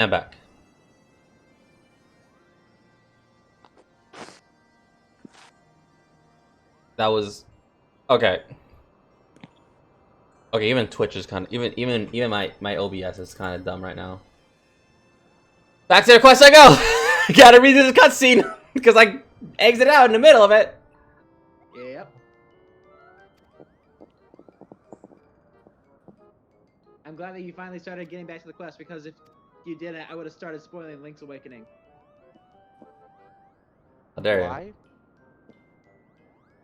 And back. That was okay. Okay, even Twitch is kind of even my OBS is kind of dumb right now. Back to the quest I go. Gotta redo the cutscene because I exited out in the middle of it. Yep. I'm glad that you finally started getting back to the quest, because if you didn't, I would have started spoiling Link's Awakening. How dare Why? you?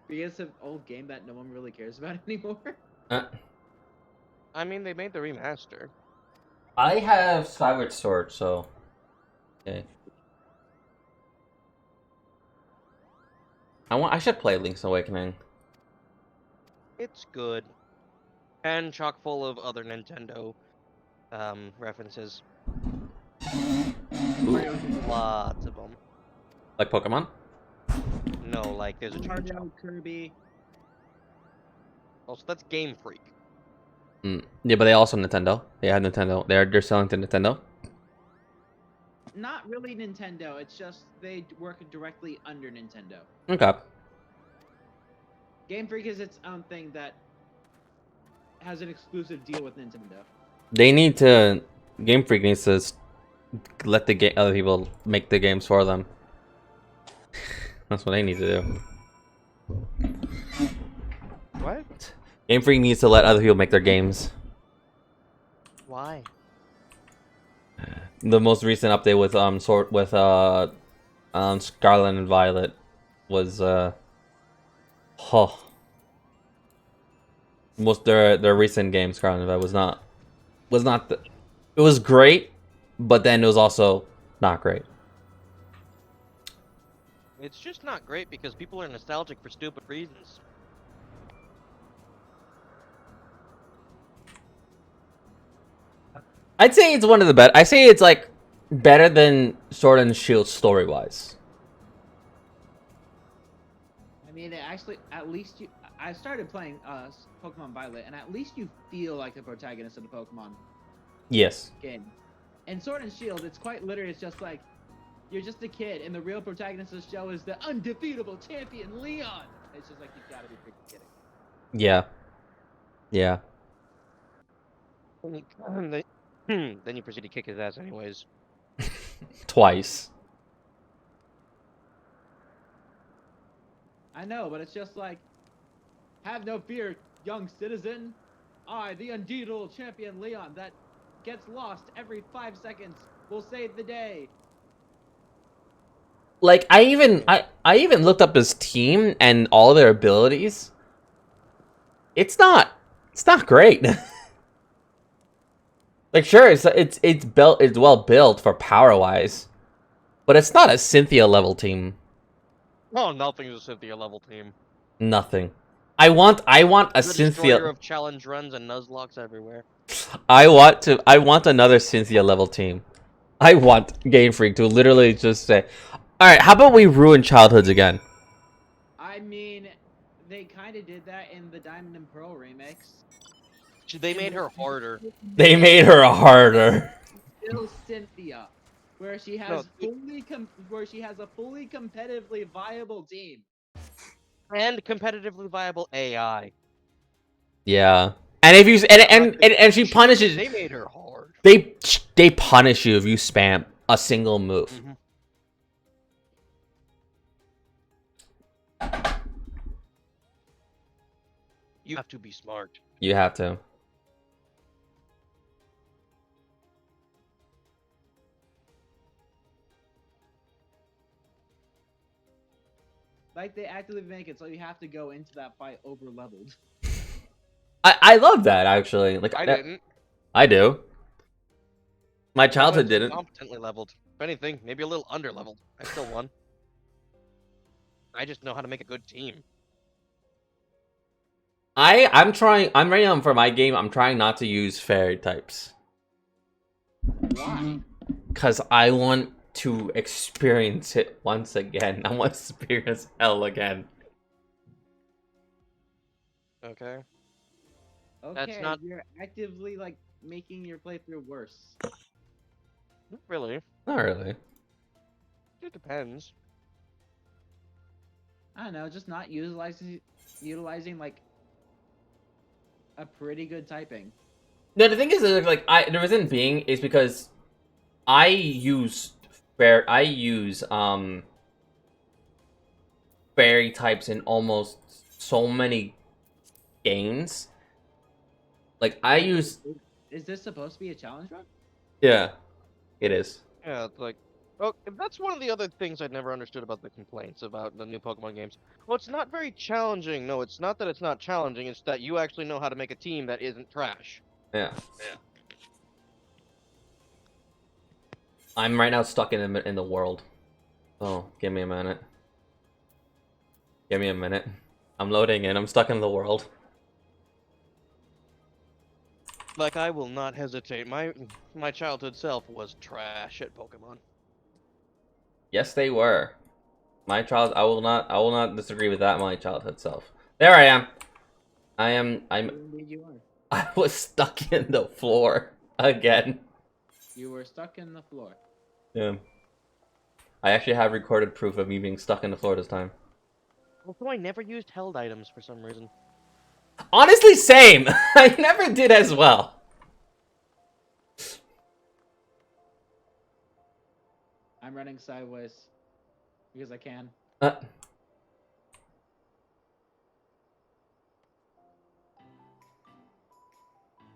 Because it's an old game that no one really cares about anymore. I mean, they made the remaster. I have Skyward Sword, so okay. I should play Link's Awakening. It's good. And chock full of other Nintendo references. Lots of them. Like Pokemon? No, like there's a charge Mario, Kirby. Also, that's Game Freak. Yeah, but they also Nintendo. They have Nintendo. They're selling to Nintendo. Not really Nintendo. It's just they work directly under Nintendo. Okay. Game Freak is its own thing that has an exclusive deal with Nintendo. They need to. Game Freak needs to let the other people make the games for them. That's what they need to do. What? Game Freak needs to let other people make their games. Why? The most recent update with Scarlet and Violet was most their recent game Scarlet and Violet was not it was great, but then it was also not great. It's just not great because people are nostalgic for stupid reasons. I'd say it's one of the best. I say it's like better than Sword and Shield story wise. I mean, it actually, at least you. I started playing Pokemon Violet, and at least you feel like the protagonist of the Pokemon Yes. game. In Sword and Shield, it's quite literally, it's just like you're just a kid, and the real protagonist of the show is the undefeatable champion Leon. It's just like, you've got to be freaking kidding. Yeah. Yeah. Then you proceed to kick his ass anyways. Twice. I know, but it's just like, have no fear, young citizen. I, the unbeatable champion Leon, that gets lost every 5 seconds, will save the day. Like I even looked up his team and all their abilities. It's not great. Like sure, it's well built for power wise, but it's not a Cynthia level team. Oh, nothing's a Cynthia level team. Nothing. I want a The Cynthia. destroyer of challenge runs and Nuzlocke everywhere. I want another Cynthia level team. I want Game Freak to literally just say, all right, how about we ruin childhoods again? I mean, they kind of did that in the Diamond and Pearl remix. They made her harder. They made her harder. Still Cynthia, where she has a fully competitively viable team. And competitively viable AI. Yeah. And if you and she punishes. They made her hard. They punish you if you spam a single move. You have to be smart. You have to. Like, they actively make it so you have to go into that fight over leveled. I love that actually. Like I didn't. I do. My childhood didn't. Competently leveled. If anything, maybe a little under leveled. I still won. I just know how to make a good team. I'm right now for my game. I'm trying not to use fairy types. Why? Because I want to experience it once again. I want to experience hell again. Okay. Okay, That's not- you're actively, like, making your playthrough worse. Not really. Not really. It depends. I don't know, just not utilizing like a pretty good typing. No, the thing is, like, the reason being is because I use fairy types in almost so many games. Like, I use... Is this supposed to be a challenge run? Yeah, it is. Yeah, it's like, oh, that's one of the other things I'd never understood about the complaints about the new Pokemon games. Well, it's not very challenging. No, it's not that it's not challenging. It's that you actually know how to make a team that isn't trash. Yeah. I'm right now stuck in the world. Oh, give me a minute. Give me a minute. I'm loading in. I'm stuck in the world. Like, I will not hesitate. My childhood self was trash at Pokemon. Yes, they were. My child. I will not disagree with that. My childhood self. There I am. I'm. Indeed you are. I was stuck in the floor again. You were stuck in the floor. Yeah. I actually have recorded proof of me being stuck in the floor this time. Also, I never used held items for some reason. Honestly, same. I never did as well. I'm running sideways because I can.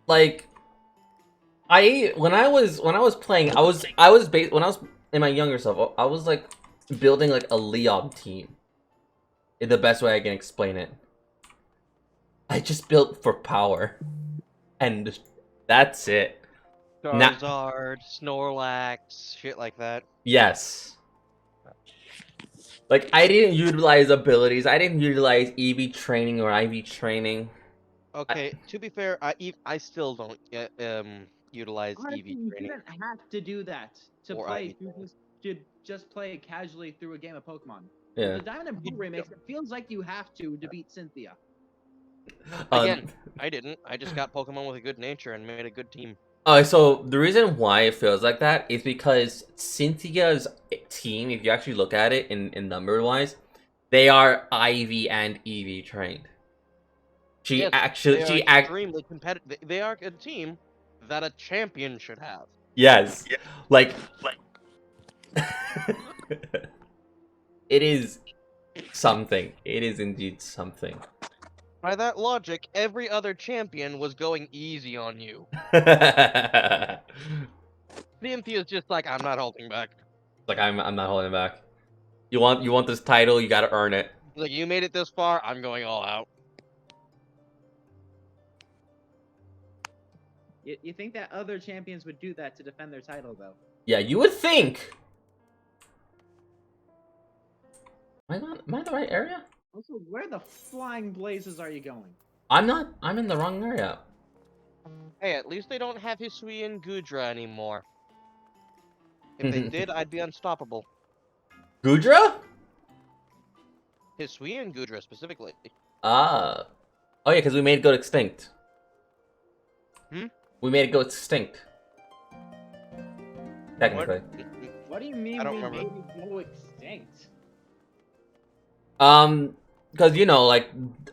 Like, when I was playing, when I was in my younger self, I was like building like a Leon team. In the best way I can explain it. I just built for power, and that's it. Charizard, Snorlax, shit like that. Yes. Like, I didn't utilize abilities. I didn't utilize EV training or IV training. Okay, to be fair, I still don't utilize Honestly, EV you training. shouldn't have to do that to Or play. IV training. To just play casually through a game of Pokemon. Yeah. The Diamond and Pearl remakes, it feels like you have to beat Cynthia. Again, I didn't. I just got Pokemon with a good nature and made a good team. So the reason why it feels like that is because Cynthia's team, if you actually look at it in number wise, they are IV and EV trained. She Extremely competitive. They are a team that a champion should have. Yes. Like it is something. It is indeed something. By that logic, every other champion was going easy on you. Cynthia's just like, I'm not holding back. Like, I'm not holding back. You want this title, you gotta earn it. Like, you made it this far, I'm going all out. You think that other champions would do that to defend their title, though? Yeah, you would think. Am I in the right area? Also, where the flying blazes are you going? I'm not. I'm in the wrong area. Hey, at least they don't have Hisui and Gudra anymore. If they did, I'd be unstoppable. Gudra? Hisui and Gudra, specifically. Ah. Oh yeah, because we made it go extinct. We made it go extinct. Technically. What do you mean I don't we remember. made it go extinct? Because, you know, like,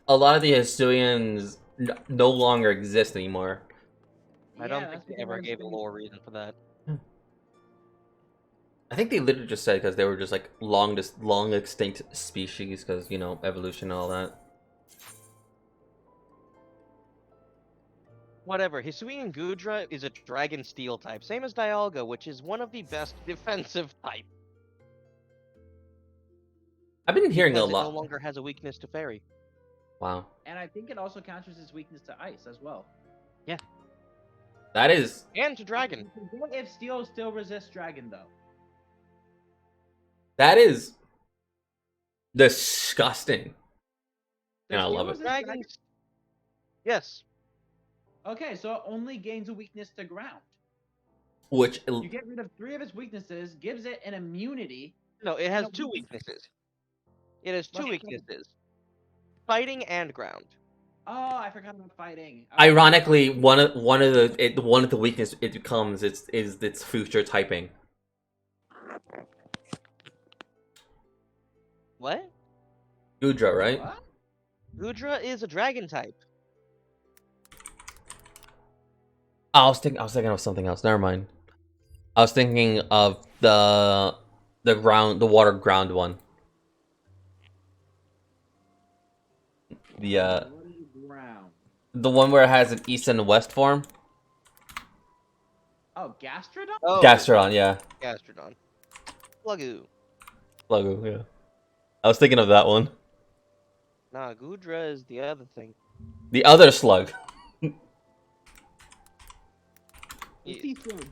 a lot of the Hisuians no longer exist anymore. I don't think they ever gave a lore reason for that. I think they literally just said because they were just, like, long extinct species, because, you know, evolution and all that. Whatever, Hisui and Gudra is a Dragon Steel type, same as Dialga, which is one of the best defensive types. I've been hearing Because a lot. It no longer has a weakness to Fairy. Wow. And I think it also counters its weakness to ice as well. Yeah. That is... And to Dragon. What if Steel still resists Dragon, though? That is... disgusting. And I Does love Steel it. resist Dragon... Yes. Okay, so it only gains a weakness to ground. Which... You get rid of 3 of its weaknesses, gives it an immunity. No, it has 2 weaknesses. It has 2 weaknesses. Fighting and ground. Oh, I forgot about fighting. Ironically, one of the weakness it becomes is its future typing. What? Gudra, right? What? Gudra is a dragon type. Oh, I was thinking of something else. Never mind. I was thinking of the water ground one. The What is ground? the one where it has an east and west form. Oh, Gastrodon? Oh, Gastrodon, yeah. Gastrodon. Slugoo. Logo, yeah. I was thinking of that one. Nah, Gudra is the other thing. The other slug. Sea Slug.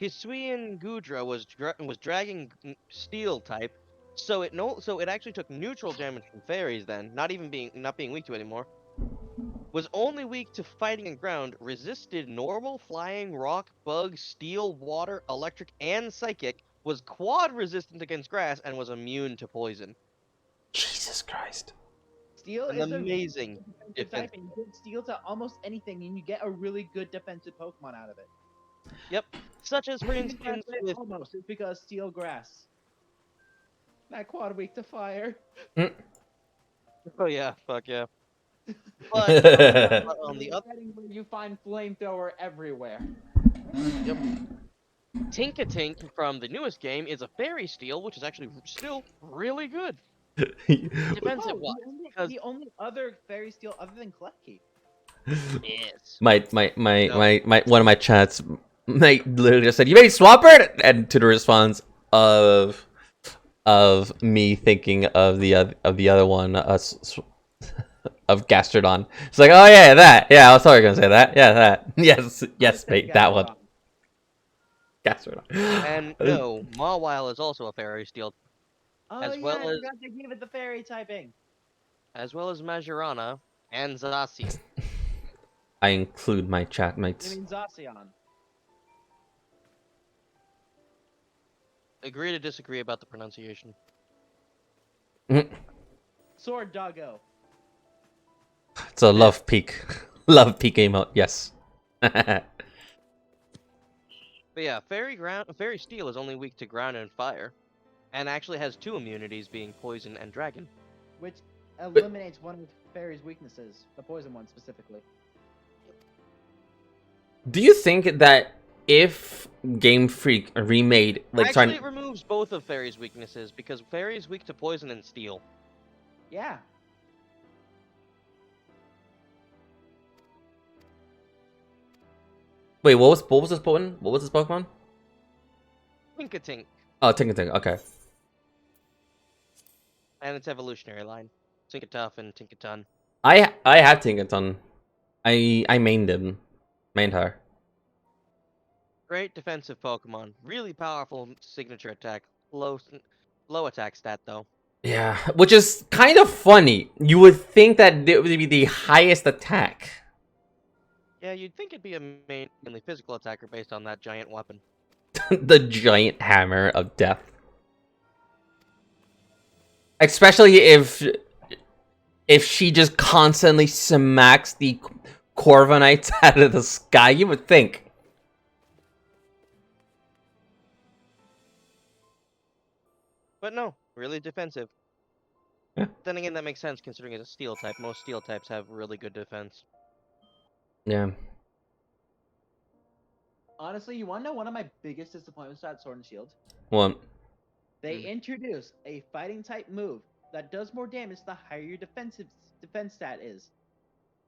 Hisuian Gudra was dragging steel type, so it actually took neutral damage from fairies then, not being weak to it anymore. Was only weak to fighting and ground, resisted normal, flying, rock, bug, steel, water, electric, and psychic, was quad resistant against grass, and was immune to poison. Jesus Christ. Steel An is amazing a defensive defense. type, and you get steel to almost anything, and you get a really good defensive Pokemon out of it. Yep. Such as, for The reason why I instance, say with almost is because steel grass. That quad weak to fire. oh yeah, fuck yeah. But on the other, Setting where you find flamethrower everywhere. yep. Tinkatink from the newest game is a fairy steel, which is actually still really good defensive Oh, wise. the Because only other fairy steel other than Klefki. yes, my No. one of my chats literally just said, "You made Swampert," and to the response of me thinking of the other one, of Gastrodon. It's like, oh yeah, that. Yeah, I was totally gonna say that. Yeah, that. Yes, mate, that one. Gastrodon. and no, Mawile is also a fairy steel, Oh as yeah, well I as forgot to give it the fairy typing. Majorana and Zacian. I include my chat I mates. mean Zacian. Agree to disagree about the pronunciation. Sword Doggo. It's a love peak. Love peak emote, yes. But yeah, fairy steel is only weak to ground and fire, and actually has 2 immunities, being poison and dragon. Which eliminates one of fairy's weaknesses, the poison one specifically. Do you think that if Game Freak remade, like, Actually, it removes both of fairy's weaknesses, because fairy is weak to poison and steel. Yeah. wait, what was this Pokemon? What was this Pokemon? Tinkatink, Oh, Tinkatink. Okay. and its evolutionary line. Tinkatuff and Tinkaton. I have Tinkaton. I mained her. Great defensive Pokemon. Really powerful signature attack. Low attack stat, though. Yeah, which is kind of funny. You would think that it would be the highest attack. Yeah, you'd think it'd be a mainly physical attacker based on that giant weapon. The giant hammer of death. Especially if she just constantly smacks the Corviknights out of the sky, you would think. But no, really defensive. Yeah. Then again, that makes sense considering it's a steel type. Most steel types have really good defense. Yeah. Honestly, you want to know one of my biggest disappointments at Sword and Shield? Well, They introduced a fighting type move that does more damage the higher your defense stat is.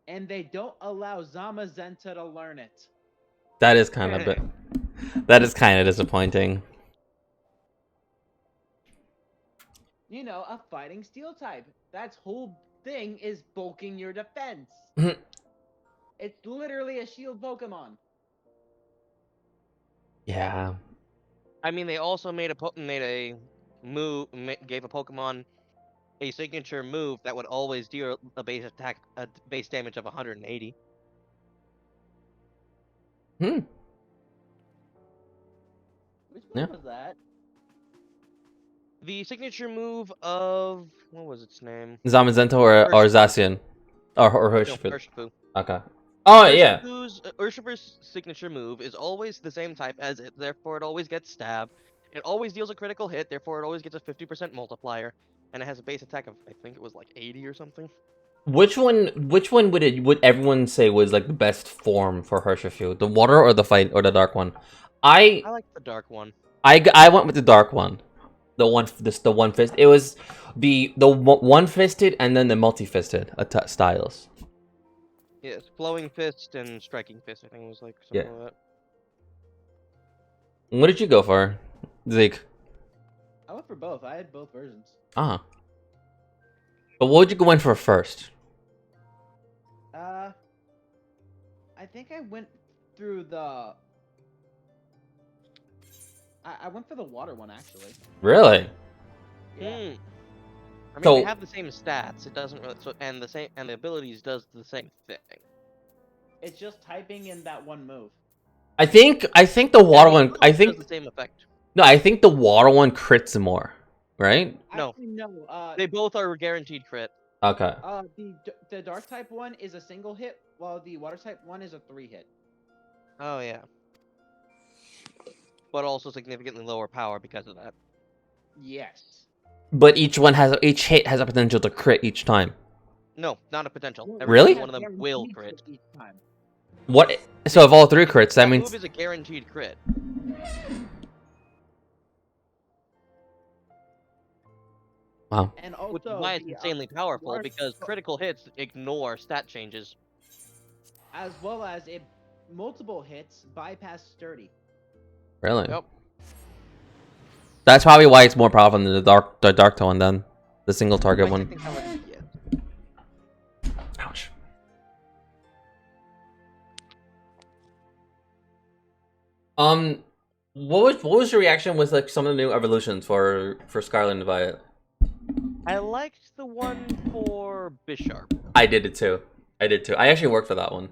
And they don't allow Zamazenta to learn it. that is kind of disappointing. You know, a fighting steel type. That's whole thing is bulking your defense. It's literally a shield Pokemon. Yeah. I mean, they also gave a Pokemon a signature move that would always deal a base damage of 180. Hmm. Which Yeah. one was that? The signature move of what was its name? Zamazenta or Urshifu. Zacian or No, Hirschfeld. Urshifu. Okay. Oh yeah. Urshifu's signature move is always the same type as it, therefore it always gets stabbed. It always deals a critical hit, therefore it always gets a 50% multiplier, and it has a base attack of I think it was like 80 or something. Which one would everyone say was like the best form for Hirschfeld? The water or the fight or the dark one? I I like the dark one. I went with the dark one. The one fist. It was the one fisted and then the multi fisted styles. Yes, flowing fist and striking fist. I think it was like Yeah. something like that. What did you go for, Zeke? I went for both. I had both versions. Ah. But what would you go in for first? I think I went through the. I went for the water one actually. Really? Yeah. I mean, So- they have the same stats. It doesn't really, and the abilities does the same thing. It's just typing in that one move. I think the water one. I It does think the same effect. no. I think the water one crits more, right? No. Actually, no. They both are guaranteed crit. Okay. The dark type one is a single hit, while the water type one is a 3-hit. Oh yeah. But also significantly lower power because of that. Yes. But each hit has a potential to crit each time. No, not a potential. Every Really? single one of them will crit. Each time. What? So if all three crits, that means move is a guaranteed crit. wow. And also, Which is why it's insanely powerful, water- because critical hits ignore stat changes. as well as it multiple hits bypass sturdy. Really? Yep. That's probably why it's more powerful than the dark one then, the single target I one. think that would be it. Ouch. What was your reaction with like some of the new evolutions for Scarlet and Violet? I liked the one for Bisharp. I did it too. I actually worked for that one.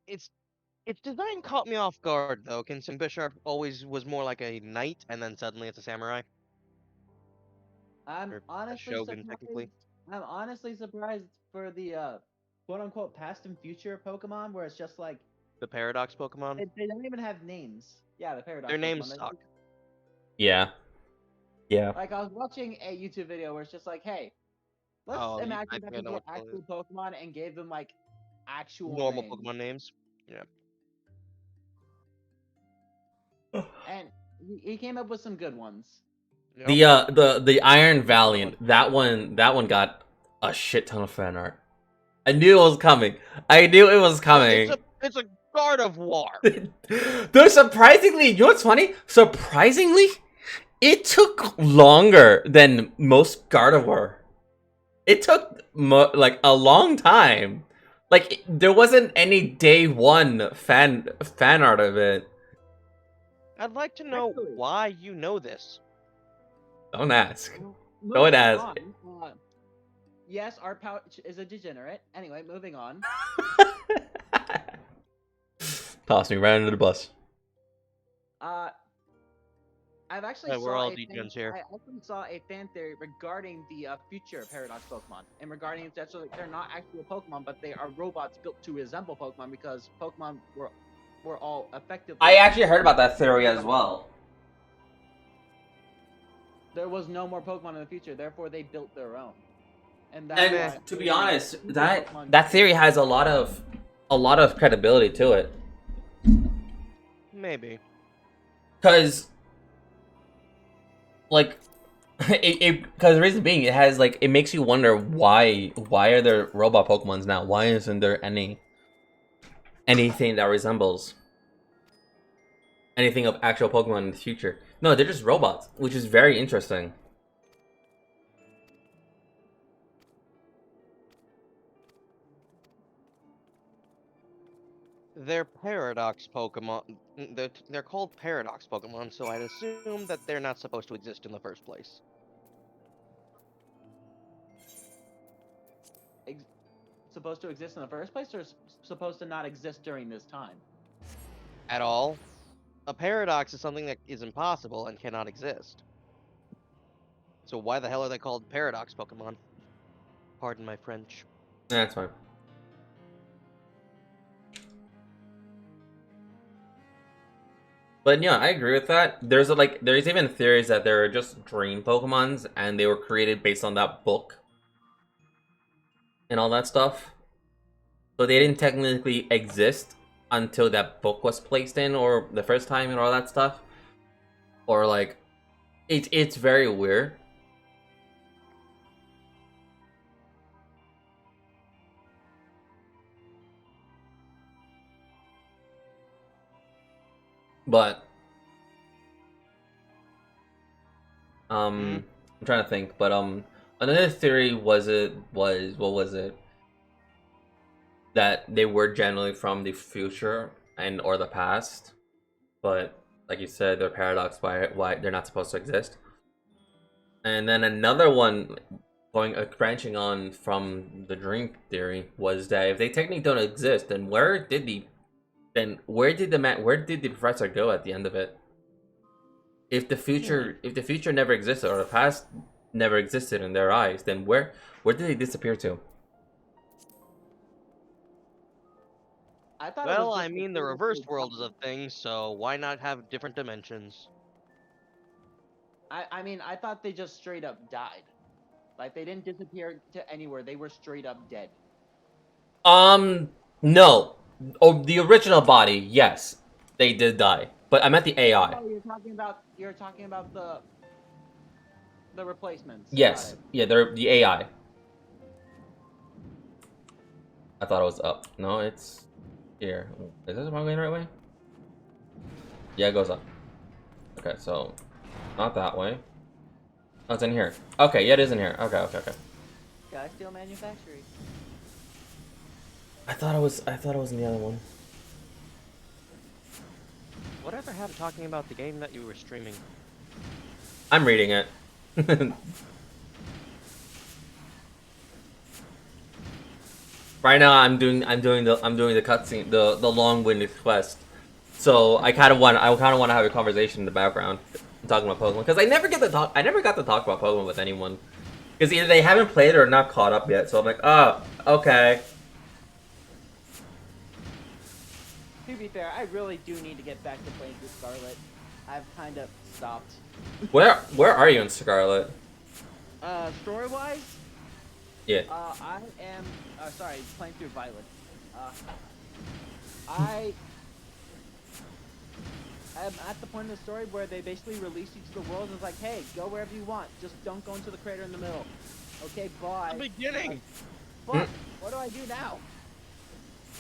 Its design caught me off guard though, considering Bisharp always was more like a knight, and then suddenly it's a samurai. I'm Or a honestly shogun, surprised. technically. I'm honestly surprised for the quote unquote past and future Pokemon, where it's just like The Paradox Pokemon. they don't even have names. Yeah, the paradox. Their names Pokemon. suck. Yeah. Yeah. Like I was watching a YouTube video where it's just like, hey, let's Oh, I imagine think that I we know get what it is. actual Pokemon and gave them like actual Normal names. Pokemon names. Yeah. And he came up with some good ones. Yep. The Iron Valiant, that one got a shit ton of fan art. I knew it was coming. It's a Gardevoir. Though surprisingly, you know what's funny? Surprisingly, it took longer than most Gardevoir. It took like a long time. Like there wasn't any day one fan art of it. I'd like to know Actually- why you know this. Don't ask. Moving it has. on, yes, our pouch is a degenerate. Anyway, moving on. Toss me right under the bus. I've actually Yeah, we're saw all a degens here. I actually saw a fan theory regarding the future Paradox Pokemon, and regarding it's actually they're not actual Pokemon, but they are robots built to resemble Pokemon because Pokemon were all effectively. I actually heard about that theory as well. There was no more Pokemon in the future, therefore they built their own. And that's And why to be honest, Pokemon- that theory has a lot of credibility to it. Maybe. Because, like, because the reason being, it has like it makes you wonder why are there robot Pokemons now? Why isn't there anything that resembles anything of actual Pokemon in the future? No, they're just robots, which is very interesting. They're Paradox Pokemon. They're called Paradox Pokemon, so I'd assume that they're not supposed to exist in the first place. supposed to exist in the first place, or supposed to not exist during this time? At all. a paradox is something that is impossible and cannot exist. So why the hell are they called paradox Pokemon? Pardon my French. That's fine. But yeah, I agree with that. There's even theories that there are just dream Pokemons and they were created based on that book and all that stuff. So they didn't technically exist until that book was placed in, or the first time, and all that stuff. Or like, it's very weird. But I'm trying to think. But another theory was what was it? That they were generally from the future and or the past, but like you said, they're paradox why they're not supposed to exist. And then another one, branching on from the dream theory, was that if they technically don't exist, then where did the professor go at the end of it? If the future never existed, or the past never existed in their eyes, then where did they disappear to? I thought. Well, I mean, the reversed world is a thing, so why not have different dimensions? I mean, I thought they just straight up died. Like they didn't disappear to anywhere. They were straight up dead. No. Oh, the original body, yes, they did die. But I meant the AI. Oh, you're talking about the replacements. Yes, yeah, they're the AI. I thought it was up. No, it's here. Is this going the right way? Yeah, it goes up. Okay, so not that way. Oh, it's in here. Okay, yeah, it is in here. Okay. Guy Steel Manufacturing. I thought it was in the other one. Whatever happened to talking about the game that you were streaming? I'm reading it. Right now, I'm doing the cutscene, the long-winded quest. So I kind of want to have a conversation in the background, talking about Pokemon, because I never got to talk about Pokemon with anyone, because either they haven't played it or not caught up yet. So I'm like, oh, okay. To be fair, I really do need to get back to playing through Scarlet. I've kind of stopped. Where are you in Scarlet? Story-wise? Yeah. I am, sorry, playing through Violet. I am at the point in the story where they basically release you to the world and it's like, hey, go wherever you want. Just don't go into the crater in the middle. Okay, bye. The beginning! Fuck, what do I do now?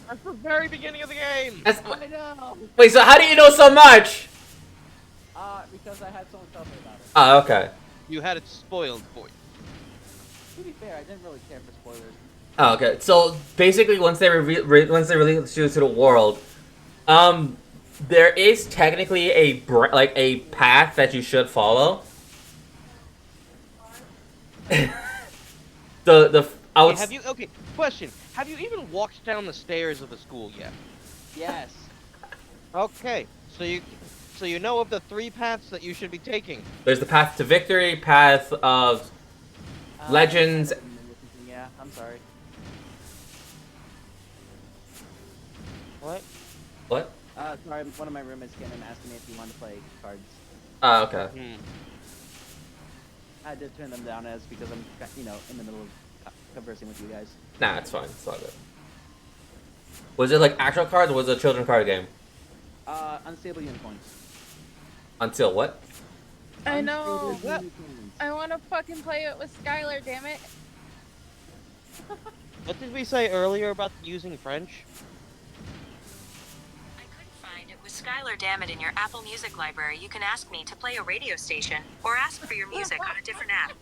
That's the very beginning of the game! I know! Wait, so how do you know so much? Because I had someone tell me about it. Oh, okay. You had it spoiled for you. To be fair, I didn't really care for spoilers. Oh, okay. So basically, once they release you to the world, there is technically a path that you should follow. Okay, question. Have you even walked down the stairs of the school yet? Yes. Okay, so you know of the 3 paths that you should be taking. There's the path to victory, path of legends. Yeah, I'm sorry. What? What? Sorry, one of my roommates came and asked me if he wanted to play cards. Oh, okay. I had to turn them down because I'm, in the middle of conversing with you guys. Nah, it's fine. It's all good. Was it like actual cards, or was it a children's card game? Unstable unicorns. Until what? I know. Unstable unicorns. I want to fucking play it with Skylar, damn it. What did we say earlier about using French? I couldn't find it. With Skylar, damn it, in your Apple Music library, you can ask me to play a radio station or ask for your music on a different app.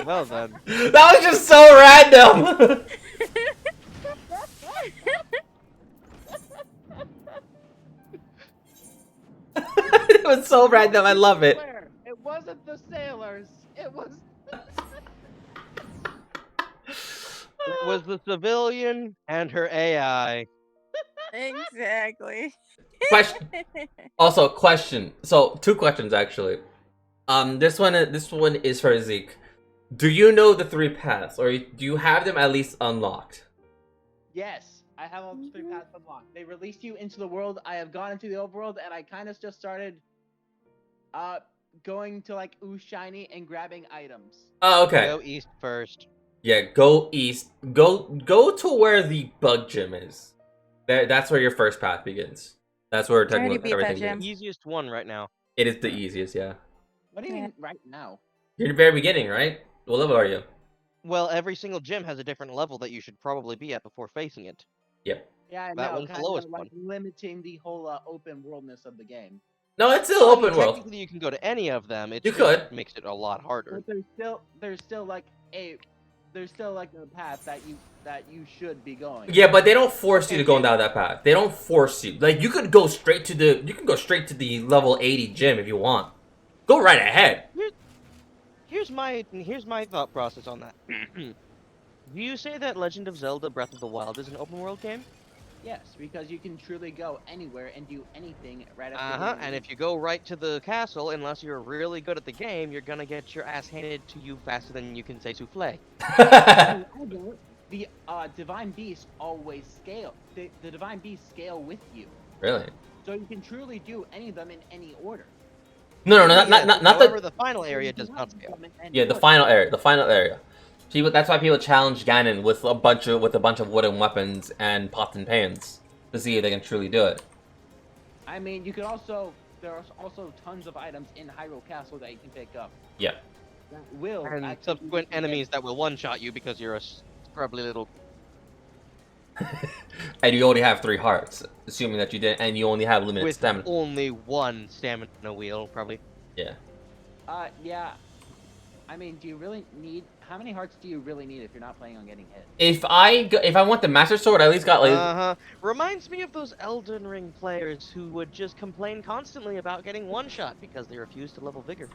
Well then. That was just so random. It was so random. I love it. It wasn't the sailors. It was. It was the civilian and her AI. Exactly. Question. Also, question. So, two questions actually. This one is for Zeke. Do you know the 3 paths, or do you have them at least unlocked? Yes, I have all 3 paths unlocked. They released you into the world. I have gone into the overworld, and I kind of just started going to like Ooh Shiny and grabbing items. Oh, okay. Go east first. Yeah, go east. Go to where the bug gym is. That's where your first path begins. That's where I already technically beat that everything gym. begins. Easiest one right now. It is the easiest, yeah. What do you Yeah. mean right now? You're in the very beginning, right? What level are you? Well, every single gym has a different level that you should probably be at before facing it. Yep. Yeah, I That know. one's the Kind lowest of like one. limiting the whole open worldness of the game. No, it's still Well, I mean, open world. technically, you can go to any of them. It You just could. makes it a lot harder. But there's still like a path that you should be going. Yeah, but they don't force you to go down that path. They don't force you. Like you could go straight to the level 80 gym if you want. Go right ahead. Here's my thought process on that. Do you say that Legend of Zelda: Breath of the Wild is an open world game? Yes, because you can truly go anywhere and do anything right after. And if you go right to the castle, unless you're really good at the game, you're gonna get your ass handed to you faster than you can say souffle. The divine beasts always scale. The divine beasts scale with you, Really? so you can truly do any of them in any order. No, not However, the. the final area does not scale. Yeah, the final area. The final area. People. That's why people challenge Ganon with a bunch of wooden weapons and pots and pans to see if they can truly do it. I mean, you could also. There are also tons of items in Hyrule Castle that you can pick up. Yeah. That will. And actually subsequent get- enemies that will one-shot you because you're a scrubbly little. And you only have 3 hearts, assuming that you did, and you only have limited With stamina. only one stamina wheel, probably. Yeah. Yeah. I mean, do you really need? How many hearts do you really need if you're not planning on getting hit? If I want the Master Sword, I at least got like. Reminds me of those Elden Ring players who would just complain constantly about getting one-shot because they refuse to level Vigor.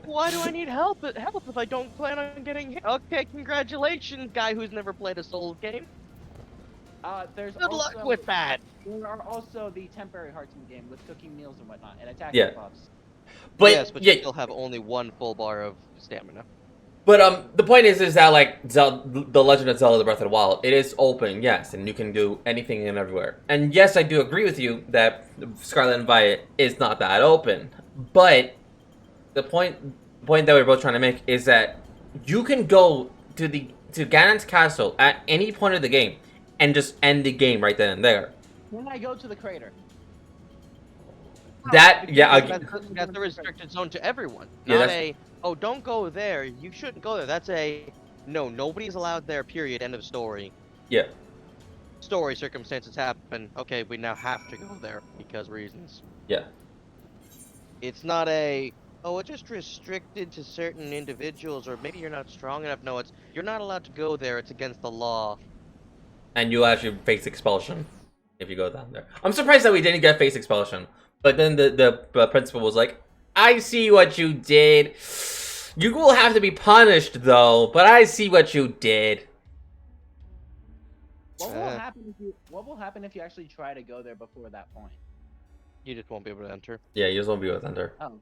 Why do I need help if I don't plan on getting hit? Okay, congratulations, guy who's never played a Souls game. There's Good also, luck with that. There are also the temporary hearts in the game with cooking meals and whatnot, and attacking Yeah. buffs. But yes, but yeah, you still have only one full bar of stamina. but the point is that like the Legend of Zelda: Breath of the Wild, it is open, yes, and you can do anything and everywhere. And yes, I do agree with you that Scarlet and Violet is not that open. But the point that we're both trying to make is that you can go to Ganon's castle at any point of the game and just end the game right then and there. When I go to the crater, That yeah, That's a restricted zone to everyone. Yeah, Not that's- oh, don't go there. You shouldn't go there. That's no, nobody's allowed there, period, end of story. yeah. Story circumstances happen. Okay, we now have to go there because reasons. Yeah. It's not oh, it's just restricted to certain individuals, or maybe you're not strong enough. No, you're not allowed to go there. It's against the law. And you actually face expulsion if you go down there. I'm surprised that we didn't get face expulsion. But then the principal was like, I see what you did. You will have to be punished, though, but I see what you did. what will happen if you actually try to go there before that point? You just won't be able to enter. Yeah, you just won't be able to enter. Oh.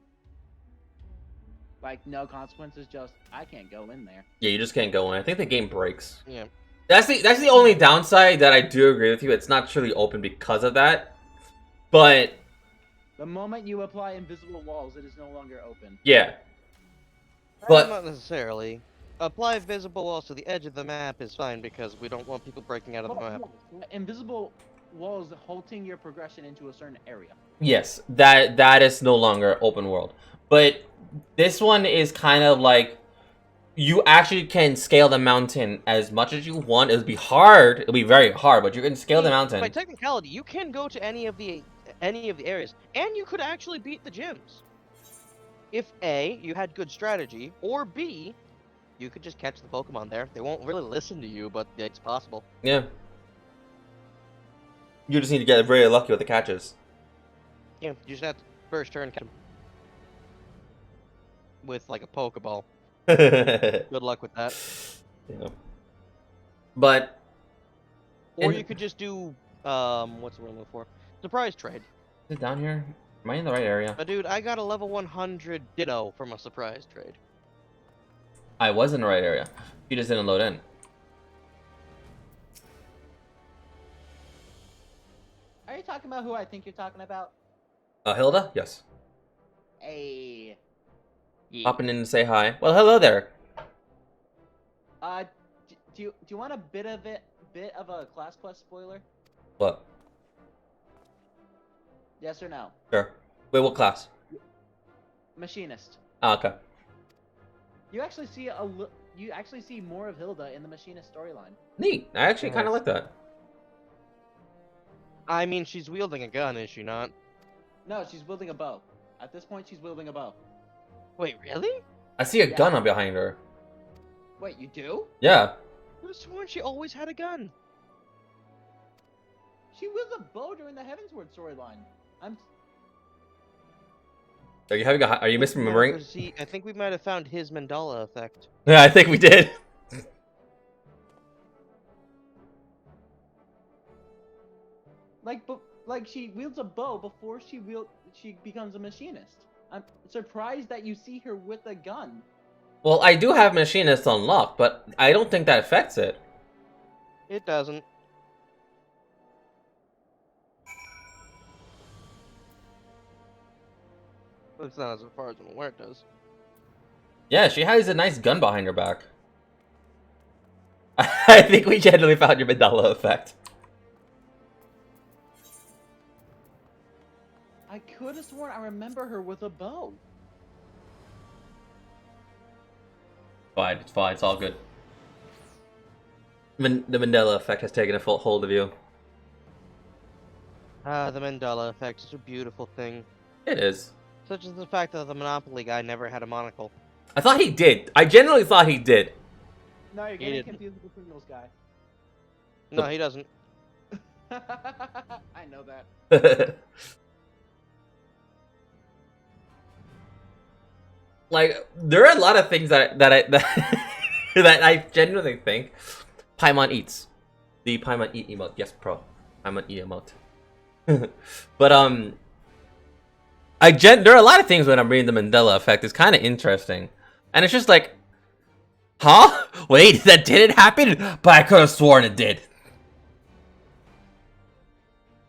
Like, no consequences, just, I can't go in there. Yeah, you just can't go in. I think the game breaks. Yeah. That's the only downside that I do agree with you. It's not truly open because of that. But, The moment you apply invisible walls, it is no longer open. yeah. But- not necessarily. Apply visible walls to the edge of the map is fine because we don't want people breaking out of the map. Invisible walls halting your progression into a certain area. Yes, that is no longer open world. But this one is kind of like you actually can scale the mountain as much as you want. It'll be hard. It'll be very hard, but you can scale the mountain. By technicality, you can go to any of the areas, and you could actually beat the gyms. If A, you had good strategy, or B, you could just catch the Pokemon there. They won't really listen to you, but it's possible. Yeah. You just need to get very lucky with the catches. Yeah, you just have to first turn catch 'em. With like a Pokeball. Yeah. Good luck with that. But Or And- you could just do what's the word I'm looking for? Surprise trade. Is it down here? Am I in the right area? But dude, I got a level 100 Ditto from a surprise trade. I was in the right area. You just didn't load in. Are you talking about who I think you're talking about? Hilda? Yes. Hey. Popping in to say hi. Well, hello there. Do you want a bit of a class quest spoiler? What? Yes or no? Sure. Wait, what class? Machinist. Ah, okay. You actually see more of Hilda in the Machinist storyline. Neat. I actually kind of like that. I mean, she's wielding a gun, is she not? No, she's wielding a bow. At this point, she's wielding a bow. Wait, really? I see a Yeah. gun on behind her. Wait, you do? Yeah. I could have sworn she always had a gun. She wields a bow during the Heavensward storyline. Are you having a? Are you misremembering? See, I think we might have found his Mandela effect. Yeah, I think we did. Like she wields a bow before she becomes a machinist. I'm surprised that you see her with a gun. Well, I do have Machinist unlocked, but I don't think that affects it. It doesn't. It's not as far as I'm aware it does. Yeah, she has a nice gun behind her back. I think we generally found your Mandela effect. I could have sworn I remember her with a bow. Fine, it's fine, it's all good. The Mandela effect has taken a full hold of you. Ah, the Mandela effect is a beautiful thing. It is. Such as the fact that the Monopoly guy never had a monocle. I thought he did. I generally thought he did. No, you're He getting didn't. confused with the Pringles guy. No, he doesn't. I know that. Like, there are a lot of things that that I genuinely think Paimon eats. The Paimon eat emote. Yes, pro. Paimon eat emote. But there are a lot of things when I'm reading the Mandela effect. It's kind of interesting, and it's just like, huh? Wait, that didn't happen, but I could have sworn it did.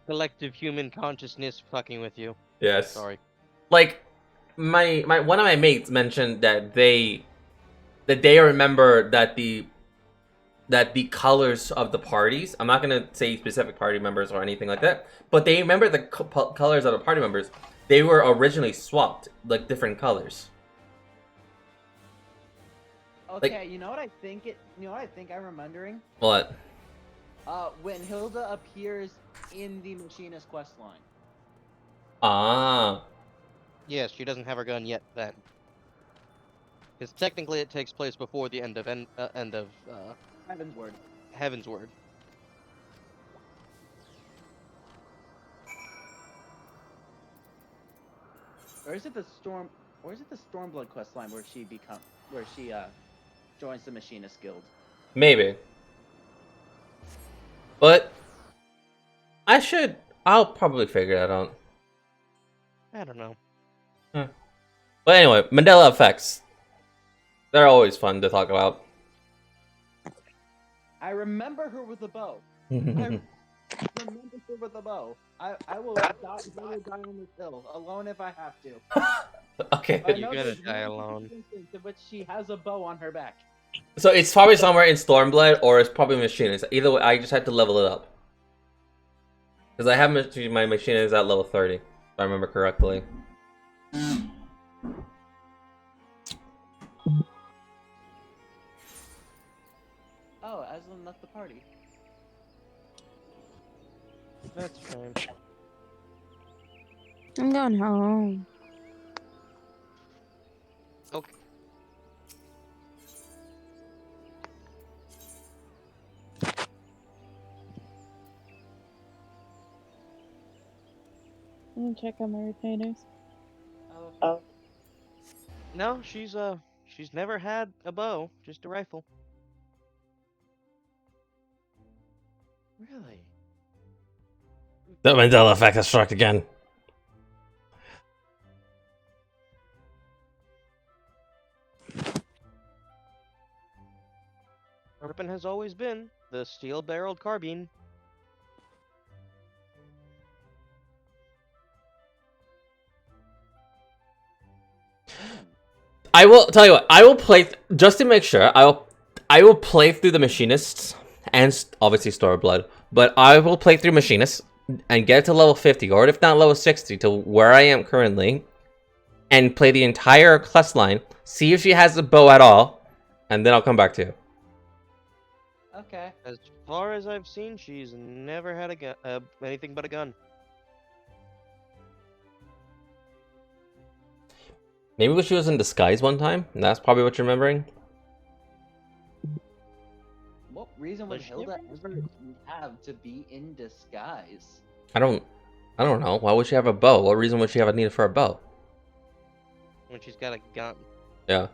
Collective human consciousness fucking with you. Yes. Sorry. Like, my one of my mates mentioned that they remember that the colors of the parties, I'm not gonna say specific party members or anything like that, but they remember the colors of the party members. They were originally swapped, like different colors. Okay, you know what I think I'm remembering? What? When Hilda appears in the Machinist quest line. Ah. Yes, she doesn't have her gun yet then. Because technically it takes place before the end of Heavensward. Heavensward. Or is it the Stormblood quest line where she joins the Machinist Guild? Maybe. But I'll probably figure that out. I don't know. But anyway, Mandela effects. They're always fun to talk about. I remember her with a bow. I remember her with a bow. I will die on this hill, alone if I have to. Okay. I You're know gonna there's die one alone. instance in which she has a bow on her back. So it's probably somewhere in Stormblood, or it's probably Machinist. Either way, I just had to level it up. Because I have my Machinist at level 30, if I remember correctly. Oh, Aslan left the party. That's fine. I'm going home. Okay. I'm gonna check on my retainers. Oh. No, she's never had a bow, just a rifle. Really? The Mandela effect has struck again. Weapon has always been the steel-barreled carbine. I will tell you what. I will play just to make sure. I will play through the machinists and obviously Storybloods, but I will play through machinists and get to level 50, or if not level 60, to where I am currently, and play the entire quest line. See if she has a bow at all, and then I'll come back to you. Okay. As far as I've seen, she's never had a gun, anything but a gun. Maybe she was in disguise one time, and that's probably what you're remembering. What reason would Was she Hilda ever- ever have to be in disguise? I don't know. Why would she have a bow? What reason would she have a need for a bow? When she's got a gun. Yeah.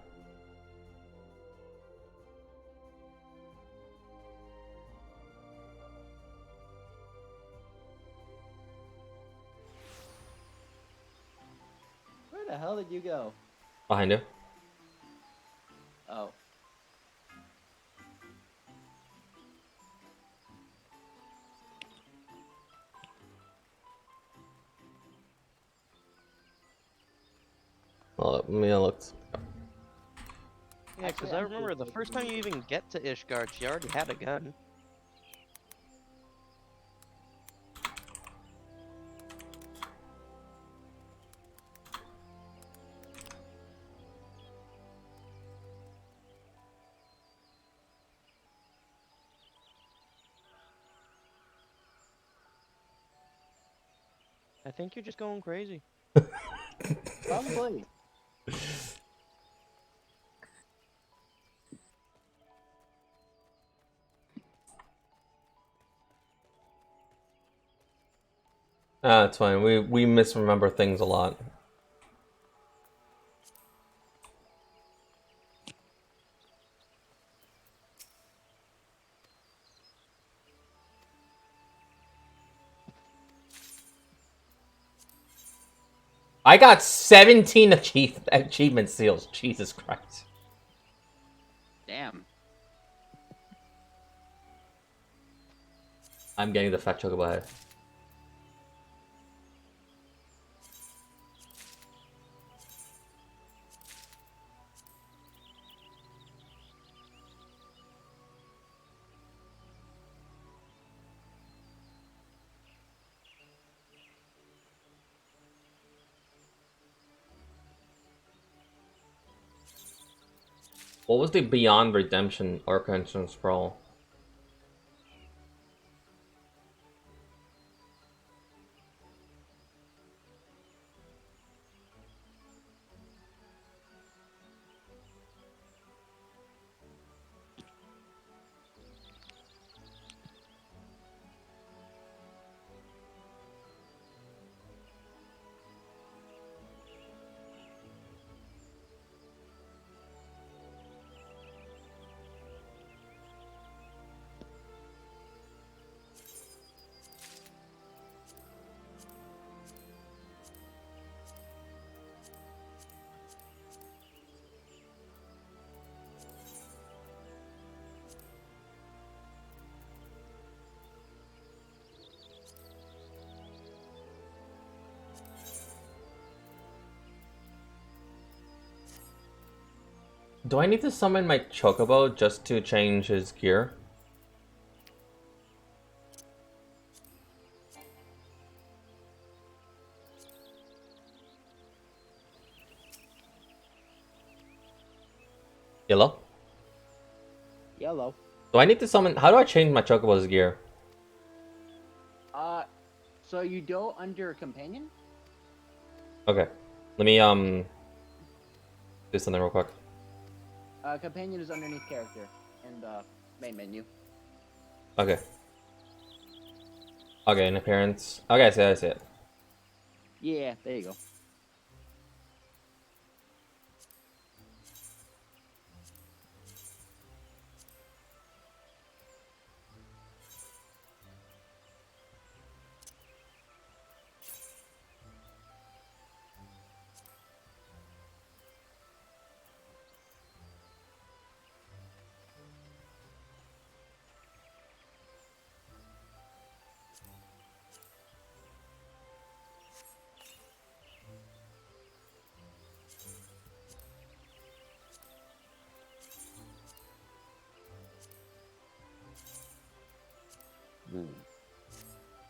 Where the hell did you go? Behind you. Oh. Well, me looked. Yeah, because Actually, I I'm remember the just first time you even get to Ishgard, she already had a gun. I think you're just going crazy. Probably. Ah, it's fine. We misremember things a lot. I got 17 achievement seals. Jesus Christ. Damn. I'm getting the fat chocobo head. What was the Beyond Redemption Arcanum Sprawl? Do I need to summon my chocobo just to change his gear? Yellow? Yellow. Do I need to summon... How do I change my chocobo's gear? So you go under companion? Okay. Let me, do something real quick. Companion is underneath character in the main menu. Okay. Okay, in appearance. Okay, I see it. Yeah, there you go.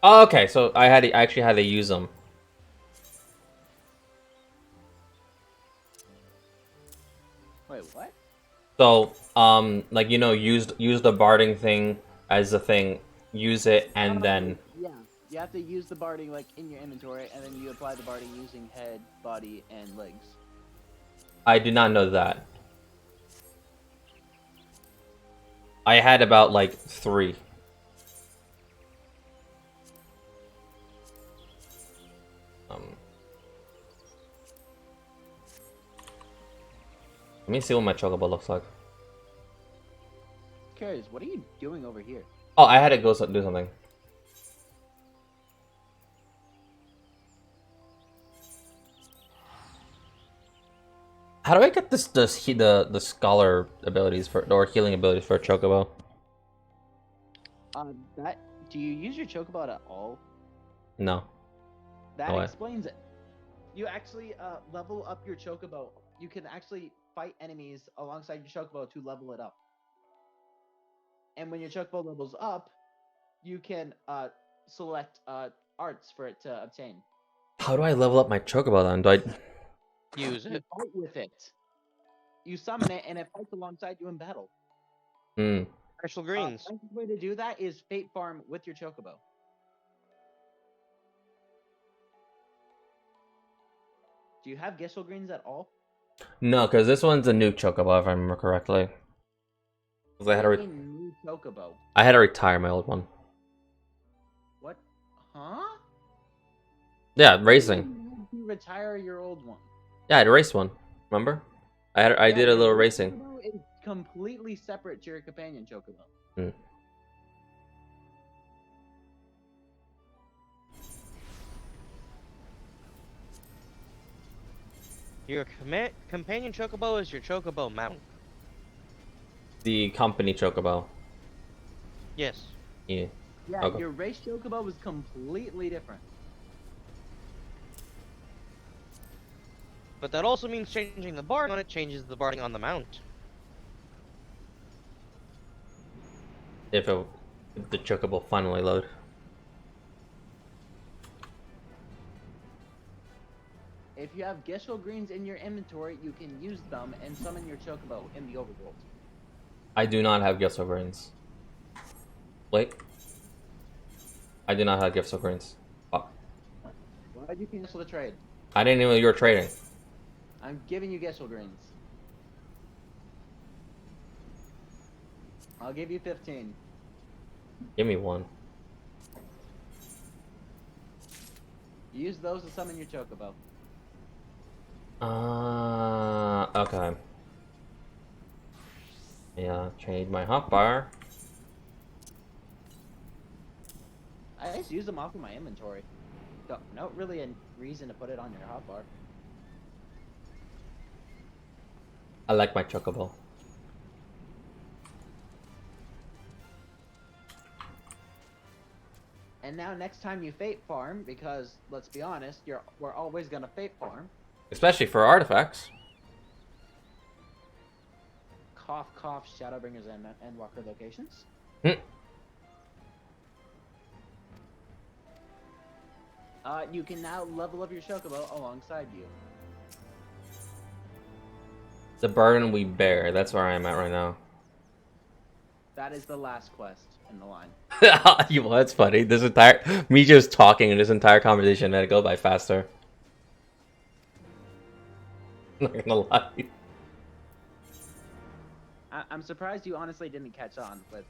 Oh, okay, so I actually had to use them. Wait, what? So, like, you know, use the barding thing as the thing, use it, and then Yeah, you have to use the barding like in your inventory, and then you apply the barding using head, body, and legs. I did not know that. I had about like 3. Let me see what my chocobo looks like. Curious, what are you doing over here? Oh, I had to go do something. How do I get the scholar abilities for or healing abilities for a chocobo? That do you use your chocobo at all? No. That No way. explains it. You actually level up your chocobo. You can actually fight enemies alongside your chocobo to level it up. And when your chocobo levels up, you can select arts for it to obtain. How do I level up my chocobo then? Do I? Use You it. fight with it. You summon it, and it fights alongside you in battle. Hmm. Special greens. The fastest way to do that is Fate Farm with your chocobo. Do you have Gishel Greens at all? No, because this one's a new chocobo, if I remember correctly. 'Cause I had What do to you mean new chocobo? I had to retire my old one. What? Huh? Yeah, What do racing. you mean to retire your old one? Yeah, I had to race one. Remember? I did a your little new racing. chocobo is completely separate to your companion chocobo. Hmm. Your companion chocobo is your chocobo mount. The company chocobo. Yes. Yeah. Yeah, Okay. your race chocobo is completely different. But that also means changing the barding on it changes the barding on the mount. If the chocobo finally load. If you have Gishel Greens in your inventory, you can use them and summon your chocobo in the overworld. I do not have gifts of grains. Wait. I do not have gifts of grains. Fuck. Why'd you cancel the trade? I didn't know you were trading. I'm giving you Gishel Greens. I'll give you 15. Give me 1. Use those to summon your chocobo. Okay. Yeah, trade my hotbar. I just use them off of my inventory. No really a reason to put it on your hotbar. I like my chocobo. And now next time you fate farm, because let's be honest, we're always gonna fate farm. Especially for artifacts. Cough cough Shadowbringers and Endwalker locations. Hmm. You can now level up your chocobo alongside you. The burden we bear. That's where I am at right now. That is the last quest in the line. You know, that's funny. This entire me just talking in this entire conversation made it go by faster. Not gonna lie. I'm surprised you honestly didn't catch on, but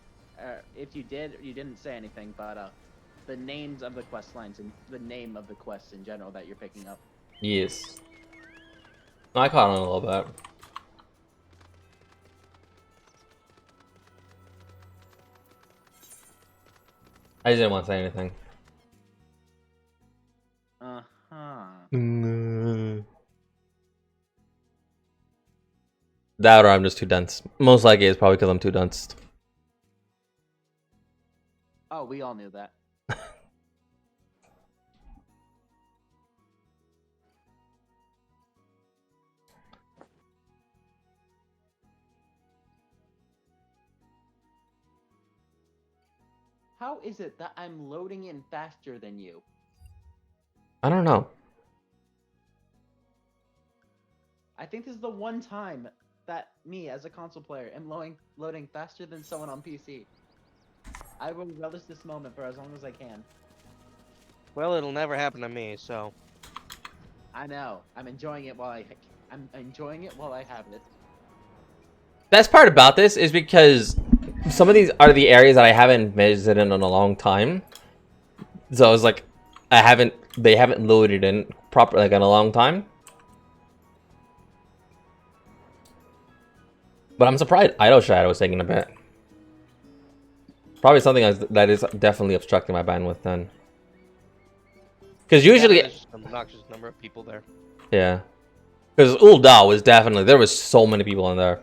if you did, you didn't say anything. But the names of the quest lines and the name of the quests in general that you're picking up. Yes. No, I caught on a little bit. I just didn't want to say anything. That or I'm just too dense. Most likely it's probably because I'm too dense. Oh, we all knew that. How is it that I'm loading in faster than you? I don't know. I think this is the one time that me, as a console player, am loading faster than someone on PC. I will relish this moment for as long as I can. Well, it'll never happen to me, so. I know. I'm enjoying it while I have it. Best part about this is because some of these are the areas that I haven't visited in a long time. So I was like, they haven't loaded in properly like in a long time. But I'm surprised Idle Shadow is taking a bit. Probably something that is definitely obstructing my bandwidth then. Because usually, Yeah, there's just an obnoxious number of people there. yeah. Because Ul'dah was definitely, there was so many people in there.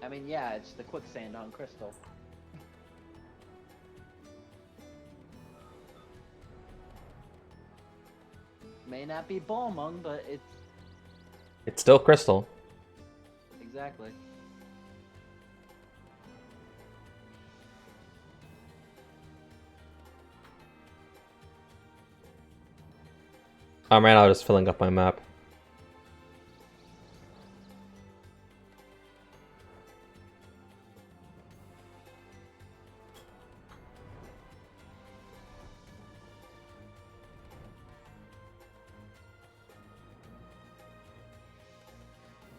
I mean, yeah, it's the quicksand on Crystal. May not be Balmung, but It's still Crystal. exactly. I'm right now just filling up my map.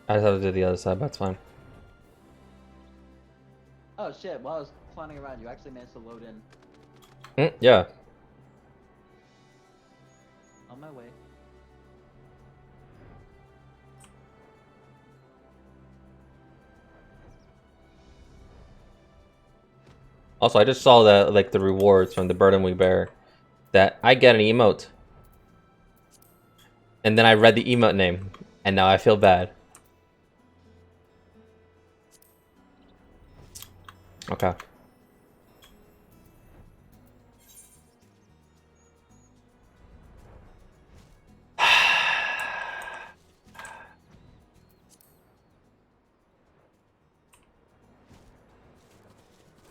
I just have to do the other side, but that's fine. Oh shit! While I was clowning around, you actually managed to load in. Yeah. On my way. Also, I just saw that like the rewards from the burden we bear, that I get an emote, and then I read the emote name, and now I feel bad. Okay.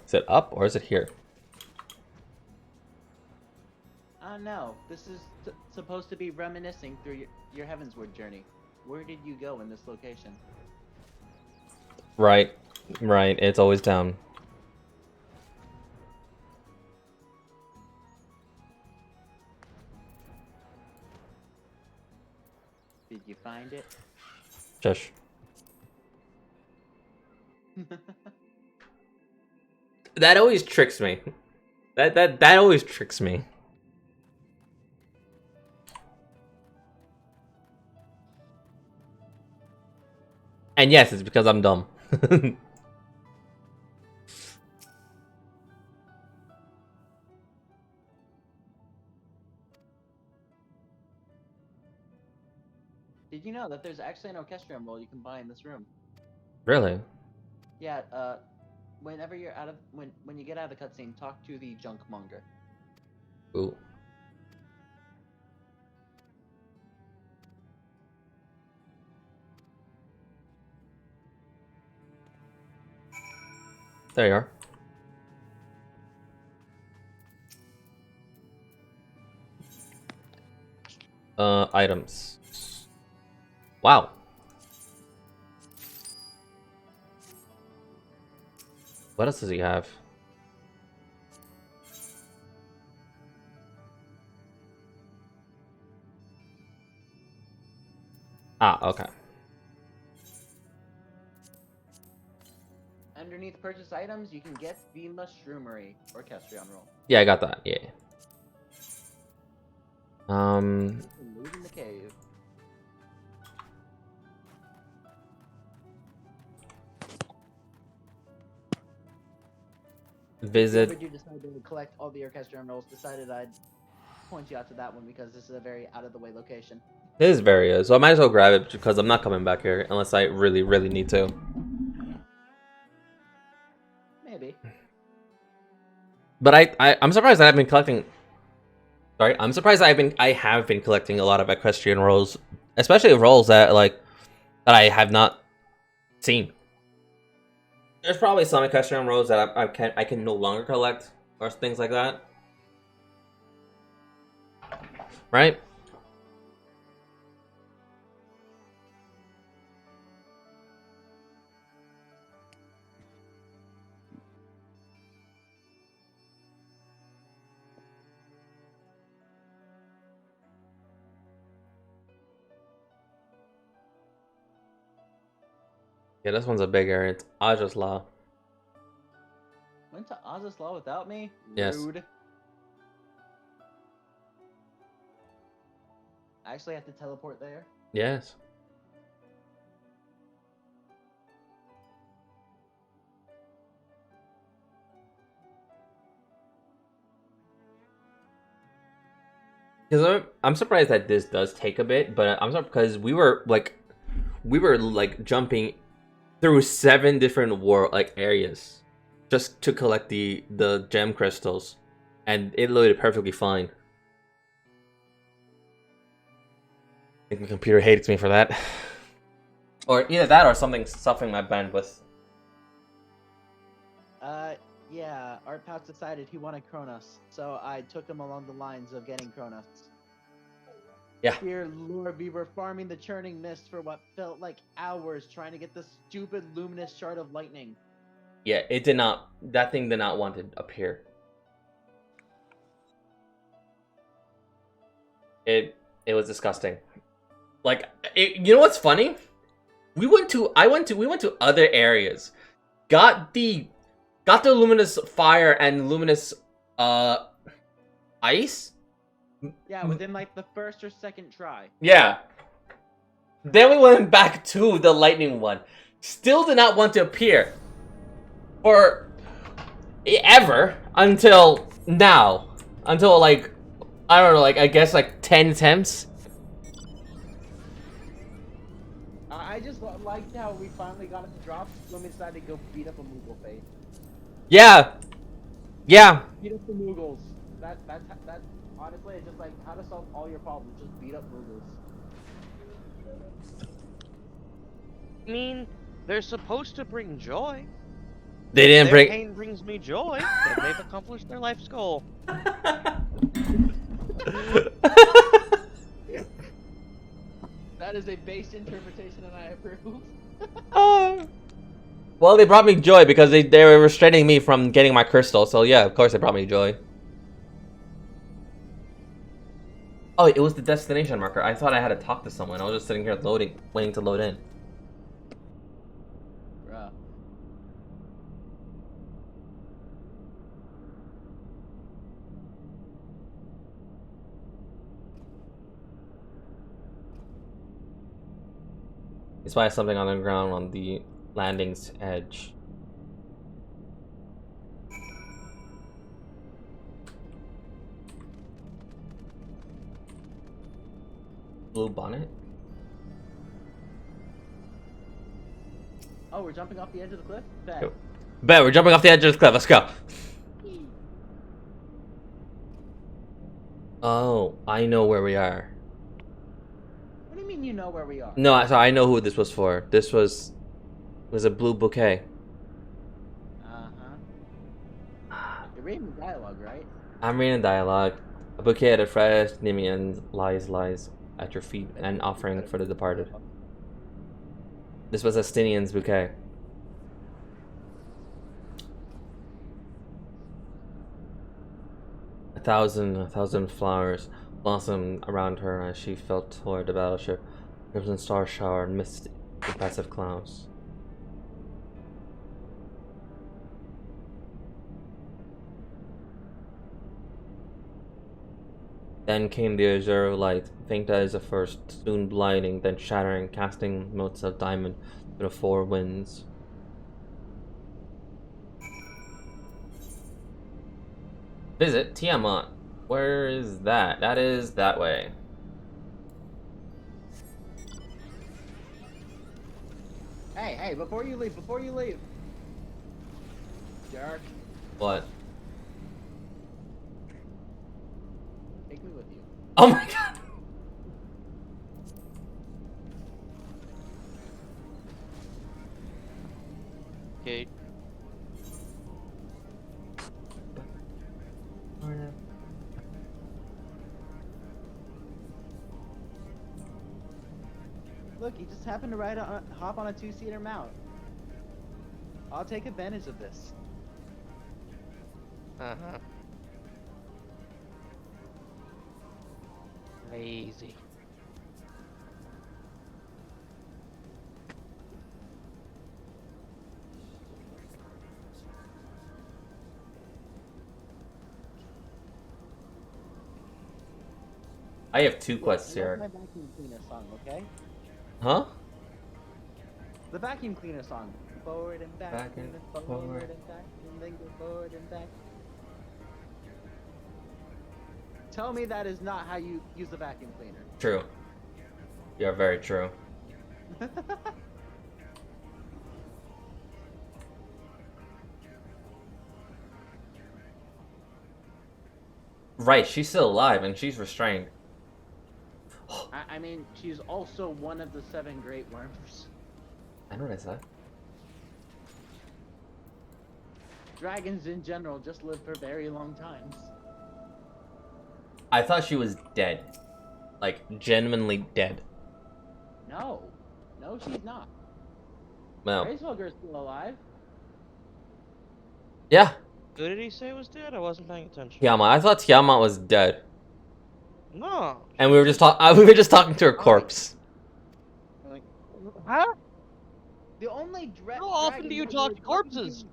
Is it up or is it here? No, this is supposed to be reminiscing through your Heavensward journey. Where did you go in this location? Right. Right. It's always down. Did you find it? Shush. That always tricks me. That always tricks me. And yes, it's because I'm dumb. Did you know that there's actually an orchestrion roll you can buy in this room? Really? Yeah, whenever you're out of when you get out of the cutscene, talk to the junk monger. Ooh. There you are. Items. Wow. What else does he have? Ah, okay. Underneath purchase items, you can get the Mushroomery orchestrion roll. Yeah, I got that. Yeah. Loot in the cave. Visit. Whenever you decided to collect all the orchestrion rolls, decided I'd point you out to that one because this is a very out of the way location. It is very so I might as well grab it because I'm not coming back here unless I really, really need to. Maybe. But I'm surprised that I've been collecting Sorry, I'm surprised I have been collecting a lot of equestrian rolls, especially rolls that that I have not seen. There's probably some equestrian rolls that I can no longer collect or things like that. Right? Yeah, this one's a big area. It's Ajaslaw. Went to Azaslaw without me? Yes. Rude. I actually have to teleport there. Yes. Because I'm surprised that this does take a bit, but I'm surprised because we were like jumping through 7 different areas just to collect the gem crystals, and it loaded perfectly fine. I think my computer hates me for that, or either that or something suffering my bandwidth. Yeah, Art Pouch decided he wanted Kronos, so I took him along the lines of getting Kronos. Yeah. Dear Lord, we were farming the churning mist for what felt like hours trying to get the stupid luminous shard of lightning. Yeah, it did not. That thing did not want to appear. It was disgusting. Like, you know what's funny? We went to other areas, got the luminous fire and luminous ice. Yeah, within like the first or second try. Yeah. Then we went back to the lightning one. Still did not want to appear. For ever until now. Until like, I don't know, like I guess like 10 attempts. I just liked how we finally got it to drop when we decided to go beat up a Moogle face. Yeah. Yeah. Beat up the Moogles. That's honestly it's just like how to solve all your problems. Just beat up Moogles. I mean, they're supposed to bring joy. They didn't Their bring. pain brings me joy. Then they've accomplished their life's goal. That is a base interpretation, and I approve. Well, they brought me joy because they were restraining me from getting my crystal. So yeah, of course they brought me joy. Oh, it was the destination marker. I thought I had to talk to someone. I was just sitting here waiting to load in. Bruh. He spies something on the ground on the landing's edge. Blue bonnet? Oh, we're jumping off the edge of the cliff? Bet. Go. Bet, we're jumping off the edge of the cliff. Let's go. Oh, I know where we are. What do you mean you know where we are? No, so I know who this was for. This was a blue bouquet. You're reading the dialogue, right? I'm reading dialogue. A bouquet of fresh Nemean lies at your feet, an offering for the departed. This was Estinian's bouquet. A thousand flowers blossomed around her as she felt toward the battleship. Crimson star shower and misty, impressive clouds. Then came the azure light, faint as a first, soon blinding, then shattering, casting motes of diamond through the 4 winds. Visit Tiamat. Where is that? That is that way. Hey, before you leave. Jerk. What? Take me with you. Oh my god. Okay. Look, he just happened to hop on a 2-seater mount. I'll take advantage of this. Uh-huh. Crazy. I have 2 quests I love here. my vacuum cleaner song, okay? Huh? The vacuum cleaner song. Forward and back, Back and forward forward. and back, and then go forward and back. Tell me that is not how you use the vacuum cleaner. True. You're very true. Right, she's still alive and she's restrained. I mean, she's also one of the 7 great worms. I know what I said. Dragons in general just live for very long times. I thought she was dead. Like, genuinely dead. No. No, she's not. No. Gracehugger's still alive. Yeah. Who did he say was dead? I wasn't paying attention. Tiamat. I thought Tiamat was dead. No. And we were just talking to her corpse. Huh? The only How often do you talk to corpses?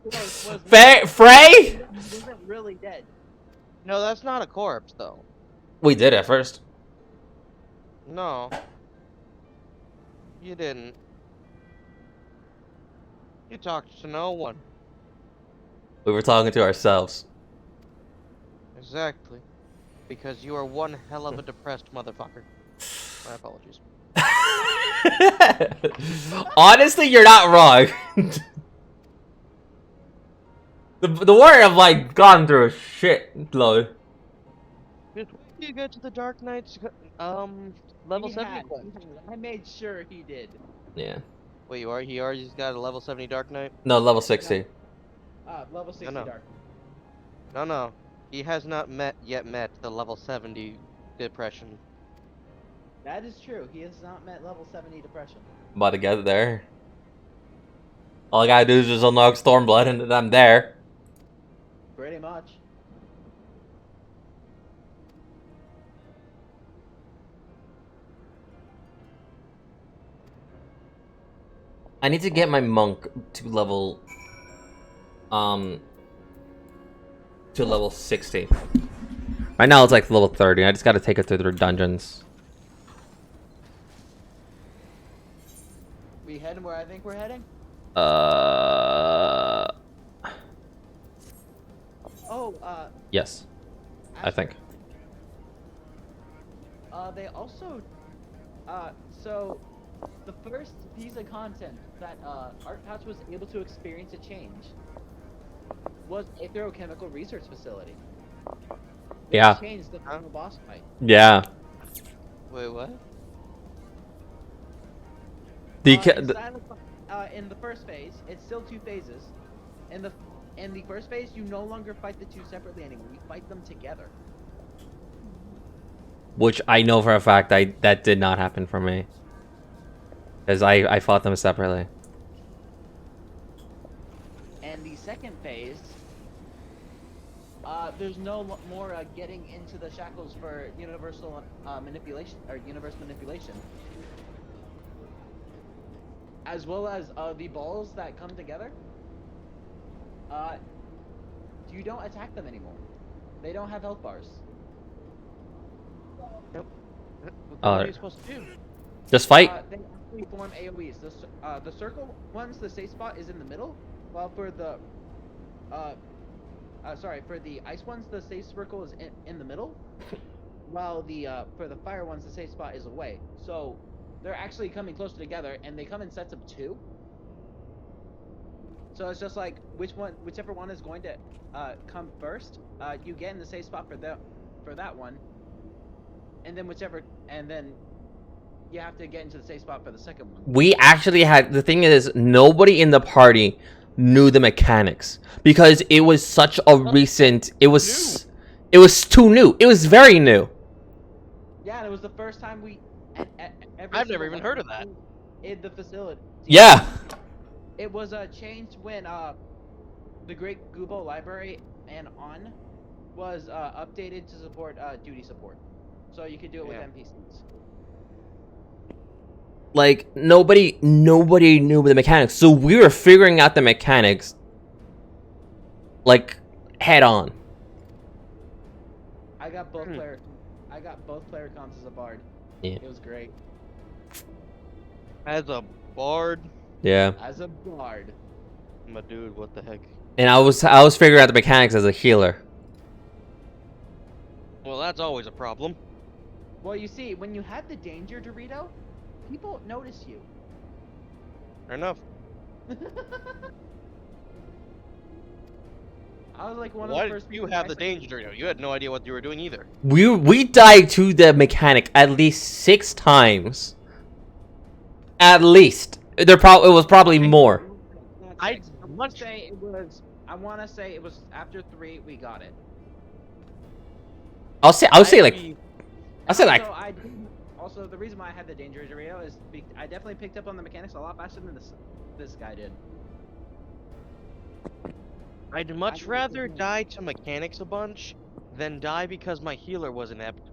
Frey? Wasn't really dead. No, that's not a corpse, though. We did at first. No. You didn't. You talked to no one. We were talking to ourselves. Exactly. Because you are one hell of a depressed motherfucker. My apologies. Honestly, you're not wrong. the word have like gone through a shit load. Just wait till you get to the Dark Knight's level He 70 had. quest. I made sure he did. Yeah. Wait, he already's got a level 70 Dark Knight? No, level 60. Level 60 no. dark. No. He has not yet met the level 70 depression. That is true. He has not met level 70 depression. About to get there. All I gotta do is just unlock Stormblood and then I'm there. Pretty much. I need to get my monk to level to level 60. Right now it's like level 30. I just gotta take it through their dungeons. We heading where I think we're heading? Yes. I think. They also, so the first piece of content that Artpouch was able to experience a change was a Aetherochemical Research Facility. They Yeah. changed the final boss fight. Yeah. Wait, what? In the first phase, it's still 2 phases. In the first phase, you no longer fight the 2 separately anymore. You fight them together. Which I know for a fact that did not happen for me. Because I fought them separately. And the second phase, there's no more getting into the shackles for universal manipulation or universe manipulation, as well as the balls that come together. You don't attack them anymore. They don't have health bars. Nope. What are you supposed to do? Just fight. They actually form AoEs. The circle ones, the safe spot is in the middle, while for the for the ice ones, the safe circle is in the middle, while the for the fire ones, the safe spot is away. So they're actually coming closer together, and they come in sets of 2. So it's just like whichever one is going to come first, you get in the safe spot for that one, and then you have to get into the safe spot for the second one. We actually had, the thing is, nobody in the party knew the mechanics because it was such a recent, it was too new. It was very new. Yeah, and it was the first time I've never even heard of that. In the facility. Yeah. It was changed when the Great Gubo Library and on was updated to support duty support, so you could do it with NPCs. Like, nobody knew the mechanics, so we were figuring out the mechanics, like, head on. I got both player comps as a bard. Yeah. It was great. As a bard? Yeah. As a bard. My dude, what the heck? And I was figuring out the mechanics as a healer. Well, that's always a problem. Well, you see, when you had the danger Dorito, people notice you. Fair enough. I was like one Why of the first did you people have the to actually- danger, Dorito? You had no idea what you were doing either. We died to the mechanic at least 6 times. At least. It was probably more. I want to say it was after 3 we got it. I'll say like Also, the reason why I had the danger Dorito is I definitely picked up on the mechanics a lot faster than this guy did. I'd much rather die to mechanics a bunch than die because my healer was inept.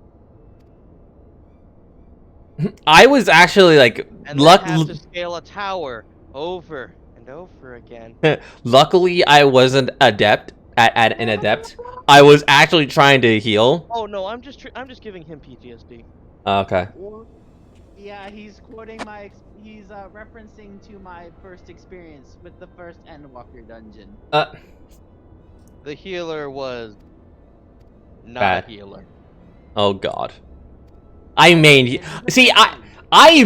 I was actually like And then have to scale a tower over and over again. luckily I wasn't adept at an adept. I was actually trying to heal. Oh no, I'm just giving him PTSD. Okay. Well, yeah, he's quoting he's referencing to my first experience with the first Endwalker dungeon. The healer was not Bad. a healer. Oh god. I main heal. I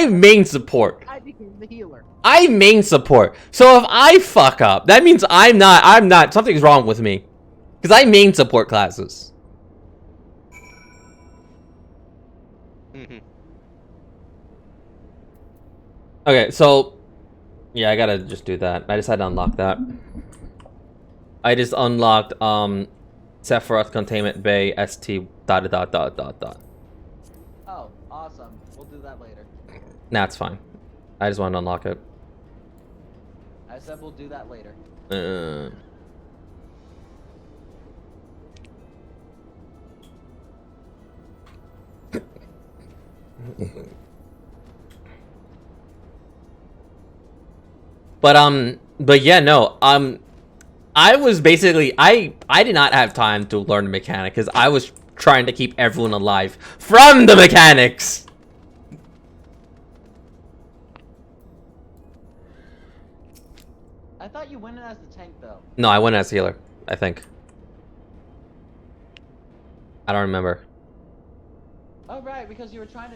main support. I became the healer. I main support. So if I fuck up, that means I'm not something's wrong with me. Cuz I main support classes. Okay, so yeah, I got to just do that. I just had to unlock that. I just unlocked Sephiroth Containment Bay ST ... Oh, awesome. We'll do that later. Nah, it's fine. I just want to unlock it. I said we'll do that later. But yeah, no. I was basically I did not have time to learn the mechanic because I was trying to keep everyone alive from the mechanics. I thought you went in as the tank though. No, I went as healer, I think. I don't remember. Oh right, because you were trying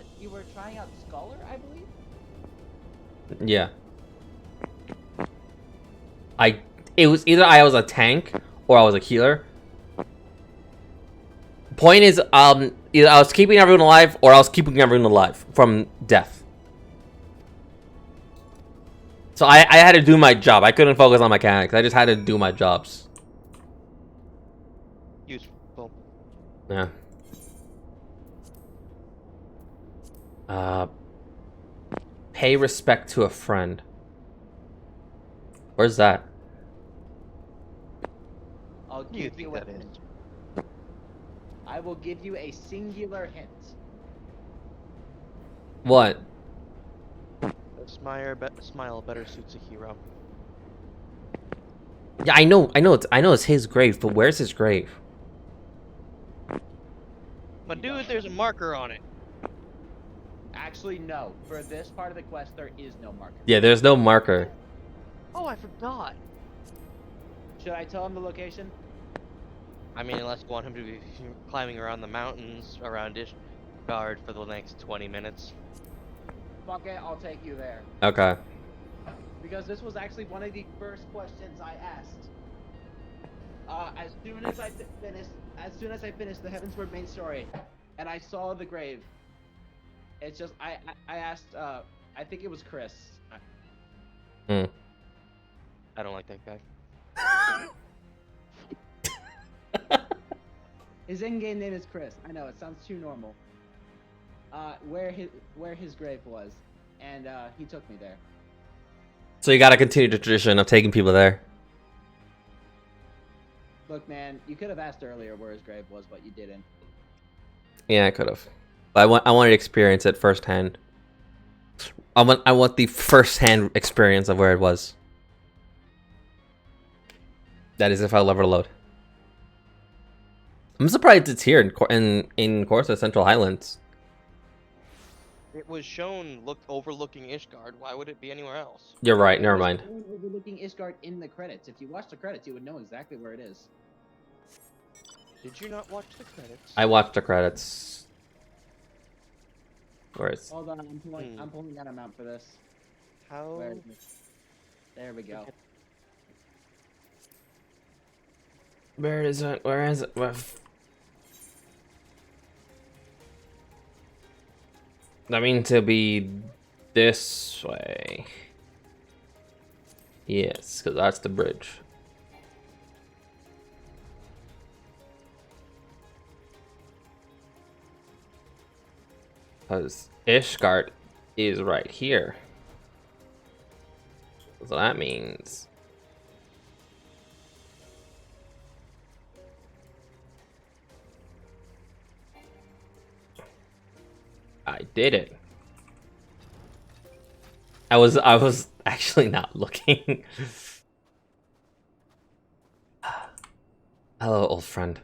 out Scholar, I believe. Yeah. It was either I was a tank or I was a healer. Point is, either I was keeping everyone alive or I was keeping everyone alive from death. So I had to do my job. I couldn't focus on mechanics. I just had to do my jobs. Useful. Yeah. Pay respect to a friend. Where's that? I'll What do you give you think a that is? hint. I will give you a singular hint. What? A smile better suits a hero. Yeah, I know it's his grave, but where's his grave? But dude, there's a marker on it. Actually, no. For this part of the quest, there is no marker. Yeah, there's no marker. Oh, I forgot. Should I tell him the location? I mean, unless you want him to be climbing around the mountains around Ishgard for the next 20 minutes. Fuck it, I'll take you there. Okay. Because this was actually one of the first questions I asked. As soon as I finished the Heavensward main story, and I saw the grave. It's just I asked. I think it was Chris. I don't like that guy. His in-game name is Chris. I know it sounds too normal. Where his grave was, and he took me there. So you gotta continue the tradition of taking people there. Look, man, you could have asked earlier where his grave was, but you didn't. Yeah, I could have. But I wanted to experience it firsthand. I want the first-hand experience of where it was. That is if I'll ever load. I'm surprised it's here in Corsa Central Highlands. It was shown overlooking Ishgard. Why would it be anywhere else? You're right. It Never was mind. shown overlooking Ishgard in the credits. If you watch the credits, you would know exactly where it is. Did you not watch the credits? I watched the credits. Where is? Hold on, I'm pulling down a map for this. How? Where is it? There we go. Where is it? Where is it? I mean to be this way. Yes, because that's the bridge. Because Ishgard is right here. So that means... I did it. I was actually not looking. Hello, old friend.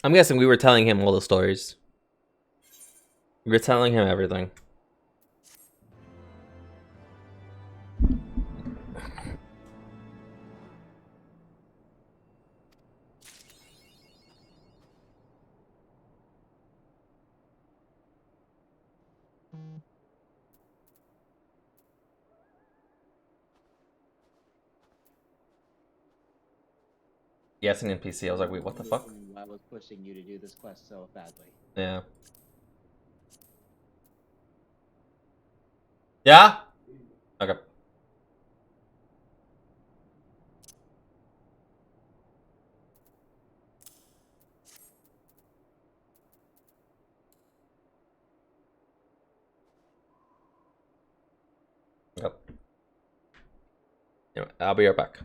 I'm guessing we were telling him all the stories. We were telling him everything. Guessing in PC, I was like, wait, what the fuck? I was pushing you to do this quest so badly. Yeah. Yeah? Okay. Yep. Anyway, I'll be right back.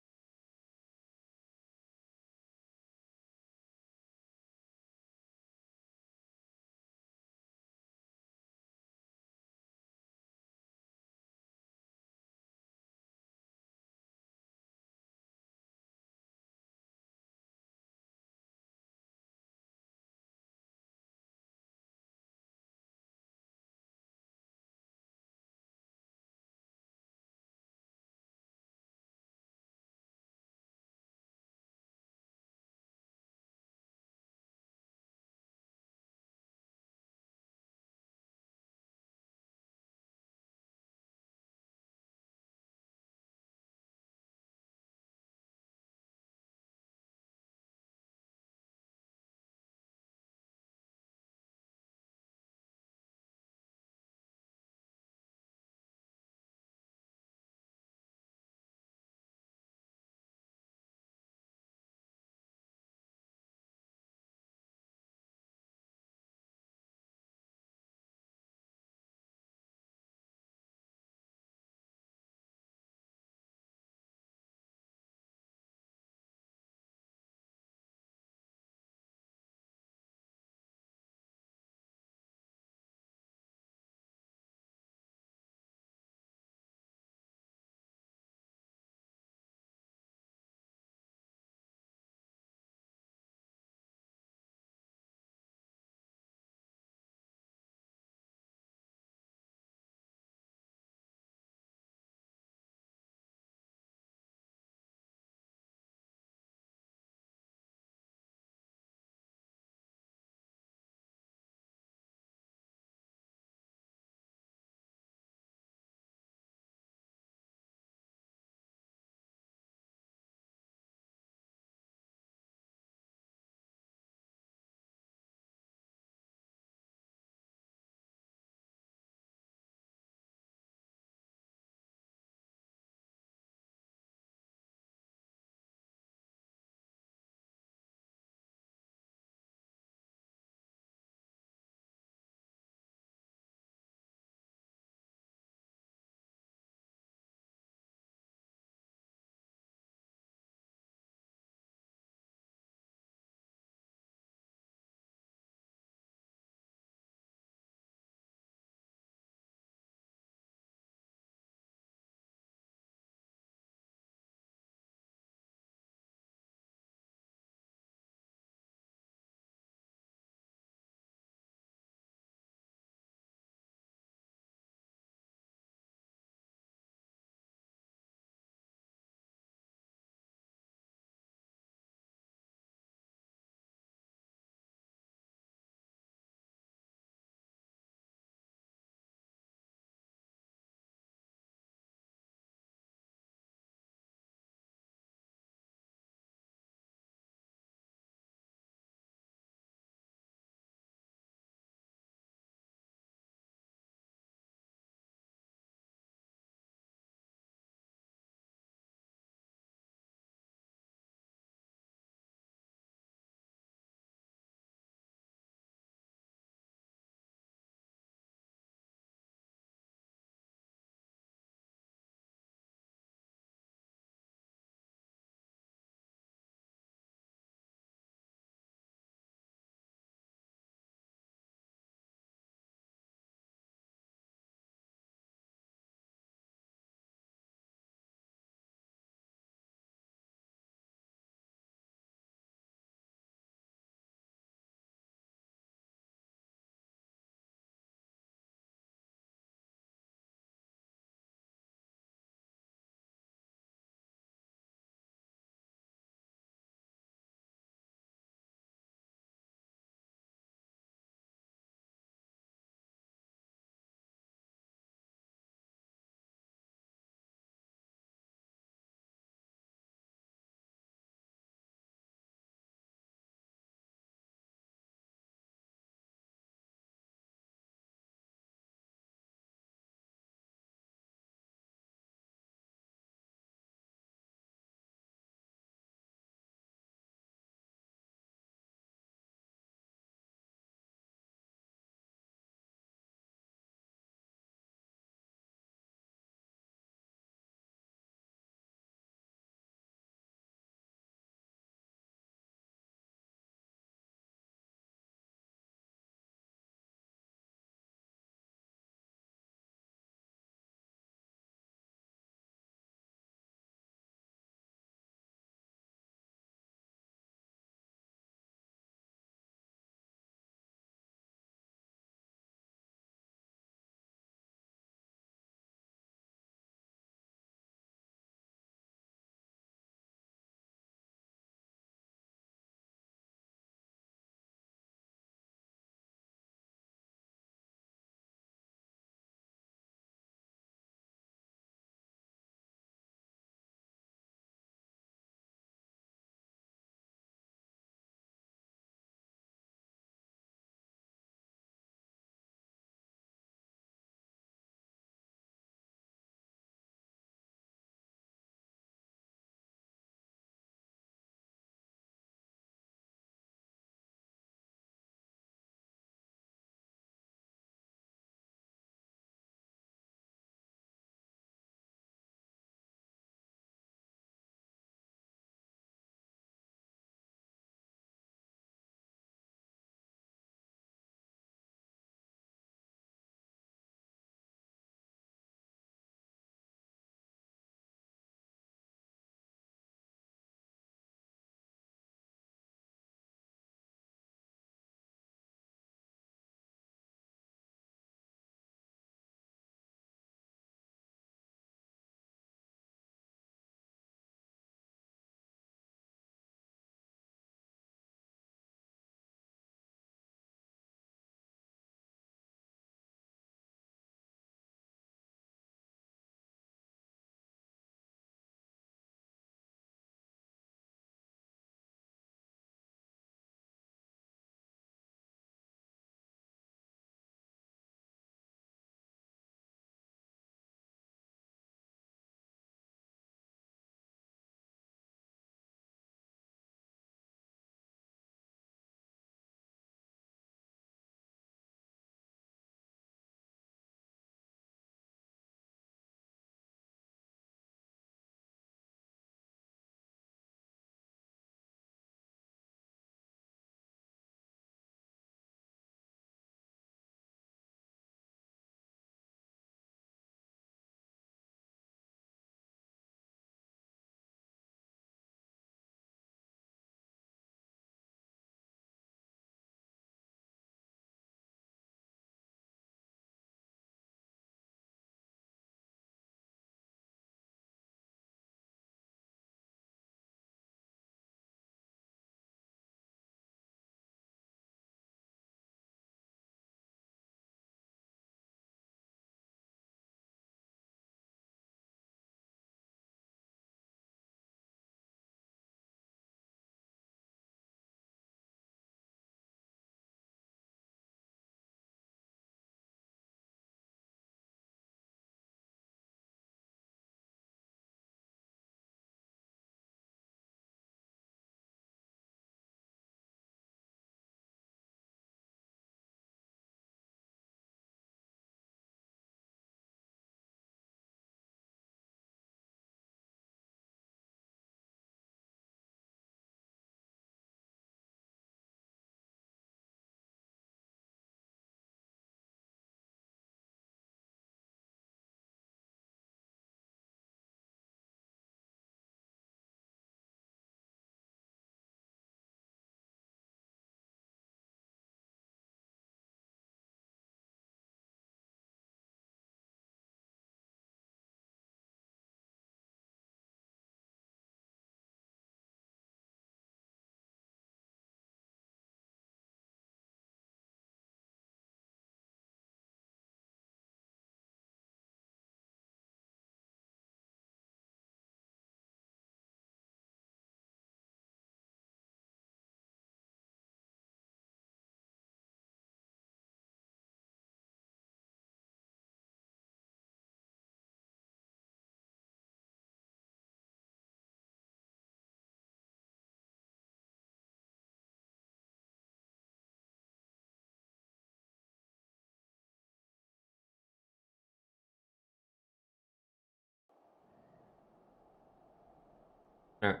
Alright.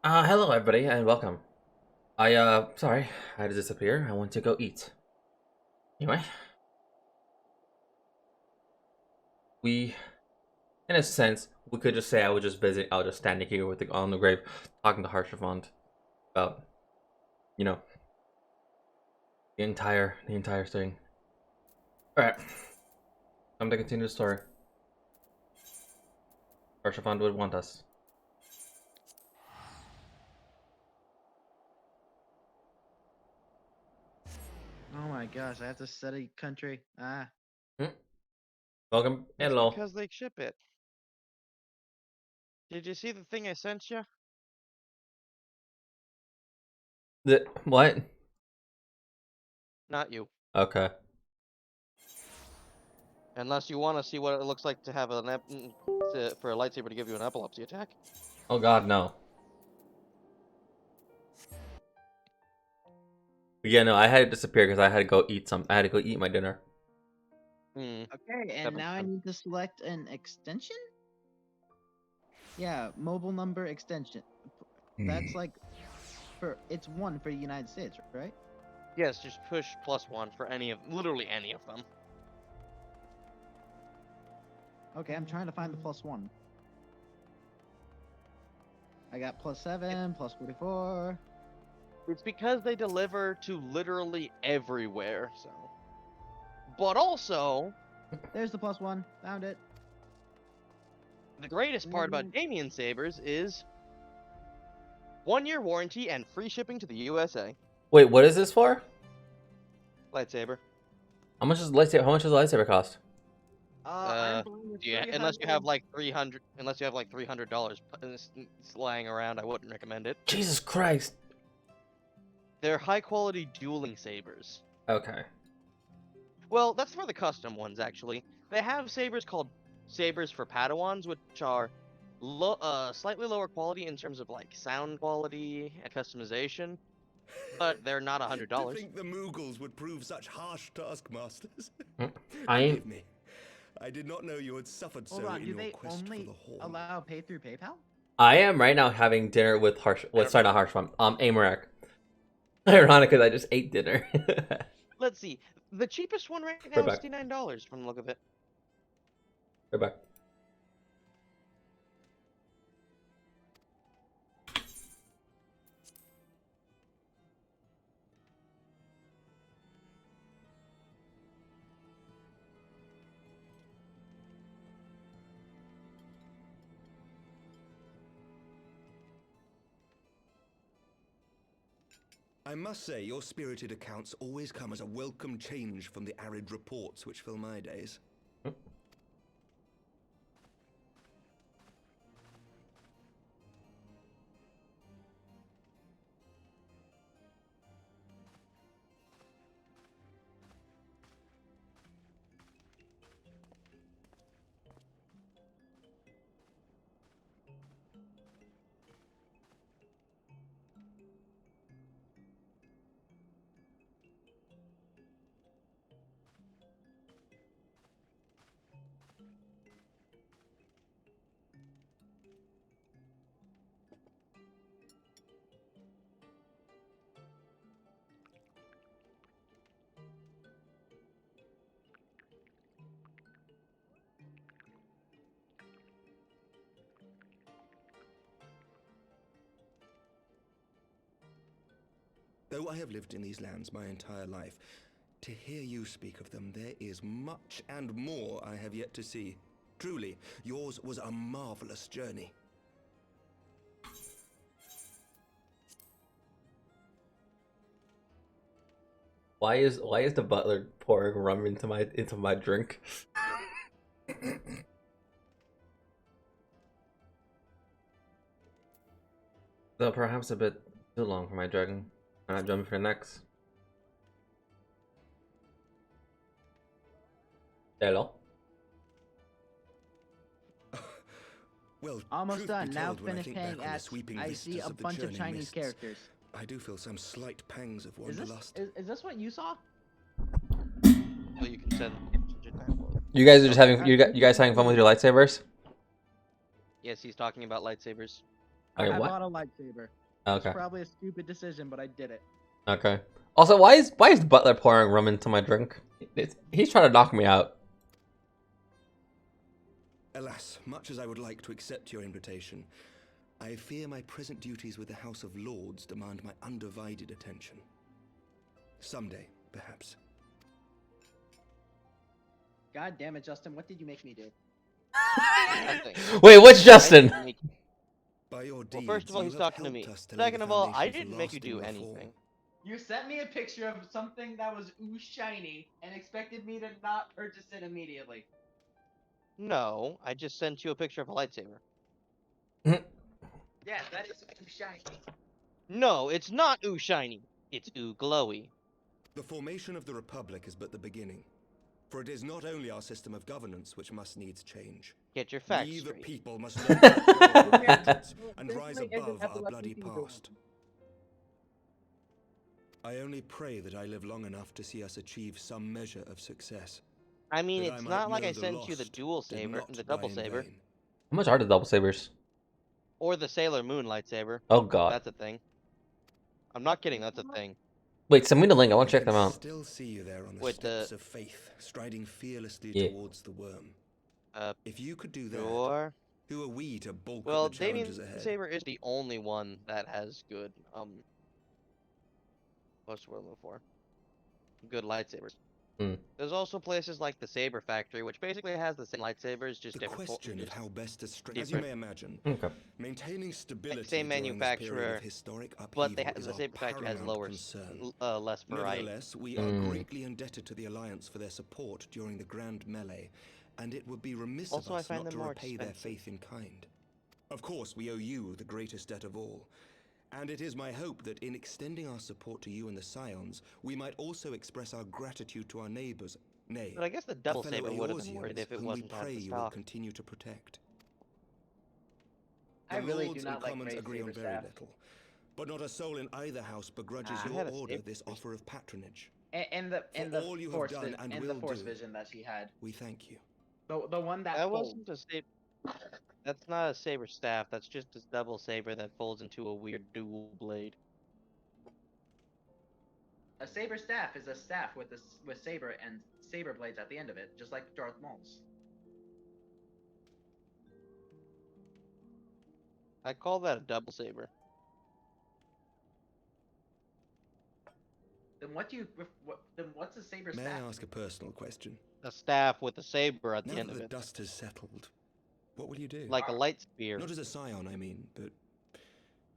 Hello everybody and welcome. Sorry, I had to disappear. I went to go eat. Anyway. In a sense, we could just say I was just standing here with on the grave, talking to Harshavand about, you know, the entire thing. Alright. Time to continue the story. Harshavand would want us. Oh my gosh, I have to study country. Welcome. It's Hello. because they ship it. Did you see the thing I sent you? What? Not you. Okay. Unless you want to see what it looks like to have for a lightsaber to give you an epilepsy attack. Oh god, no. Yeah, no, I had to disappear because I had to go eat I had to go eat my dinner. Hmm. Okay, and That now I makes need to select an extension? Yeah, mobile number extension. That's like it's one for the United States, right? Yes, just push +1 for literally any of them. Okay, I'm trying to find the +1. I got +7, +44. It's because they deliver to literally everywhere, so. But also, There's the +1. Found it. the greatest part about Damien sabers is 1-year warranty and free shipping to the USA. Wait, what is this for? Lightsaber. How much does the lightsaber cost? I'm buying the Yeah, unless you have like $300 laying around, I wouldn't recommend it. Jesus Christ. They're high quality dueling sabers. Okay. Well, that's for the custom ones actually. They have sabers called sabers for Padawans, which are slightly lower quality in terms of like sound quality and customization, but they're not $100. To think the Moogles would prove such harsh taskmasters. I Forgive me. I did not know you had suffered so Hold on, in do your they quest for only the horn. allow pay through PayPal? I am right now having dinner with sorry, not Harshfam. Amarak. Ironic because I just ate dinner. Let's see. The cheapest one right We're now is back. $69 from the look of it. Go back. I must say, your spirited accounts always come as a welcome change from the arid reports which fill my days. Though I have lived in these lands my entire life, to hear you speak of them, there is much and more I have yet to see. Truly, yours was a marvelous journey. Why is the butler pouring rum into my drink? Though perhaps a bit too long for my dragon. I'm not jumping for next. Hello. Well, Almost truth done. be Now told, when finish think paying back on the ads. sweeping I see vistas a of the bunch of churning Chinese mists, characters. I do feel some slight pangs of Is wanderlust. this what you saw? So you can send. You guys are just having you guys having fun with your lightsabers? Yes, he's talking about lightsabers. Okay, I what? bought a lightsaber. Okay. It's probably a stupid decision, but I did it. Okay. Also, why is Butler pouring rum into my drink? He's trying to knock me out. Alas, much as I would like to accept your invitation, I fear my present duties with the House of Lords demand my undivided attention. Someday, perhaps. God damn it, Justin! What did you make me do? Nothing. Wait, what's I Justin? didn't make- By your Well, deeds, first of all, you he's have talking to helped me. us to lay Second the of all, I foundation for didn't make you do lasting reform. anything. You sent me a picture of something that was ooh shiny and expected me to not purchase it immediately. No, I just sent you a picture of a lightsaber. Yeah, that is ooh shiny. No, it's not ooh shiny. It's ooh glowy. The formation of the Republic is but the beginning. For it is not only our system of governance which must needs change. Get your facts We, the straight. people, must learn to let go of our inheritance and rise above our bloody past. I only pray that I live long enough to see us achieve some measure of success. I mean, that I it's might not like know I the sent you the lost dual did saber, not the die double in saber, vain. How much are the double sabers? or the Sailor Moon lightsaber. Oh god. That's a thing. I'm not kidding. That's a thing. Wait, send me the link. I want to check can them out. Still see you there on the With the- steps of faith, striding fearlessly Yeah. towards the worm. If you could do that, Sure. who are we to balk Well, at the Damien challenges ahead? Saber is the only one that has good what's the word I'm looking for? Good lightsabers. Hmm. There's also places like the Saber Factory, which basically has the same lightsabers, just The different. question of Just how best to as you may imagine, Okay. maintaining stability same during this period manufacturer, of historic but upheaval is the our Saber Factory has paramount lower, concern. less variety. Nevertheless, we are greatly indebted to the Alliance for their support during the Grand Melee, and it would be remiss Also, of I us find not them to more repay their expensive. faith in kind. Of course, we owe you the greatest debt of all, and it is my hope that in extending our support to you and the Scions, we might also express our gratitude to our neighbors, nay, But I guess the the double fellow saber would have been Eorzeans, worth it if it whom wasn't we out pray of you will stock. continue to protect. I The really do Lords not and like Commons Grey agree on Saber very staff. little, but not a soul in either house begrudges I your had a order saber this first. offer of patronage. And the all you have force done and and will the force do. vision that she had. We thank you. The one that That folds. wasn't a saber. That's not a saber staff. That's just a double saber that folds into a weird dual blade. A saber staff is a staff with saber and saber blades at the end of it, just like Darth Maul's. I call that a double saber. Then what do you? Then what's a saber May staff? I ask a personal question? A staff with a saber at the Now end that of the it, dust has settled, what will you do? like a light spear. Not as a scion, I mean, but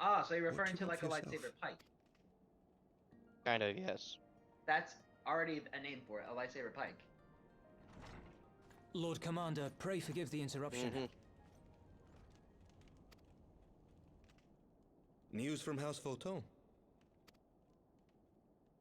Ah, so you're What do referring you to want like a for lightsaber yourself? pike. Kind of, yes. That's already a name for it, a lightsaber pike. Lord Commander, pray forgive the interruption. news from House Fulton.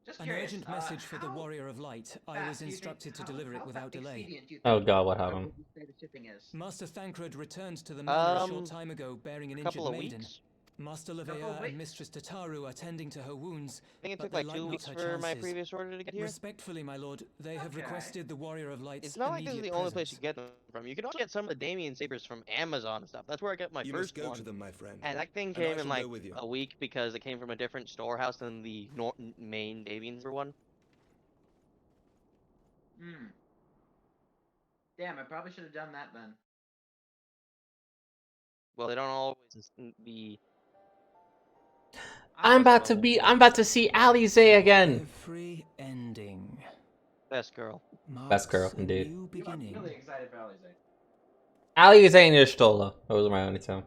Just An curious, urgent message for the how Warrior of Light. I fast was do you think- instructed to how- deliver it how without delay. expedient do you Oh think god, what or happened? would you say the shipping is? Master Thancred returned to the manor a short time ago bearing an A injured couple of maiden. weeks. Master Couple of Levea weeks. and Mistress Tataru are tending to her wounds. I think it but took they like 2 lighten up weeks her for my chances. previous order to get here. Respectfully, my lord, they have Okay. requested the Warrior of Light's It's not like this is immediate the only place you presence. get them from. You can also get some of the Damien sabers from Amazon and stuff. That's where I got my You must first go one. to them, my friend. And that thing And I came in shall like go with you. a week because it came from a different storehouse than the main Damien saber one. Hmm. Damn, I probably should have done that then. Well, they don't always be. I'm about to see Alize again. Every ending Best girl. Best girl, marks a indeed. new You are beginning. really excited for Alize. Alize and Ishtola. Those are my only two.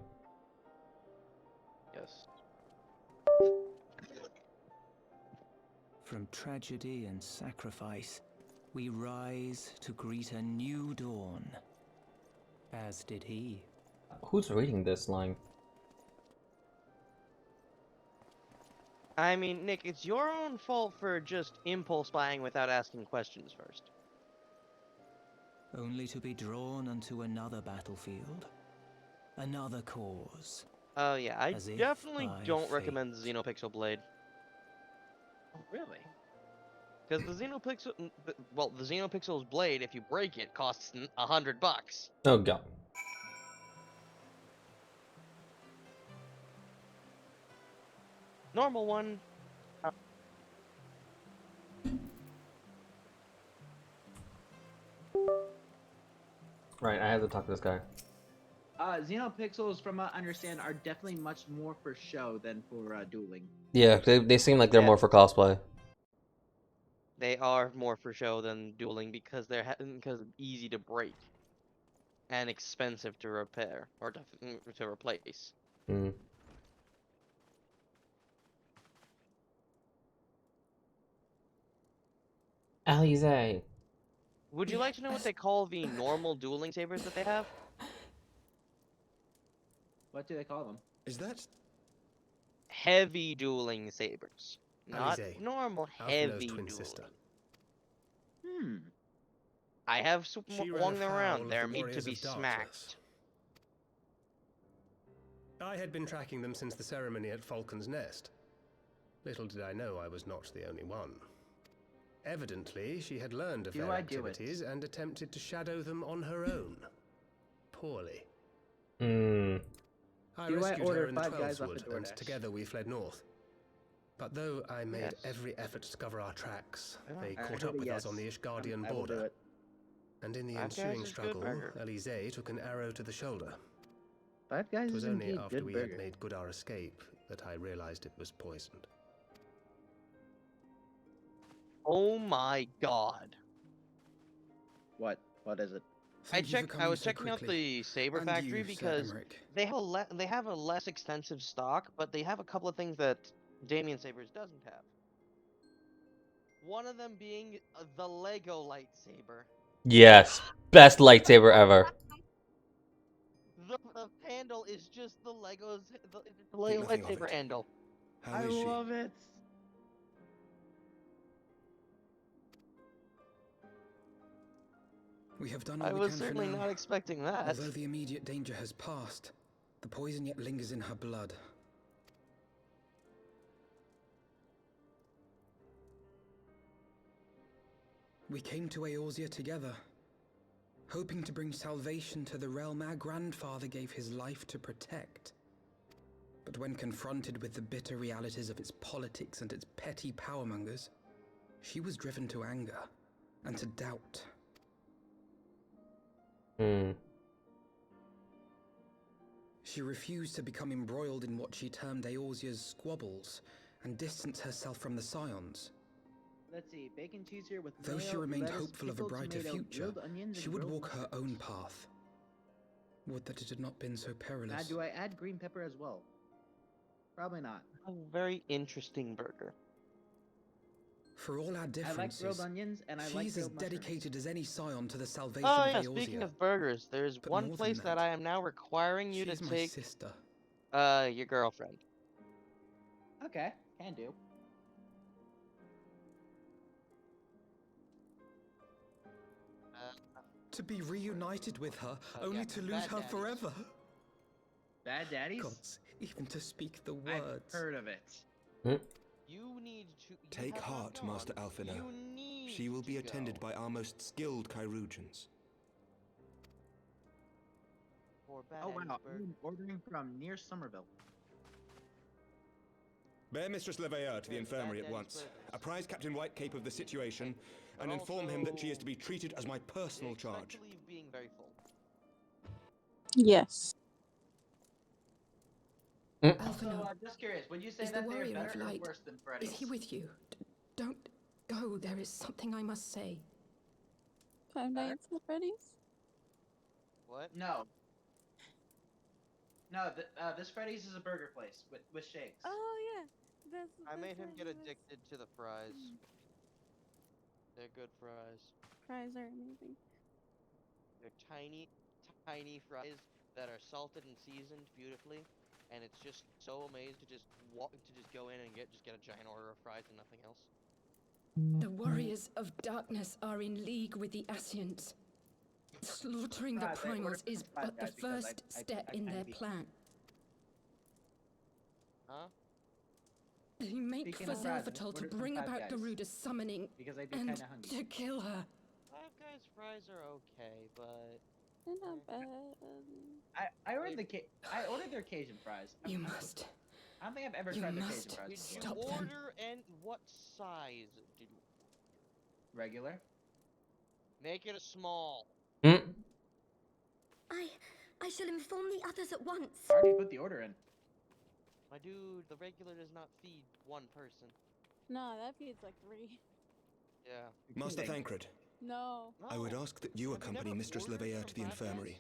Yes. From tragedy and sacrifice, we rise to greet a new dawn. As did he. Who's reading this line? I mean, Nick, it's your own fault for just impulse buying without asking questions first. Only to be drawn unto another battlefield. Another cause. Oh yeah, I As if definitely by don't recommend the fate. Xenopixel blade. Oh, really? Because the Xenopixel's blade, if you break it, costs $100. Oh god. normal one. Right, I have to talk to this guy. Xenopixels, from what I understand, are definitely much more for show than for dueling. Yeah, they seem like they're Yeah. more for cosplay. They are more for show than dueling because they're because easy to break and expensive to repair or to replace. Hmm. Alize. Would you like to know what they call the normal dueling sabers that they have? What do they call them? Is that Heavy dueling sabers, not Alize, normal Alphinaud's heavy twin dueling. sister. I have She ran swung them afoul around. of They're the made to warriors be of Darkness. smacked. I had been tracking them since the ceremony at Falcon's Nest. Little did I know I was not the only one. Evidently, she had learned of Do their I do it? activities and attempted to shadow them on her own. Poorly. Hmm. I Do I rescued order her in the 5 guys off Twelveswood, the and DoorDash? together we fled north. But though I made Yes. every effort to cover our tracks, they I caught heard up a with yes. us on the Ishgardian I will do border. it. And in the 5 Guys ensuing is good struggle, burger. Alize took an arrow to the shoulder. 5 Guys It was is only indeed after good we burger. had made good our escape that I realized it was poisoned. Oh my god! What? What is it? I was checking out the saber factory because they have a less extensive stock, but they have a couple of things that Damien Sabers doesn't have. One of them being the Lego lightsaber. Yes, best lightsaber ever. The handle is just the Lego's the Think Lego nothing of lightsaber it. handle. How I is she? love it. We have done I all we was can for certainly now. not expecting that. Although the immediate danger has passed, the poison yet lingers in her blood. We came to Eorzea together, hoping to bring salvation to the realm our grandfather gave his life to protect. But when confronted with the bitter realities of its politics and its petty powermongers, she was driven to anger and to doubt. Hmm. She refused to become embroiled in what she termed Eorzea's squabbles and distance herself from the Scions. Let's see. Bacon cheese here with Though she mayo, remained lettuce, hopeful of a pickle, brighter tomato, future, grilled onions, she and would grilled walk her mushrooms. own path. Would that it had not been so Now, perilous. do I add green pepper as well? Probably not. A very interesting burger. For all our I like differences, grilled onions and I like she's as grilled mushrooms. dedicated as any Scion to the salvation Oh of yeah, Eorzea. speaking of burgers, there's But one more than place that that, I am now requiring you to she's my take sister. your girlfriend. Okay, can do. To be reunited with her, Oh, only yeah, to lose bad her daddies. forever. Bad daddies? Gods, even to speak the I've words. heard of it. You need to Take have not heart, gone. Master Alphinaud. You need She will be to attended go. by our most skilled Chirurgeons. For Bad Oh Daddy's wow, burger. I'm ordering from near Somerville. Bear Mistress Leveilleur to the Okay, infirmary Bad at Daddy's once. burgers. Apprise Captain Whitecape of the situation, But and inform him that she is to be also, treated as my personal expect charge. to leave being very full. Yes. So, Alphinaud, just curious, would you say is the that they're warrior better of or light. worse than Freddy's? Is he with you? Don't go. There is something I must say. Five Nights at Freddy's? What? No. No, this Freddy's is a burger place with shakes. Oh, yeah. I made him get addicted to the fries. They're good fries. Fries are amazing. They're tiny, tiny fries that are salted and seasoned beautifully, and it's just so amazing to just go in and get a giant order of fries and nothing else. The warriors of darkness are in league with the Ascians. Slaughtering the I ordered primals is from Five but the Guys because first I step in kinda their beat- plan. Huh? They make Speaking for of fries, I Zelvatol to ordered from bring Five about Guys. Garuda's summoning Because I do and kinda hungry. to kill her. Five Guys fries are okay, but They're not bad. I ordered I ordered their Cajun fries. You must I don't think I've ever You tried the must crazy fries Did before. you stop them. order and what size did you Regular. make it a small? Hmm? I shall inform the others at once. I already put the order in. My dude, the regular does not feed one person. No, that feeds like 3. Yeah. Master kidding. Thancred, No. I would ask that you Have you accompany never Mistress ordered Levea from to the Five Guys? infirmary.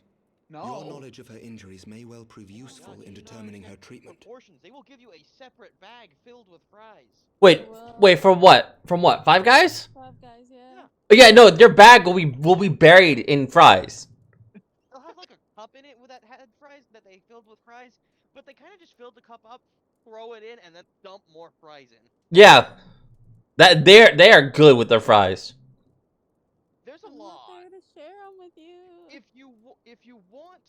No. Your knowledge of her injuries may well prove useful God, in you do not determining her understand treatment. Proportions. They will give you a separate bag filled with fries. Wait, Whoa. wait, from what? From what? Five Guys? 5 Guys, yeah. Yeah. Yeah, no, their bag will be buried in fries. They'll have like a cup in it with that had fries that they filled with fries, but they kind of just filled the cup up, throw it in, and then dump more fries in. Yeah, that they are good with their fries. There's a I'm law. not there to share them with you. If you want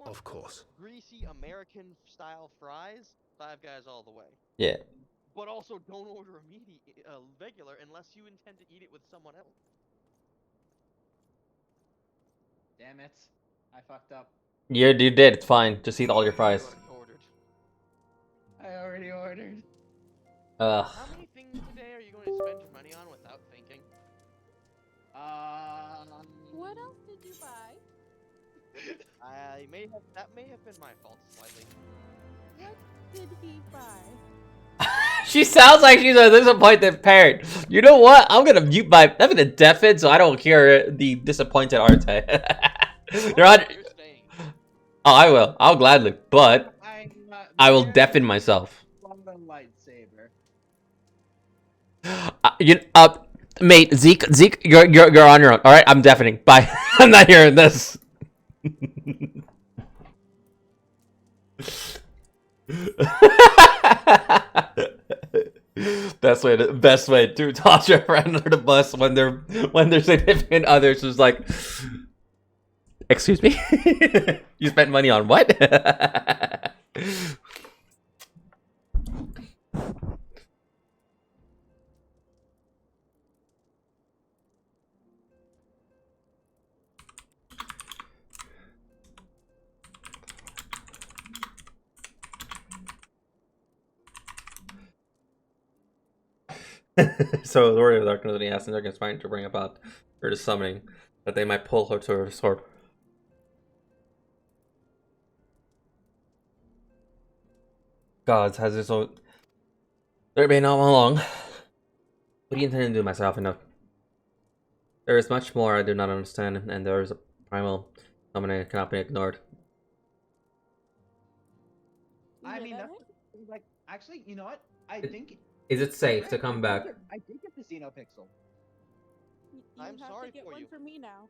Of course. greasy American style fries, Five Guys all the way. Yeah. But also don't order a regular unless you intend to eat it with someone else. Damn it. I fucked up. Yeah, you did. It's fine. Just eat all your fries. You already ordered. I already ordered. Ugh. How many things today are you going to spend your money on without thinking? What else did you buy? That may have been my fault slightly. What did he buy? She sounds like she's a disappointed parent. You know what? I'm gonna deafen so I don't hear the disappointed Arte. You're on. You're staying. Oh, I will. I'll gladly, but I will deafen myself. The lightsaber. Mate, Zeke, you're on your own. All right, I'm deafening. Bye. I'm not hearing this. best way to toss your friend under the bus when their significant others was like, excuse me, you spent money on what? So the Lord of Darkness and the Ascent are conspiring to bring about her to summoning, that they might pull her to her sword. Gods, has this old... There may not long. What do you intend to do, myself? Enough. There is much more I do not understand, and there is a primal summoning that cannot be ignored. I mean, that's like, actually, you know what? I think. Is it safe to come back? I did get the Xenopixel. You I'm have sorry to get for one you. for me now.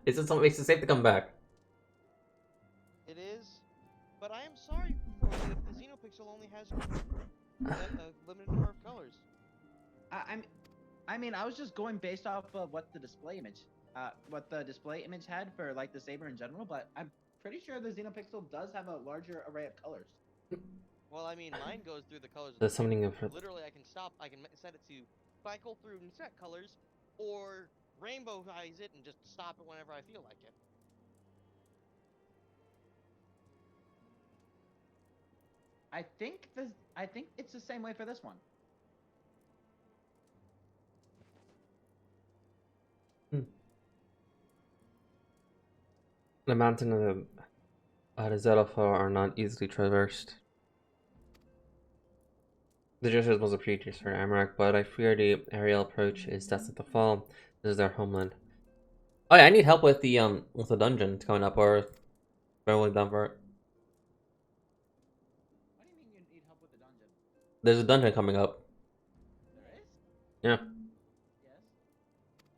Is it something makes it safe to come back? It is, but I am sorry for you if the Xenopixel only has a limited number of colors. I mean, I was just going based off of what the display image had for like the saber in general, but I'm pretty sure the Xenopixel does have a larger array of colors. Well, I mean, mine goes through the colors. There's something of Literally, I can set it to cycle through and set colors, or rainbowize it and just stop it whenever I feel like it. I think it's the same way for this one. The mountain and the Zelafar are not easily traversed. The Jesuits was a preacher for Amarak, but I fear the aerial approach is destined to fall. This is their homeland. Oh yeah, I need help with the dungeon coming up, or throwing down for it. What do you mean you need help with the dungeon? There's a dungeon coming up. There is? Yeah. Yes.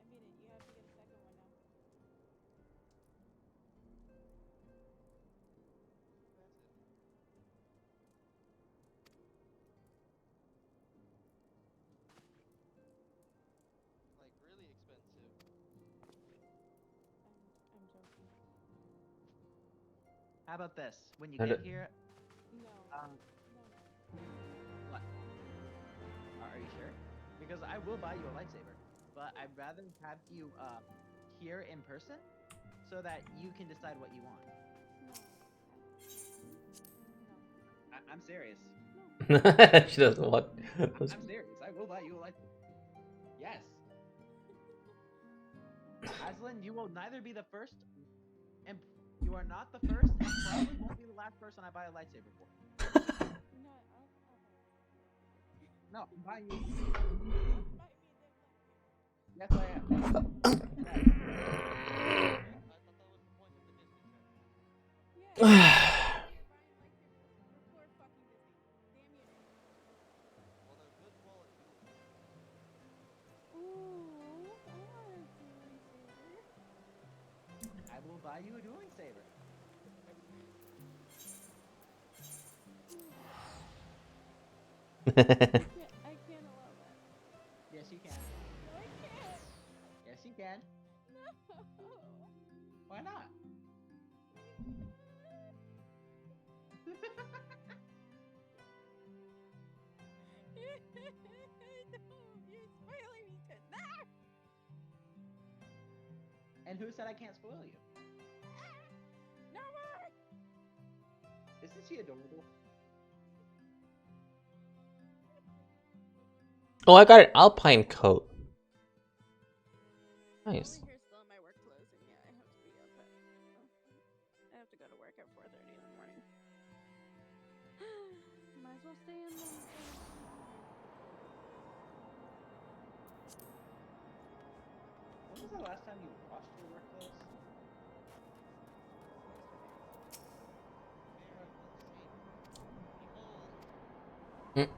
I mean, you have to get a second one now. Like, really expensive. I'm joking. How about this? When you And get it- here, No. um, No. what? Are you sure? Because I will buy you a lightsaber, but I'd rather have you here in person, so that you can decide what you want. No. No. I'm serious. She doesn't want. I'm serious. I will buy you a lightsaber. Yes. Aslan, you will neither be the first, and you are not the first, and probably won't be the last person I buy a lightsaber for. No, I'm buying you. Yes, I am. I will buy you a dueling saber. I can't allow that. Yes, you can. No, I can't. Yes, you can. No. Why not? You're spoiling me to that. And who said I can't spoil you? No more. Isn't she adorable? Oh, I got an alpine coat. Nice. I'm over here still in my work clothes, and yeah, I have to be up at. I have to go to work at 4:30 in the morning. Might as well stay in them. When was the last time you washed your work clothes? Mm.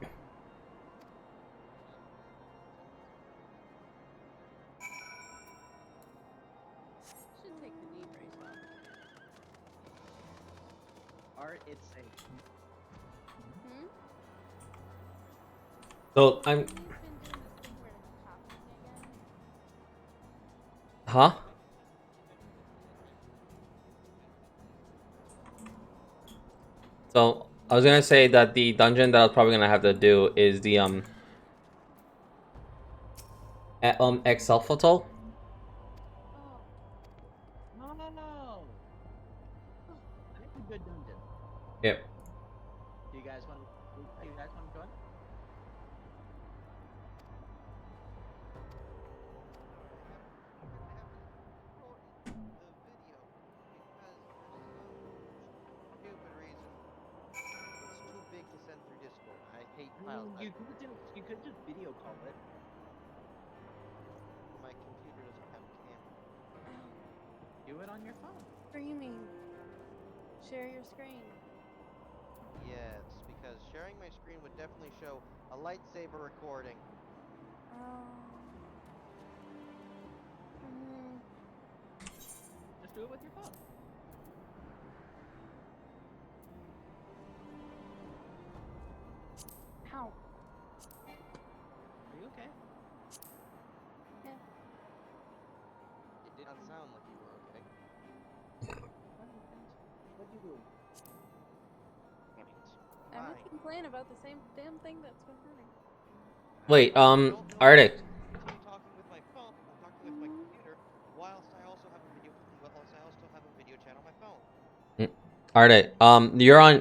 Should take the knee brace off. Art, it's safe. Hmm? So I'm. He's been doing this thing where it's happening again. Huh? So I was gonna say that the dungeon that I was probably gonna have to do is the Excelphotal. Oh. No. It's a good dungeon. Yep. Do you guys want to? Do you guys want to join? Stupid reason. It's too big to send through Discord. I hate I files. mean, you could just video call it. My computer doesn't have a camera. Do it on your phone. Streaming. Share your screen. Yes, because sharing my screen would definitely show a lightsaber recording. Just do it with your phone. How? Are you okay? Yeah. It did not sound like you were okay. What'd you do? I'm going to complain about the same damn thing that's been happening. Wait, Arctic. Talking with my phone, talking with my computer, whilst I also have a video chat on my phone. Arctic,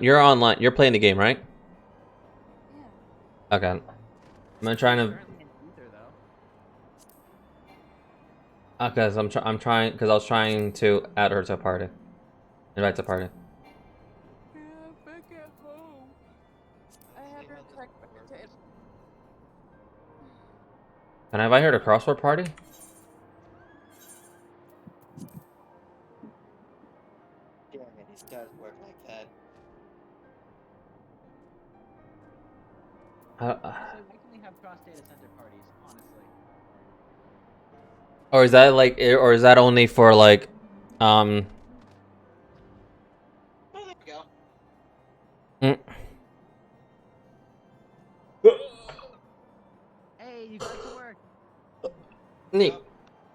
you're online. You're playing the game, right? Yeah. Okay. I'm gonna try to. Currently in ether, though. Okay, so I'm trying because I was trying to add her to a party. Invite to a party. Yeah, back at home. I have her tech. Can I invite her to crossword party? Yeah, it does work like that. Honestly, why can we have cross data center parties? Honestly. Or is that like, or is that only for like, Oh, there we go. Hey, you got to work. Neat.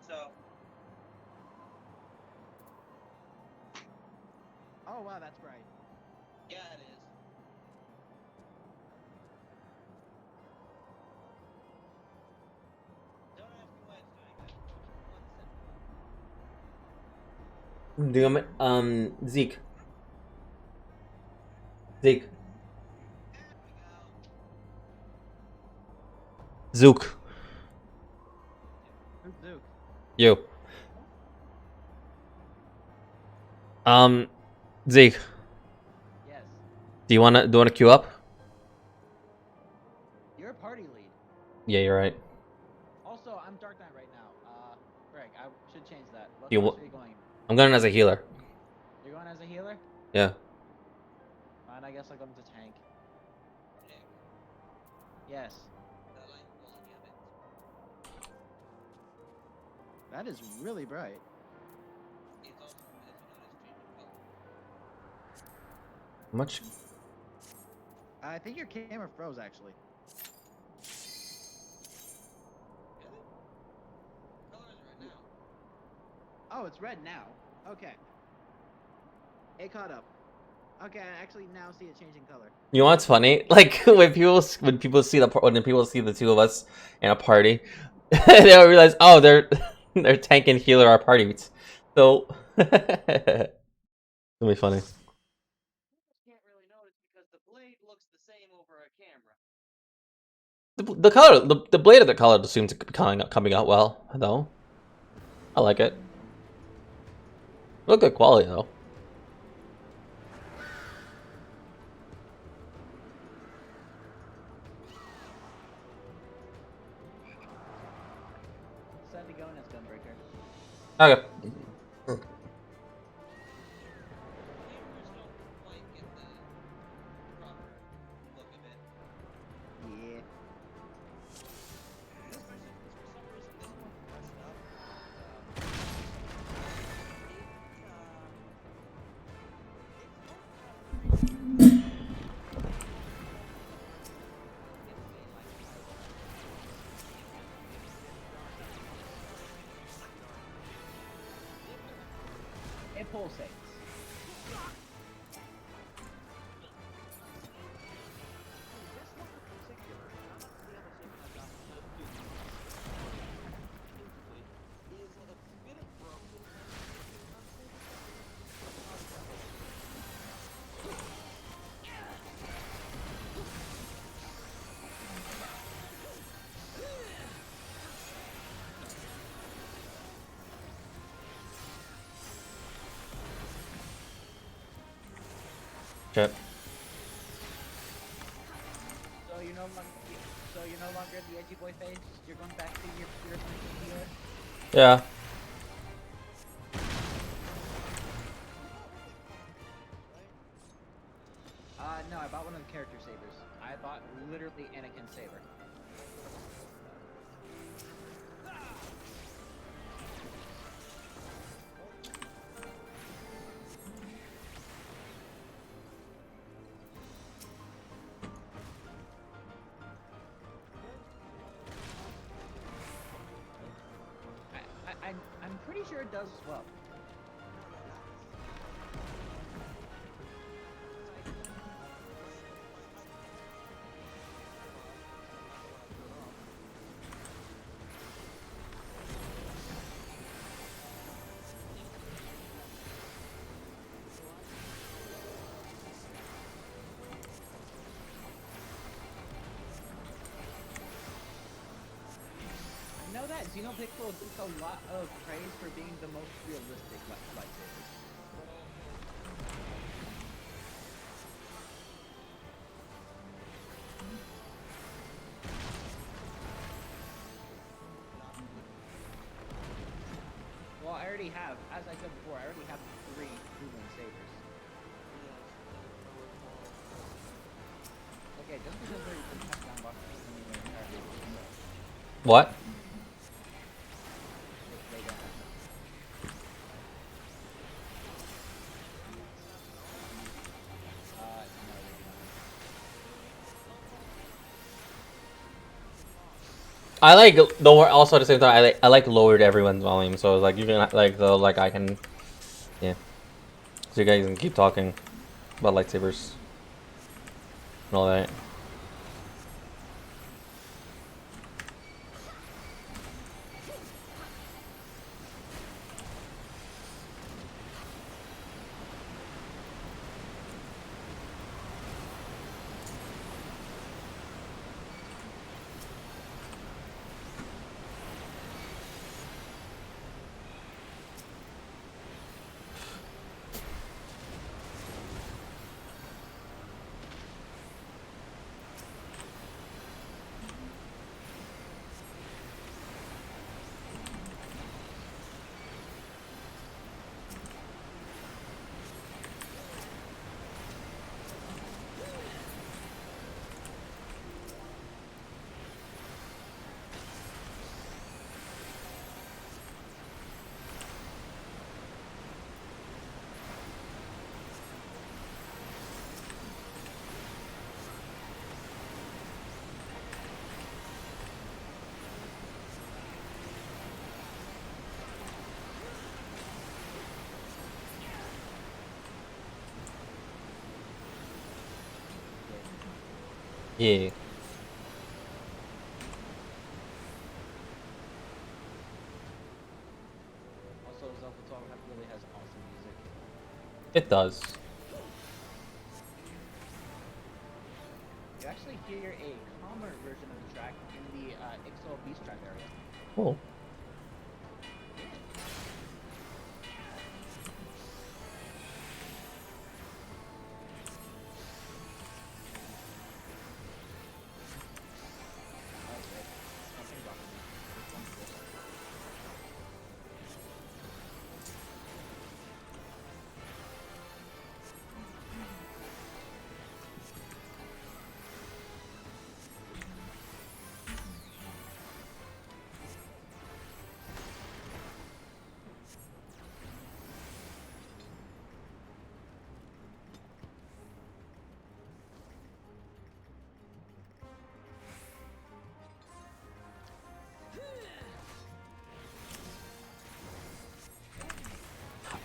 So. Oh wow, that's bright. Yeah, it is. Don't ask me why it's doing that. Zeke. Zeke. Zook. Who's Zook? You. Zeke. Yes. Do you wanna queue up? You're a party lead. Yeah, you're right. Also, I'm Dark Knight right now. Greg, I should change that. What You class wa- are you going? I'm going as a healer. You're going as a healer? Yeah. Fine, I guess I'll go into tank. Yes. That is really bright. How much? I think your camera froze actually. Oh, it's red now. Okay. It caught up. Okay, I actually now see it changing color. You know what's funny? Like when people see the two of us in a party, they don't realize, oh, they're tank and healer our party mates. So it'll be funny. Can't really notice because the blade looks the same over a camera. The color, the blade of the color seems to be coming out well though. I like it. Real good quality though. Decide to go in as Gunbreaker. Okay. Yeah. It pulsates. Shit. So you're no longer in the edgy boy phase. You're going back to your pure healer. Yeah. No, I bought one of the character sabers. I bought literally Anakin's saber. I'm pretty sure it does as well. Know that Xenopixel gets a lot of praise for being the most realistic lightsabers. Well, I already have, as I said before, I already have 3 proven sabers. Okay, just because they're kept down box doesn't mean they're entirely useless. What? They don't have them. No, they do not. I like lower. Also at the same time, I like lowered everyone's volume, so like you can I can, yeah. So you guys can keep talking about lightsabers and all that. Yeah. Also, Zelda 12 really has awesome music. It does. You actually hear a calmer version of the track in the Ixo Beast Trap area. Cool.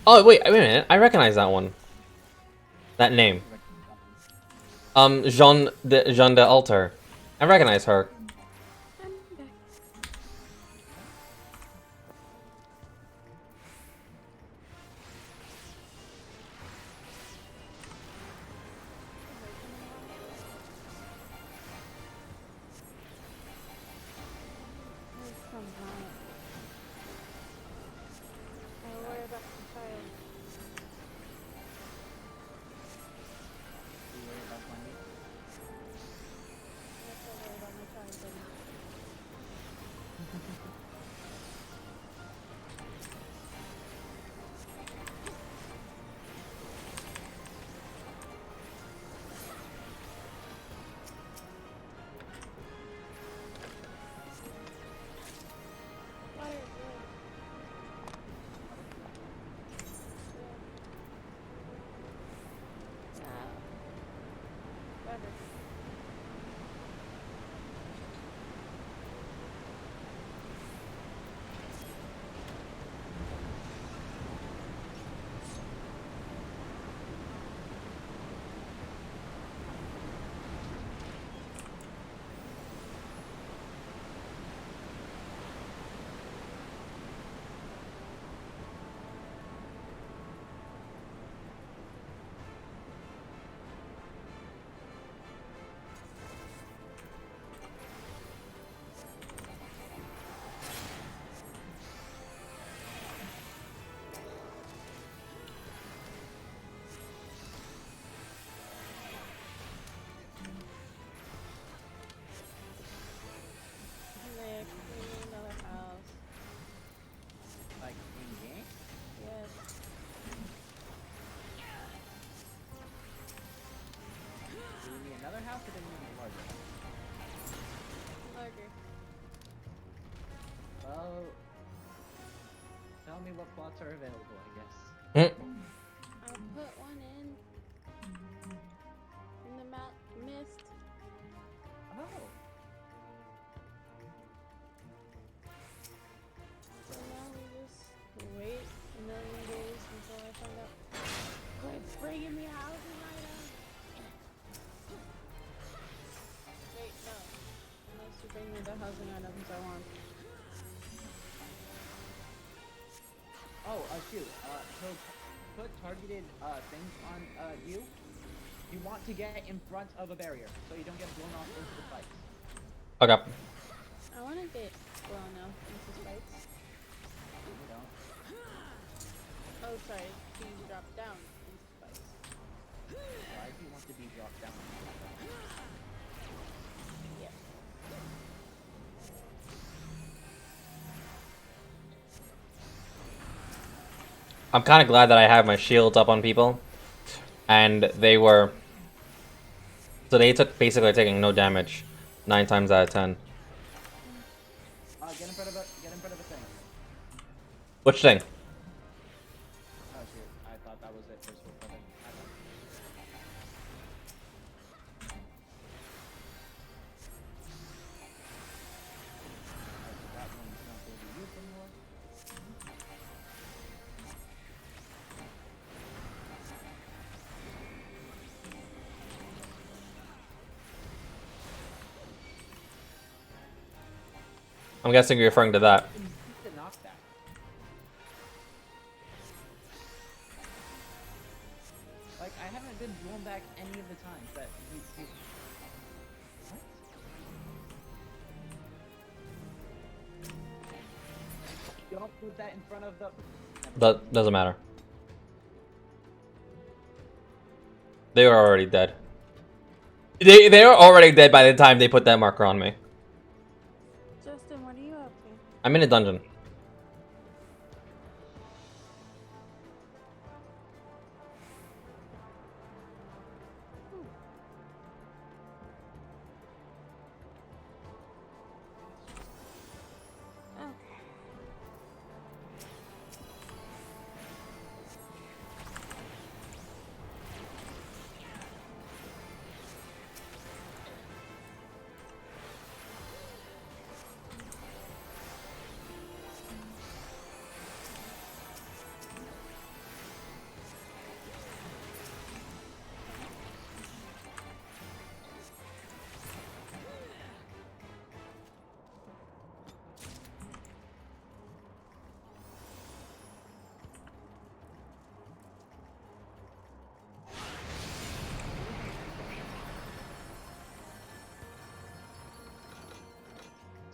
Oh wait a minute! I recognize that one. That name. Jean de Alter. I recognize her. I worry about the child. You worry about money? I still worry about my child. But... Water is good. Water. Nick, we need another house. Like in game? Yes. Do we need another house or do we need a larger house? Larger. Well, tell me what plots are available, I guess. I'll put one in the mist. Oh. So now we just wait a million days until I find out. Quit bringing me housing items. Wait, no. Unless you bring me the housing items I want. Oh, shoot. He'll put targeted things on you. You want to get in front of a barrier so you don't get blown off into the fights. Okay. I want to get blown off into spikes. You don't. Oh, sorry. You drop down into spikes. Why do you want to be dropped down? Yeah. I'm kind of glad that I have my shields up on people, and they were. So they took basically taking no damage, 9 times out of 10. Get in front of a thing. Which thing? Oh shoot, I thought that was it for Swift Weapon. That one's not going to be used anymore. I'm guessing you're referring to that. You get the knockback. Like, I haven't been blown back any of the times that he what? Don't put that in front of the... That doesn't matter. They were already dead. They were already dead by the time they put that marker on me. Justin, what are you up to? I'm in a dungeon. Okay.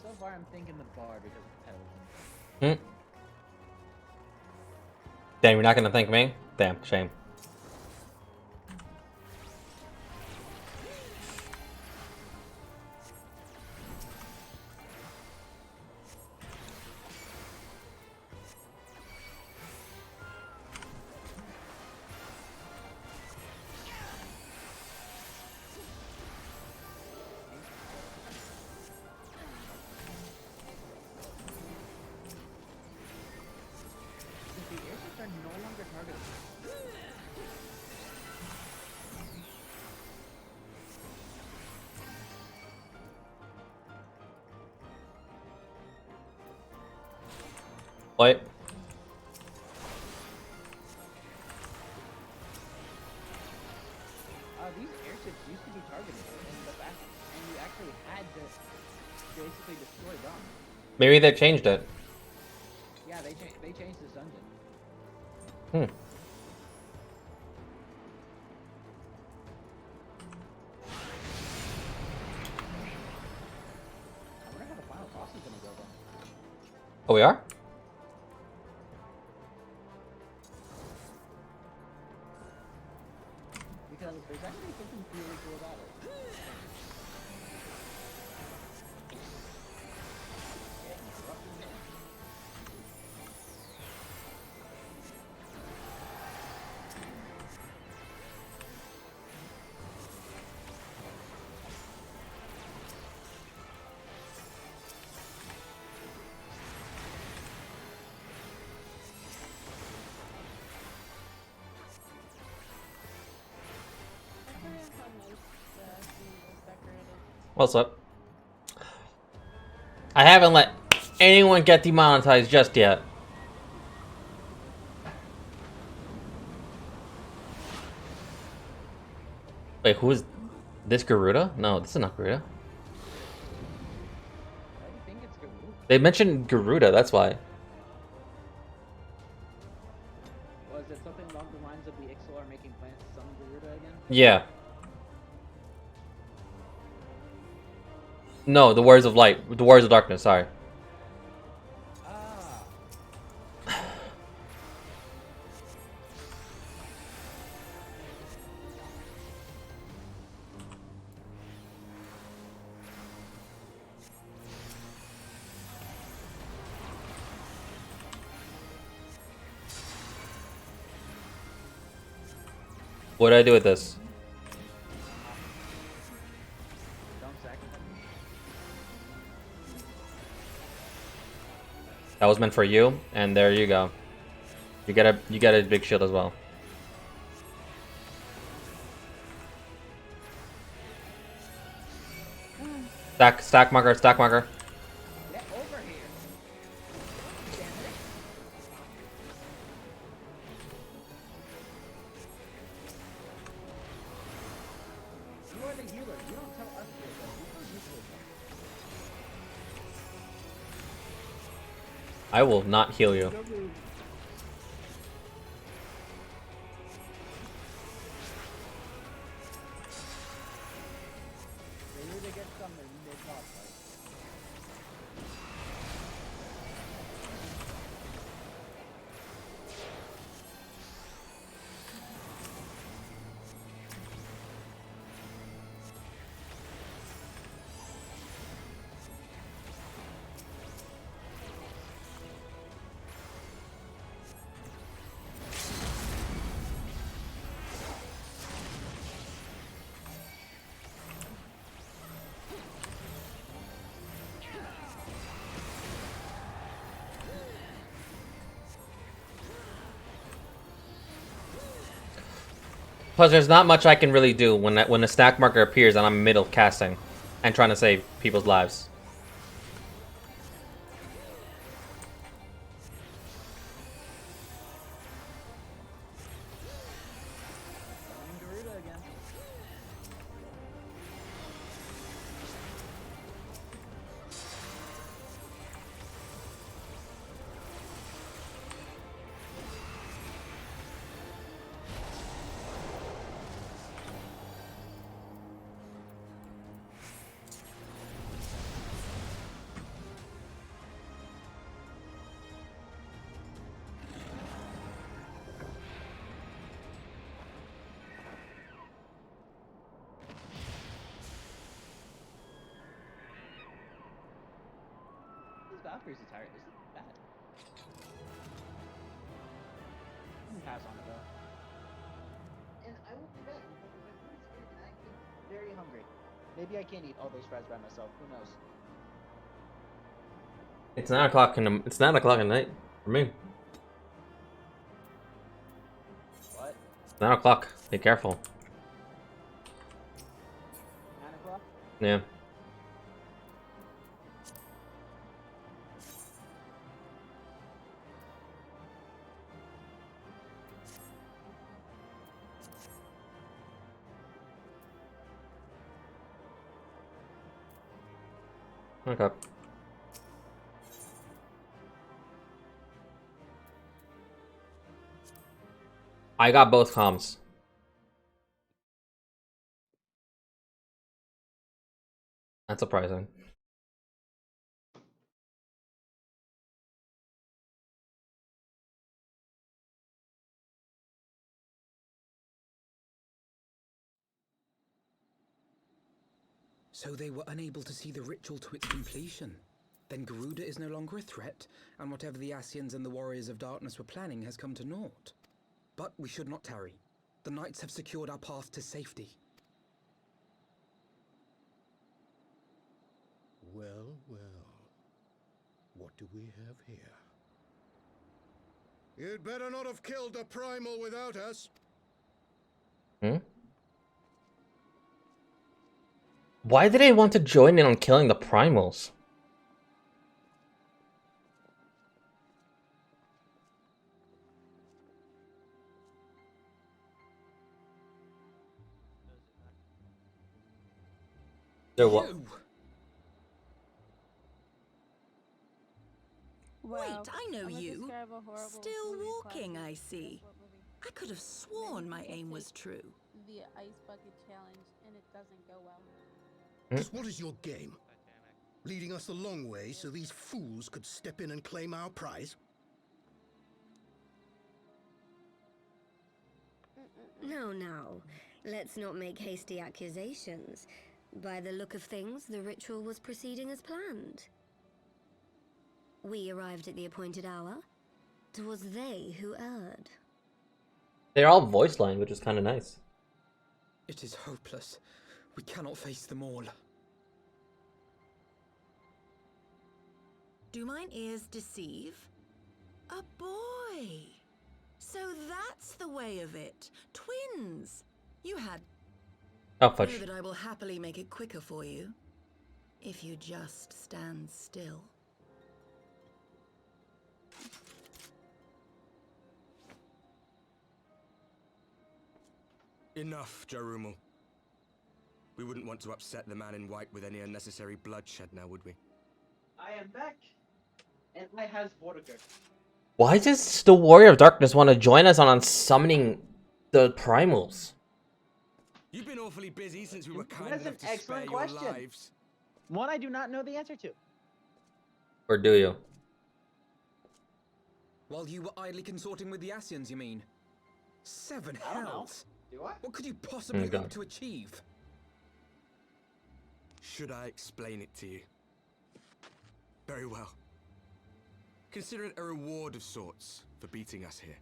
So far, I'm thinking the bar because of Edelman. Damn, you're not gonna thank me? Damn, shame. The airships are no longer targeted. Wait. These airships used to be targeted, and you actually had to basically destroy them. Maybe they changed it. Yeah, they changed this dungeon. Hmm. I wonder how the final boss is gonna go then. Oh, we are? Because there's actually something really cool about it. What's up? I haven't let anyone get demonetized just yet. Wait, who is this? Garuda? No, this is not Garuda. I think it's Garuda. They mentioned Garuda, that's why. Was it something along the lines of the Ixalar making plans to summon Garuda again? Yeah. No, the Warriors of Light. The Warriors of Darkness, sorry. Ah. What do I do with this? Don't sacrifice. That was meant for you, and there you go. You get a big shield as well. Stack marker, stack marker. Get over here. Damn it. You are the healer. You don't tell us to do it. You tell you to do it. I will not heal you. Don't move. They need to get some mid-boss fight. Plus, there's not much I can really do when when the stack marker appears and I'm middle casting and trying to save people's lives. Summoning Garuda again. This Valkyrie's attire isn't bad. I'm gonna pass on it though. And I will be back because my food's good and I'm very hungry. Maybe I can't eat all those fries by myself. Who knows? It's 9 o'clock it's 9 o'clock at night for me. What? It's 9 o'clock. Be careful. 9 o'clock? Yeah. Okay. I got both comms. That's surprising. So they were unable to see the ritual to its completion. Then Garuda is no longer a threat, and whatever the Ascians and the Warriors of Darkness were planning has come to naught. But we should not tarry. The Knights have secured our path to safety. Well, well. What do we have here? You'd better not have killed the Primal without us. Hmm? Why did they want to join in on killing the primals? They're what? Well, Wait, I know I'ma you. describe a horrible Still movie walking, plot. I see. What movie? I could have sworn my aim was true. The ice bucket challenge, and it doesn't go well. Just what is your game? Leading us a long way so these fools could step in and claim our prize? No, no. Let's not make hasty accusations. By the look of things, the ritual was proceeding as planned. We arrived at the appointed hour. 'Twas they who erred. They're all voice line, which is kind of nice. It is hopeless. We cannot face them all. Do mine ears deceive? A boy! So that's the way of it. Twins! You had... Oh, Know fudge. that I will happily make it quicker for you. If you just stand still. Enough, Jarumul. We wouldn't want to upset the man in white with any unnecessary bloodshed now, would we? I am back. And I has Vortiger. Why does the Warrior of Darkness want to join us on summoning the primals? You've been awfully busy since we were kind That's an enough to spare excellent your question. lives. One I do not know the answer to. Or do you? While you were idly consorting with the Asians, you mean? Seven I don't know. hells! Do I? What could you possibly God. hope to achieve? Should I explain it to you? Very well. Consider it a reward of sorts for beating us here.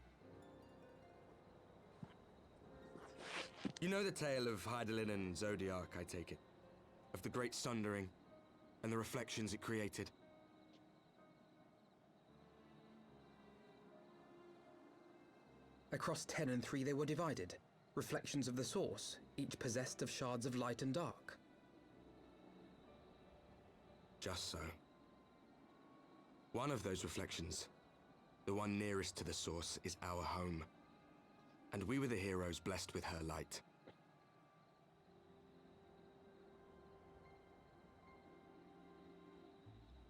You know the tale of Hydaelyn and Zodiac, I take it? Of the Great Sundering and the reflections it created? Across 10 and 3 they were divided. Reflections of the source, each possessed of shards of light and dark. Just so. One of those reflections, the one nearest to the source, is our home. And we were the heroes blessed with her light.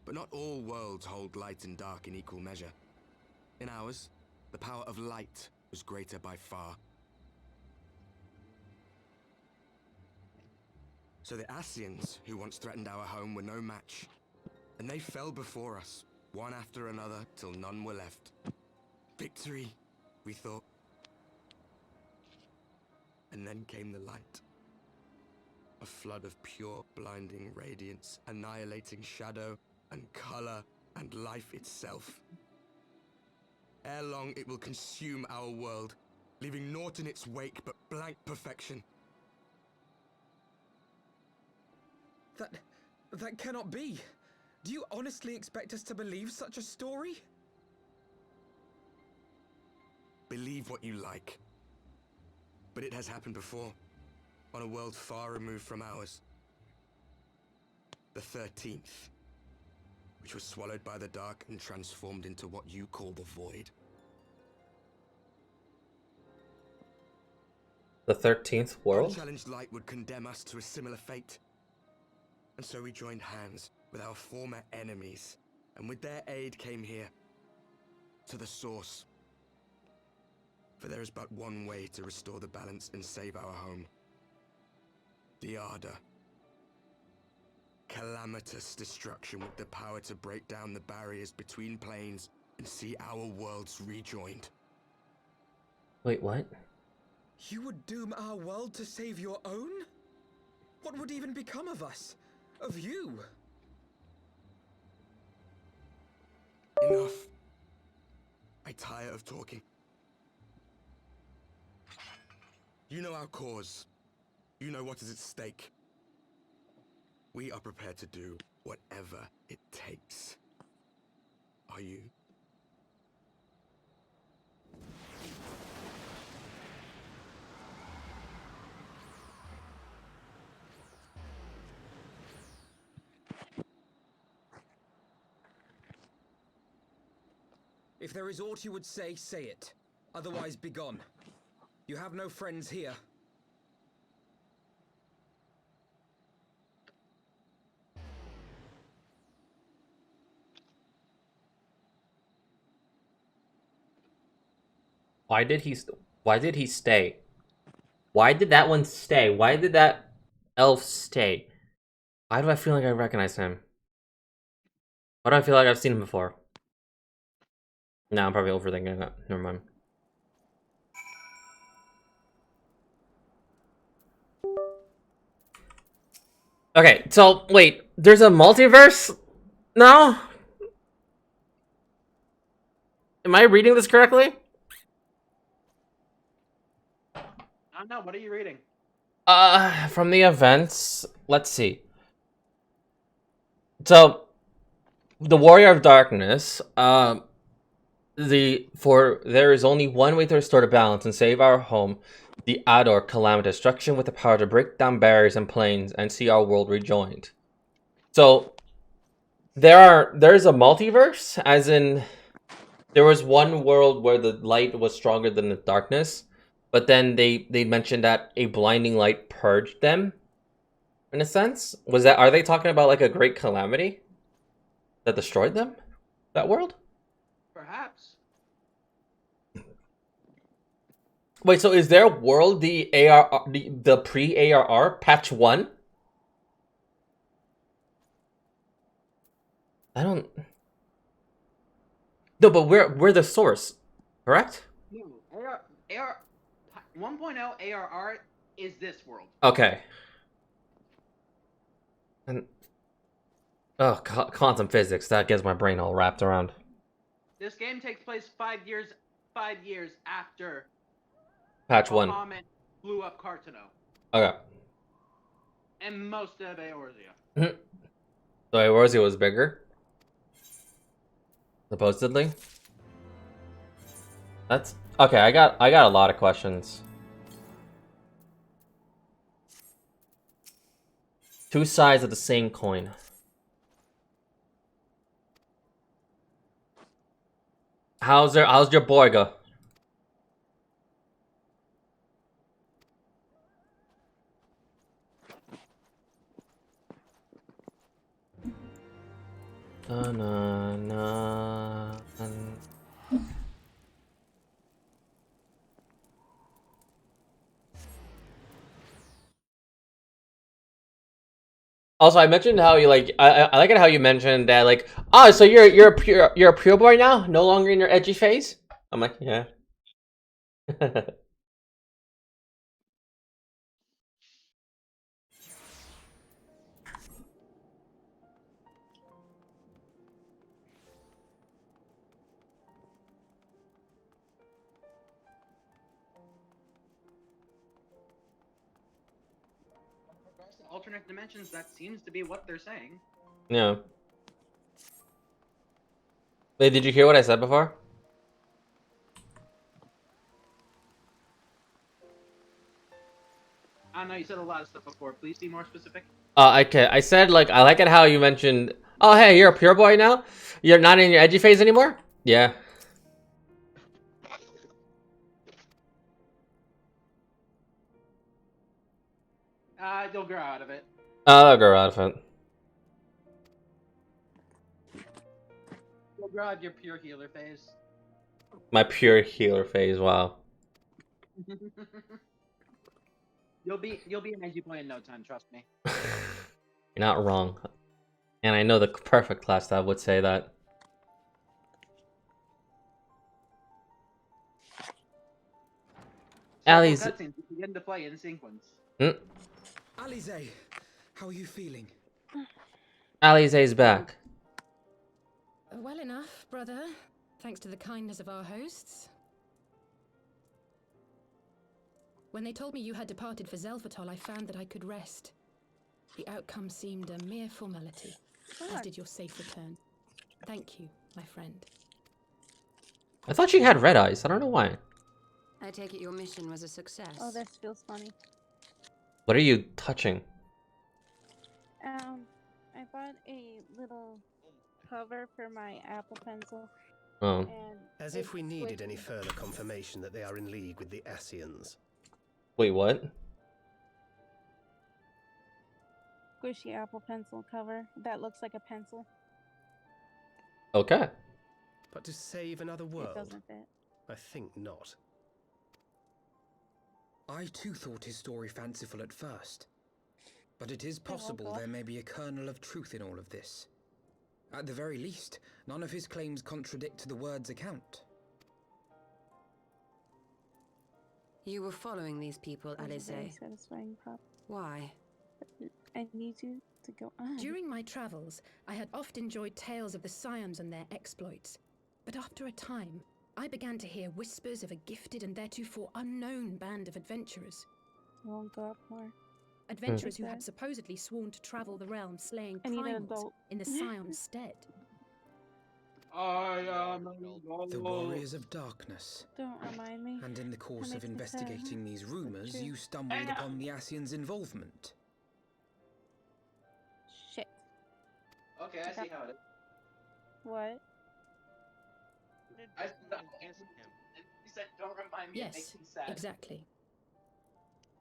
But not all worlds hold light and dark in equal measure. In ours, the power of light was greater by far. So the Asians, who once threatened our home, were no match. And they fell before us, one after another, till none were left. Victory, we thought. And then came the light. A flood of pure, blinding radiance, annihilating shadow and color and life itself. Ere long, it will consume our world, leaving naught in its wake but blank perfection. That cannot be. Do you honestly expect us to believe such a story? Believe what you like. But it has happened before, on a world far removed from ours. The 13th, which was swallowed by the dark and transformed into what you call the Void. The 13th world? Unchallenged light would condemn us to a similar fate. And so we joined hands with our former enemies, and with their aid came here, to the source. For there is but one way to restore the balance and save our home. The Ardor. Calamitous destruction with the power to break down the barriers between planes and see our worlds rejoined. Wait, what? You would doom our world to save your own? What would even become of us? Of you? Enough. I tire of talking. You know our cause. You know what is at stake. We are prepared to do whatever it takes. Are you? If there is aught you would say, say it. Otherwise, begone. You have no friends here. Why did he stay? Why did that one stay? Why did that elf stay? Why do I feel like I recognize him? Why do I feel like I've seen him before? No, I'm probably overthinking it. Never mind. Okay, so wait, there's a multiverse now? Am I reading this correctly? I don't know. What are you reading? From the events, let's see. So, the Warrior of Darkness, there is only one way to restore the balance and save our home, the Ador Calamitous Destruction, with the power to break down barriers and planes and see our world rejoined. So, there's a multiverse, as in, there was one world where the light was stronger than the darkness, but then they mentioned that a blinding light purged them, in a sense. Are they talking about like a great calamity that destroyed them? That world? Perhaps. Wait, so is their world the ARR, the pre-ARR patch 1? I don't. No, but we're the source, correct? No, AR 1.0 ARR is this world. Okay. And quantum physics, that gets my brain all wrapped around. This game takes place 5 years after Patch 1. Bahamut blew up Cartano Okay. and most of Eorzea. So Eorzea was bigger? Supposedly? That's okay, I got a lot of questions. Two sides of the same coin. How's your boy go? Na, na, na. Also, I mentioned how you like. I like it how you mentioned that like. Oh, so you're a pure boy now, no longer in your edgy phase. I'm like, yeah. Alternate dimensions, that seems to be what they're saying. Yeah. Wait, did you hear what I said before? I know you said a lot of stuff before. Please be more specific. Okay. I said like I like it how you mentioned. Oh, hey, you're a pure boy now. You're not in your edgy phase anymore. Yeah. You'll grow out of it. I'll grow out of it. You'll grow out of your pure healer phase. My pure healer phase. Wow. You'll be an edgy boy in no time. Trust me. You're not wrong. And I know the perfect class that would say that. Ali's. Cutscenes begin to play in sequence. Alize, how are you feeling? Alize's back. Well enough, brother. Thanks to the kindness of our hosts. When they told me you had departed for Zelfatol, I found that I could rest. The outcome seemed a mere formality, as did your safe return. Thank you, my friend. I thought she had red eyes. I don't know why. I take it your mission was a success. Oh, this feels funny. What are you touching? I bought a little cover for my Apple Pencil. Oh. And As if we needed any further confirmation that they are in league with the Asians. Wait, what? Squishy Apple Pencil cover that looks like a pencil. Okay. But to save another world? It doesn't fit. I think not. I too thought his story fanciful at first. But it is possible there may be a kernel of truth in all of this. At the very least, none of his claims contradict the word's account. You were following these people, Alize. Satisfying prop. Why? I need you to go on. During my travels, I had oft enjoyed tales of the Scions and their exploits. But after a time, I began to hear whispers of a gifted and theretofore unknown band of adventurers. I won't go up more. Adventurers who had supposedly sworn to travel the realm, slaying primals in the Scion's stead. I am the warriors of darkness. Don't remind me. And in the course of investigating these rumors, you stumbled upon the Asians' involvement. Shit. Okay, I see how it is. What? You said, "Don't remind me." It makes me sad. Exactly.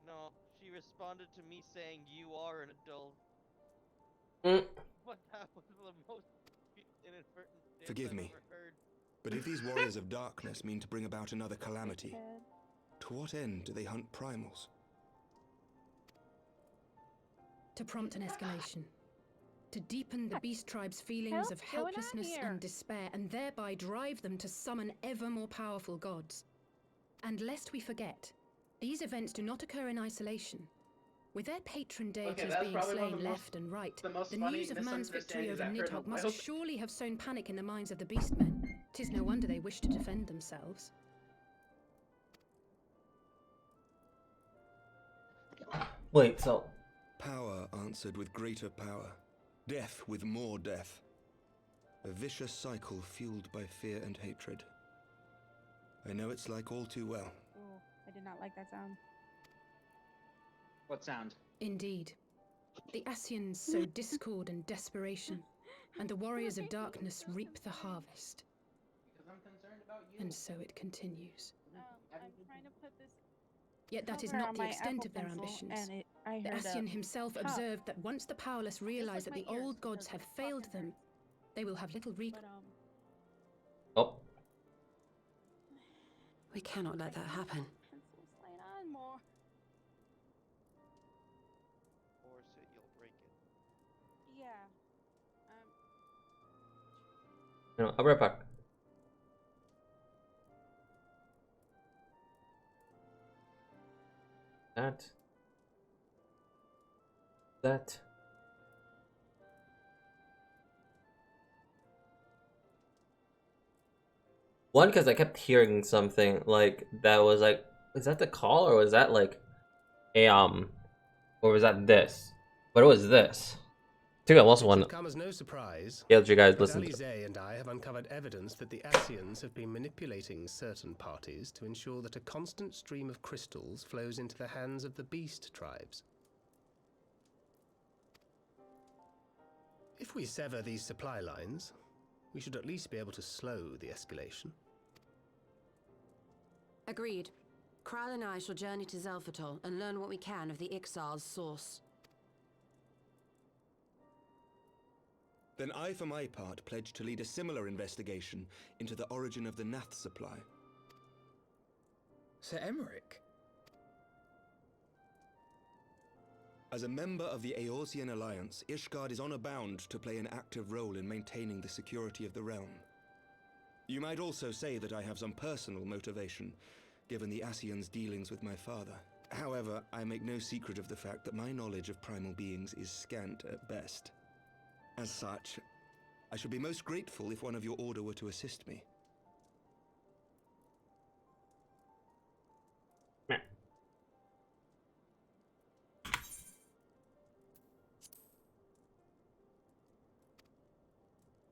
No, she responded to me saying you are an adult. But that was the most. Forgive me, but if these warriors of darkness mean to bring about another calamity, to what end do they hunt primals? To prompt an escalation. To deepen the beast tribe's feelings of helplessness and despair, and thereby drive them to summon ever more powerful gods. And lest we forget, these events do not occur in isolation. With their patron deities being slain left and right, the news of man's victory over Nidhogg must surely have sown panic in the minds of the beastmen. 'Tis no wonder they wish to defend themselves. Wait, so... Power answered with greater power. Death with more death. A vicious cycle fueled by fear and hatred. I know it's like all too well. Oh, I did not like that sound. What sound? Indeed. The Ascians sow discord and desperation, and the warriors of darkness reap the harvest. Because I'm concerned about you. And so it continues. I'm trying to put this. Yet that is cover not on the my extent Apple of their pencil, ambitions. and I The heard a Ascian himself pop. observed that once the powerless realize that my the ears old gods because have it failed fucking them, they will have little recourse. But, Oh. We cannot let that happen. pencil's laying on more. Force it, you'll break it. Yeah. No, I'll be right back. That. One, because I kept hearing something like that was like, is that the call or was that like a or was that this? But it was this. I think I also It want should come as no surprise. Yeah, you guys that listen to. Alize and I have uncovered evidence that the Ascians have been manipulating certain parties to ensure that a constant stream of crystals flows into the hands of the beast tribes. If we sever these supply lines, we should at least be able to slow the escalation. Agreed. Kral and I shall journey to Zelfatol and learn what we can of the Ixal's source. Then I, for my part, pledge to lead a similar investigation into the origin of the Nath supply. Sir Emmerich? As a member of the Eorzean Alliance, Ishgard is honor bound to play an active role in maintaining the security of the realm. You might also say that I have some personal motivation, given the Ascians' dealings with my father. However, I make no secret of the fact that my knowledge of primal beings is scant at best. As such, I should be most grateful if one of your order were to assist me.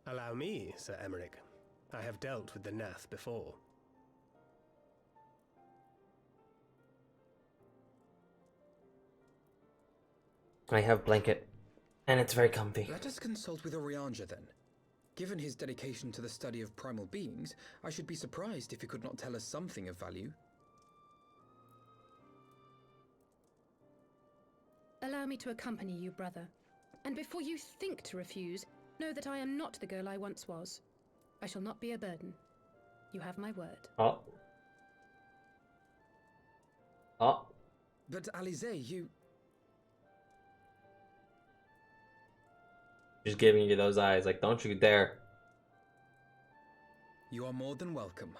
Allow me, Sir Emmerich. I have dealt with the Nath before. I have blanket, and it's very comfy. Let us consult with Orianja then. Given his dedication to the study of primal beings, I should be surprised if he could not tell us something of value. Allow me to accompany you, brother. And before you think to refuse, know that I am not the girl I once was. I shall not be a burden. You have my word. Oh. Oh. But Alize, you... Just giving you those eyes, like, don't you dare. You are more than welcome.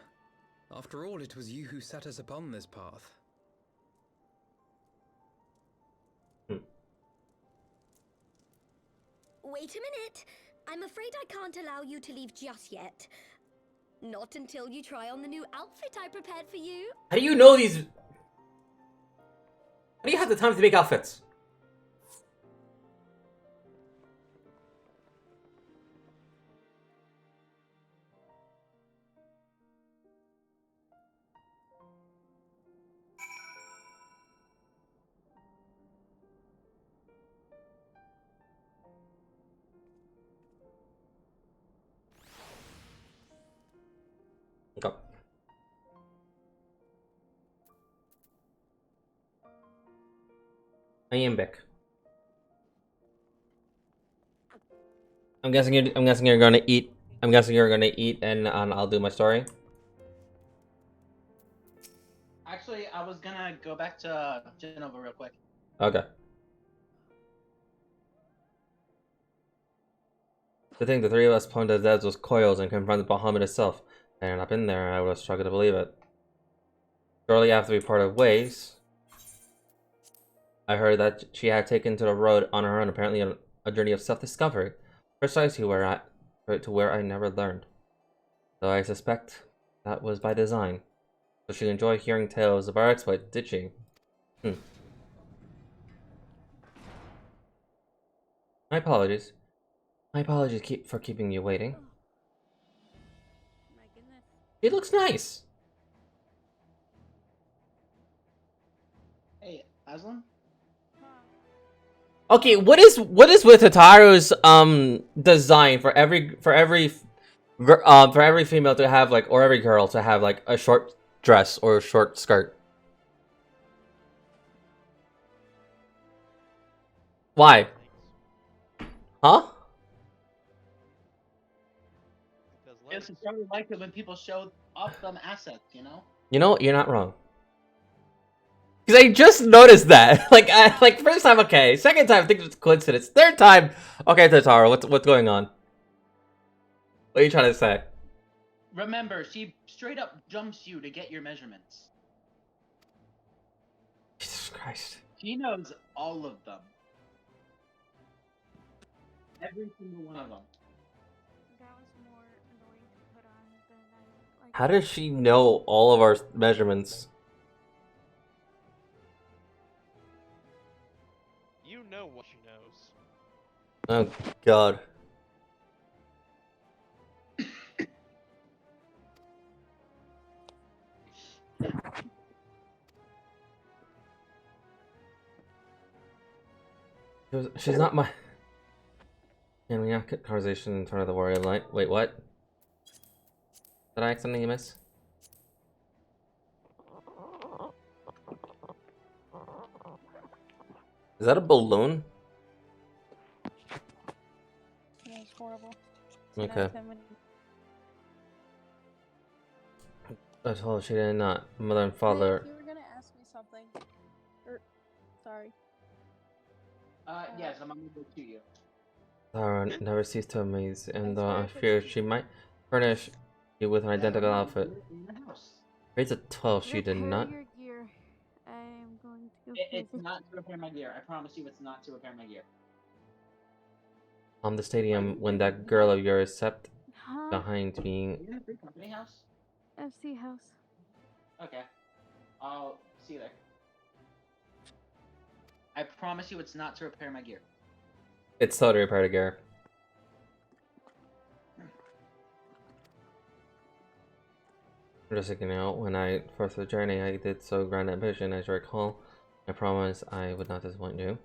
After all, it was you who set us upon this path. Wait a minute. I'm afraid I can't allow you to leave just yet. Not until you try on the new outfit I prepared for you. How do you know these? How do you have the time to make outfits? Okay. I am back. I'm guessing you're gonna eat I'm guessing you're gonna eat and I'll do my story. Actually, I was gonna go back to Genova real quick. Okay. To think the three of us pointed at those coils and confronted Bahamut itself. And up in there, I would have struggled to believe it. Shortly after we parted ways, I heard that she had taken to the road on her own, apparently on a journey of self-discovery, precisely where I never learned. Though I suspect that was by design. So she enjoyed hearing tales of our exploits, did she? My apologies. My apologies for keeping you waiting. My goodness. It looks nice. Hey, Aslan? Okay, what is with Hataru's design for every female to have like, or every girl to have like a short dress or a short skirt? Why? Huh? It's probably like it when people show off them assets, you know? You know, you're not wrong. Because I just noticed that. Like first time, okay. Second time, I think it's a coincidence. Third time, okay, Tataru, what's going on? What are you trying to say? Remember, she straight up jumps you to get your measurements. Jesus Christ. She knows all of them. Every single one of them. That was more annoying to put on than I like. How does she know all of our measurements? You know what she knows. Oh God. She's not my. Can we have conversation in front of the warrior light? Wait, what? Did I accidentally miss? Is that a balloon? Yeah, it's horrible. Okay. I told her she did not. Mother and father. You were gonna ask me something. Sorry. Yes, I'm gonna go to you. Tara never ceased to amaze, and I fear she might furnish you with an identical outfit. Rates a 12, she did not. Your gear. I am going to go. It's not to repair my gear. I promise you, it's not to repair my gear. The stadium when that girl of yours stepped behind Are me. you in a free company house? FC house. Okay. I'll see you there. I promise you, it's not to repair my gear. It's totally repair the gear. Just like, you know, when I first the journey, I did so grand ambition, as you recall. I promise I would not disappoint you.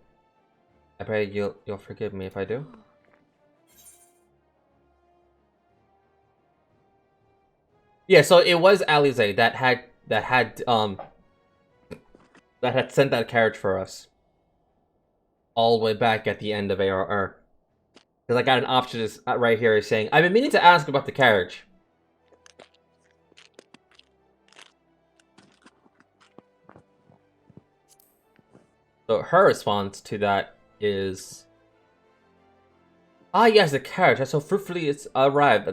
I pray you'll forgive me if I do. Yeah, so it was Alize that had sent that carriage for us. All the way back at the end of ARR. Because I got an option right here saying, I've been meaning to ask about the carriage. So her response to that is, ah yes, the carriage has so fruitfully it's arrived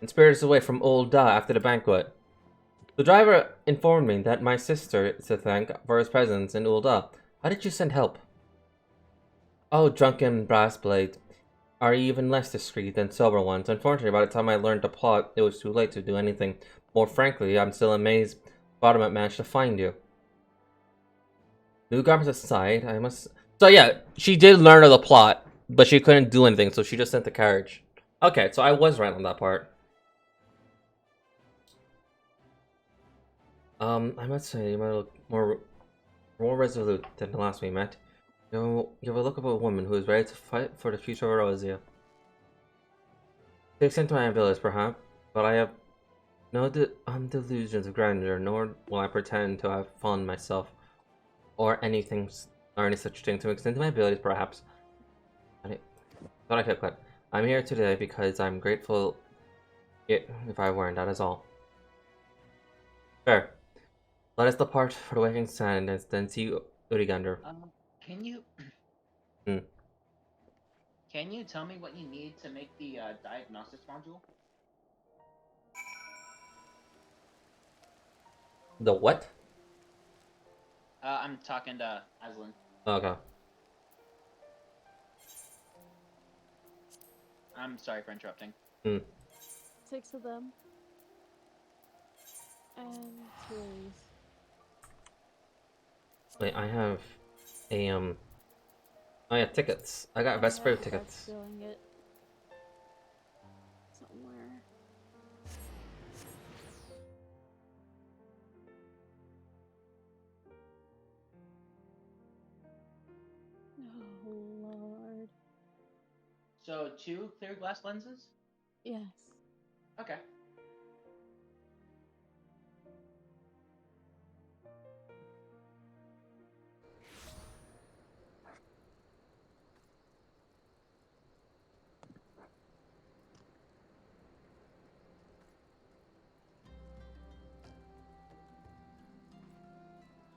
and spirited us away from Old Da after the banquet. The driver informed me that my sister is to thank for his presence in Old Da. How did you send help? Oh, drunken brass blade are even less discreet than sober ones. Unfortunately, by the time I learned the plot, it was too late to do anything. More frankly, I'm still amazed Bottomat managed to find you. New garments aside, I must... So yeah, she did learn of the plot, but she couldn't do anything, so she just sent the carriage. Okay, so I was right on that part. I must say, you might look more resolute than the last we met. You have a look of a woman who is ready to fight for the future of Erosia. To the extent of my abilities, perhaps, but I have no delusions of grandeur, nor will I pretend to have fallen myself, or any such thing. To the extent of my abilities, perhaps. Thought I could quit. I'm here today because I'm grateful if I weren't, that is all. Fair. Let us depart for the Waking Sand and then see Urigander. Can you Hmm. can you tell me what you need to make the diagnostics module? The what? I'm talking to Aslan. Okay. I'm sorry for interrupting. 6 of them. And 2 of these. Wait, I have a I have tickets. I got Vesper tickets. Doing it somewhere. Oh Lord. So 2 clear glass lenses? Yes. Okay.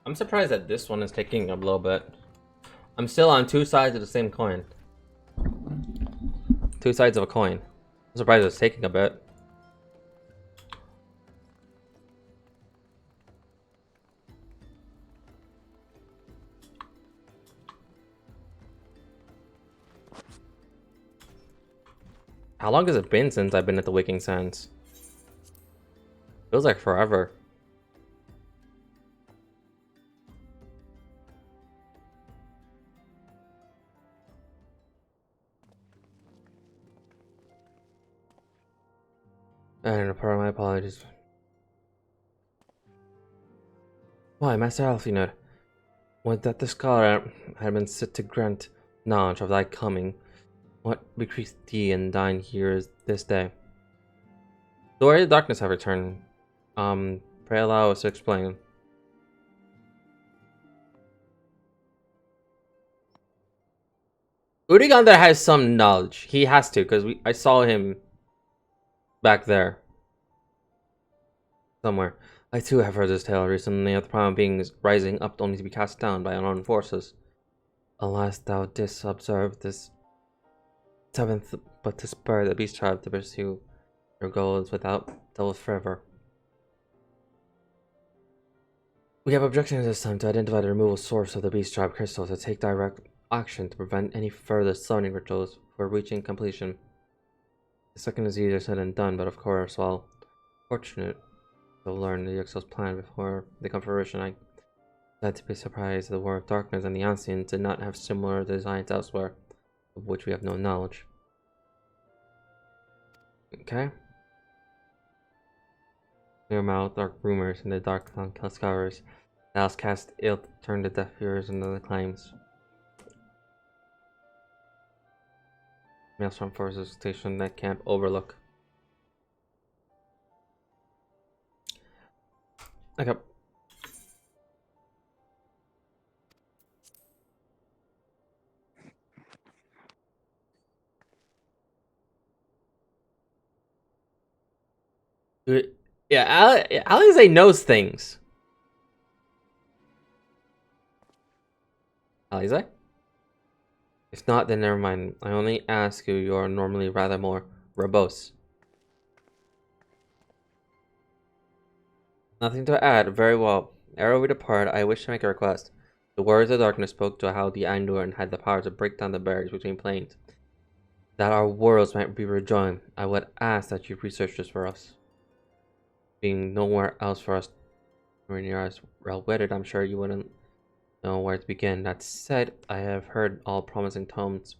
I'm surprised that this one is taking a little bit. I'm still on 2 sides of the same coin. 2 sides of a coin. I'm surprised it's taking a bit. How long has it been since I've been at the Waking Sands? Feels like forever. And part of my apologies. Why, Master Alfina, would that the scholar had been set to grant knowledge of thy coming, what bequeathed thee and thine here this day? The Warrior of Darkness have returned. Pray allow us to explain. Urigander has some knowledge. He has to, because I saw him back there. Somewhere. I too have heard this tale recently of the primal beings rising up only to be cast down by unknown forces. Alas, thou didst observe this 7th, but to spur the beast tribe to pursue their goals without double forever. We have objections this time to identify the removal source of the beast tribe crystal to take direct action to prevent any further summoning rituals for reaching completion. The second is easier said than done, but of course, while fortunate to learn the Yxel's plan before they come to fruition, I had to be surprised the War of Darkness and the Ancients did not have similar designs elsewhere, of which we have no knowledge. Okay. Near mouth dark rumors and the dark scours. Thou's cast ill turn the deaf ears into the claims. Maelstrom forces stationed at Camp Overlook. Okay. Yeah, Alize knows things. Alize? If not, then never mind. I only ask you, you are normally rather more verbose. Nothing to add. Very well. Ere we depart, I wish to make a request. The words of darkness spoke to how the Anduran had the power to break down the barriers between planes. That our worlds might be rejoined, I would ask that you research this for us. Being nowhere else for us near us well-wetted, I'm sure you wouldn't know where to begin. That said, I have heard all promising tomes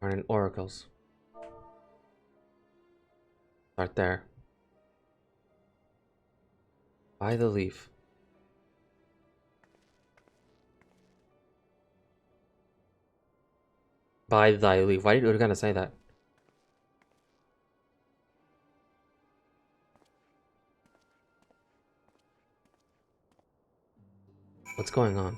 and oracles. Start there. By the leaf. By thy leaf. Why did Urgana say that? What's going on?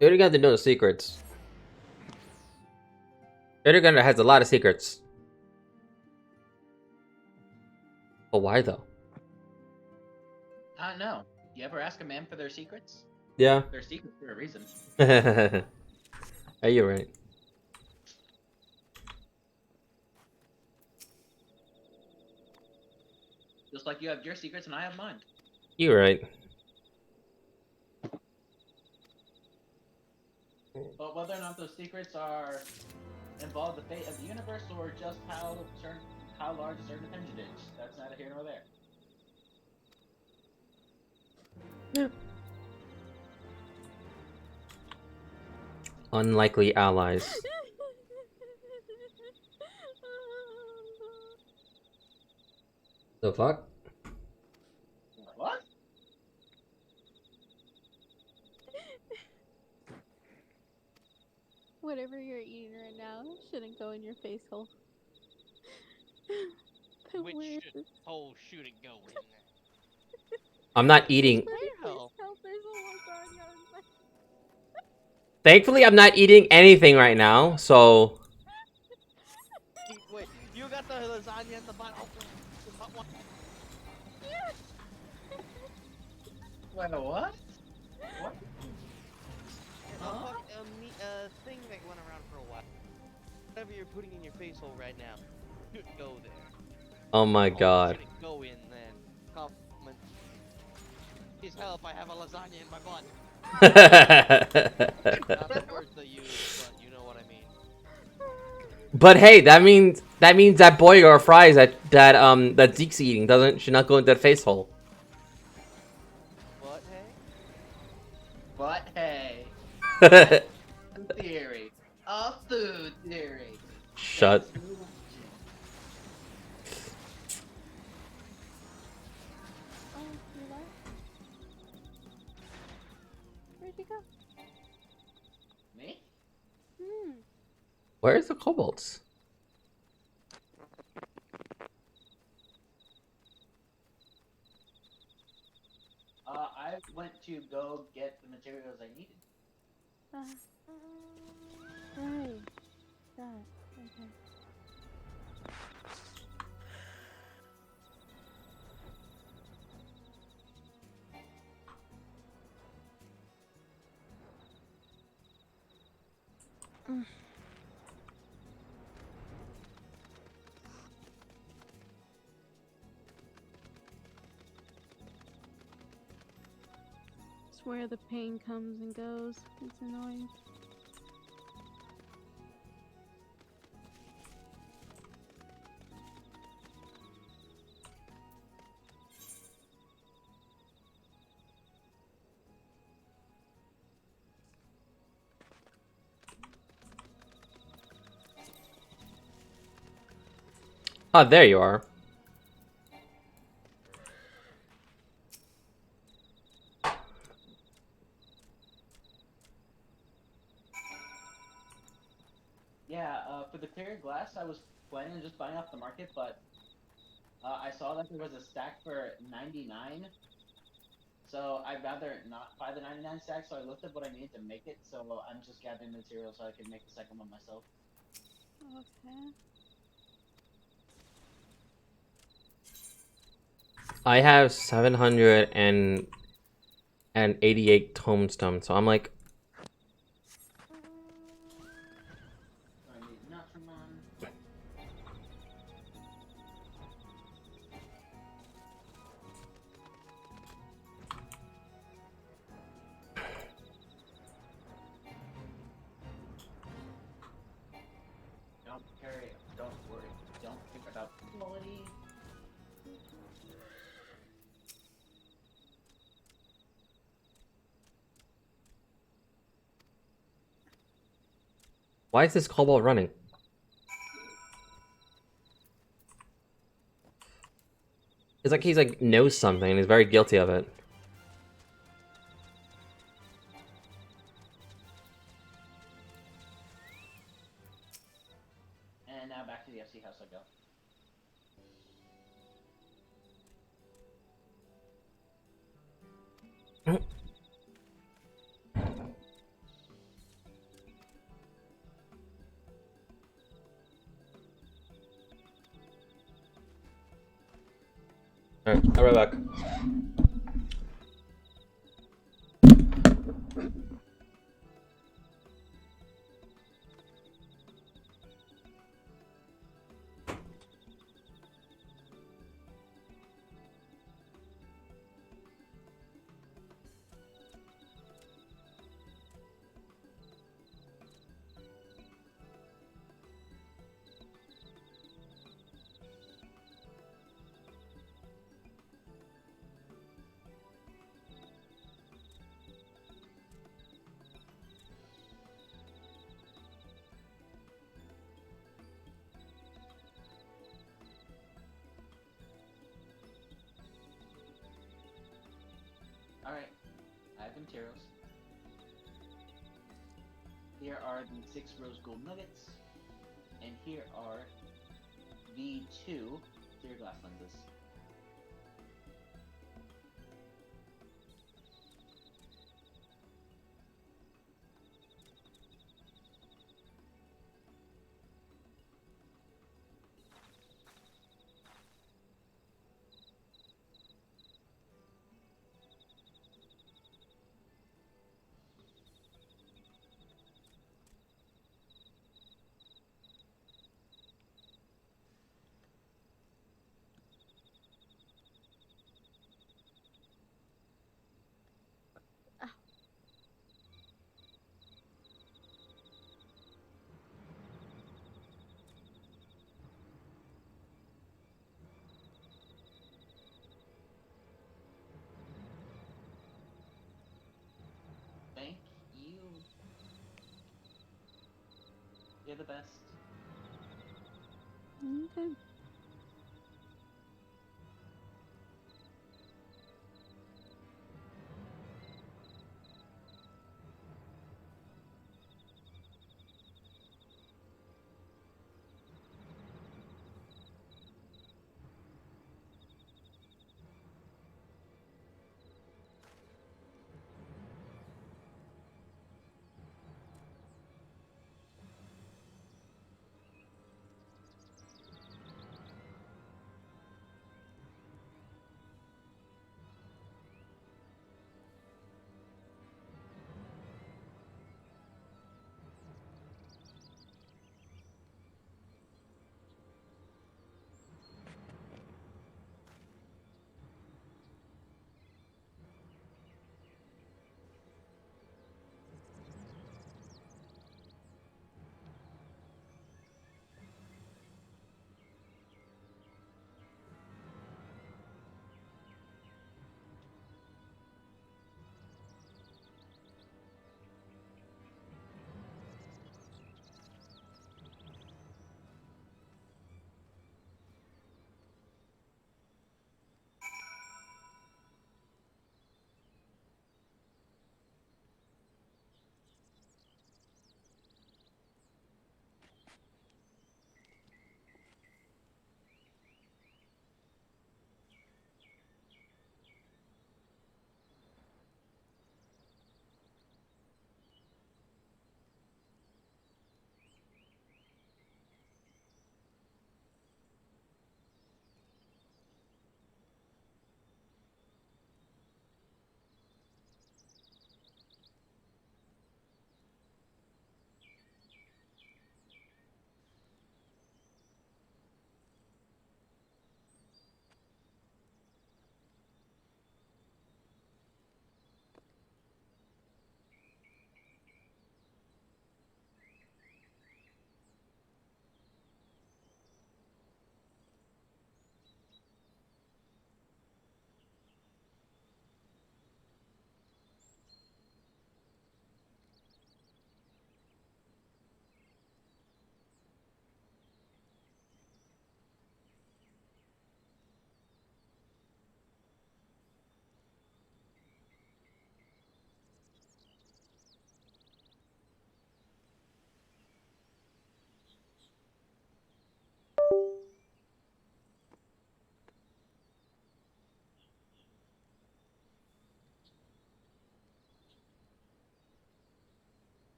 You're gonna know the secrets. Erdogan has a lot of secrets. But why though? I don't know. You ever ask a man for their secrets? Yeah. They're secrets for a reason. Are you right? Just like you have your secrets and I have mine. You're right. But whether or not those secrets are involve the fate of the universe or just how large a certain attention is, that's neither here nor there. Yeah. Unlikely allies. The fuck? What? Whatever you're eating right now shouldn't go in your face hole. Which hole should it go in? I'm not eating. Help, there's a lasagna on my... Thankfully, I'm not eating anything right now, so. Wait, you got the lasagna in the butt? Wait, what? What? A thing that went around for a while. Whatever you're putting in your face hole right now, should go there. Oh my god. Should it go in then? Compliment. Please help! I have a lasagna in my butt. Not the words they use, but you know what I mean. But hey, that means that boy or fries that Zeke's eating should not go into that face hole. But hey. Theory. A food theory. Shut. Where'd you go? Me? Where's the kobolds? I went to go get the materials I needed. Right. That. Okay. Where the pain comes and goes. It's annoying. Oh, there you are. Yeah, for the clear glass, I was planning on just buying off the market, but I saw that there was a stack for 99. So I'd rather not buy the 99 stack, so I looked at what I needed to make it, so I'm just gathering materials so I can make the second one myself. Okay. I have 788 tombstone, so I'm like. I need Natramon. Don't worry, don't think about quality. Why is this kobold running? It's like he's like knows something and he's very guilty of it. And now back to the FC house I go. Alright, I'll be right back. Alright, I have the materials. Here are the 6 rose gold nuggets, and here are the 2 clear glass lenses. Thank you. You're the best. Okay.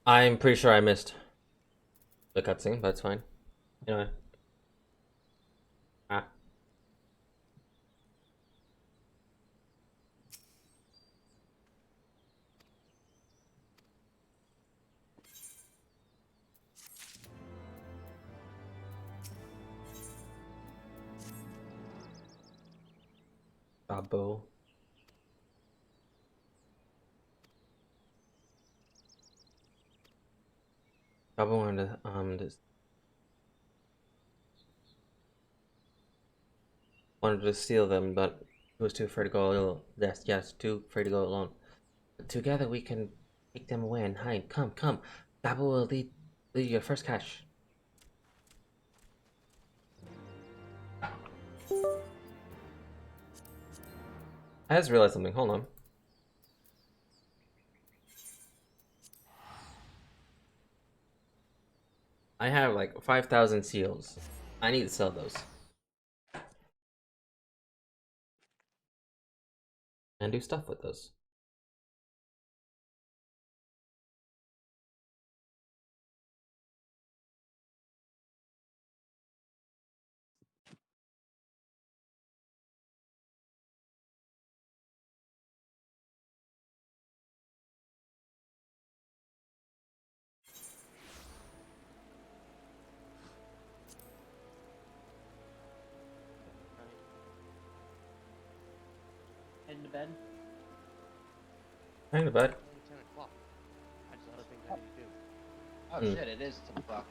I'm pretty sure I missed the cutscene, but it's fine. Anyway. Ah. Babo. Babo wanted to steal them, but he was too afraid to go alone. Yes, too afraid to go alone. But together we can take them away and hide. Come. Babo will lead your first cache. I just realized something. Hold on. I have like 5,000 seals. I need to sell those. And do stuff with those. Heading to bed. Hang to bed. Only 10 o'clock. I just other things I need to do. Oh Hmm. shit! It is 10 o'clock.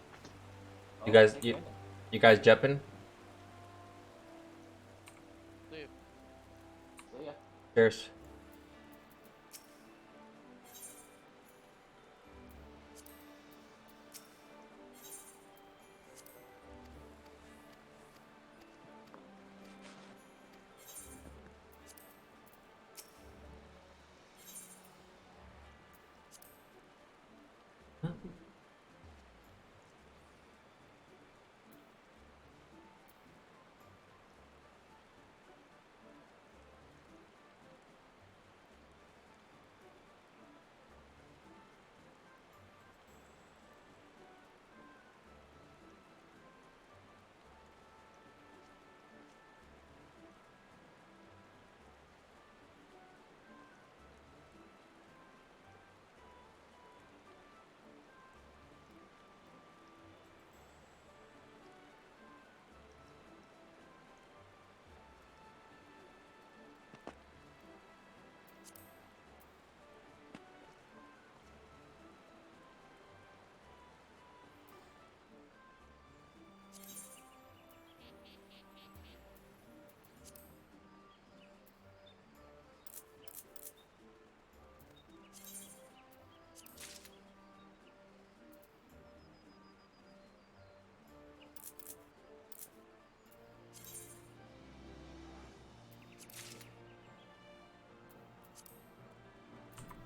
You guys, you guys jepping? See you. See ya. Cheers.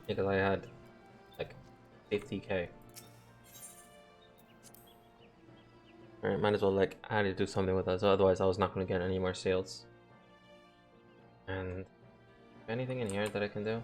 Because I had like 50k. Alright, might as well like I had to do something with that, so otherwise I was not gonna get any more sales. And anything in here that I can do?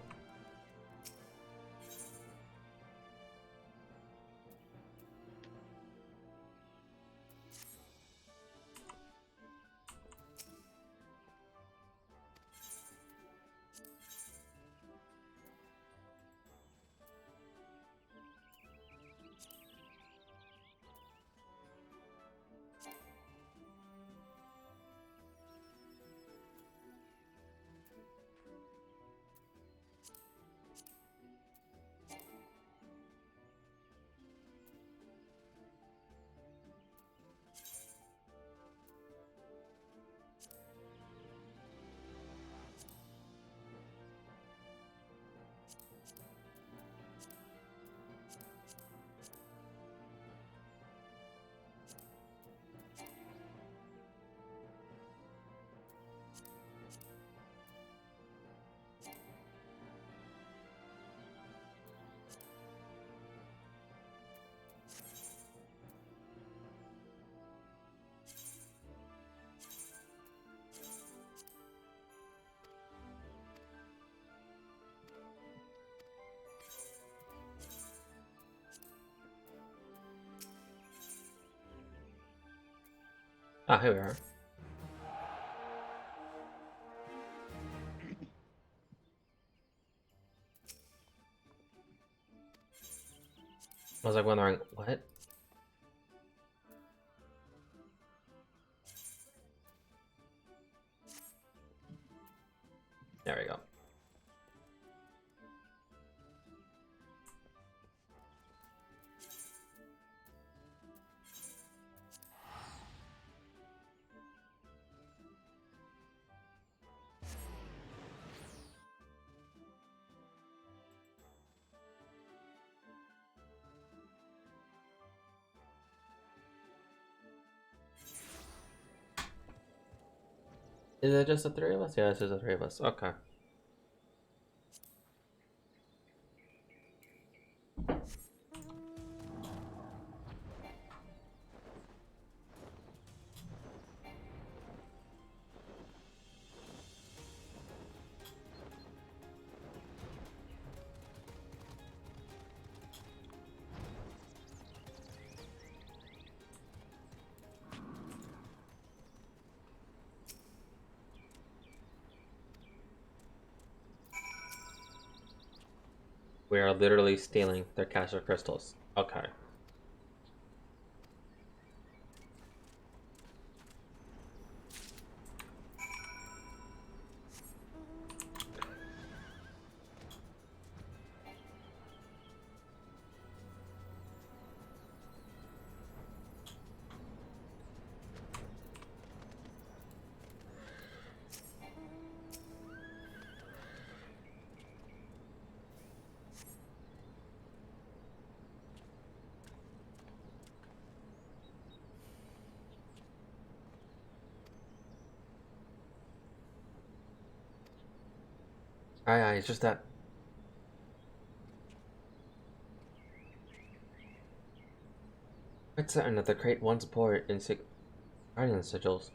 Ah, here we are. I was like wondering, what? There we go. Is it just the three of us? Yeah, it's just the three of us. Okay. We are literally stealing their cache of crystals. Okay. Aye, it's just that. Quite certain that the crate once bore in guardian sigils.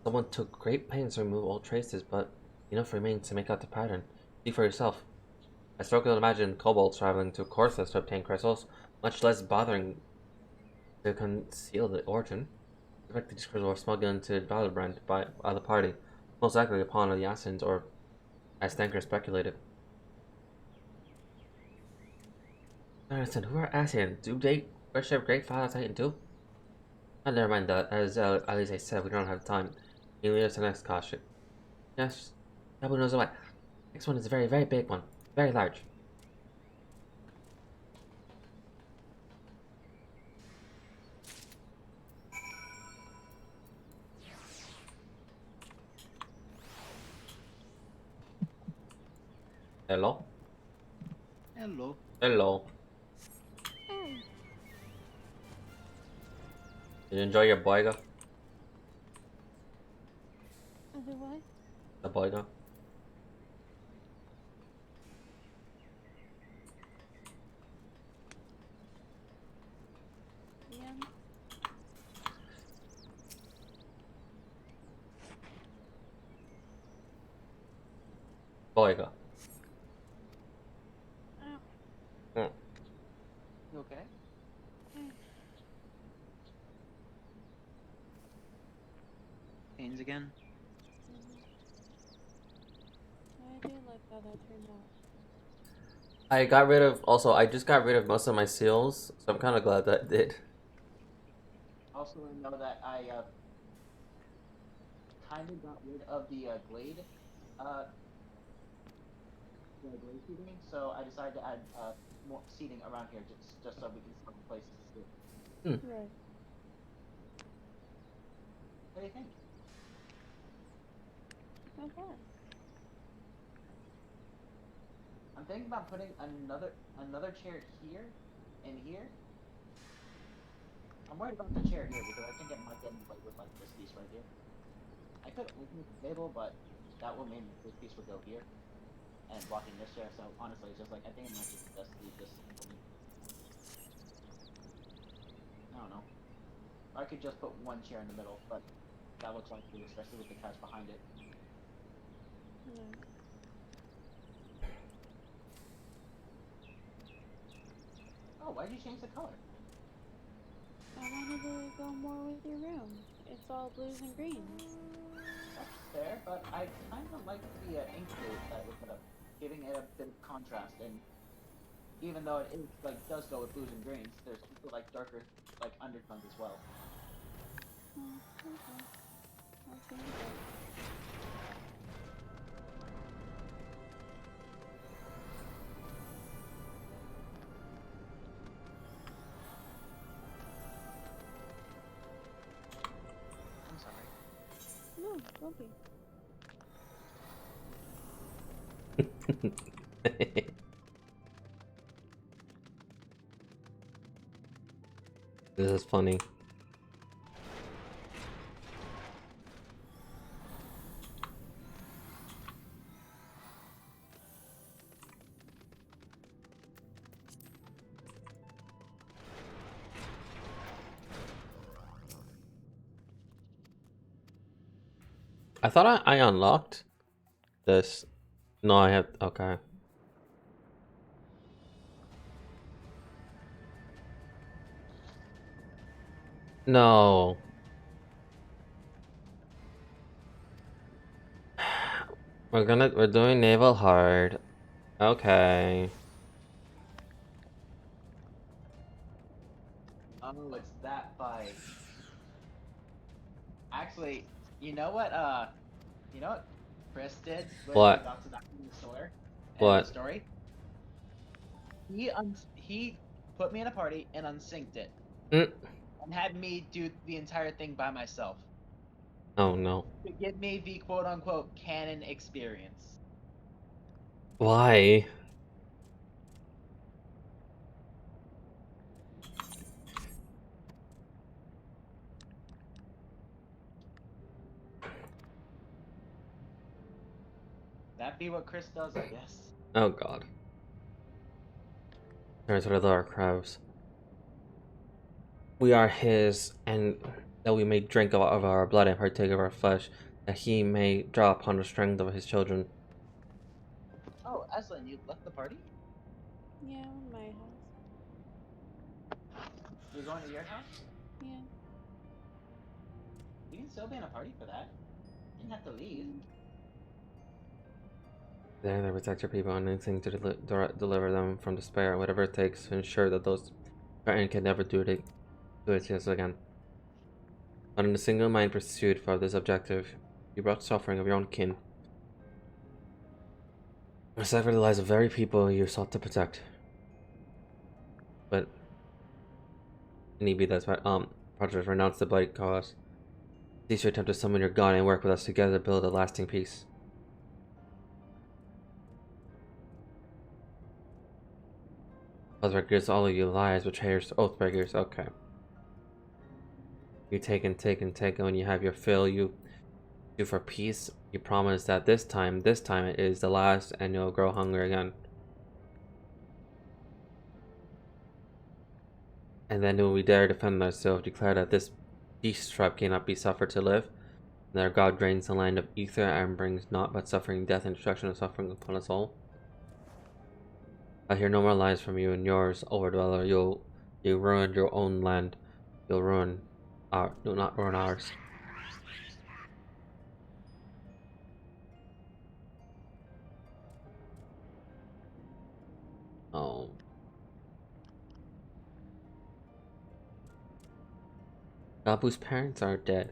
Someone took great pains to remove all traces, but enough remains to make out the pattern. See for yourself. I struggle to imagine kobolds traveling to Corsus to obtain crystals, much less bothering to conceal the origin. I expect these crystals were smuggled into Valorbrand by the party, most likely upon the Assassins, or as Stanker speculated. I understand, who are Assassins? Do they worship Great Father Titan too? Oh, never mind that. As Alice said, we don't have time. Can you lead us to the next caution? Yes. Nobody knows why. Next one is a very, very big one. Very large. Hello? Hello. Hello. Did you enjoy your boiga? The what? The boiga? Yeah. Boiga. Oh. Hmm. You okay? Pains again? I do like how that turned out. I got rid of, also, I just got rid of most of my seals, so I'm kind of glad that I did. Also, I know that I kind of got rid of the glade seating, so I decided to add more seating around here just so we can find places to sit. Right. What do you think? Not bad. I'm thinking about putting another chair here and here. I'm worried about the chair here because I think it might get in the way with like this piece right here. I could open the table, but that would mean this piece would go here and blocking this chair. So honestly, it's just like I think it might just best leave this for me. I don't know. Or I could just put one chair in the middle, but that looks like it, especially with the couch behind it. No. Oh, why'd you change the color? I wanted to go more with your room. It's it's all blues and greens. That's fair, but I kind of like the ink blue that we put up, giving it a bit of contrast. And even though it is does go with blues and greens, there's also darker undertones as well. Oh, okay. I'll change it. I'm sorry. No, don't be. This is funny. I thought I unlocked this. No, I have. Okay. No. We're doing naval hard. Okay. Oh, it's that fight. Actually, you know what Chris did when we What? got to that in the store? What? The story? He put me in a party and unsynced it. Mm. And had me do the entire thing by myself. Oh no. To give me the quote-unquote canon experience. Why? That be what Chris does, I guess. Oh god. There's what other crowds. We are his, and that we may drink of our blood and partake of our flesh, that he may draw upon the strength of his children. Oh, Aslan, you left the party? Yeah, in my house. You're going to your house? Yeah. You can still be in a party for that. You didn't have to leave. There, they protect your people and anything to deliver them from despair, whatever it takes to ensure that those threatened can never do it again. But in a single mind pursuit for this objective, you brought suffering of your own kin. And severed the lives of very people you sought to protect. But need be that's why Project renounce the bloody cause. Cease your attempt to summon your god and work with us together to build a lasting peace. Oathbreakers, all of you liars, betrayers, oathbreakers, okay. You take and take and take, and when you have your fill, you do for peace. You promise that this time it is the last, and you'll grow hungry again. And then when we dare defend ourselves, declare that this beast tribe cannot be suffered to live, and that our God drains the land of ether and brings naught but suffering, death, and destruction of suffering upon us all. I hear no more lies from you and yours, overdweller. You ruined your own land. You'll ruin do not ruin ours. Oh. Gabu's parents are dead.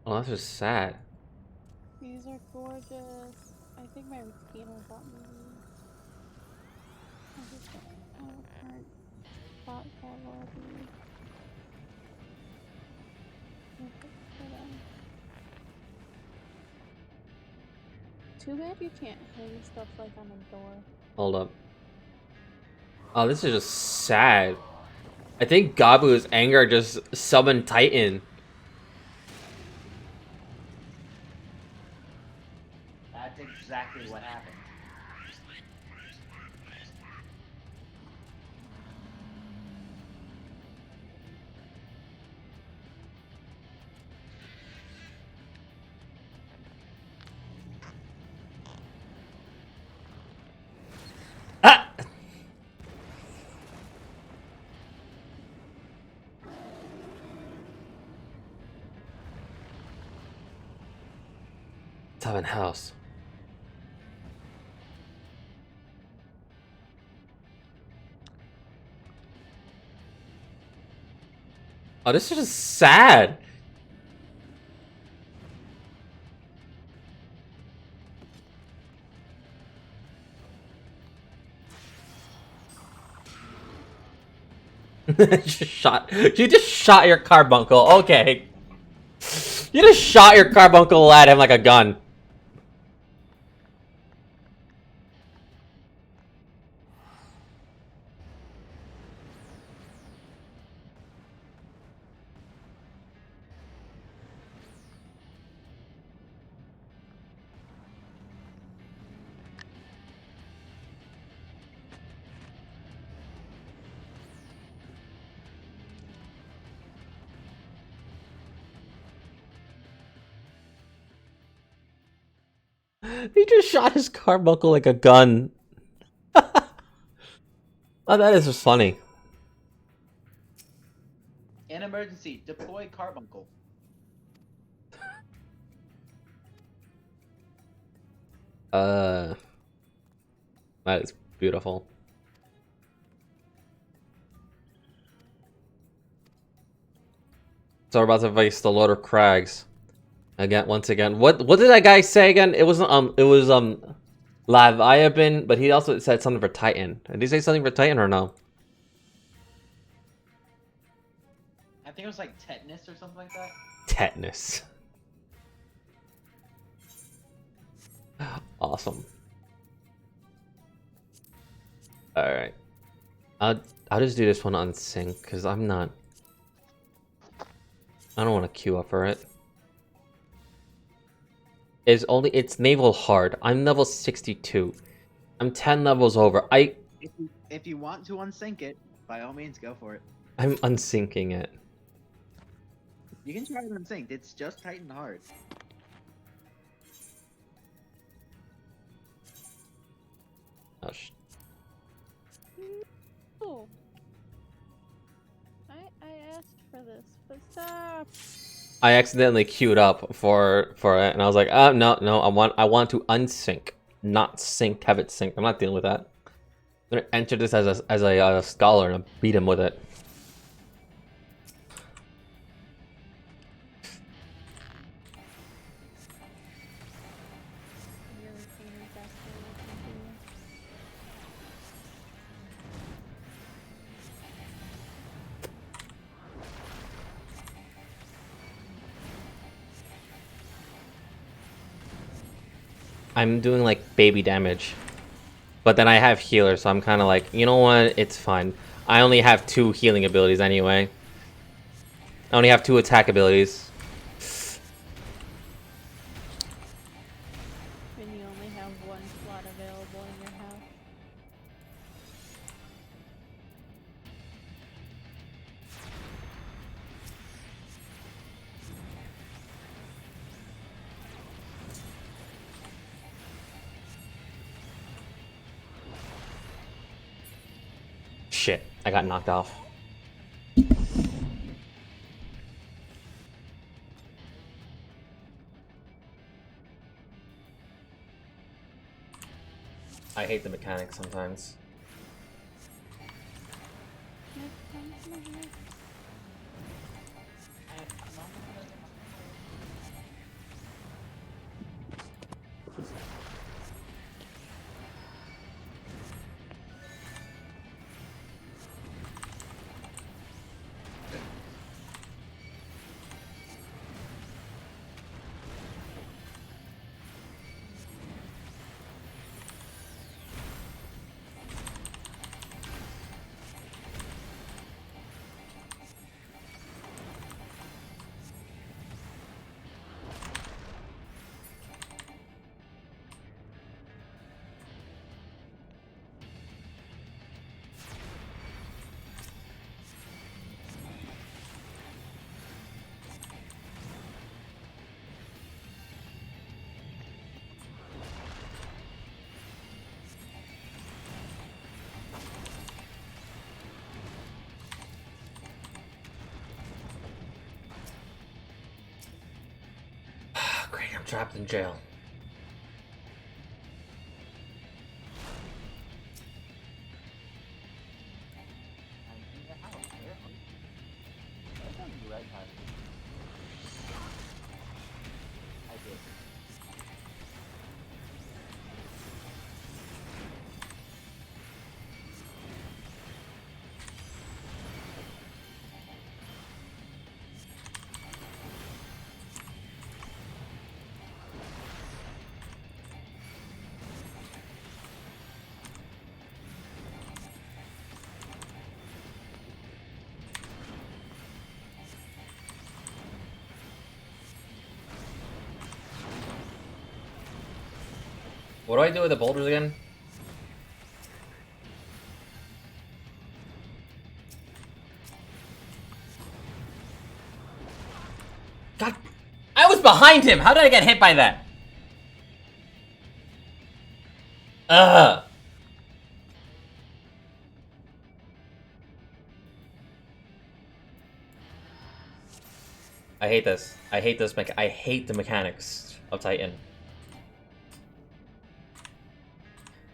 Oh, that's just sad. These are gorgeous. I think my retainer got me these. I just got a current spot already. Too bad you can't hang stuff like on a door. Hold up. Oh, this is just sad. I think Gabu's anger just summoned Titan. That's exactly what happened. 7 house. Oh, this is just sad. You just shot your carbuncle. Okay. You just shot your carbuncle at him like a gun. He just shot his carbuncle like a gun. Oh, that is just funny. In emergency, deploy carbuncle. That is beautiful. So we're about to face the Lord of Crags. Again, once again. What did that guy say again? It was Leviathan, but he also said something for Titan. Did he say something for Titan or no? I think it was like tetanus or something like that. Tetanus. Awesome. Alright. I'll just do this one on sync, because I don't want to queue up for it. It's naval hard. I'm level 62. I'm 10 levels over. If you want to unsync it, by all means go for it. I'm unsyncing it. You can try it unsynced. It's just Titan hard. Oh, Oh. I asked for this, but stop. I accidentally queued up for it, and I was like, no, I want to unsync, not sync, have it sync. I'm not dealing with that. I'm gonna enter this as a scholar and beat him with it. I'm doing like baby damage, but then I have healer, so I'm kind of like, you know what, it's fine. I only have 2 healing abilities anyway. I only have 2 attack abilities. When you only have 1 slot available in your house. Shit, I got knocked off. I hate the mechanics sometimes. Great, I'm trapped in jail. What do I do with the boulders again? God, I was behind him! How did I get hit by that? Ugh! I hate this. I hate this I hate the mechanics of Titan.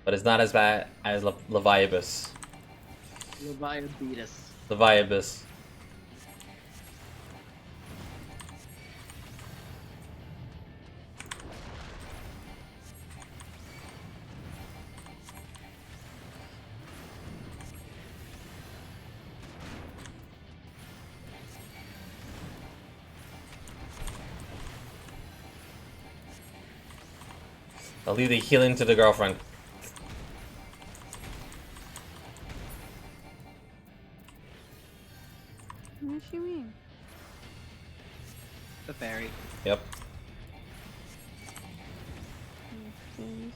But it's not as bad as Leviabus. Leviabetus. Leviabus. I'll leave the healing to the girlfriend. What does she mean? The fairy. Yep. Jeez.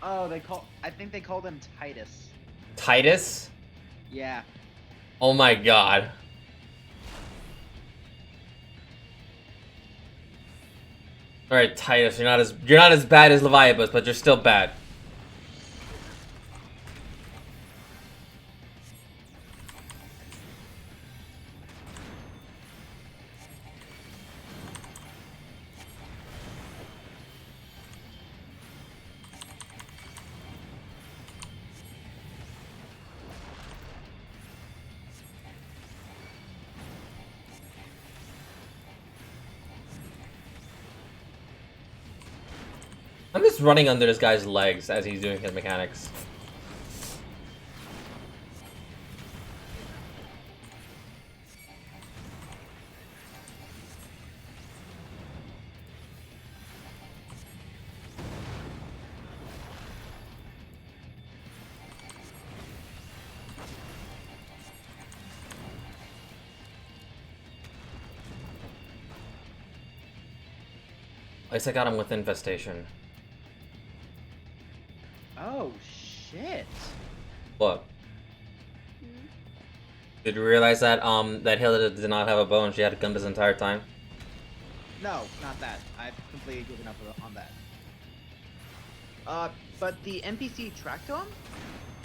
Oh, I think they called him Titus. Titus? Yeah. Oh my god. Alright, Titus, you're not as bad as Leviabus, but you're still bad. I'm just running under this guy's legs as he's doing his mechanics. At least I got him with infestation. Oh shit. What? Did you realize that that Hilda did not have a bow and she had a gun this entire time? No, not that. I've completely given up on that. But the NPC Tractom,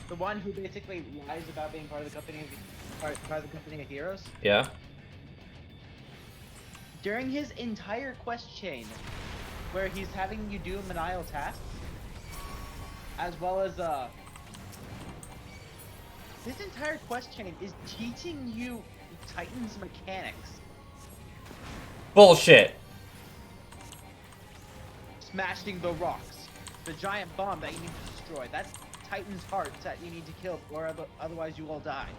the one who basically lies about being part of the company, part of the company of heroes. Yeah. During his entire quest chain, where he's having you do menial tasks, as well as this entire quest chain is teaching you Titan's mechanics. Bullshit. Smashing the rocks, the giant bomb that you need to destroy. That's Titan's hearts that you need to kill, or otherwise you will die.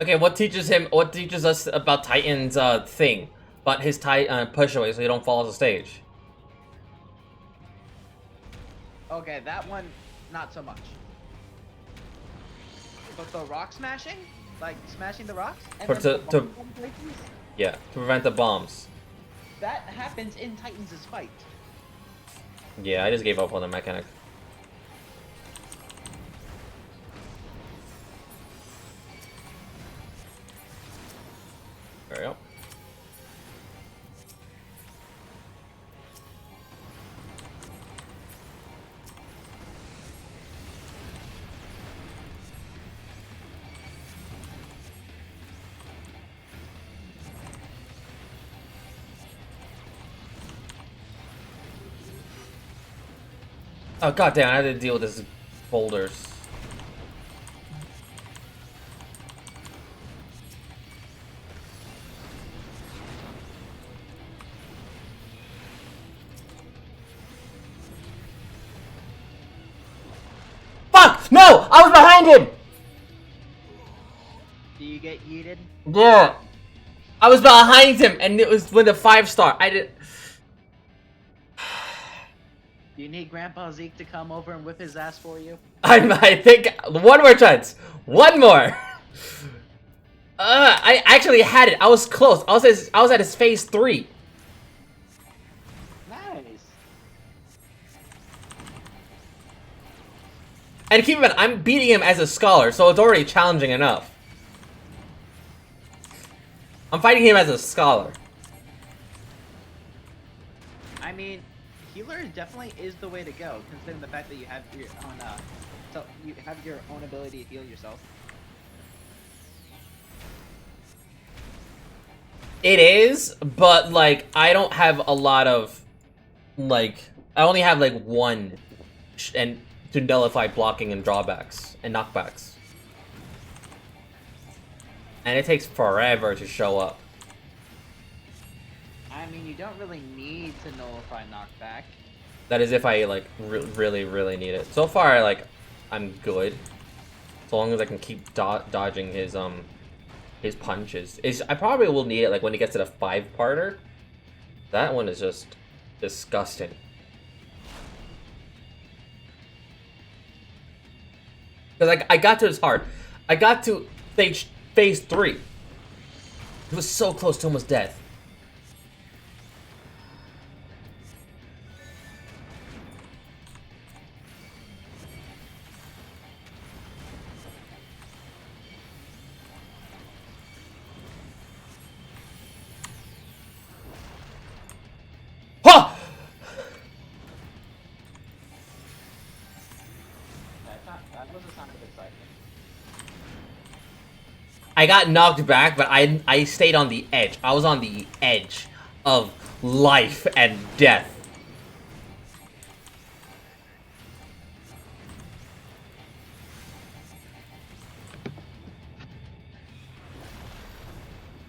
Okay, what teaches us about Titan's thing? About his push away so you don't fall off the stage. Okay, that one, not so much. But the rock smashing? Like, smashing the rocks? And Yeah, to prevent the bombs. that happens in Titan's fight. Yeah, I just gave up on the mechanic. There we go. Oh goddamn! I had to deal with this boulders. Fuck! No! I was behind him! Do you get yeeted? Yeah. I was behind him and it was when the 5-star. I did. Do you need Grandpa Zeke to come over and whip his ass for you? I think one more chance. One more. I actually had it. I was close. I was at his phase 3. Nice. And keep in mind, I'm beating him as a scholar, so it's already challenging enough. I'm fighting him as a scholar. I mean, healer definitely is the way to go, considering the fact that you have your own, so you have your own ability to heal yourself. It is, but like I don't have a lot of, like I only have like one, and to nullify blocking and drawbacks and knockbacks, and it takes forever to show up. I mean, you don't really need to nullify knockback. That is if I like really need it. So far, I'm good, so long as I can keep dodging his punches. I probably will need it like when he gets to the 5-parter. That one is just disgusting. Because I got to his heart. I got to phase 3. It was so close to almost death. That was a sign of excitement. I got knocked back, but I stayed on the edge. I was on the edge of life and death.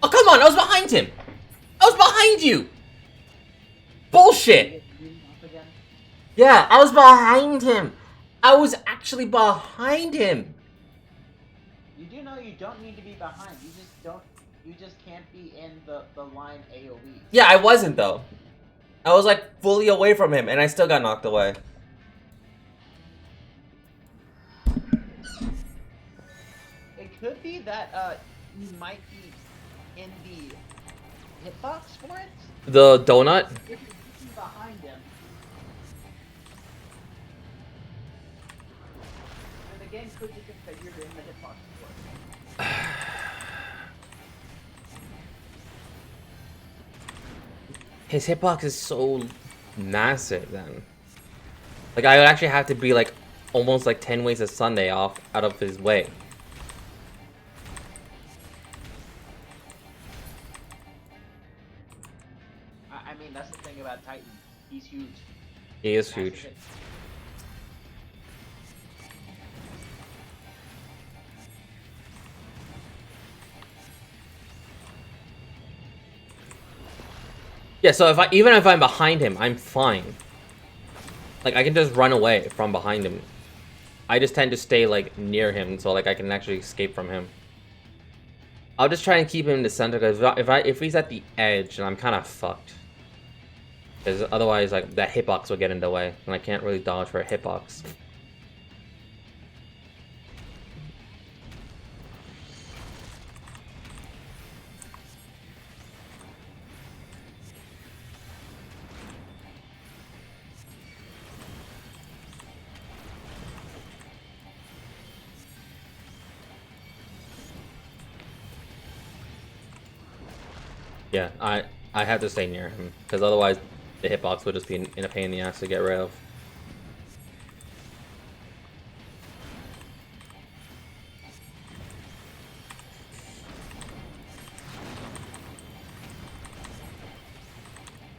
Oh, come on! I was behind him! I was behind you! Bullshit! Yeah, I was behind him! I was actually behind him! You do know you don't need to be behind. You just can't be in the line AoE. Yeah, I wasn't though. I was like fully away from him and I still got knocked away. It could be that you might be in the hitbox for it. The donut? If you're behind him. And the game could be configured in the hitbox for it. His hitbox is so massive then. Like I would actually have to be like almost like 10 ways a Sunday off out of his way. I mean, that's the thing about Titan. He's huge. He is huge. Yeah, so even if I'm behind him, I'm fine. Like I can just run away from behind him. I just tend to stay like near him so like I can actually escape from him. I'll just try and keep him in the center because if he's at the edge, then I'm kind of fucked. Because otherwise, like that hitbox will get in the way, and I can't really dodge for a hitbox. Yeah, I have to stay near him because otherwise the hitbox would just be in a pain in the ass to get rid of.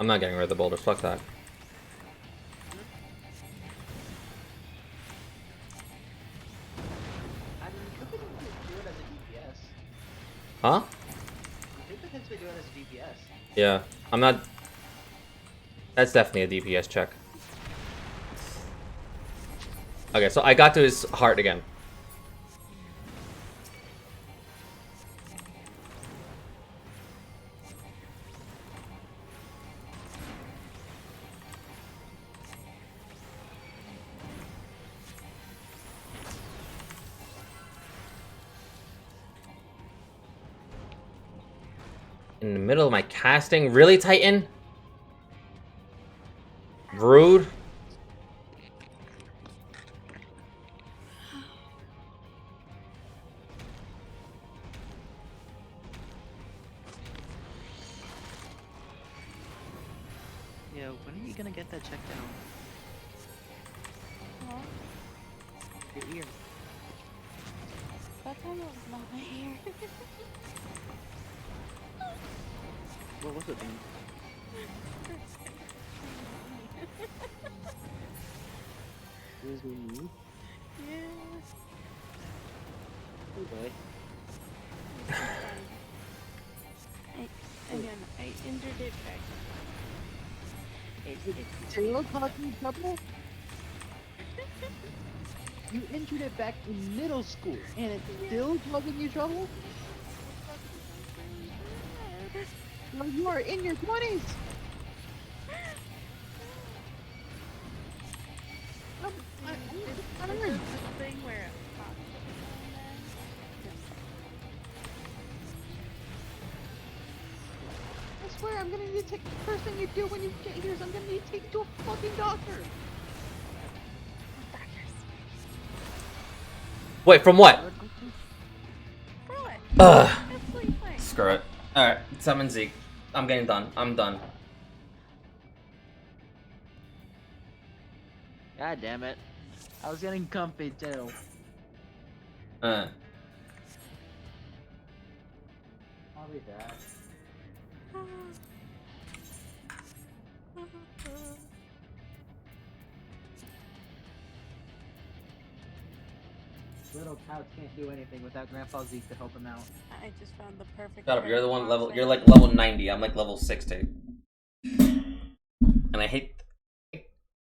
I'm not getting rid of the boulders, fuck that. I mean, you could potentially do it as a DPS. Huh? You could potentially do it as a DPS. Yeah, I'm not... That's definitely a DPS check. Okay, so I got to his heart again. In the middle of my casting? Really, Titan? Rude. Yeah, when are you gonna get that checked out? What? Your ear. That time it was not my ear. What was it then? It was me. Yeah. Oh boy. I injured it back. It's Still causing trouble? You injured it back in middle school, and it's still causing you trouble? Well, you are in your 20s! It's this thing where it pops I swear, I'm gonna need to take the first thing you do when you get here is I'm gonna need to take you to a fucking doctor! Wait, from what? Ugh. Screw it. Alright, summon Zeke. I'm getting done. I'm done. God damn it. I was getting comfy too. Uh. I'll be back. Little Couch can't do anything without Grandpa Zeke to help him out. I just found the perfect. Shut up, you're the one level. box You're like level 90. I'm like level 60. And I hate the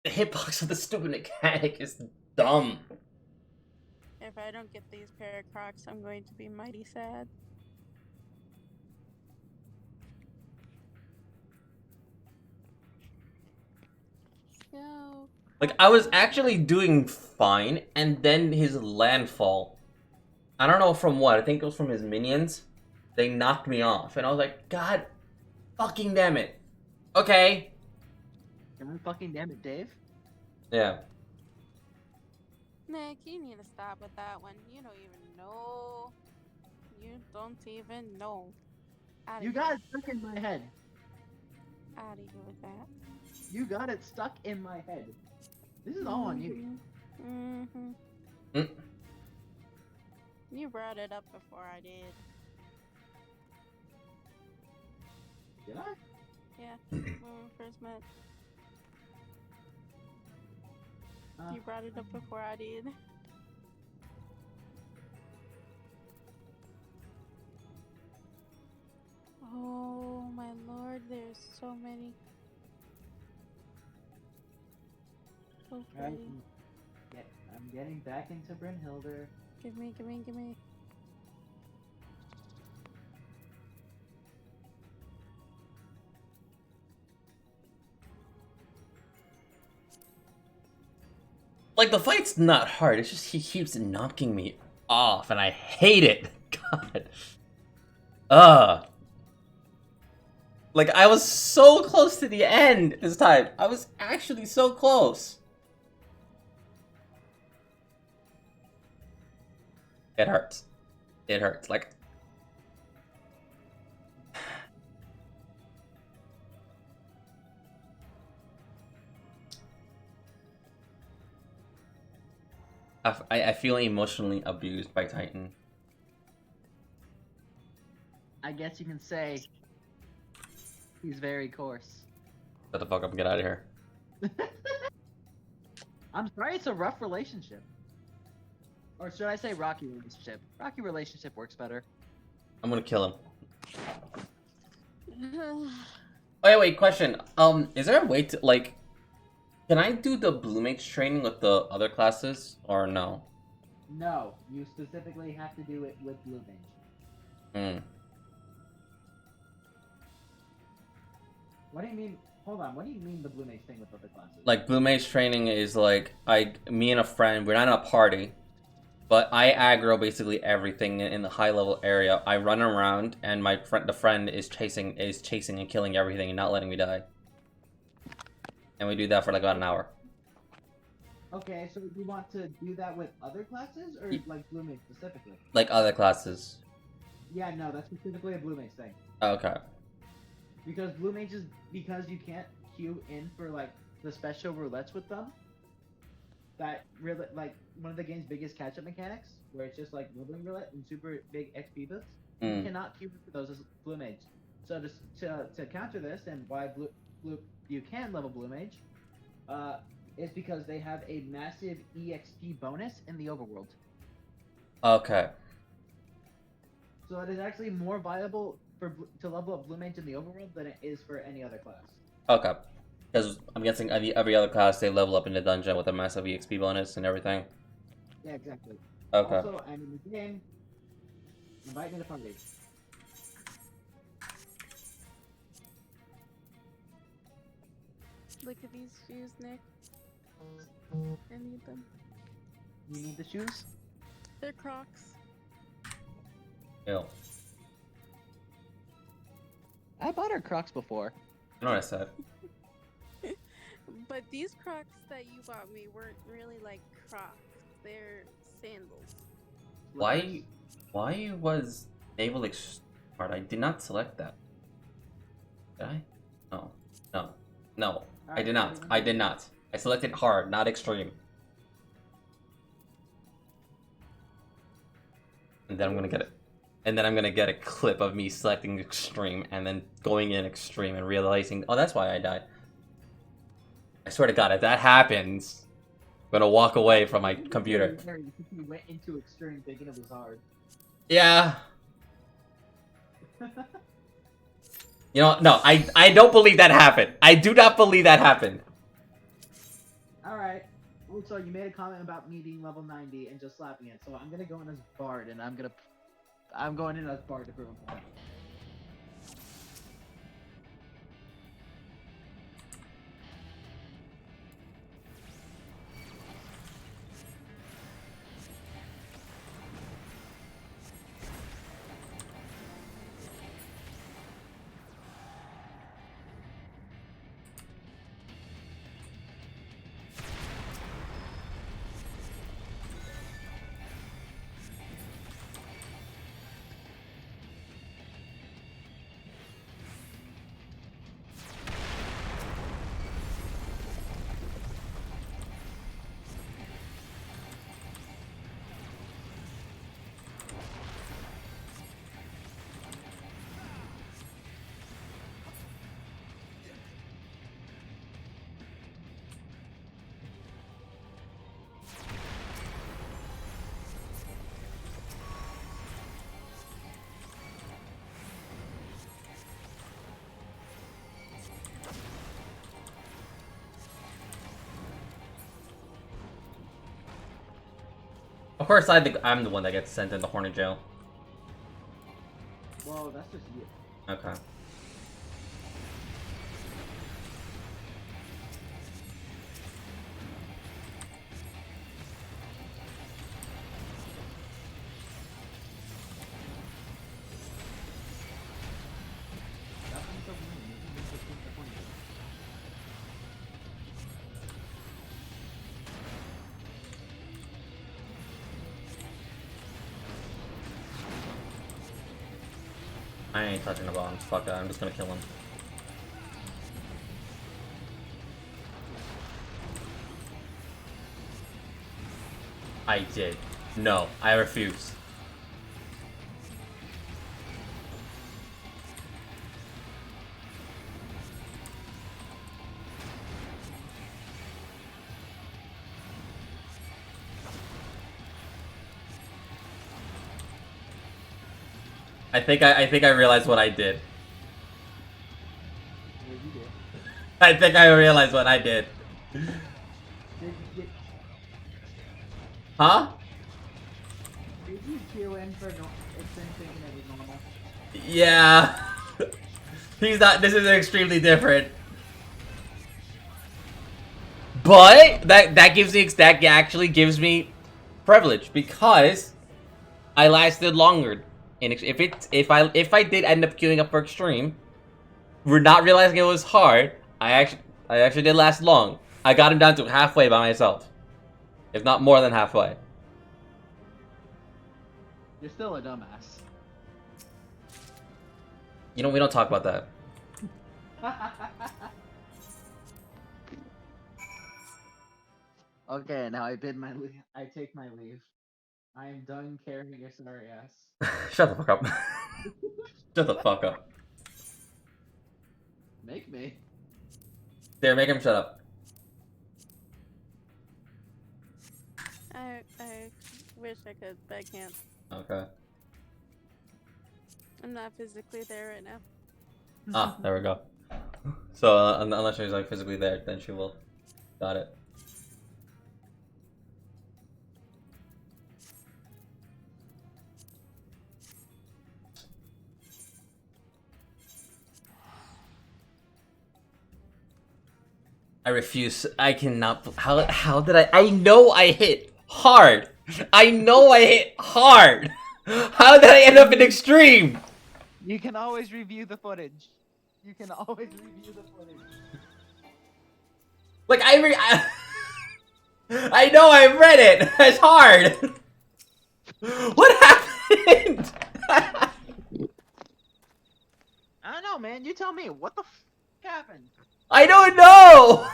hitbox of the stupid mechanic is dumb. If I don't get these pair of Crocs, I'm going to be mighty sad. So. Like, I was actually doing fine, and then his landfall. I don't know from what. I think it was from his minions. They knocked me off, and I was like, God fucking damn it. Okay. God fucking damn it, Dave. Yeah. Nick, you need to stop with that one. You don't even know. You don't even know. You got it stuck in my head. Out of here with that. You got it stuck in my head. This is all on you. Mm-hmm. You brought it up before I did. Did I? Yeah, when we first met. You brought it up before I did. Oh my lord, there's so many. So pretty. I'm getting back into Brynhilder. Give me. Like, the fight's not hard. It's just he keeps knocking me off, and I hate it. God. Like, I was so close to the end this time. I was actually so close. It hurts. It hurts. Like, I feel emotionally abused by Titan. I guess you can say he's very coarse. Shut the fuck up and get out of here. I'm sorry, it's a rough relationship. Or should I say rocky relationship? Rocky relationship works better. I'm gonna kill him. Wait, question. Is there a way to, like, can I do the Blue Mage training with the other classes, or no? No, you specifically have to do it with Blue Mage. What do you mean? Hold on, what do you mean the Blue Mage thing with other classes? Like, Blue Mage training is like, me and a friend, we're not in a party, But I aggro basically everything in the high level area. I run around, and the friend is chasing and killing everything and not letting me die. And we do that for like about an hour. Okay, so you want to do that with other classes, or like Blue Mage specifically? Like other classes. Yeah, no, that's specifically a Blue Mage thing. Okay. Because Blue Mage is because you can't queue in for like the special roulettes with them. That really like one of the game's biggest catch-up mechanics, where it's just like leveling roulette and super big XP boosts. You cannot queue for those as Blue Mage. So to counter this, and why you can level Blue Mage, is because they have a massive EXP bonus in the overworld. Okay. So it is actually more viable to level up Blue Mage in the overworld than it is for any other class. Okay. Because I'm guessing every other class they level up in the dungeon with a massive EXP bonus and everything. Yeah, exactly. Okay. Also, I'm in the game. Invite me to party. Look at these shoes, Nick. I need them. You need the shoes? They're Crocs. Ew. I bought her Crocs before. I know what I said. But these Crocs that you bought me weren't really like Crocs. They're sandals. Why was Naval Hard? I did not select that. Did I? No. I did not. I selected hard, not extreme. And then I'm gonna get it. And then I'm gonna get a clip of me selecting extreme and then going in extreme and realizing, oh, that's why I died. I swear to God, if that happens, I'm gonna walk away from my computer. You went into extreme thinking it was hard. Yeah. You know, no, I don't believe that happened. I do not believe that happened. Alright. Also, you made a comment about me being level 90 and just slapping it, so I'm gonna go in as Bard, and I'm going in as Bard to prove a point. Of course, I'm the one that gets sent into Hornet Jail. Well, that's just you. Okay. I ain't touching the bombs. Fuck that. I'm just gonna kill him. I did. No, I refuse. I think I realized what I did. I think I realized what I did. Huh? Did you queue in for extreme thinking it was normal? Yeah. He's not. This is extremely different. But that actually gives me privilege because I lasted longer. And if I did end up queuing up for extreme, we're not realizing it was hard. I actually did last long. I got him down to halfway by myself, if not more than halfway. You're still a dumbass. You know, we don't talk about that. Okay, now I take my leave. I am done carrying your sorry ass. Shut the fuck up. Shut the fuck up. Make me. There, make him shut up. I wish I could, but I can't. Okay. I'm not physically there right now. Ah, there we go. So, unless she's like physically there, then she will. Got it. I refuse. I cannot. How did I know I hit hard. I know I hit hard. How did I end up in extreme? You can always review the footage. You can always review the footage. Like I know I read it. It's hard. What happened? I don't know, man. You tell me. What the f happened? I don't know.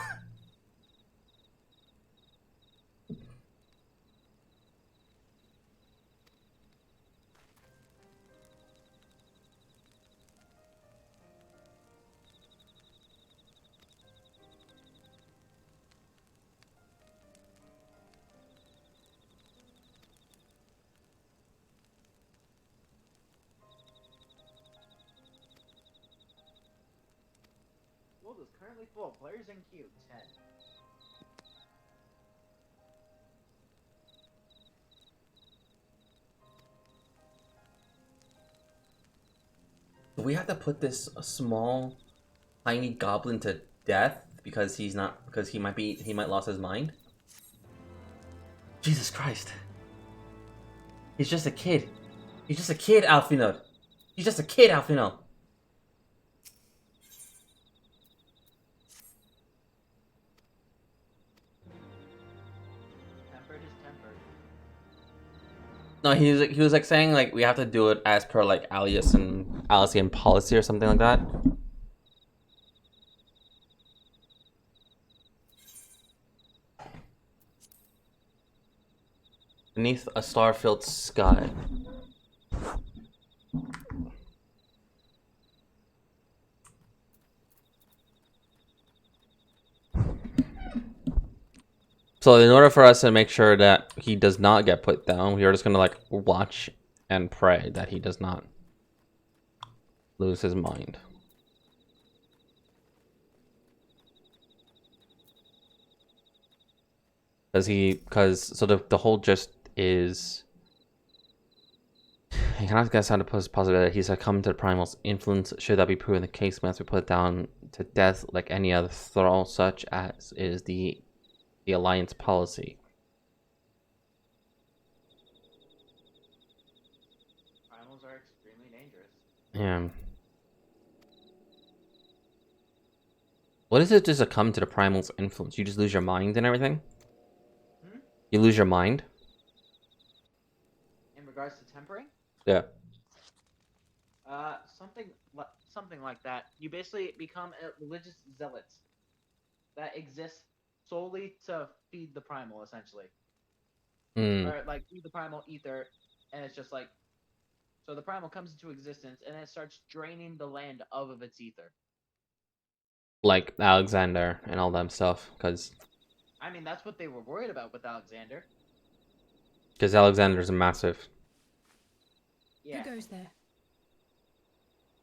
World is currently full of players in queue 10. Do we have to put this small, tiny goblin to death because he might lose his mind? Jesus Christ. He's just a kid. He's just a kid, Alfino. He's just a kid, Alfino. Tempered is tempered. No, he was like saying like we have to do it as per like Alessian policy or something like that. Beneath a star-filled sky. So in order for us to make sure that he does not get put down, we are just gonna like watch and pray that he does not lose his mind. Because the whole gist is he cannot guess how to positive that he succumbed to the primal's influence. Should that be proven the case, we have to put it down to death like any other thrall, such as is the Alliance policy. Primals are extremely dangerous. Yeah. What is it to succumb to the primal's influence? You just lose your mind and everything? Hmm? You lose your mind? In regards to tempering? Yeah. Something like that. You basically become a religious zealot that exists solely to feed the primal, essentially. Or like feed the primal ether, and it's just like, so the primal comes into existence and it starts draining the land of its ether. Like Alexander and all that stuff, because I mean, that's what they were worried about with Alexander. Alexander's a massive. Yeah. Who goes there?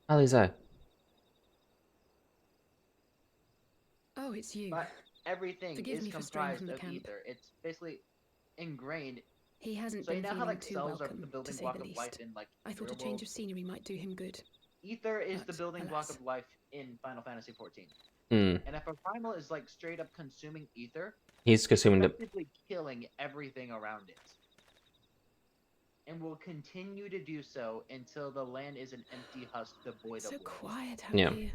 Alize. Oh, it's you. But everything Forgive is me for straying comprised from the of camp. ether. It's basically ingrained. He hasn't So you been know how feeling like too cells are welcome, the to building say block the of least. life in like I thought a real change world? of scenery might do him good. Ether is the But, building block alas. of life in Final Fantasy 14. Hmm. And if a primal is like straight up consuming ether, He's consuming it's the. effectively killing everything around it. and will continue to do so until the land is an empty husk devoid So of life. quiet out Yeah. here.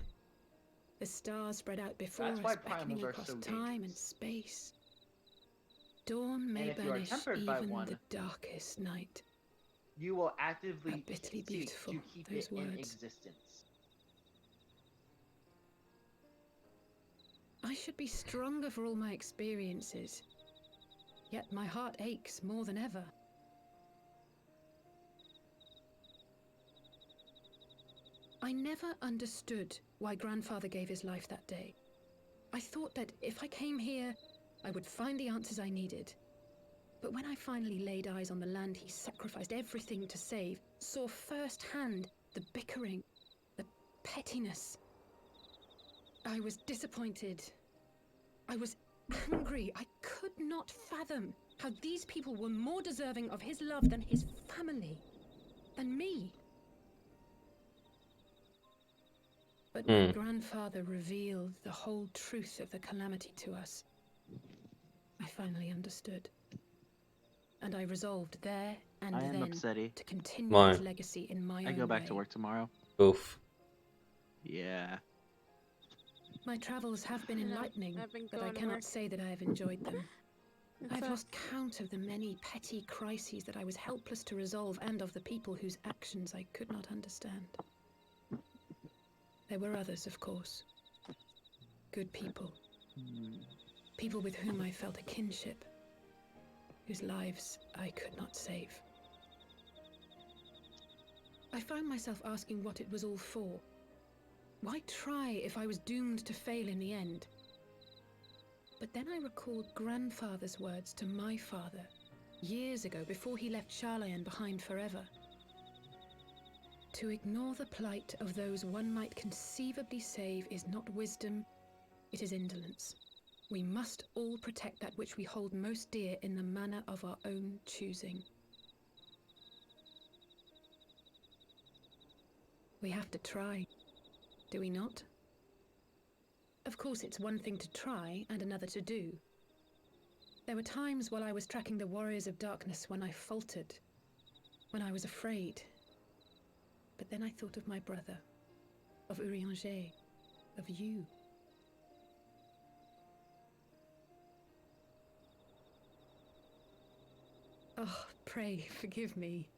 The stars spread out before That's why us, beckoning primals are across so time and dangerous. space. Dawn may And if you are banish tempered by even one, the darkest night. you will How actively bitterly seek beautiful, to keep those it in words. existence. I should be stronger for all my experiences. Yet my heart aches more than ever. I never understood why Grandfather gave his life that day. I thought that if I came here, I would find the answers I needed. But when I finally laid eyes on the land he sacrificed everything to save, saw firsthand the bickering, the pettiness, I was disappointed. I was angry. I could not fathom how these people were more deserving of his love than his family, than me. But when Grandfather revealed the whole truth of the calamity to us, I finally understood. And I resolved there and I am then upsetty. to continue Why? his legacy in my own way. I go back to work tomorrow. Oof. Yeah. My travels have been enlightening, I've been but I going to cannot work. say that I have enjoyed them. It I've sucks. lost count of the many petty crises that I was helpless to resolve and of the people whose actions I could not understand. There were others, of course. Good people. People with whom I felt a kinship, whose lives I could not save. I found myself asking what it was all for. Why try if I was doomed to fail in the end? But then I recalled Grandfather's words to my father, years ago, before he left Charlayan behind forever. To ignore the plight of those one might conceivably save is not wisdom, it is indolence. We must all protect that which we hold most dear in the manner of our own choosing. We have to try, do we not? Of course, it's one thing to try and another to do. There were times while I was tracking the warriors of darkness when I faltered, when I was afraid. But then I thought of my brother, of Urianger, of you. Oh, pray forgive me.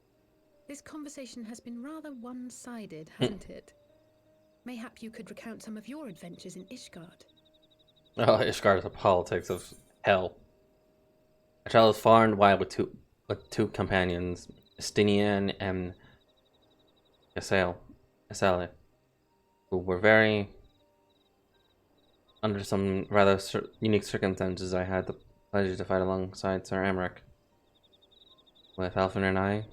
This conversation has been rather one-sided, hasn't it? Mayhap you could recount some of your adventures in Ishgard. Oh, Ishgard is the politics of hell. I traveled far and wide with two companions, Estinian and Asale, who were very under some rather unique circumstances. I had the pleasure to fight alongside Sir Amric. With Alfin and I,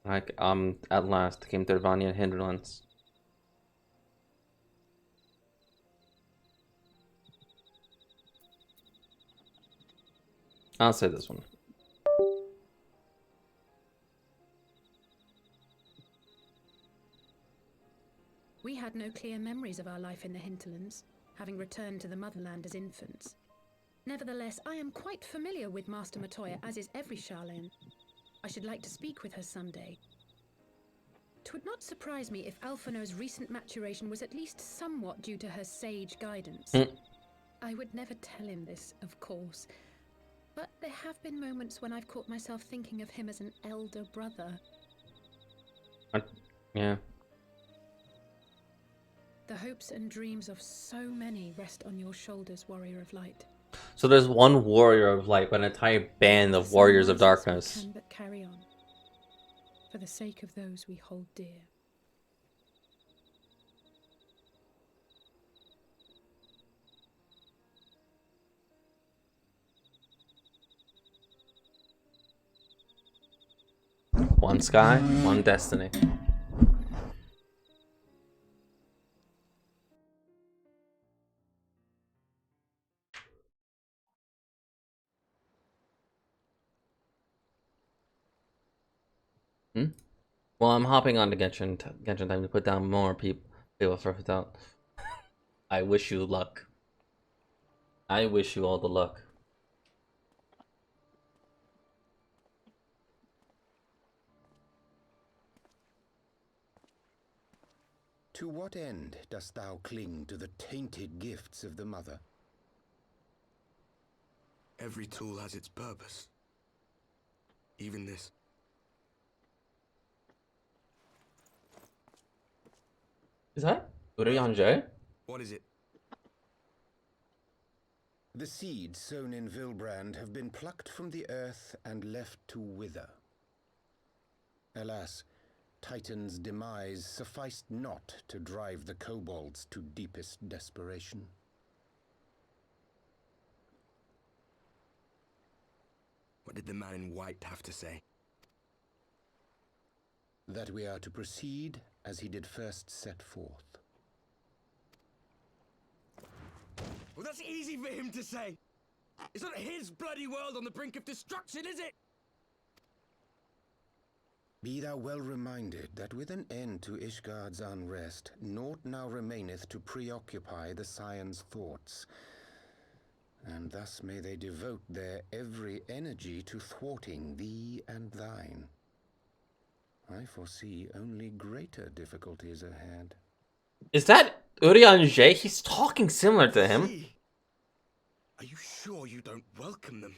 at last came to Irvania Hinterlands. I'll say this one. We had no clear memories of our life in the hinterlands, having returned to the motherland as infants. Nevertheless, I am quite familiar with Master Matoya, as is every Charlayan. I should like to speak with her someday. 'Twould not surprise me if Alphino's recent maturation was at least somewhat due to her sage guidance. I would never tell him this, of course, but there have been moments when I've caught myself thinking of him as an elder brother. Yeah. The hopes and dreams of so many rest on your shoulders, Warrior of Light. So there's one warrior of light, but an entire band of warriors of darkness. We can but carry on, for the sake of those we hold dear. One sky, one destiny. Well, I'm hopping on to Genshin time to put down more people for without. I wish you luck. I wish you all the luck. To what end dost thou cling to the tainted gifts of the Mother? Every tool has its purpose. Even this. Is that Urianger? What is it? The seeds sown in Vilbrand have been plucked from the earth and left to wither. Alas, Titan's demise sufficed not to drive the kobolds to deepest desperation. What did the man in white have to say? That we are to proceed as he did first set forth. Well, that's easy for him to say. It's not his bloody world on the brink of destruction, is it? Be thou well reminded that with an end to Ishgard's unrest, naught now remaineth to preoccupy the Scion's thoughts, and thus may they devote their every energy to thwarting thee and thine. I foresee only greater difficulties ahead. Is that Urianger? He's talking similar to him. Are you sure you don't welcome them?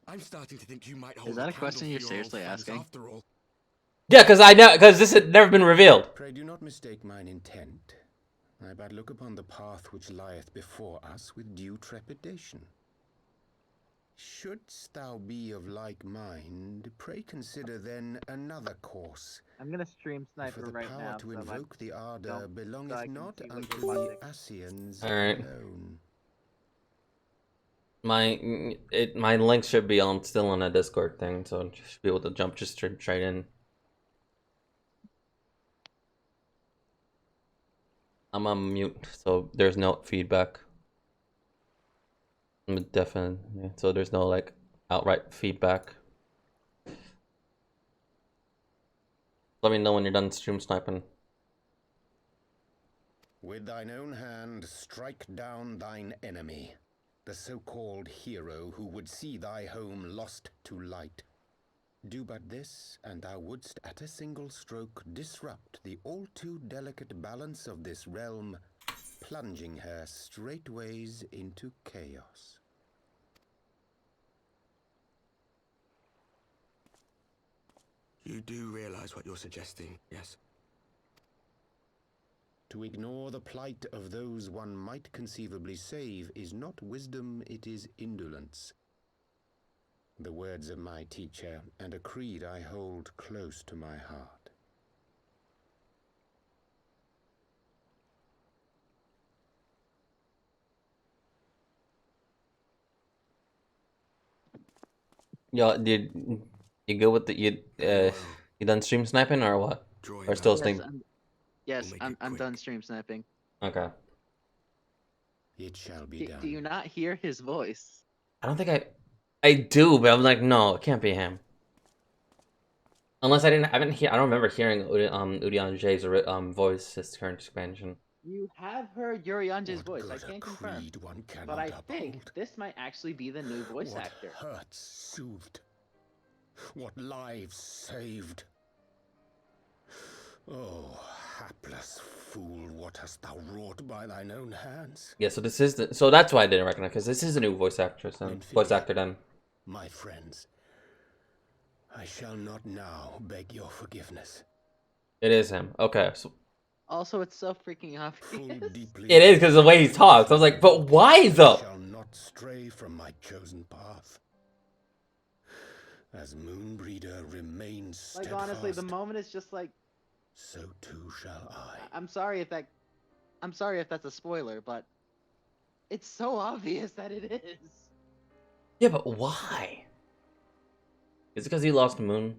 I'm starting to think you might hold. Is that a question you're seriously asking? After all. Yeah, because this had never been revealed. Pray do not mistake mine intent. I but look upon the path which lieth before us with due trepidation. Shouldst thou be of like mind, pray consider then another course. I'm gonna stream Sniper For the right power now. to so invoke the ardor so I belongeth can not see what unto you're the watching. Ascians Alright. alone. My link should be on still on a Discord thing, so I should be able to jump just straight in. I'm on mute, so there's no feedback. I'm definitely, so there's no like outright feedback. Let me know when you're done stream sniping. With thine own hand strike down thine enemy, the so-called hero who would see thy home lost to light. Do but this, and thou wouldst at a single stroke disrupt the all-too-delicate balance of this realm, plunging her straightways into chaos. You do realize what you're suggesting, yes? To ignore the plight of those one might conceivably save is not wisdom, it is indolence. The words of my teacher, and a creed I hold close to my heart. Yo, did you go with the you done stream sniping or what? Or still sleeping? Yes, I'm done stream sniping. Okay. It shall be done. Do you not hear his voice? I don't think I do, but I'm like, no, it can't be him. Unless I don't remember hearing Urianger's voice this current expansion. You have heard Urianger's voice. I can't confirm, but I think this might actually be the new voice actor. What hurts soothed, what lives saved. Oh, hapless fool, what hast thou wrought by thine own hands? Yeah, so this is so that's why I didn't recognize, because this is a new voice actress and voice actor then. My friends, I shall not now beg your forgiveness. It is him. Okay, so Also, it's so freaking obvious. it is because of the way he talks. I was like, but why though? I shall not stray from my chosen path. As Moonbreeder remains steadfast, Like honestly, the moment is just like. So too shall I. I'm sorry if that's a spoiler, but it's so obvious that it is. Yeah, but why? Is it because he lost Moon?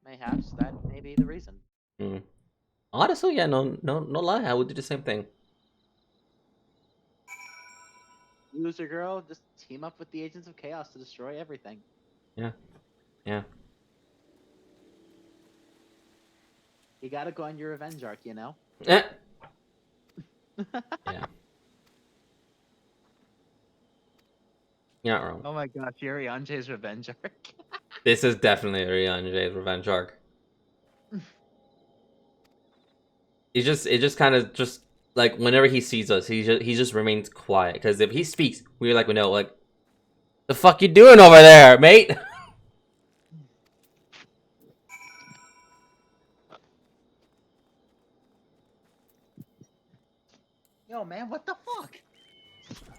Mayhaps that may be the reason. Honestly, yeah, no lie, I would do the same thing. Loser girl, just team up with the Agents of Chaos to destroy everything. Yeah. You gotta go on your revenge arc, you know? Yeah. You're not wrong. Oh my gosh, Urianger's revenge arc. This is definitely Urianger's revenge arc. it just kind of just like whenever he sees us, he just remains quiet. Because if he speaks, we know like, the fuck you doing over there, mate? Yo, man, what the fuck?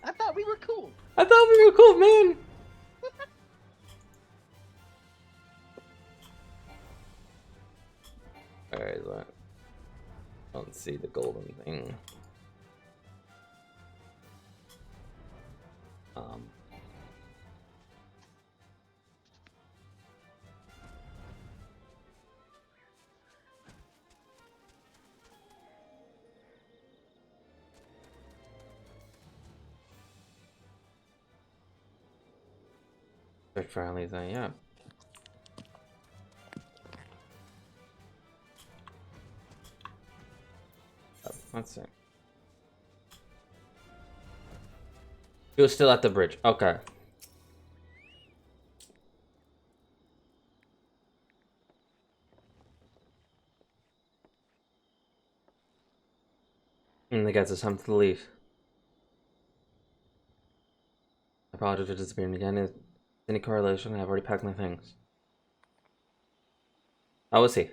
I thought we were cool. I thought we were cool, man. Alright, look. I don't see the golden thing. Search for allies, yeah. Oh, let's see. He was still at the bridge. Okay. And I guess it's time to leave. I apologize for disappearing again. Is any correlation? I've already packed my things. How was he?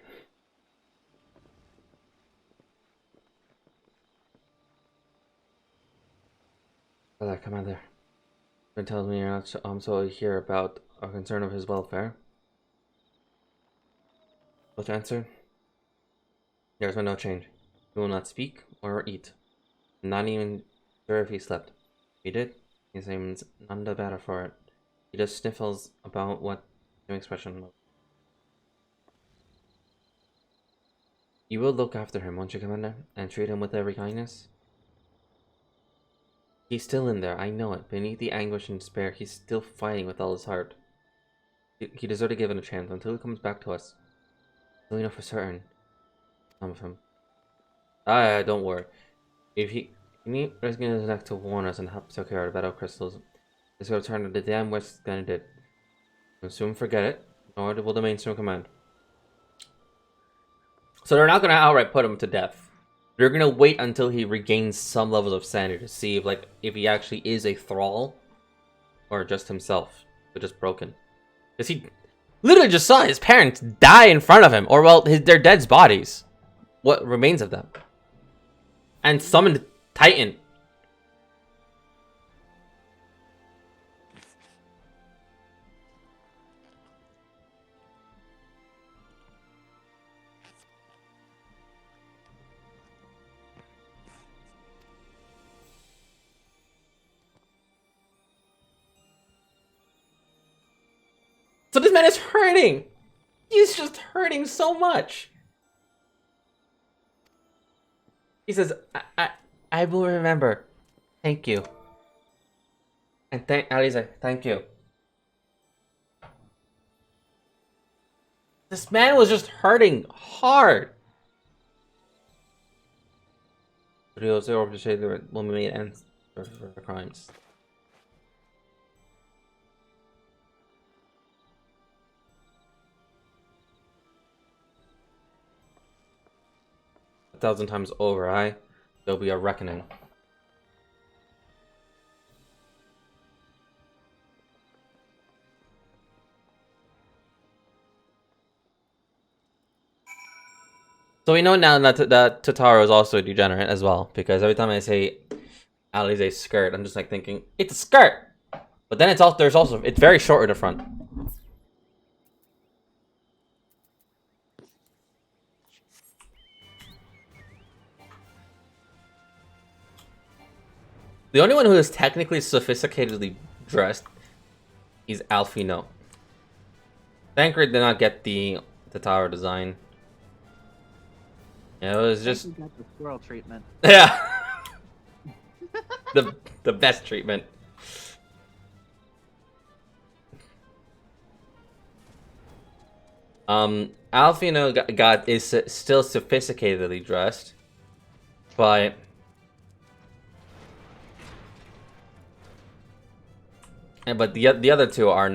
Commander. Ben tells me you're not so here about a concern of his welfare. What answer? There's been no change. He will not speak or eat. Not even sure if he slept. If he did, he seems none the better for it. He just sniffles about what new expression. You will look after him, won't you, Commander? And treat him with every kindness? He's still in there, I know it. Beneath the anguish and despair, he's still fighting with all his heart. He deserves to give it a chance until he comes back to us. So we know for certain. Some of him. Don't worry. If he risking his neck to warn us and help take care of the battle crystals, he's gonna turn to the damn West than it did. We'll soon forget it, nor will the mainstream command. So they're not gonna outright put him to death. They're gonna wait until he regains some levels of sanity to see if he actually is a thrall or just himself, but just broken. Because he literally just saw his parents die in front of him, or well, their dead bodies. What remains of them? And summoned Titan. So this man is hurting. He's just hurting so much. He says, I will remember. Thank you. And Aliza, thank you. This man was just hurting hard. But he also orchestrated the woman made ends for crimes. A thousand times over, there'll be a reckoning. So we know now that Totaro is also a degenerate as well, because every time I say Alize's skirt, I'm just like thinking, it's a skirt! But then it's very short at the front. The only one who is technically sophisticatedly dressed is Alfino. Thankfully did not get the Totaro design. Yeah, it was just... You got the squirrel treatment. Yeah! the best treatment. Alfino is still sophisticatedly dressed, but... But the other two are...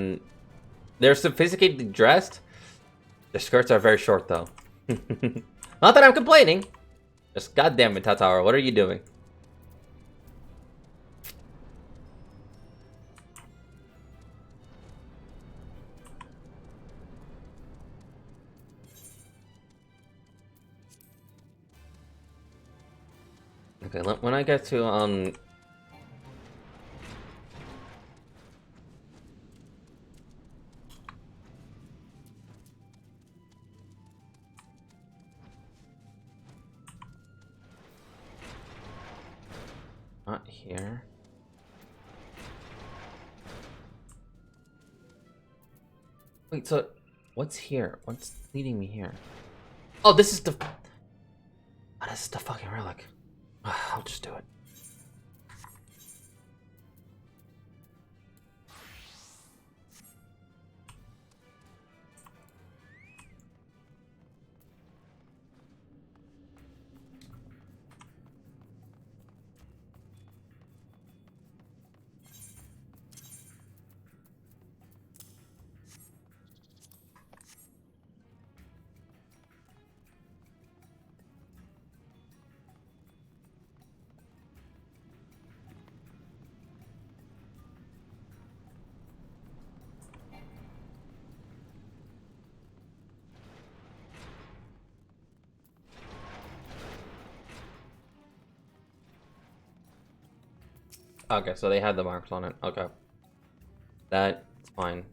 They're sophisticatedly dressed. Their skirts are very short, though. Not that I'm complaining. Just goddamn it, Tatara, what are you doing? Okay, when I get to not here. Wait, so what's here? What's leading me here? Oh, this is the. Oh, this is the fucking relic. I'll just do it. Okay, so they had the marks on it. Okay. That's fine.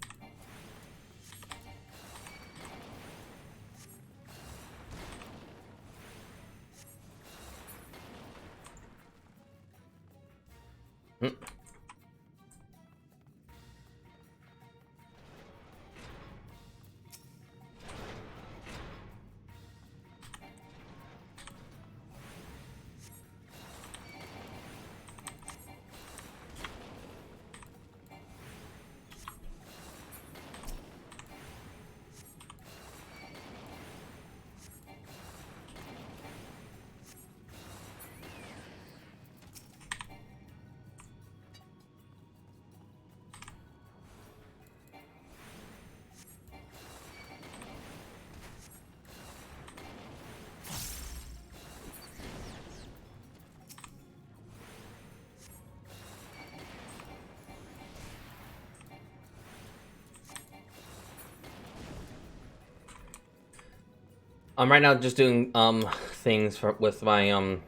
I'm right now just doing things with my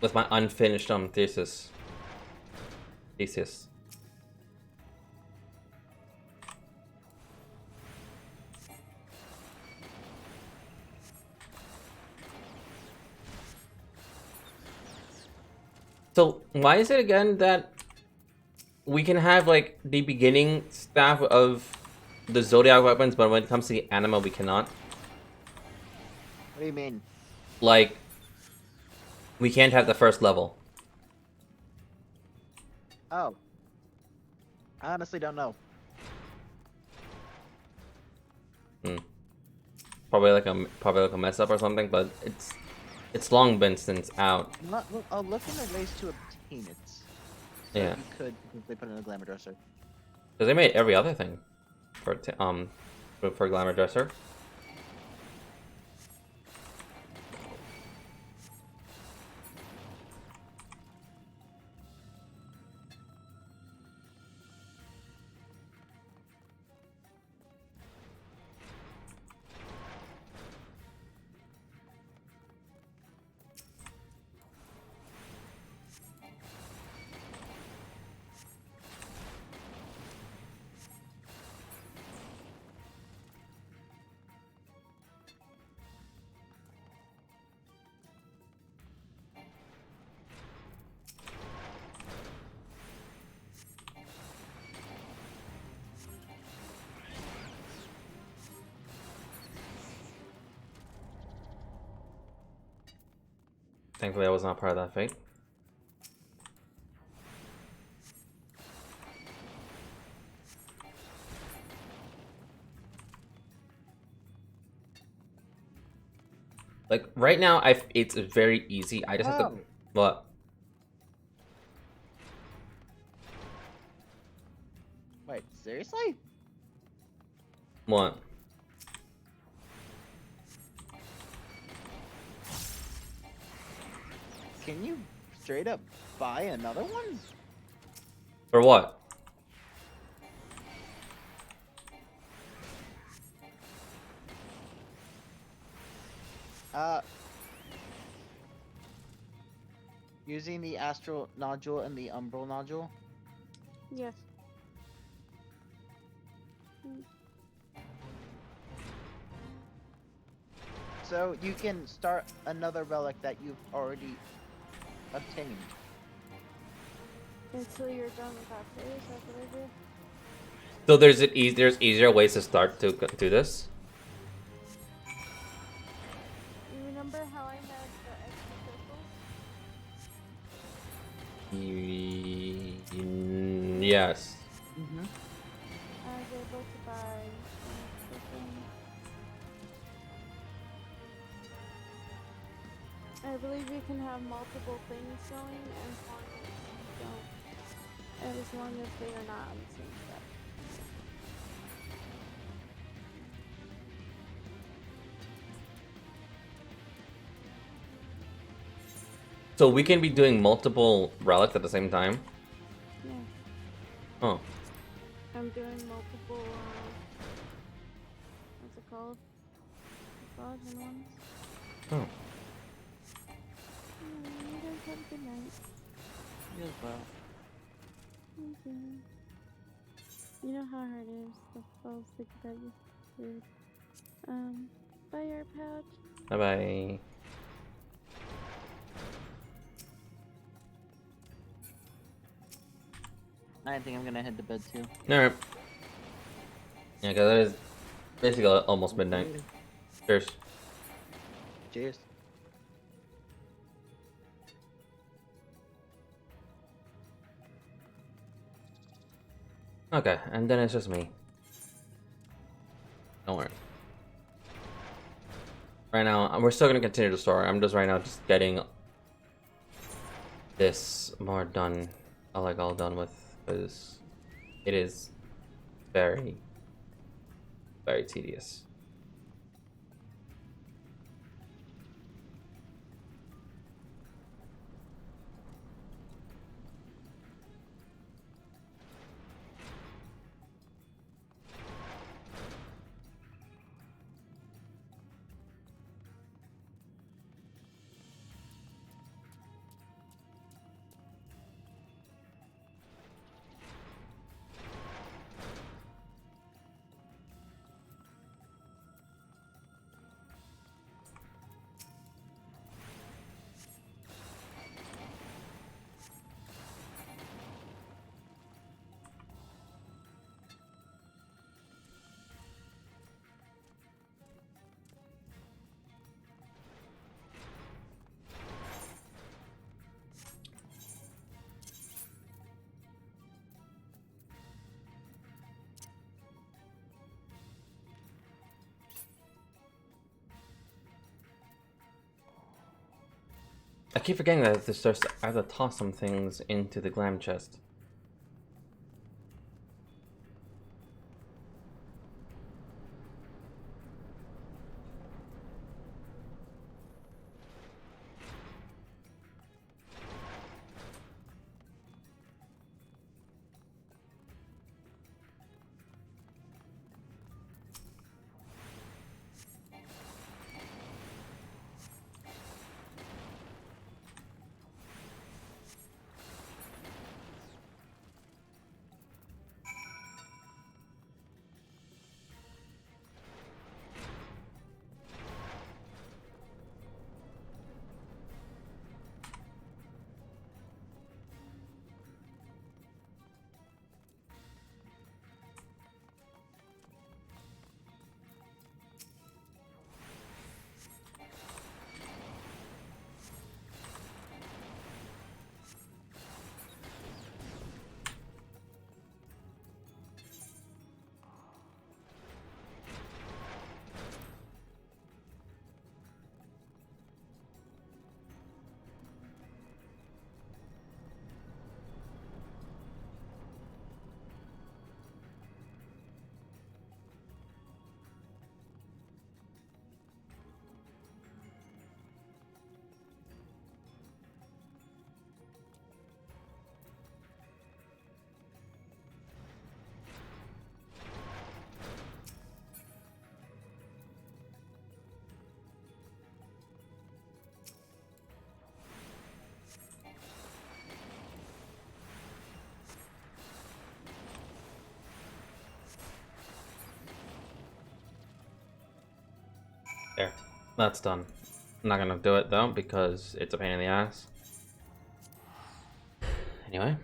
unfinished thesis. So why is it again that we can have like the beginning staff of the Zodiac weapons, but when it comes to the anima, we cannot? What do you mean? Like, we can't have the first level. Oh. I honestly don't know. Probably like a mess up or something, but it's long been since out. I'll look into ways to obtain it. So Yeah. you could, because they put it in a glamour dresser. Because they made every other thing for glamour dresser. Thankfully, I was not part of that fate. Like right now, it's very easy. I just have to. What? Wait, seriously? What? Can you straight up buy another one? For what? Using the astral nodule and the umbral nodule. Yes. Mm. So you can start another relic that you've already obtained. Until you're done with that phase, that's what I do. So there's easier ways to start to do this. You remember how I had the extra crystals? Yes. Mm-hmm. I was able to buy I believe you can have multiple things going as long as they are not on the same step. So we can be doing multiple relics at the same time? Yeah. Oh. I'm doing multiple, what's it called? Gods and ones. Oh. You guys have a good night. You as well. Thank you. You know how hard it is to fall asleep without your food. Bye, your pouch. Bye bye. I think I'm gonna head to bed too. Alright. Yeah, because it is basically almost midnight. Cheers. Cheers. Okay, and then it's just me. Don't worry. Right now, we're still gonna continue the story. I'm just right now just getting this more done, all done with, because it is very, very tedious. I keep forgetting that I have to toss some things into the glam chest. There. That's done. I'm not gonna do it though because it's a pain in the ass. Anyway.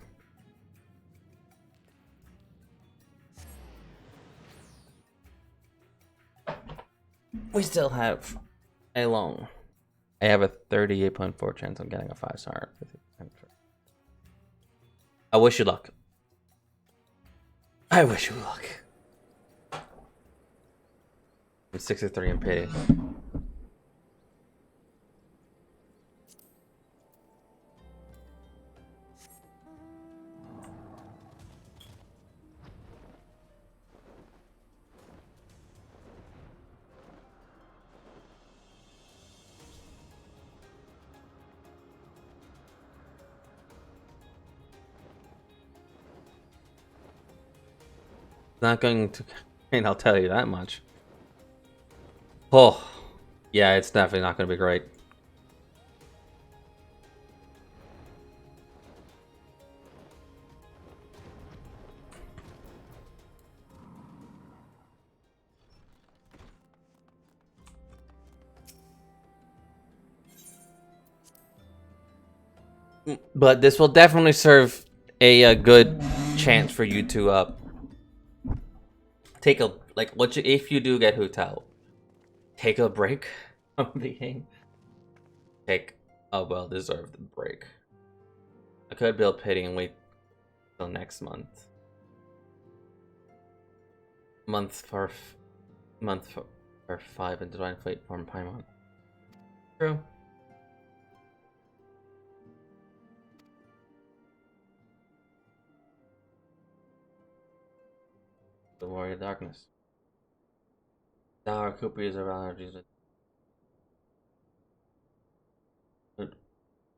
We still have a long. I have a 38.4 chance of getting a 5-star. I wish you luck. I wish you luck. I'm 63 in pity. Not going to, and I'll tell you that much. Oh, yeah, it's definitely not going to be great. But this will definitely serve a good chance for you to take a if you do get hooked out, take a break from the game. Take a well-deserved break. I could build pity and wait till next month. Month for 5 and Divine Fleet form Paimon. True. The Warrior of Darkness. Our Coopers of allergies.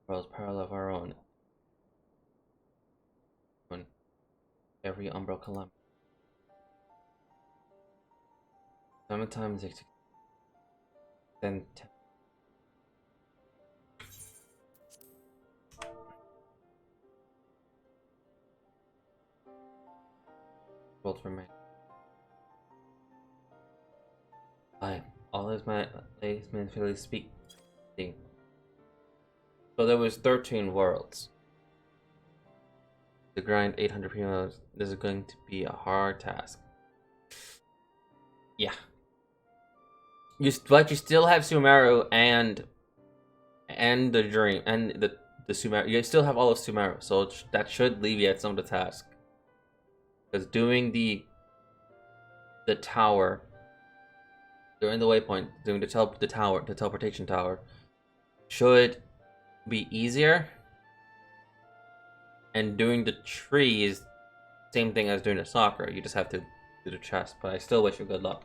World's parallel of our own. When every umbral calamity. 7 times 6. Then 10. Worlds remain. All is my man fairly speak. So there was 13 worlds. To grind 800 PMOs, this is going to be a hard task. Yeah. But you still have Sumeru and the Dream and the Sumeru. You still have all of Sumeru, so that should alleviate some of the task. Because doing the tower, doing the waypoint, doing the teleportation tower, should be easier. And doing the trees, same thing as doing the soccer. You just have to do the chest, but I still wish you good luck.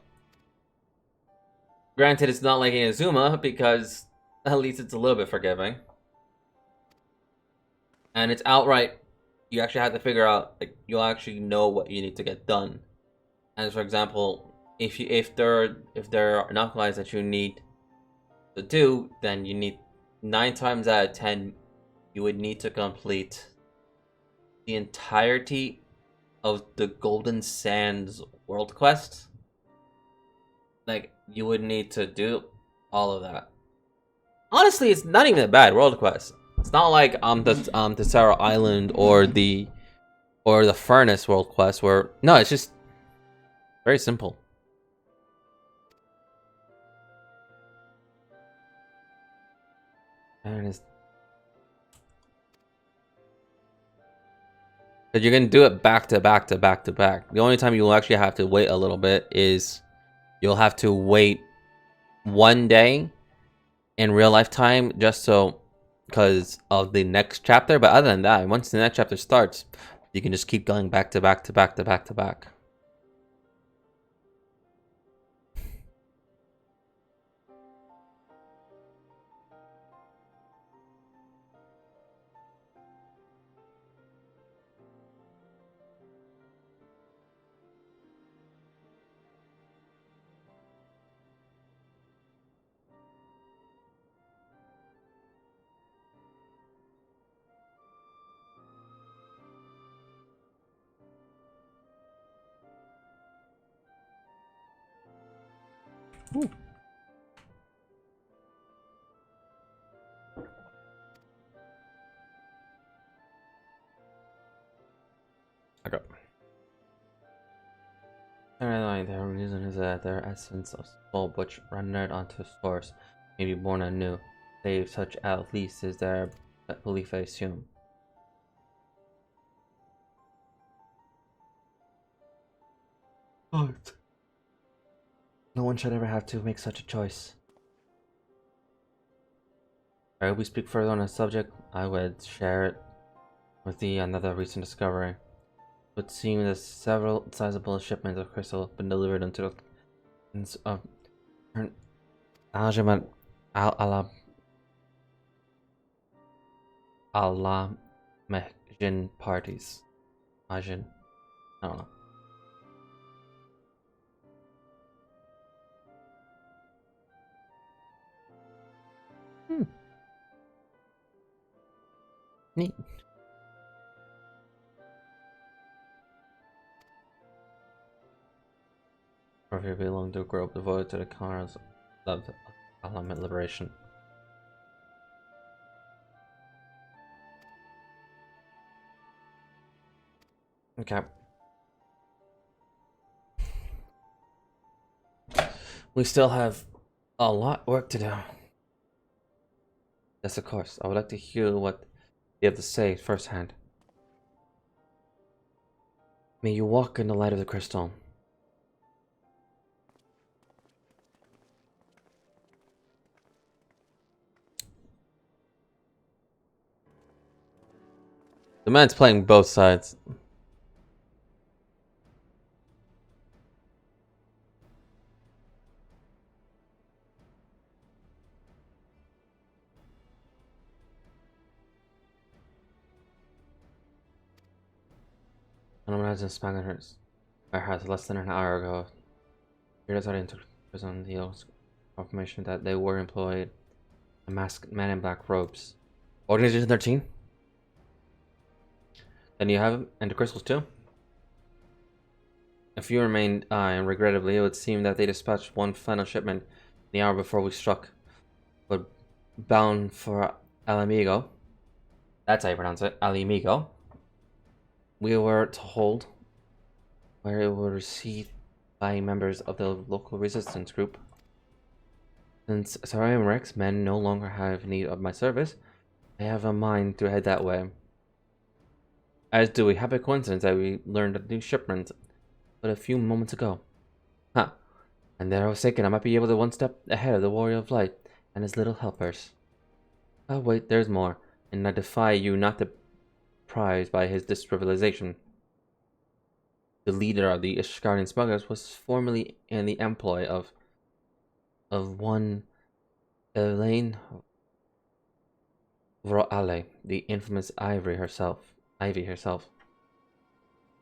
Granted, it's not like Inazuma, because at least it's a little bit forgiving. And it's outright, you actually have to figure out, like, you'll actually know what you need to get done. And for example, if there are knuckle that you need to do, then you need 9 times out of 10, you would need to complete the entirety of the Golden Sands world quest. Like, you would need to do all of that. Honestly, it's not even a bad world quest. It's not like the Sarah Island or the Furnace world quest where no, it's just very simple. And it's but you're gonna do it back to back to back to back. The only time you'll actually have to wait a little bit is you'll have to wait 1 day in real life time just so because of the next chapter. But other than that, once the next chapter starts, you can just keep going back to back to back to back to back. Ooh. Okay. Apparently, their reason is that their essence of soul, which rendered onto source, may be born anew. Save such at least is their belief, I assume. But no one should ever have to make such a choice. I hope we speak further on the subject. I would share it with thee another recent discovery. It would seem that several sizable shipments of crystal have been delivered into the Aljaman Alamejin parties. Ajin. I don't know. Neat. Or if you belong to a group devoted to the cause of Alamet liberation. Okay. We still have a lot of work to do. Yes, of course. I would like to hear what you have to say firsthand. May you walk in the light of the crystal. The man's playing both sides. I don't imagine Spaggers. I heard less than an hour ago. Here is into prison the confirmation that they were employed a masked man in black robes. Organization 13? Then you have him and the crystals too? A few remained, and regrettably it would seem that they dispatched one final shipment the hour before we struck. But bound for Alamigo. That's how you pronounce it. Alamigo. We were told where it was received by members of the local resistance group. Since Sarai Rex men no longer have need of my service, I have a mind to head that way. As do we have a coincidence that we learned a new shipment but a few moments ago. Huh. And there I was thinking I might be able to one step ahead of the Warrior of Light and his little helpers. Oh wait, there's more, and I defy you not to prize by his destrivilization. The leader of the Ishgarian smugglers was formerly in the employ of one Elaine Vroale, the infamous Ivy herself.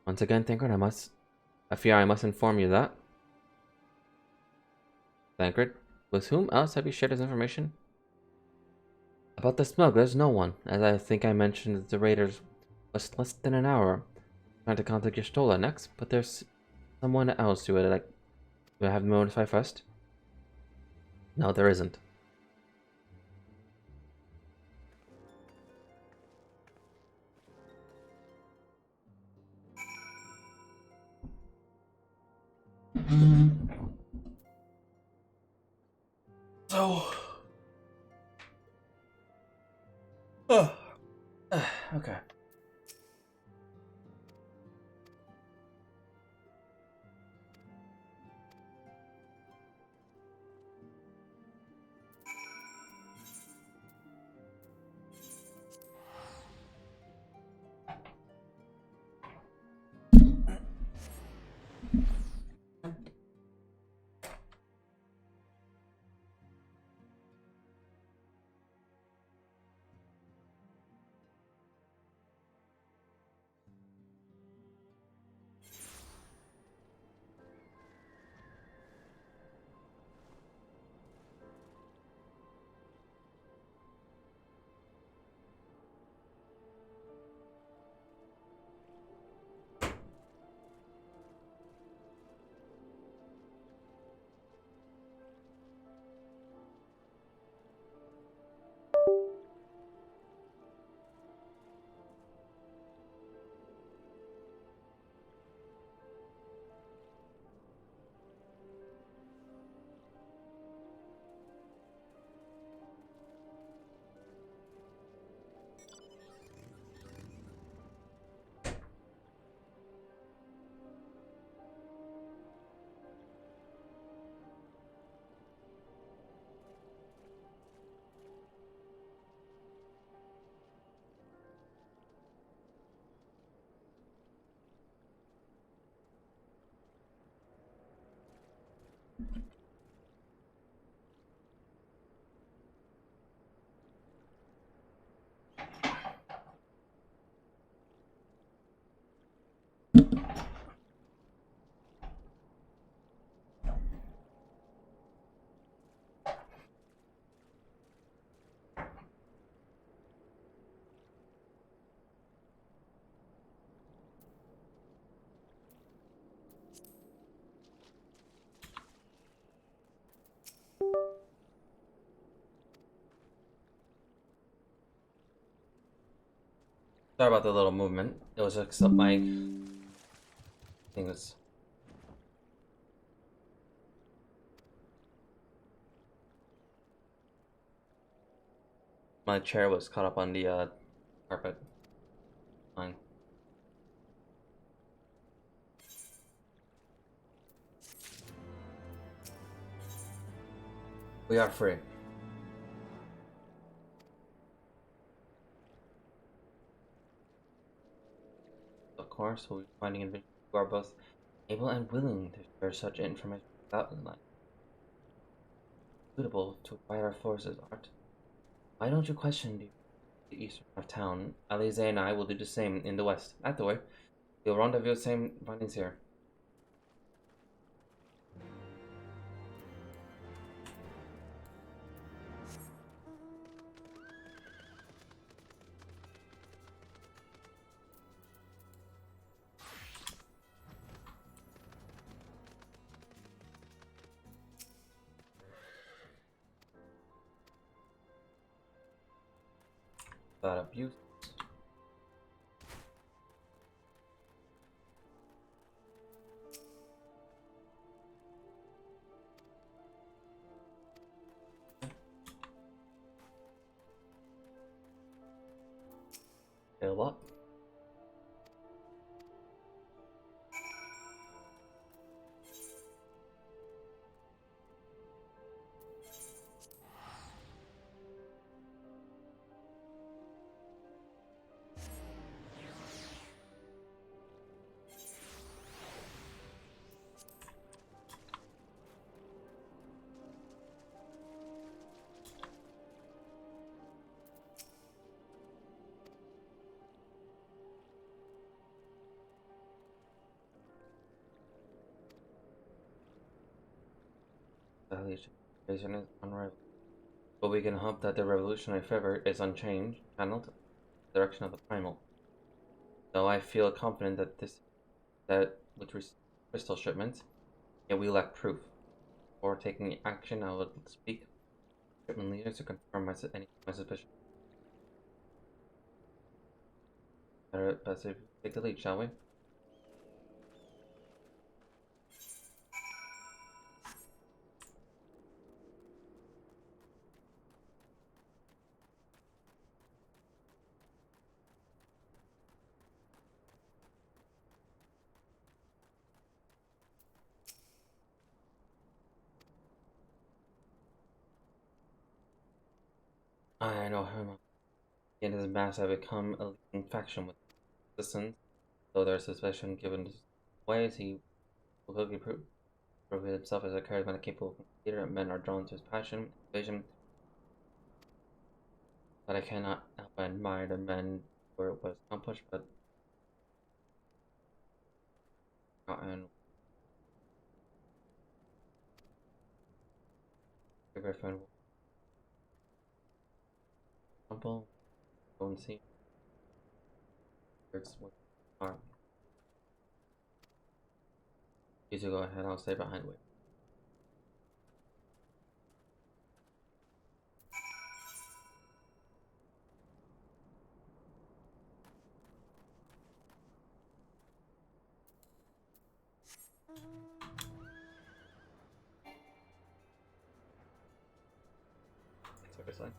Once again, Tancred, I fear I must inform you that. Tancred, with whom else have you shared this information? About the smugglers, no one, as I think I mentioned that the raiders was less than an hour trying to contact Gistola next, but there's someone else who would have to notify first. No, there isn't. So, okay. Sorry about the little movement. It was just my thing was. My chair was caught up on the carpet. Fine. We are free. Of course, we'll be finding individuals who are both able and willing to share such information without like suitable to acquire our forces. Art. Why don't you question the eastern part of town? Alize and I will do the same in the west. At the way, we'll rendezvous same findings here. That abuse. Fill up. Revolution is unrivaled. But we can hope that the revolutionary fervor is unchanged, channeled in the direction of the primal. Though I feel confident that with crystal shipments, yet we lack proof. Before taking action, I would speak with shipment leaders to confirm my suspicion. Better take the lead, shall we? I know him. In his mass, I become a leading faction with resistance. Though their suspicion given his ways, he will quickly prove himself as a charismatic, capable leader, and men are drawn to his passion, vision. But I cannot help but admire the men where it was accomplished, but and the Griffin humble, go and see. Words with arm. You two go ahead, I'll stay behind with. Seriously.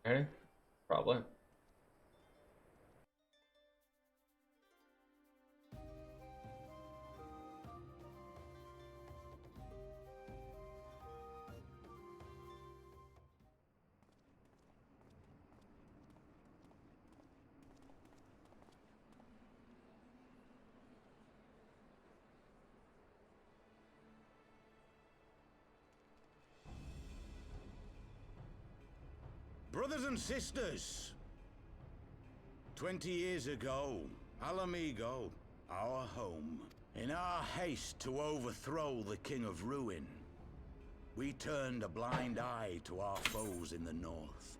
Ready? Probably. Brothers and sisters, 20 years ago, Alamigo, our home, in our haste to overthrow the King of Ruin, we turned a blind eye to our foes in the north.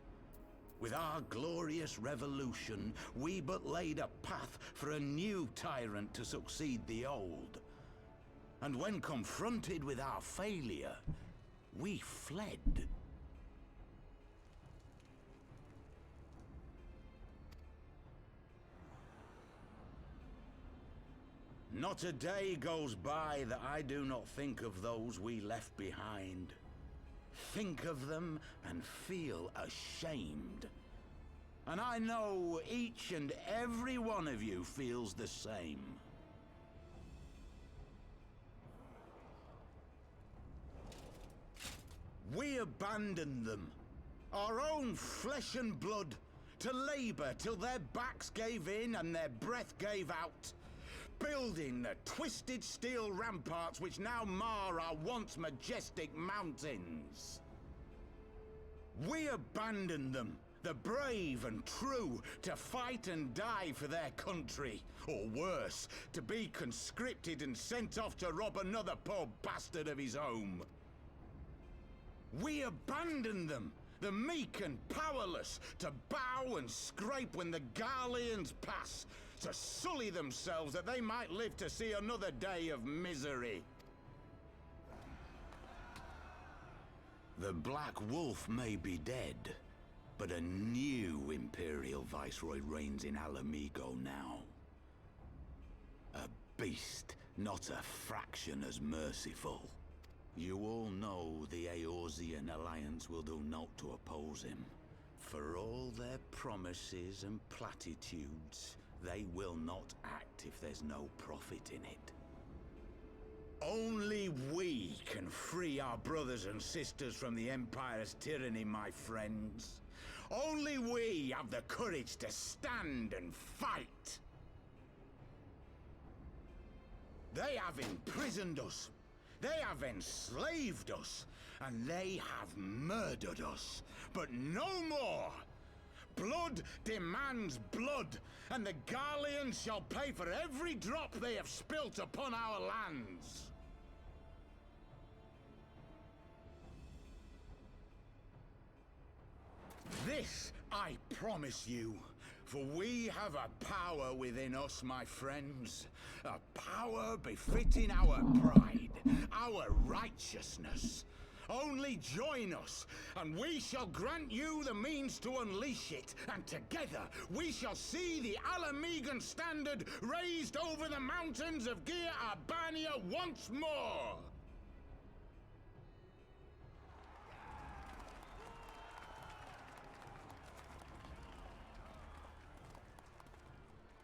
With our glorious revolution, we but laid a path for a new tyrant to succeed the old. And when confronted with our failure, we fled. Not a day goes by that I do not think of those we left behind. Think of them and feel ashamed. And I know each and every one of you feels the same. We abandoned them, our own flesh and blood, to labor till their backs gave in and their breath gave out. Building the twisted steel ramparts which now mar our once majestic mountains. We abandoned them, the brave and true, to fight and die for their country, or worse, to be conscripted and sent off to rob another poor bastard of his home. We abandoned them, the meek and powerless, to bow and scrape when the Garleans pass, to sully themselves that they might live to see another day of misery. The Black Wolf may be dead, but a new Imperial Viceroy reigns in Alamigo now. A beast, not a fraction as merciful. You all know the Eorzean Alliance will do naught to oppose him. For all their promises and platitudes, they will not act if there's no profit in it. Only we can free our brothers and sisters from the Empire's tyranny, my friends. Only we have the courage to stand and fight. They have imprisoned us. They have enslaved us. And they have murdered us. But no more! Blood demands blood, and the Garleans shall pay for every drop they have spilt upon our lands. This I promise you, for we have a power within us, my friends. A power befitting our pride, our righteousness. Only join us, and we shall grant you the means to unleash it, and together we shall see the Alamigan standard raised over the mountains of Gia Arbania once more!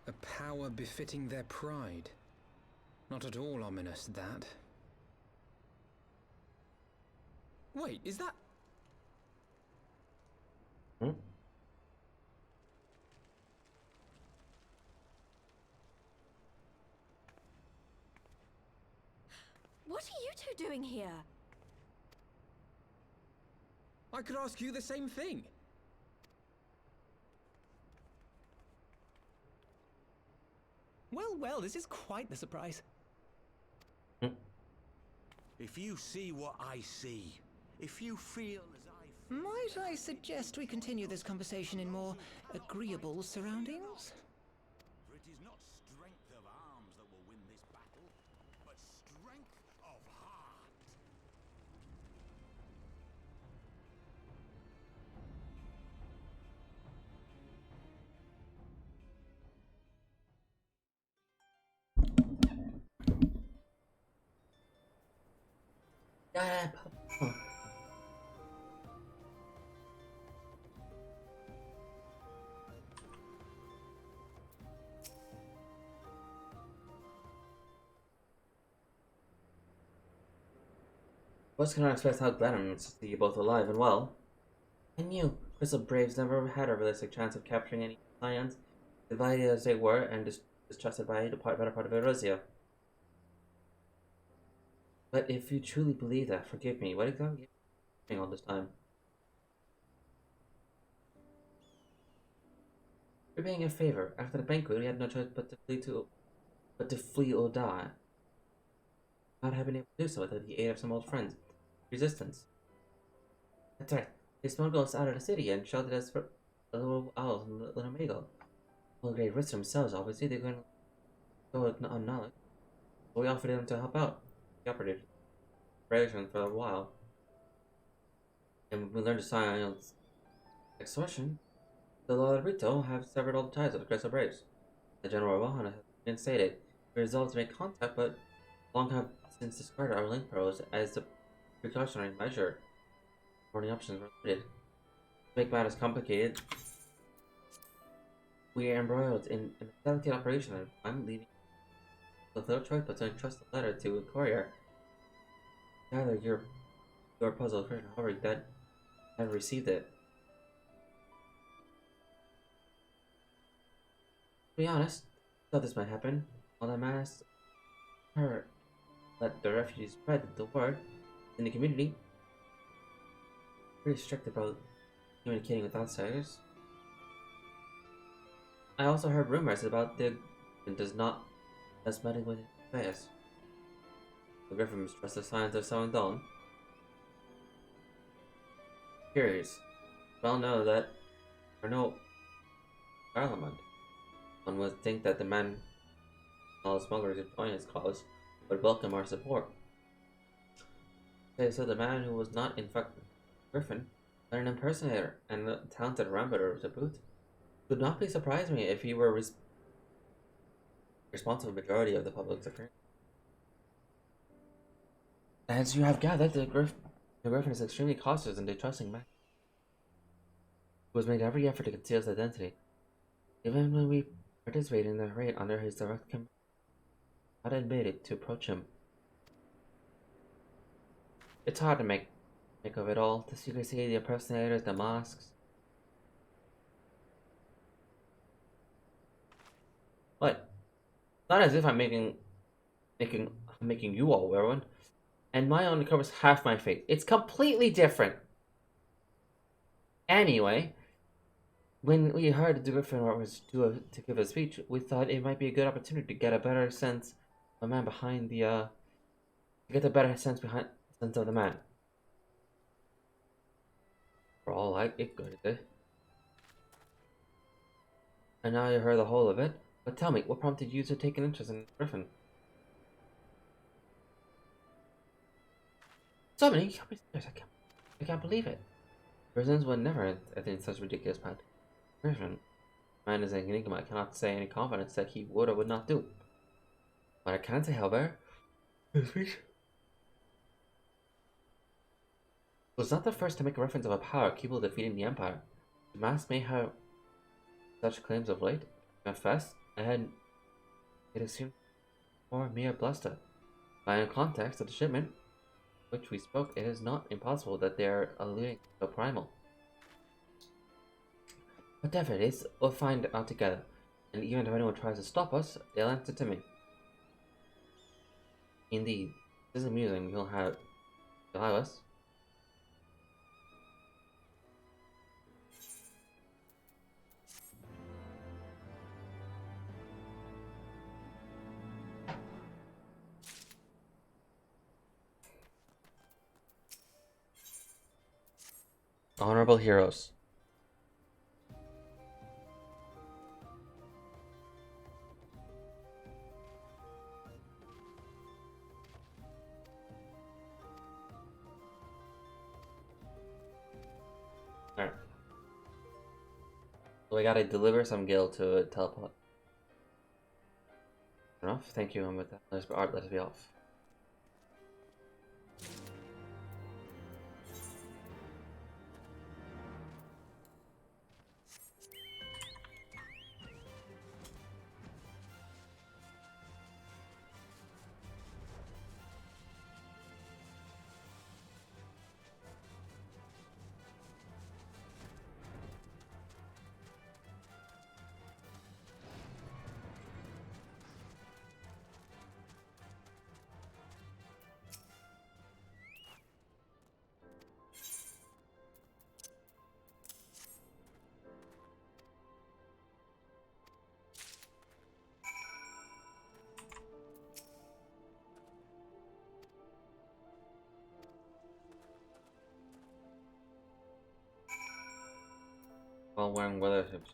A power befitting their pride. Not at all ominous, that. Wait, is that... What are you two doing here? I could ask you the same thing. Well, well, this is quite the surprise. If you see what I see, if you feel as I feel... Might I suggest we continue this conversation in more agreeable surroundings? For it is not strength of arms that will win this battle, but strength of heart. Was cannot expect how glad I'm to see you both alive and well. I knew Crystal Braves never had a realistic chance of capturing any scions, divided as they were and distrusted by the better part of Eorzea. But if you truly believe that, forgive me. What exactly all this time? We're paying a favor. After the banquet, we had no choice but to flee or die. Not having able to do so without the aid of some old friends. Resistance. That's right. They smuggled us out of the city and sheltered us for a little owl and a little Mago. Well, great risks themselves, obviously. They're going to go unknowledge. But we offered them to help out. We operated for a while. And we learned to silence extortion. The Lord Rito have severed all the ties with the Crystal Braves. The General Rohan has been stated. We resolved to make contact, but long have since discarded our link pearls as a precautionary measure. Warning options were limited. To make matters complicated, we are embroiled in a delicate operation, and I'm leaving with no choice but to entrust the letter to a courier. Gather your puzzle version, however, that I have received it. To be honest, I thought this might happen. All that matters, let the refugees spread the word in the community. Pretty strict about communicating with outsiders. I also heard rumors about the does not as meddling with affairs. The Griffin mistrusts the signs of sowing dawn. Curious. Well know that there are no parliament. One would think that the man all smugglers who join his cause would welcome our support. Okay, so the man who was not in fact Griffin, but an impersonator and a talented rambutter to boot, would not be surprised me if he were responsible for the majority of the public's appearance. As you have gathered, the Griffin is extremely cautious and distrusting man. Who has made every effort to conceal his identity. Even when we participated in the raid under his direct command, not admitted to approach him. It's hard to make of it all. The secrecy, the impersonators, the masks. What? Not as if I'm making you all wear one. And my own covers half my face. It's completely different. Anyway, when we heard the Griffin was to give a speech, we thought it might be a good opportunity to get a better sense of the man behind the of the man. For all like it good, is it? And now you heard the whole of it. But tell me, what prompted you to take an interest in Griffin? So many, you can't be serious. I can't believe it. Residents would never attain such ridiculous path. Griffin, man is an enigma. I cannot say any confidence that he would or would not do. But I can say, however, his speech was not the first to make a reference of a power capable of defeating the Empire. The mask may have such claims of late. Confess, it assumed more mere bluster. By the context of the shipment, which we spoke, it is not impossible that they are alluding to primal. Whatever it is, we'll find out together. And even if anyone tries to stop us, they'll answer to me. Indeed, this is amusing. You'll have us. Honorable heroes. Alright. So we gotta deliver some gil to teleport. Enough? Thank you, and with that, let's be off. while wearing weather tips.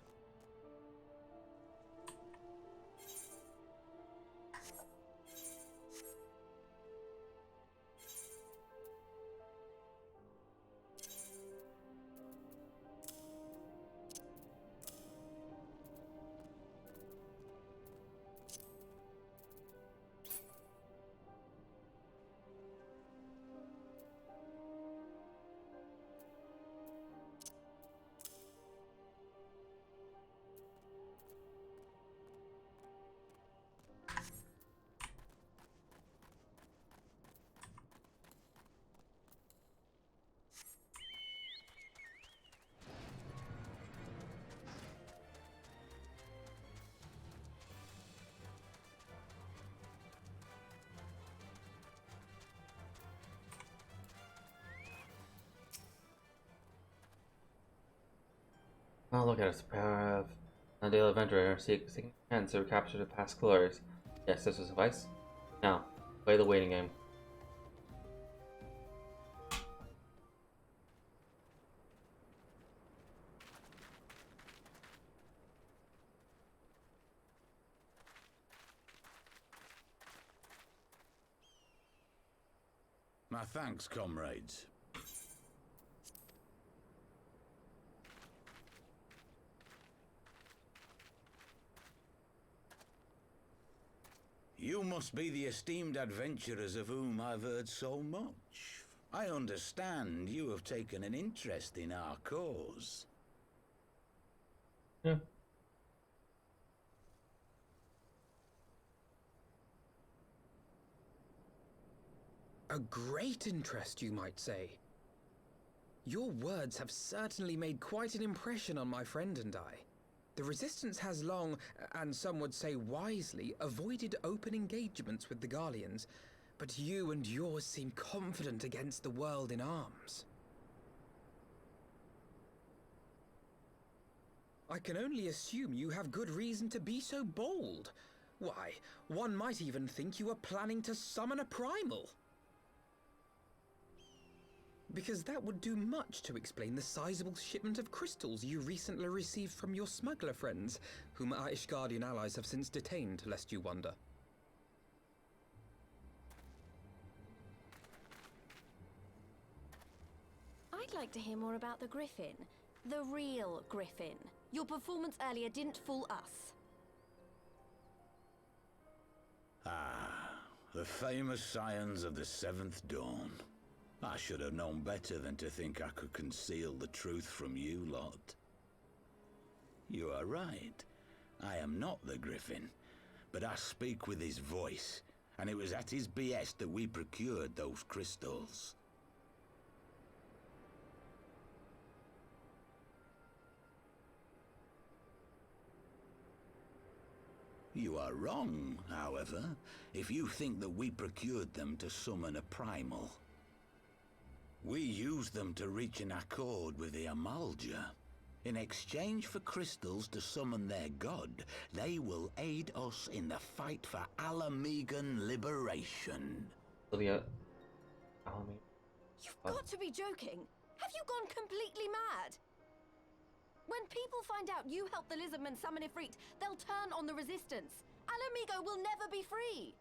Oh, look at us. Power of a daily adventurer seeking chance to recapture the past glories. Yes, this will suffice. Now, play the waiting game. My thanks, comrades. You must be the esteemed adventurers of whom I've heard so much. I understand you have taken an interest in our cause. Yeah. A great interest, you might say. Your words have certainly made quite an impression on my friend and I. The Resistance has long, and some would say wisely, avoided open engagements with the Garleans, but you and yours seem confident against the world in arms. I can only assume you have good reason to be so bold. Why, one might even think you are planning to summon a primal. Because that would do much to explain the sizable shipment of crystals you recently received from your smuggler friends, whom our Ishgardian allies have since detained, lest you wonder. I'd like to hear more about the Griffin. The real Griffin. Your performance earlier didn't fool us. Ah, the famous scions of the Seventh Dawn. I should have known better than to think I could conceal the truth from you lot. You are right. I am not the Griffin, but I speak with his voice, and it was at his behest that we procured those crystals. You are wrong, however, if you think that we procured them to summon a primal. We used them to reach an accord with the Amalja. In exchange for crystals to summon their god, they will aid us in the fight for Alamegan liberation. You've got to be joking! Have you gone completely mad? When people find out you helped the Lizardmen summon Ifrit, they'll turn on the Resistance. Alamigo will never be free!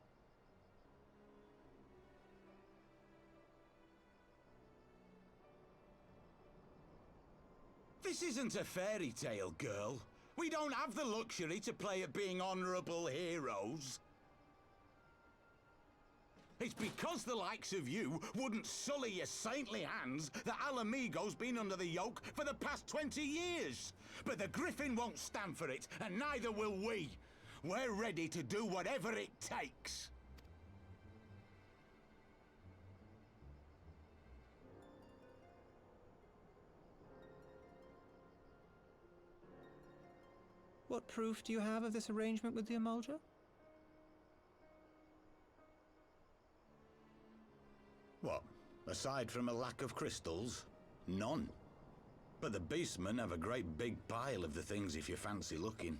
This isn't a fairy tale, girl. We don't have the luxury to play at being honourable heroes. It's because the likes of you wouldn't sully your saintly hands that Alamigo's been under the yoke for the past 20 years. But the Griffin won't stand for it, and neither will we. We're ready to do whatever it takes. What proof do you have of this arrangement with the Amalja? What? Aside from a lack of crystals? None. But the beastmen have a great big pile of the things if you fancy looking.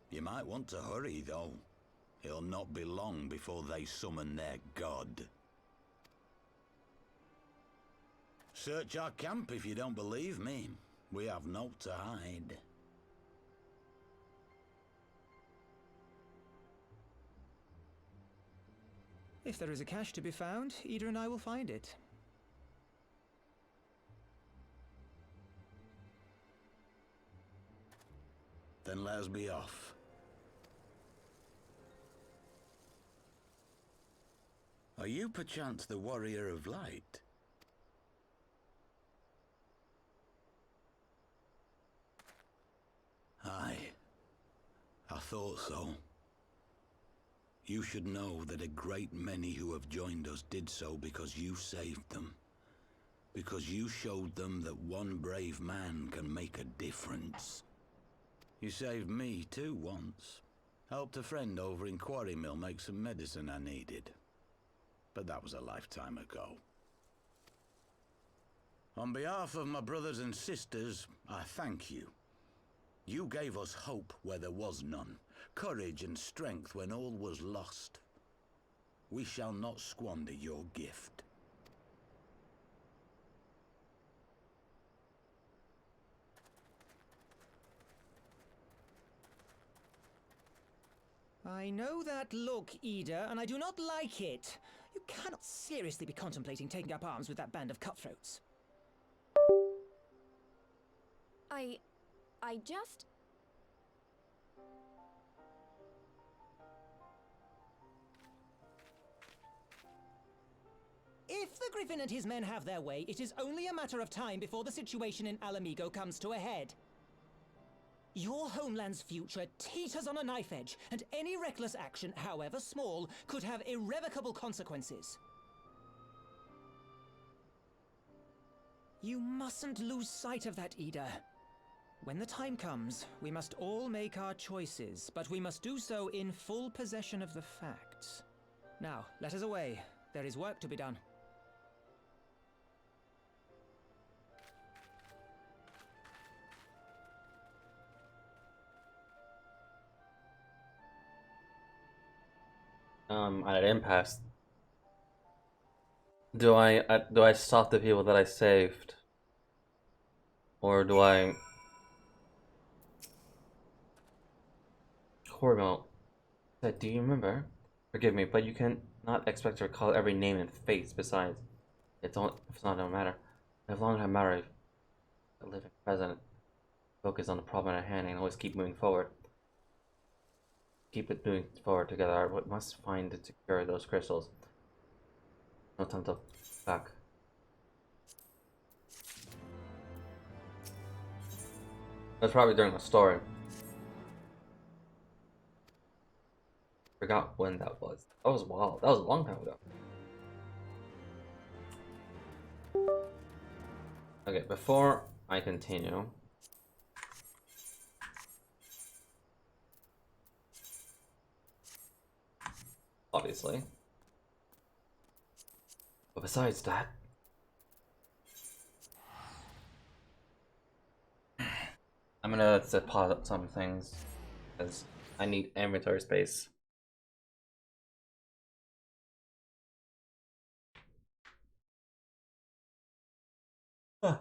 You might want to hurry, though. It'll not be long before they summon their god. Search our camp if you don't believe me. We have naught to hide. If there is a cache to be found, Ida and I will find it. Then let us be off. Are you perchance the Warrior of Light? Aye, I thought so. You should know that a great many who have joined us did so because you saved them. Because you showed them that one brave man can make a difference. You saved me too once. Helped a friend over in Quarry Mill make some medicine I needed. But that was a lifetime ago. On behalf of my brothers and sisters, I thank you. You gave us hope where there was none, courage and strength when all was lost. We shall not squander your gift. I know that look, Ida, and I do not like it. You cannot seriously be contemplating taking up arms with that band of cutthroats. I just... If the Griffin and his men have their way, it is only a matter of time before the situation in Alamigo comes to a head. Your homeland's future teeters on a knife edge, and any reckless action, however small, could have irrevocable consequences. You mustn't lose sight of that, Ida. When the time comes, we must all make our choices, but we must do so in full possession of the facts. Now, let us away. There is work to be done. At an impasse. Do I stop the people that I saved? Or do I... Hormel, do you remember? Forgive me, but you can not expect to recall every name and face. Besides, it's not no matter. As long as I matter, a living president, focus on the problem at hand and always keep moving forward. Keep it moving forward together. I must find and secure those crystals. No time to back. That's probably during the story. Forgot when that was. That was wild. That was a long time ago. Okay, before I continue, obviously. But besides that, I'm gonna pause up some things because I need inventory space. Huh.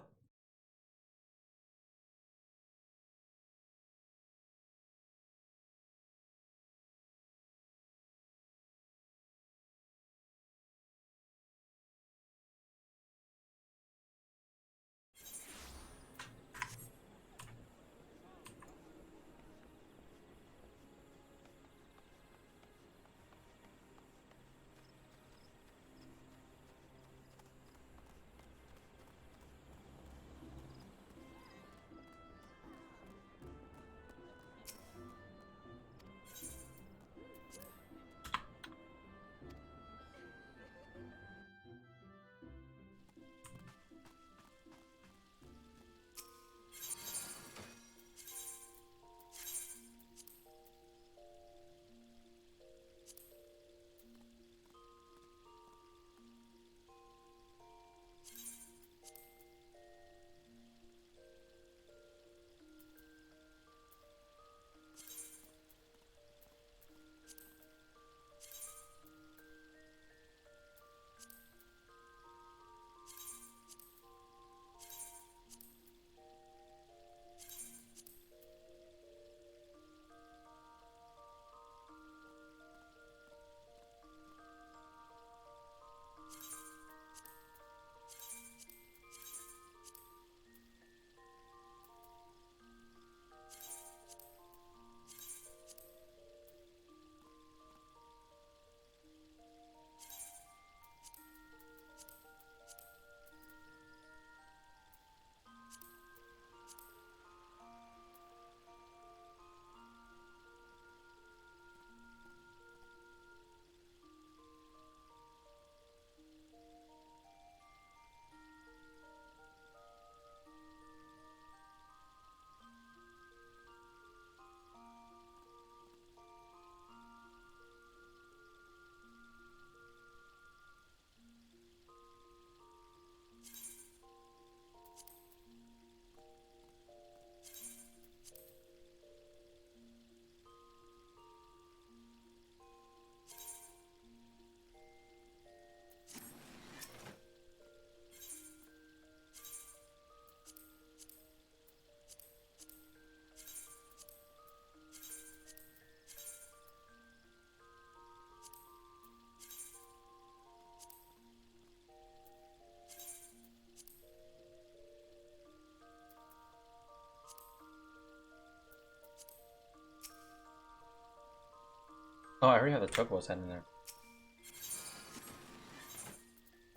Oh, I already have the chocobo head in there.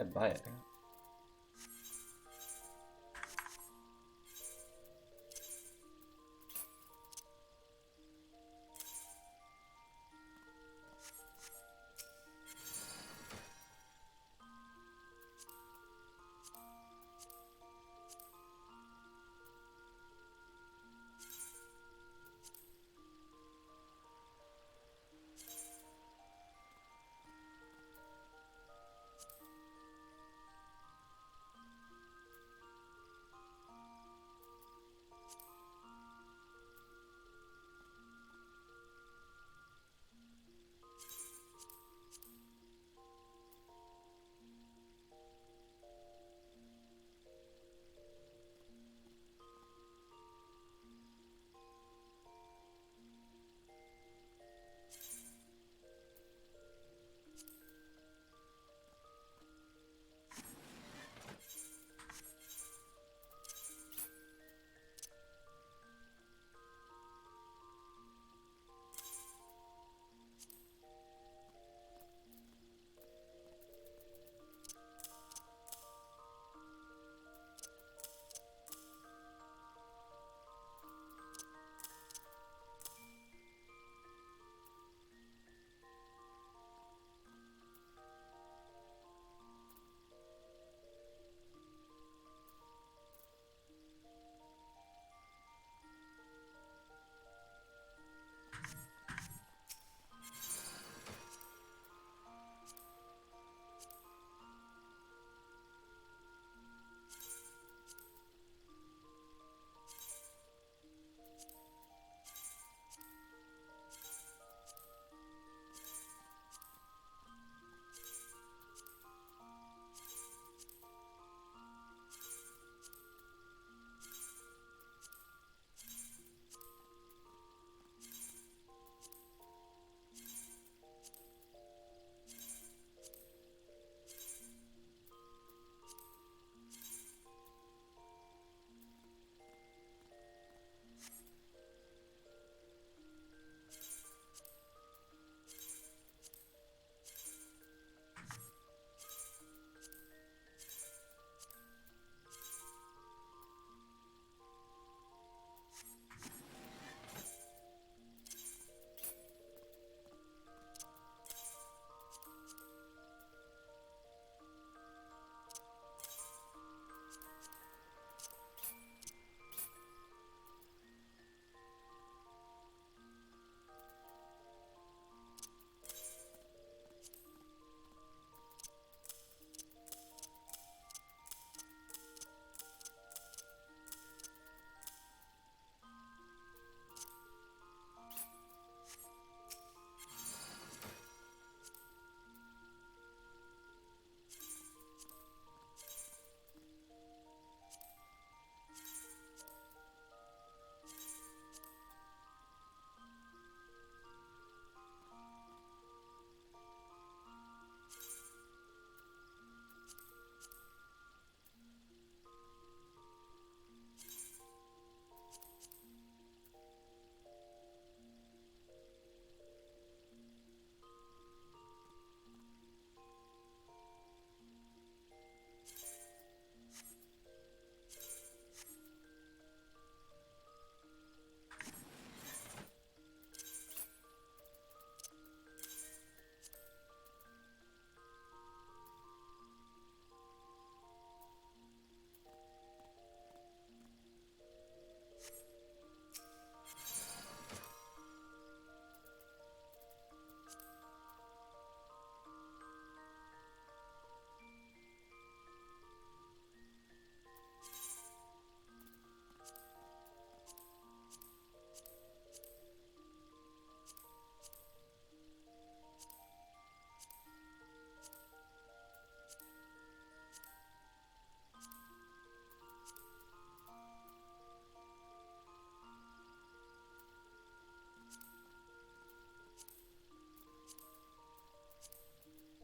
I'd buy it.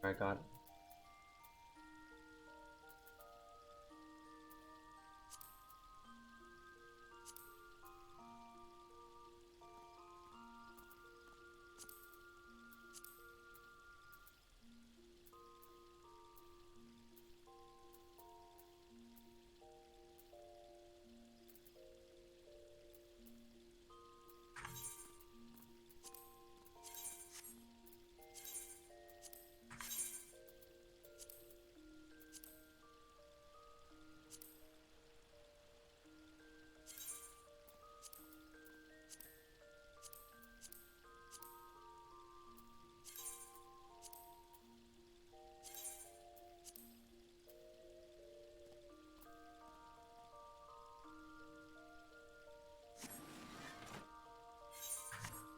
I got it.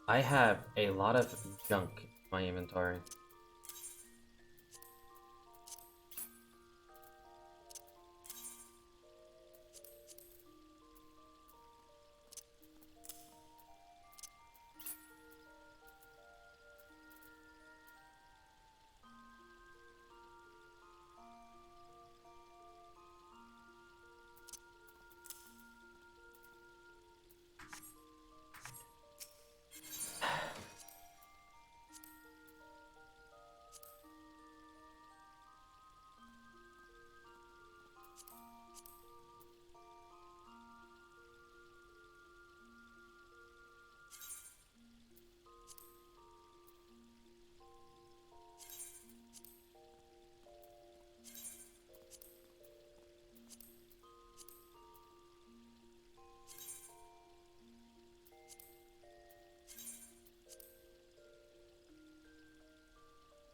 I have a lot of junk in my inventory.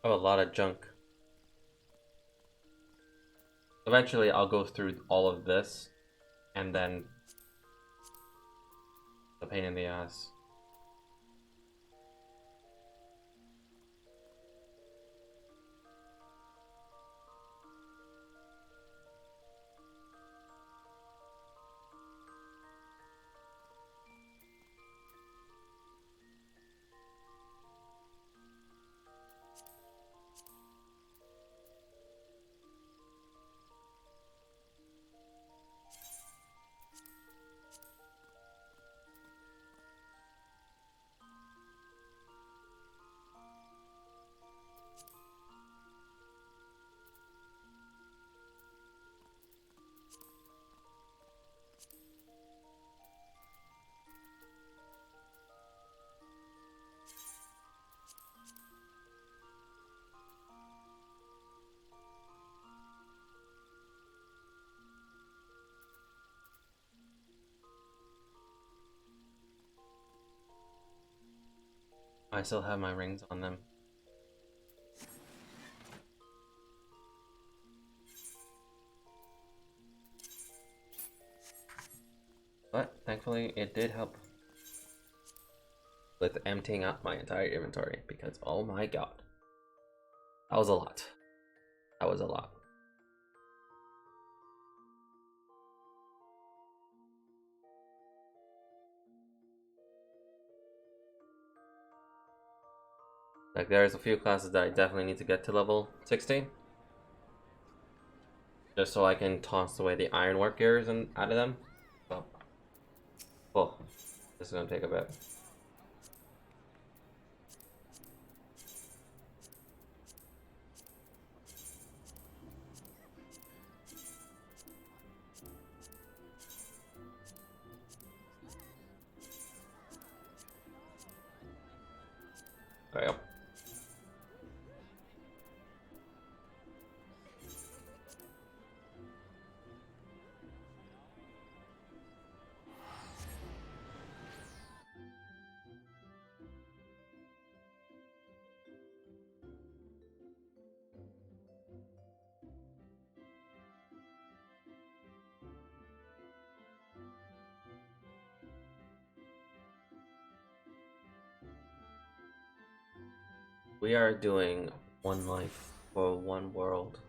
I have a lot of junk. Eventually, I'll go through all of this, and then the pain in the ass. I still have my rings on them. But thankfully, it did help with emptying out my entire inventory because, oh my god, that was a lot. That was a lot. Like, there's a few classes that I definitely need to get to level 60. Just so I can toss away the ironwork gears and out of them. So, oh, this is gonna take a bit. There we go. We are doing one life for one world.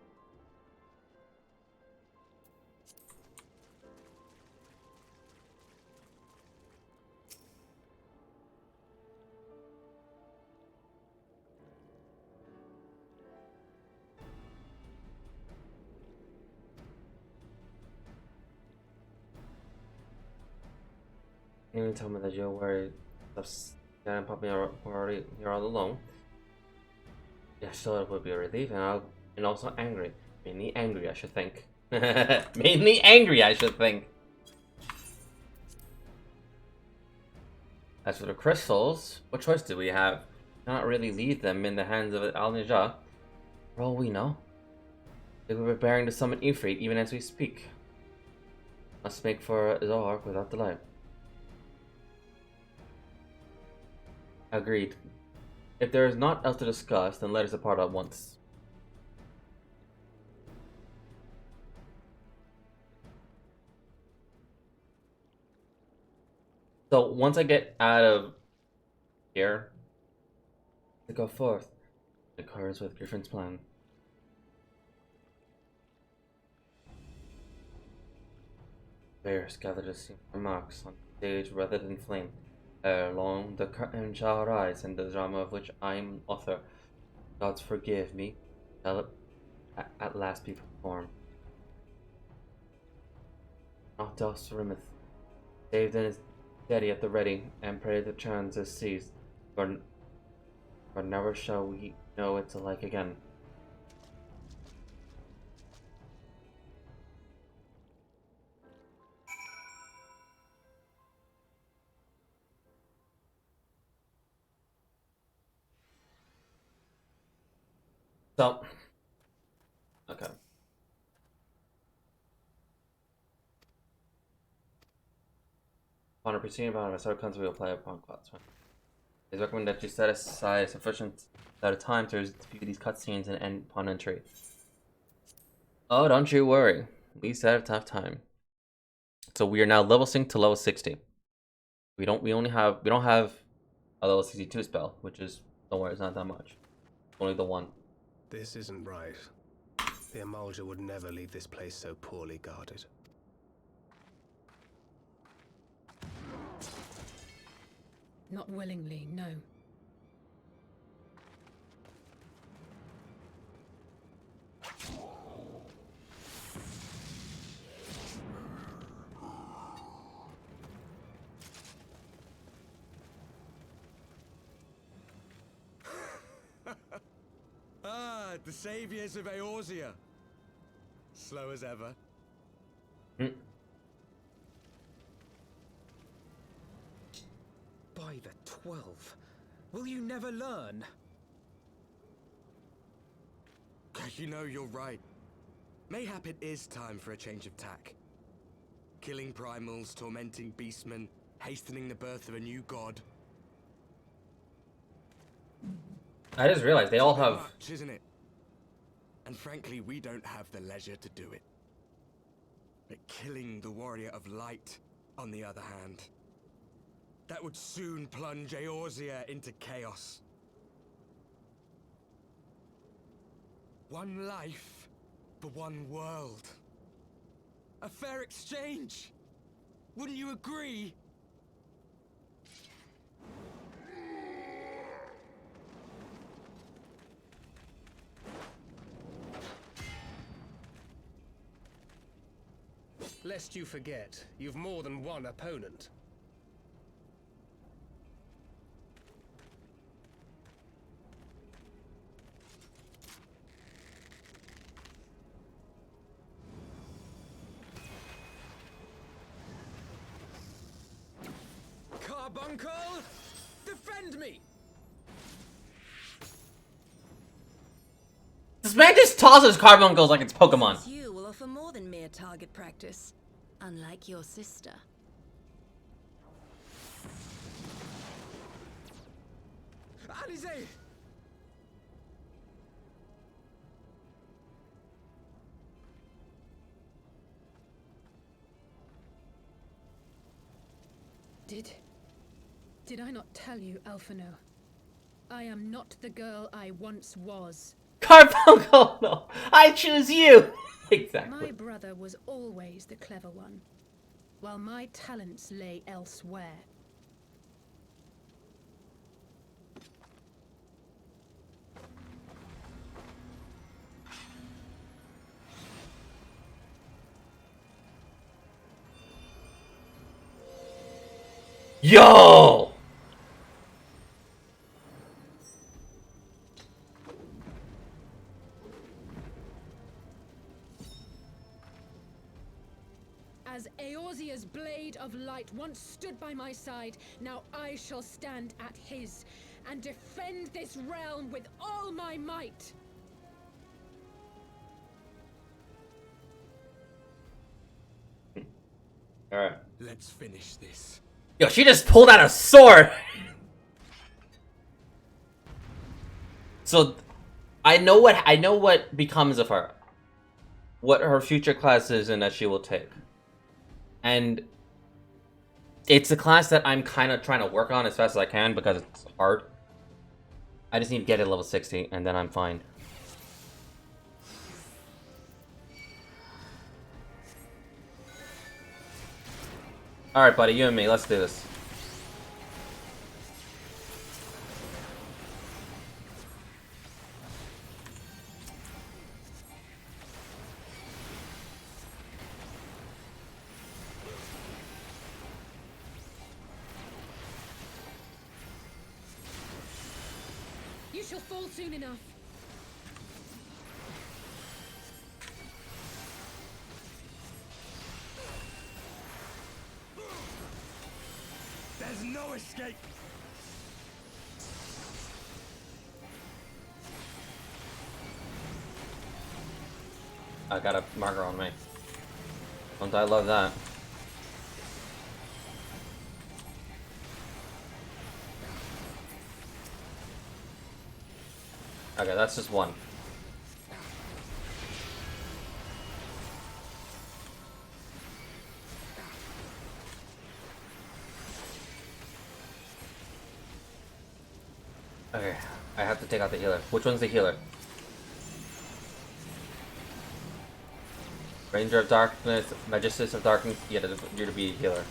You tell me that you're worried of Stan and Puppy are already here all alone. Yeah, sure, it would be a relief, and also angry. Mainly angry, I should think. Mainly angry, I should think. As for the crystals, what choice do we have? Not really leave them in the hands of Al-Najah. For all we know, they were preparing to summon Ifrit even as we speak. Let's make for Zohar without delay. Agreed. If there is naught else to discuss, then let us depart at once. So once I get out of Here, to go forth, in accordance with Griffin's plan. Bears gather to see their marks on the stage rather than flame. Ere long, the curtain shall rise, and the drama of which I am author, God's forgive me, shall at last be performed. Not else rimeth, saved and is steady at the ready, and pray the chance is seized, for never shall we know its alike again. So, okay. Upon a preceding bound, a sort of concept will apply upon class. It is recommended that you set aside sufficient amount of time to view these cutscenes and end upon entry. Oh, don't you worry. We set a tough time. So we are now level synced to level 60. We don't have a level 62 spell, which is, don't worry, it's not that much. Only the one. This isn't right. The Emulger would never leave this place so poorly guarded. Not willingly, no. The saviors of Eorzea. Slow as ever. By the 12, will you never learn? You know, you're right. Mayhap it is time for a change of tack. Killing primals, tormenting beastmen, hastening the birth of a new god. I just realized they all have... Much, isn't it? And frankly, we don't have the leisure to do it. But killing the warrior of light, on the other hand, that would soon plunge Eorzea into chaos. One life for one world. A fair exchange. Wouldn't you agree? Lest you forget, you've more than one opponent. Carbuncle, defend me! This man just tosses carbuncles like it's Pokemon. You will offer more than mere target practice, unlike your sister. Alize! Did I not tell you, Alphino? I am not the girl I once was. Carbuncle, no, I choose you. Exactly. My brother was always the clever one, while my talents lay elsewhere. Yo! As Eorzea's blade of light once stood by my side, now I shall stand at his, and defend this realm with all my might. Alright. Let's finish this. Yo, she just pulled out a sword! So, I know what becomes of her. What her future class is and that she will take. And It's a class that I'm kind of trying to work on as fast as I can because it's hard. I just need to get it level 60 and then I'm fine. Alright, buddy, you and me, let's do this. You shall fall soon enough. There's no escape. I got a marker on me. Don't I love that? Okay, that's just one. Okay, I have to take out the healer. Which one's the healer? Ranger of Darkness, Magistus of Darkness, yeah, you're to be a healer.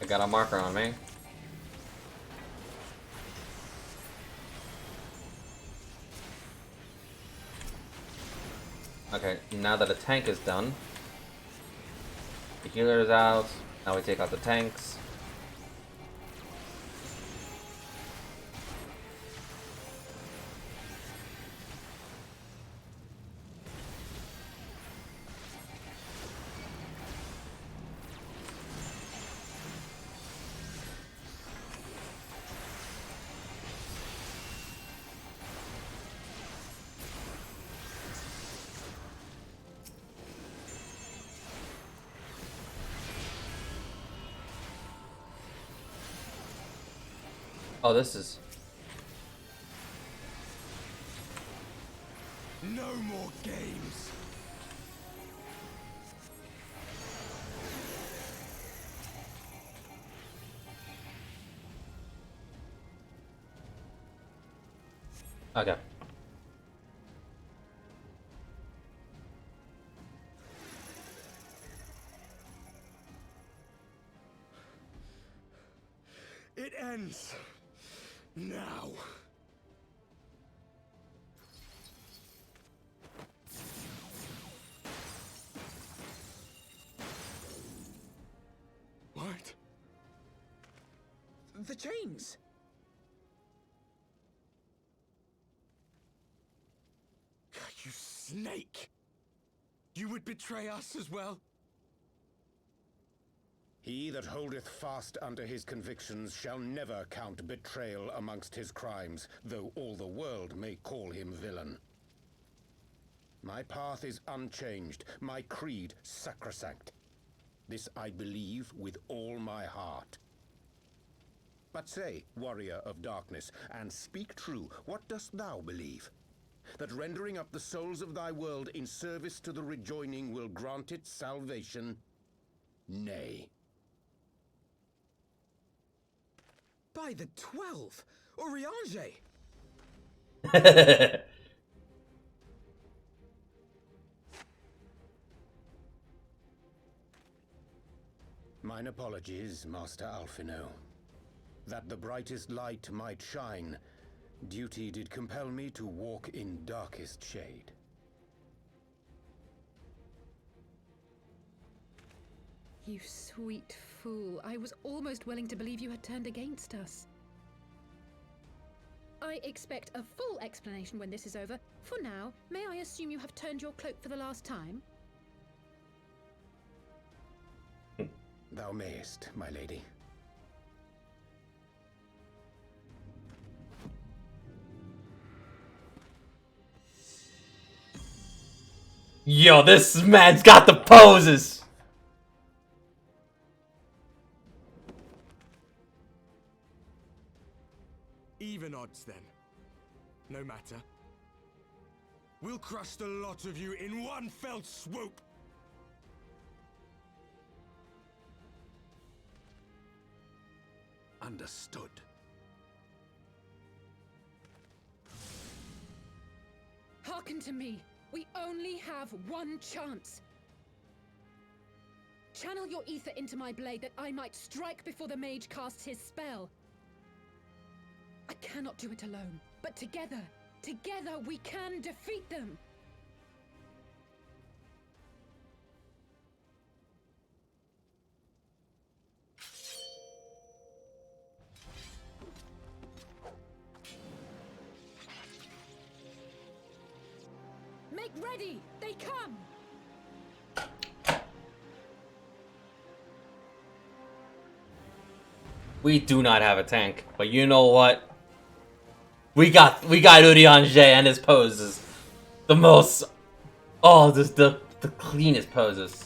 I got a marker on me. Okay, now that the tank is done, the healer is out, now we take out the tanks. Oh, this is... No more games. Okay. It ends now. What? The chains! You snake! You would betray us as well? He that holdeth fast unto his convictions shall never count betrayal amongst his crimes, though all the world may call him villain. My path is unchanged, my creed sacrosanct. This I believe with all my heart. But say, warrior of darkness, and speak true, what dost thou believe? That rendering up the souls of thy world in service to the rejoining will grant it salvation? Nay. By the 12! Oriange! Mine apologies, Master Alphino. That the brightest light might shine, duty did compel me to walk in darkest shade. You sweet fool. I was almost willing to believe you had turned against us. I expect a full explanation when this is over. For now, may I assume you have turned your cloak for the last time? Thou mayest, my lady. Yo, this man's got the poses. Even odds then. No matter. We'll crush the lot of you in one fell swoop. Understood. Hearken to me. We only have one chance. Channel your ether into my blade that I might strike before the mage casts his spell. I cannot do it alone, but together we can defeat them. Make ready! They come! We do not have a tank, but you know what? We got Urianger and his poses. The most... Oh, this the cleanest poses.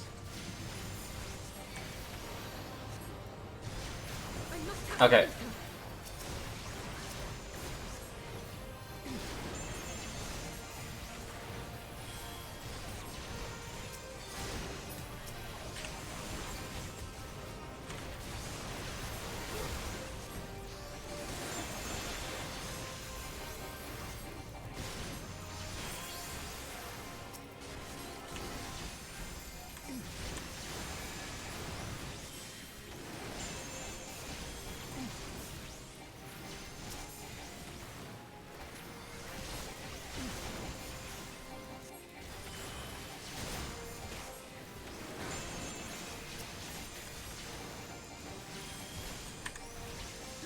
Okay.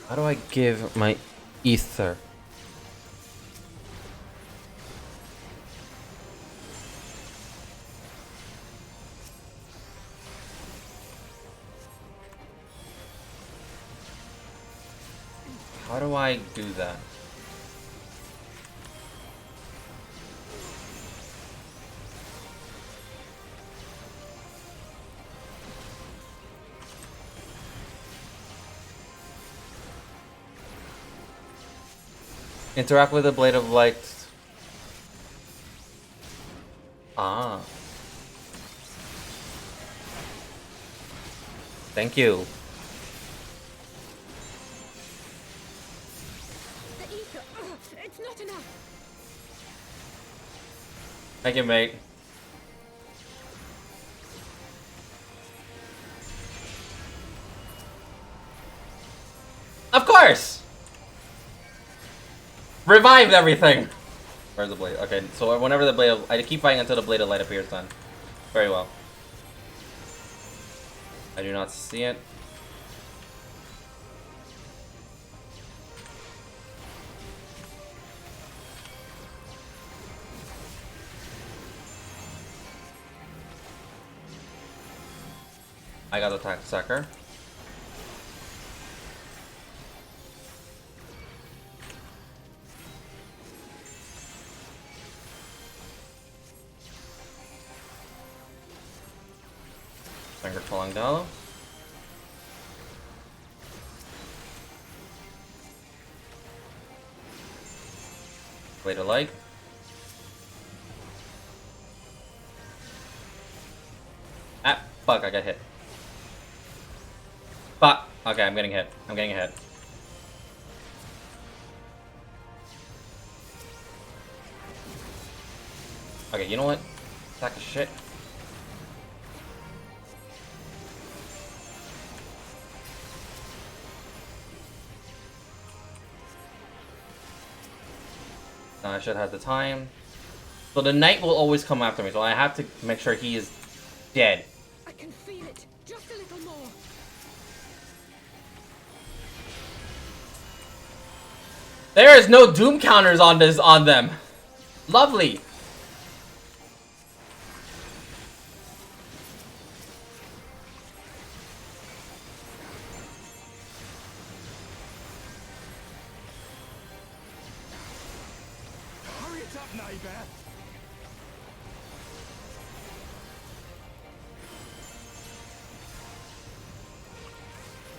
How do I give my ether? How do I do that? Interact with the Blade of Light. Ah. Thank you. The ether! It's not enough! Thank you, mate. Of course! Revived everything! Where's the blade? Okay, so whenever the blade of... I keep fighting until the blade of light appears then. Very well. I do not see it. I got the attack sucker. Finger falling down. Blade of light. Ah, fuck, I got hit. Fuck. Okay, I'm getting hit. I'm getting hit. Okay, you know what? Sack of shit. I should have the time. So the knight will always come after me, so I have to make sure he is dead. I can feel it. Just a little more. There is no doom counters on them. Lovely.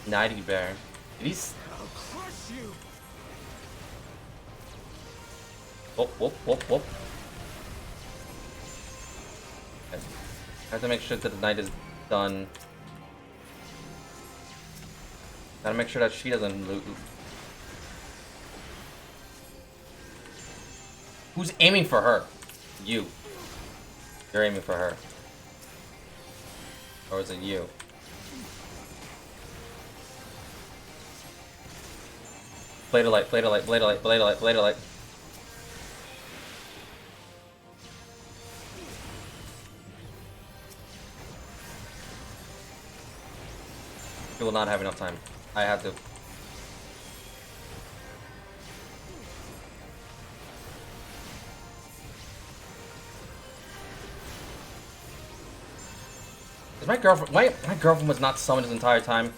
Nighty Bear. He's. Whoop, whoop, whoop, whoop. Okay. I have to make sure that the knight is done. Gotta make sure that she doesn't loot. Who's aiming for her? You. You're aiming for her. Or is it you? Blade of light, blade of light, blade of light, blade of light, blade of light. We will not have enough time. I have to. Is my girlfriend? My girlfriend was not summoned this entire time.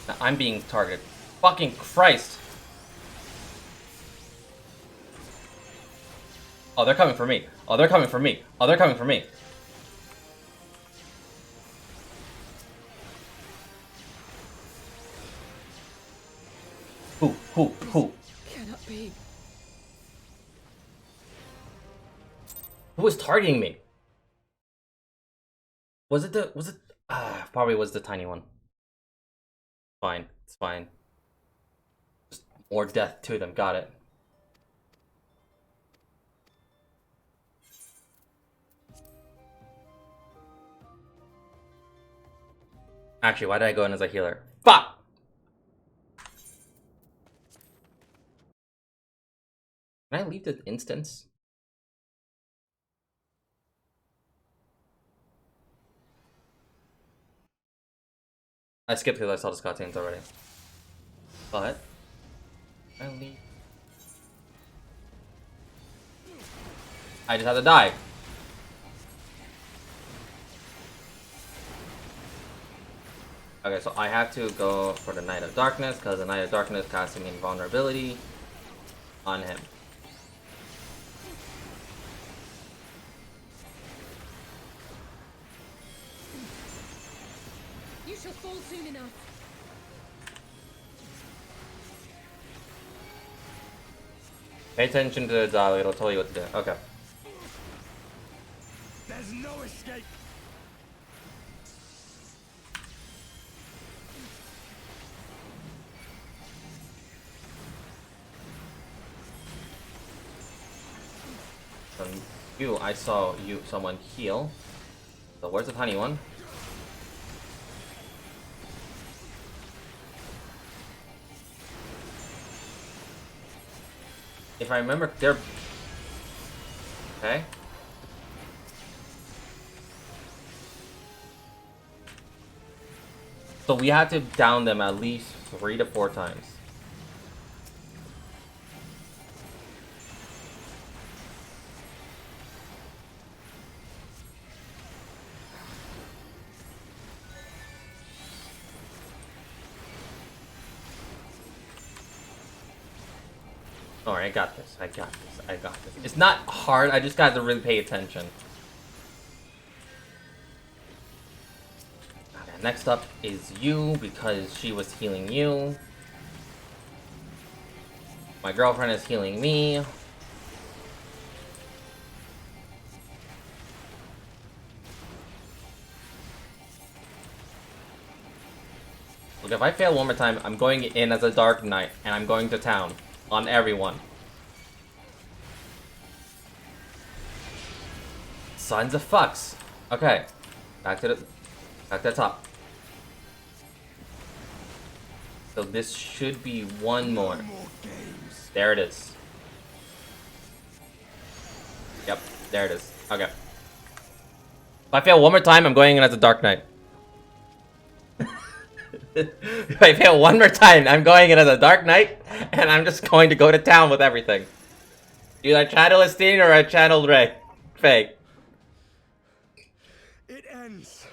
Now I'm being targeted. Fucking Christ! Oh, they're coming for me. Oh, they're coming for me. Oh, they're coming for me. Who? Cannot be. Who was targeting me? Was it probably was the tiny one. Fine, it's fine. Just more death to them, got it. Actually, why did I go in as a healer? Fuck! Can I leave the instance? I skipped because I saw the cutscenes already. But I leave. I just have to die. Okay, so I have to go for the Knight of Darkness because the Knight of Darkness casting invulnerability on him. You shall fall soon enough. Pay attention to the dial, it'll tell you what to do. Okay. There's no escape. From you, I saw someone heal. So where's the tiny one? If I remember, they're... Okay. So we had to down them at least 3 to 4 times. Alright, I got this. I got this. I got this. It's not hard, I just got to really pay attention. Okay, next up is you, because she was healing you. My girlfriend is healing me. Look, if I fail one more time, I'm going in as a Dark Knight, and I'm going to town. On everyone. Sons of fucks. Okay. Back to the top. So this should be one more. There it is. Yep, there it is. Okay. If I fail one more time, I'm going in as a Dark Knight. If I fail one more time, I'm going in as a Dark Knight, and I'm just going to go to town with everything. Either I channel Estine or I channel Ray. Faye. It ends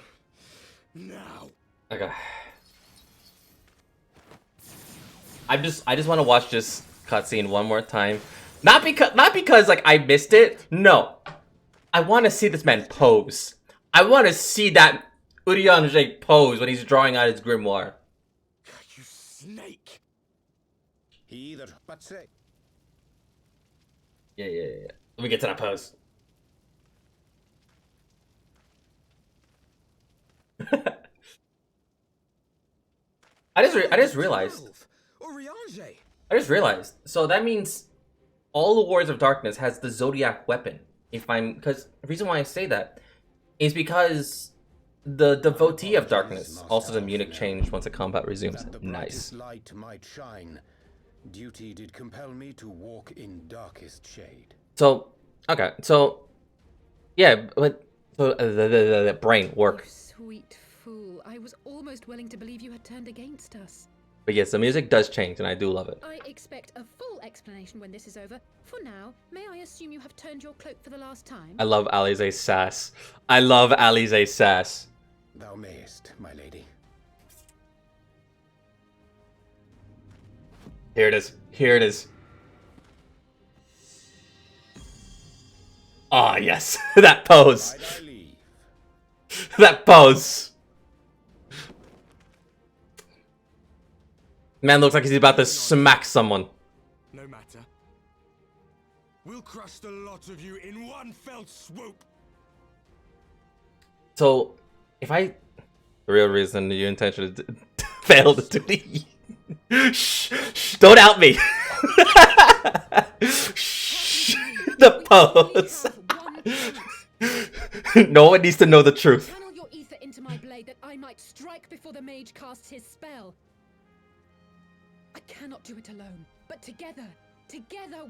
now. Okay. I just want to watch this cutscene one more time. Not because like I missed it. No. I want to see this man pose. I want to see that Urianger pose when he's drawing out his grimoire. You snake. He that but say. Yeah. Let me get to that pose. I just realized. I just realized. So that means all the Warriors of Darkness has the Zodiac weapon. Because the reason why I say that is because the Devotee of Darkness, also the Munich change once the combat resumes. Nice. Light might shine. Duty did compel me to walk in darkest shade. So, okay, so yeah, but so the brain work. You sweet fool! I was almost willing to believe you had turned against us. But yes, the music does change, and I do love it. I expect a full explanation when this is over. For now, may I assume you have turned your cloak for the last time? I love Alize's sass. I love Alize's sass. Thou mayest, my lady. Here it is. Here it is. Ah, yes. That pose. That pose. Man looks like he's about to smack someone. No matter. We'll crush the lot of you in one fell swoop. So, if the real reason you intentionally failed the duty. Shh, don't out me. Shh, the pose. No one needs to know the truth. Channel your ether into my blade that I might strike before the mage casts his spell. I cannot do it alone, but together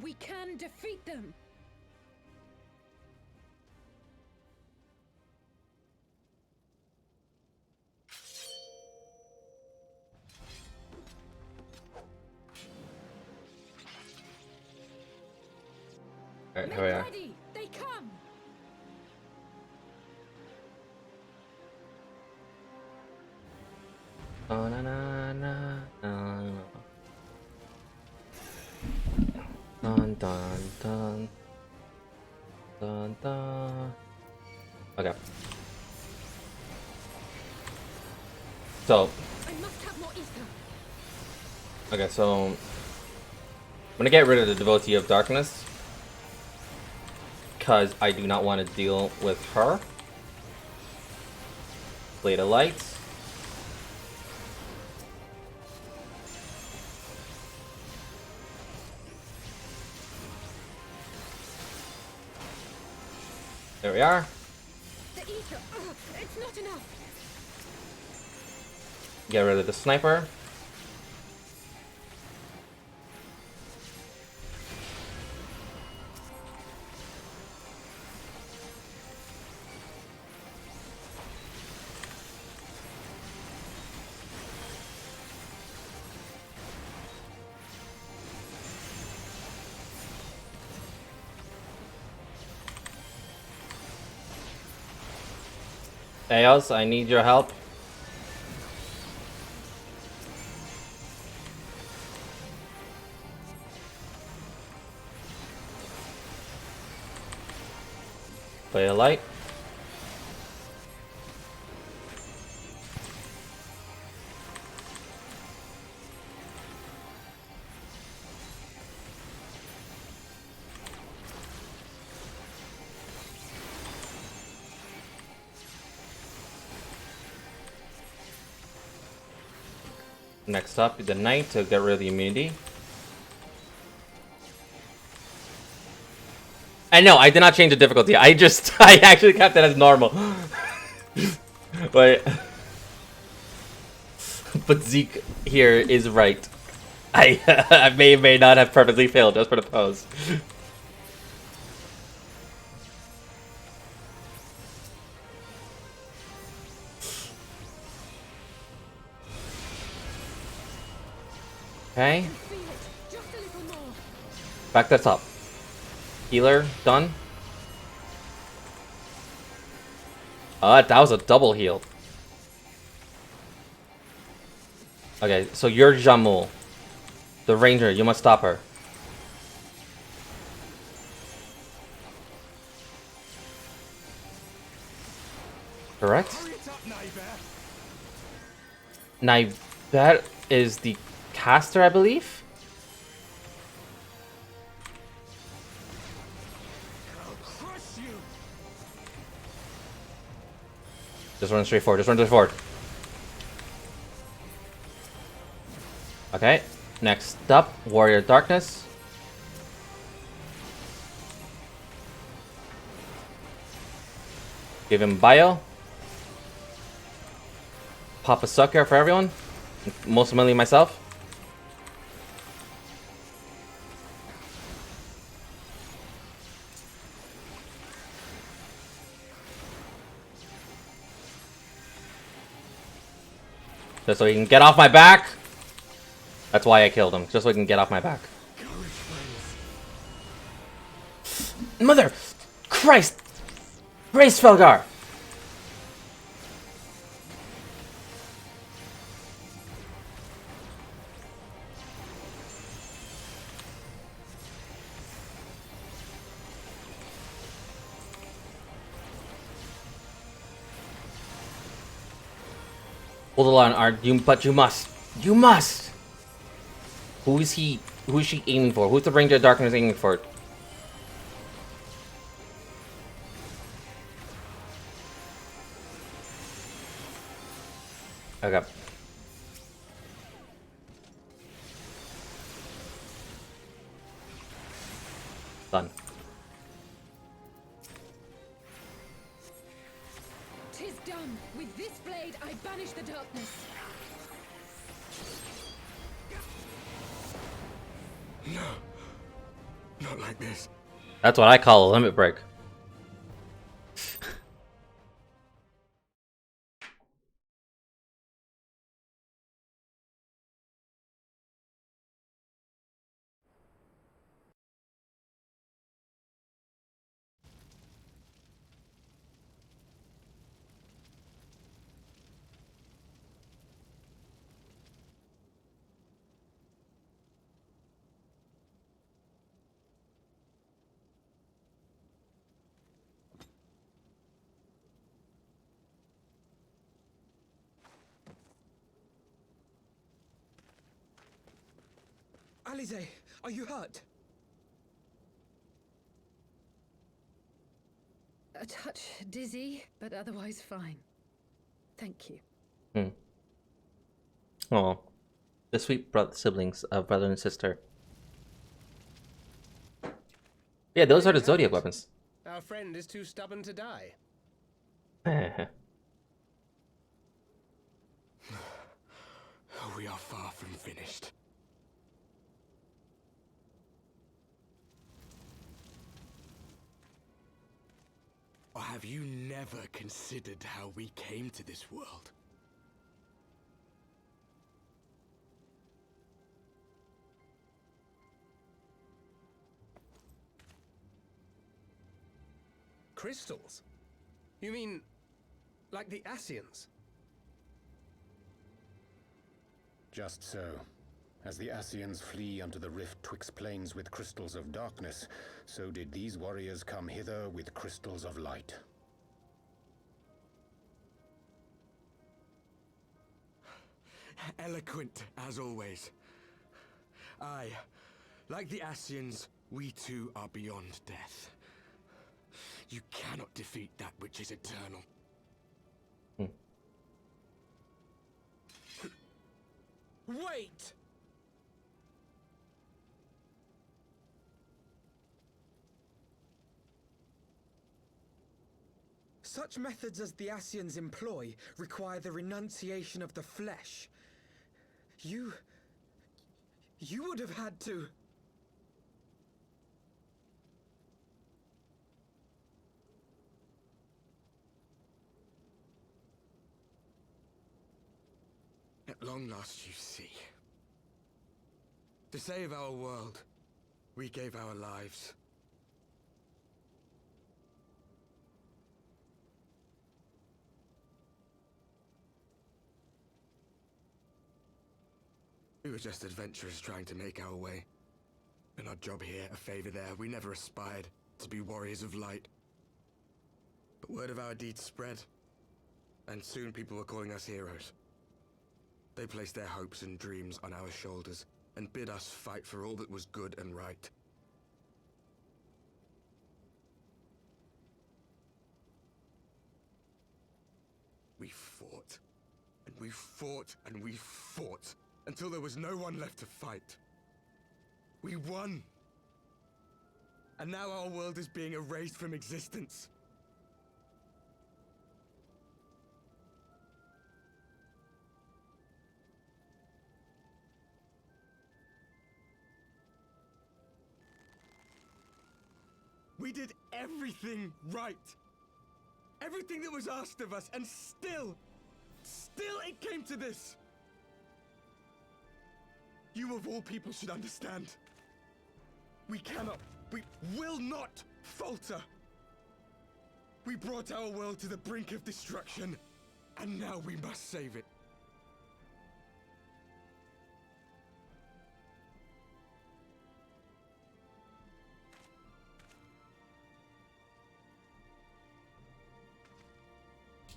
we can defeat them. Alright, here we are. Ready, they come. Oh, na, na, na, na. Dun, dun, dun. Dun, dun. Okay. So. I must have more ether. Okay, so. I'm gonna get rid of the Devotee of Darkness. Because I do not want to deal with her. Blade of Light. There we are. The ether, it's not enough. Get rid of the sniper. Eos, I need your help. Play a light. Next up, the Knight to get rid of the immunity. I know, I did not change the difficulty. I actually kept it as normal. But Zeke here is right. I may not have perfectly failed just for the pose. Okay. Back that up. Healer, done. That was a double heal. Okay, so you're Jamul. The ranger, you must stop her. Correct? Naivet is the caster, I believe? Just run straight forward, just run straight forward. Okay, next up, Warrior Darkness. Give him bio. Pop a sucker for everyone. Most mainly myself. Just so he can get off my back. That's why I killed him. Just so he can get off my back. Mother Christ! Grace Felgar! Hold the line, Art. But you must. You must! Who is he? Who is she aiming for? Who's the Ranger of Darkness aiming for? Okay. Done. Tis done. With this blade, I banish the darkness. No. Not like this. That's what I call a limit break. Alize, are you hurt? A touch dizzy, but otherwise fine. Thank you. Oh, the sweet siblings of brother and sister. Yeah, those are the Zodiac weapons. Our friend is too stubborn to die. We are far from finished. Or have you never considered how we came to this world? Crystals? You mean, like the Ascians? Just so. As the Ascians flee unto the rift twixt planes with crystals of darkness, so did these warriors come hither with crystals of light. Eloquent, as always. Aye, like the Ascians, we too are beyond death. You cannot defeat that which is eternal. Wait! Such methods as the Ascians employ require the renunciation of the flesh. You would have had to... At long last you see. To save our world, we gave our lives. We were just adventurers trying to make our way. An odd job here, a favor there. We never aspired to be warriors of light. But word of our deeds spread, and soon people were calling us heroes. They placed their hopes and dreams on our shoulders and bid us fight for all that was good and right. We fought, and we fought, and we fought, until there was no one left to fight. We won! And now our world is being erased from existence. We did everything right. Everything that was asked of us, and still it came to this. You of all people should understand. We will not falter. We brought our world to the brink of destruction, and now we must save it.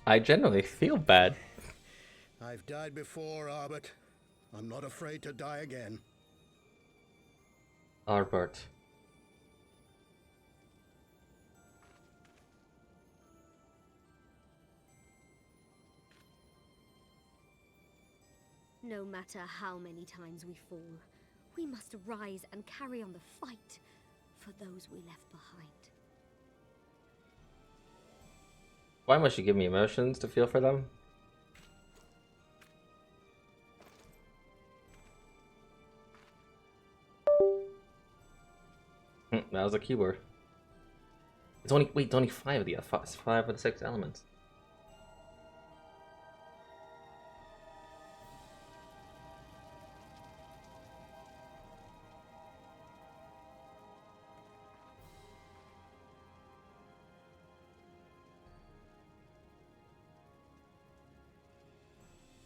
I generally feel bad. I've died before, Arbut. I'm not afraid to die again. Arbut. No matter how many times we fall, we must rise and carry on the fight for those we left behind. Why must you give me emotions to feel for them? That was a keyword. It's only it's only 5 of the 5 of the 6 elements.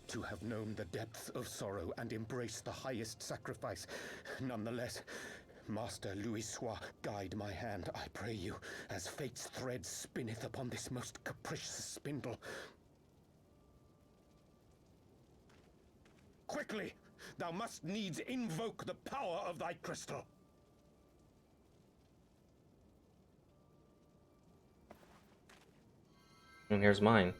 To have known the depths of sorrow and embraced the highest sacrifice. Nonetheless, Master Louis Sois, guide my hand, I pray you, as fate's thread spinneth upon this most capricious spindle. Quickly! Thou must needs invoke the power of thy crystal. And here's mine.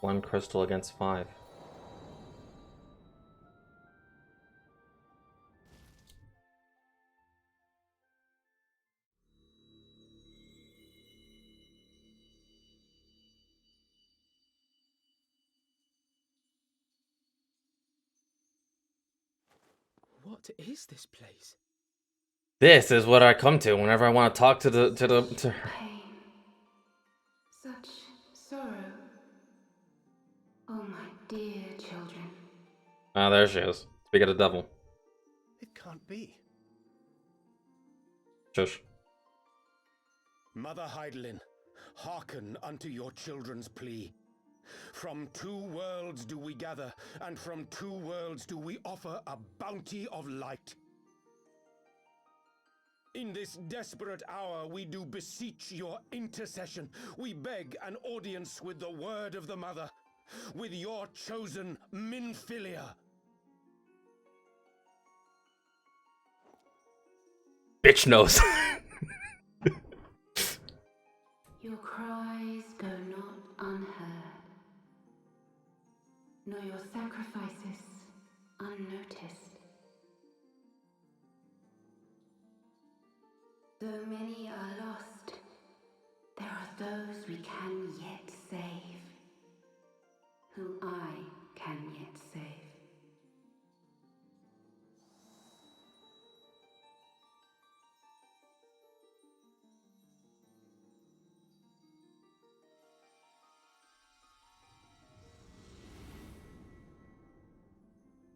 One crystal against 5. What is this place? This is what I come to whenever I want to talk to her. Pain. Such sorrow. Oh, my dear children. Ah, there she is. Speak of the devil. It can't be. Shush. Mother Heidelin, hearken unto your children's plea. From 2 worlds do we gather, and from 2 worlds do we offer a bounty of light. In this desperate hour we do beseech your intercession. We beg an audience with the word of the mother, with your chosen Minfilia. Bitch knows. Your cries go not unheard, nor your sacrifices unnoticed. Though many are lost, there are those we can yet save, whom I can yet save.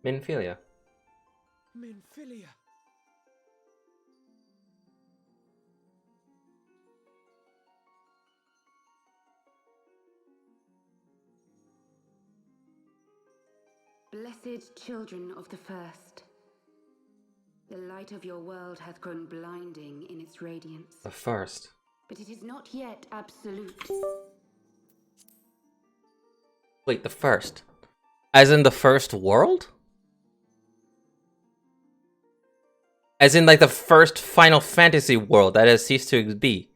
Minfilia. Minfilia. Blessed children of the first, the light of your world hath grown blinding in its radiance. The first. But it is not yet absolute. Wait, the first. As in the first world? As in like the first Final Fantasy world that has ceased to be.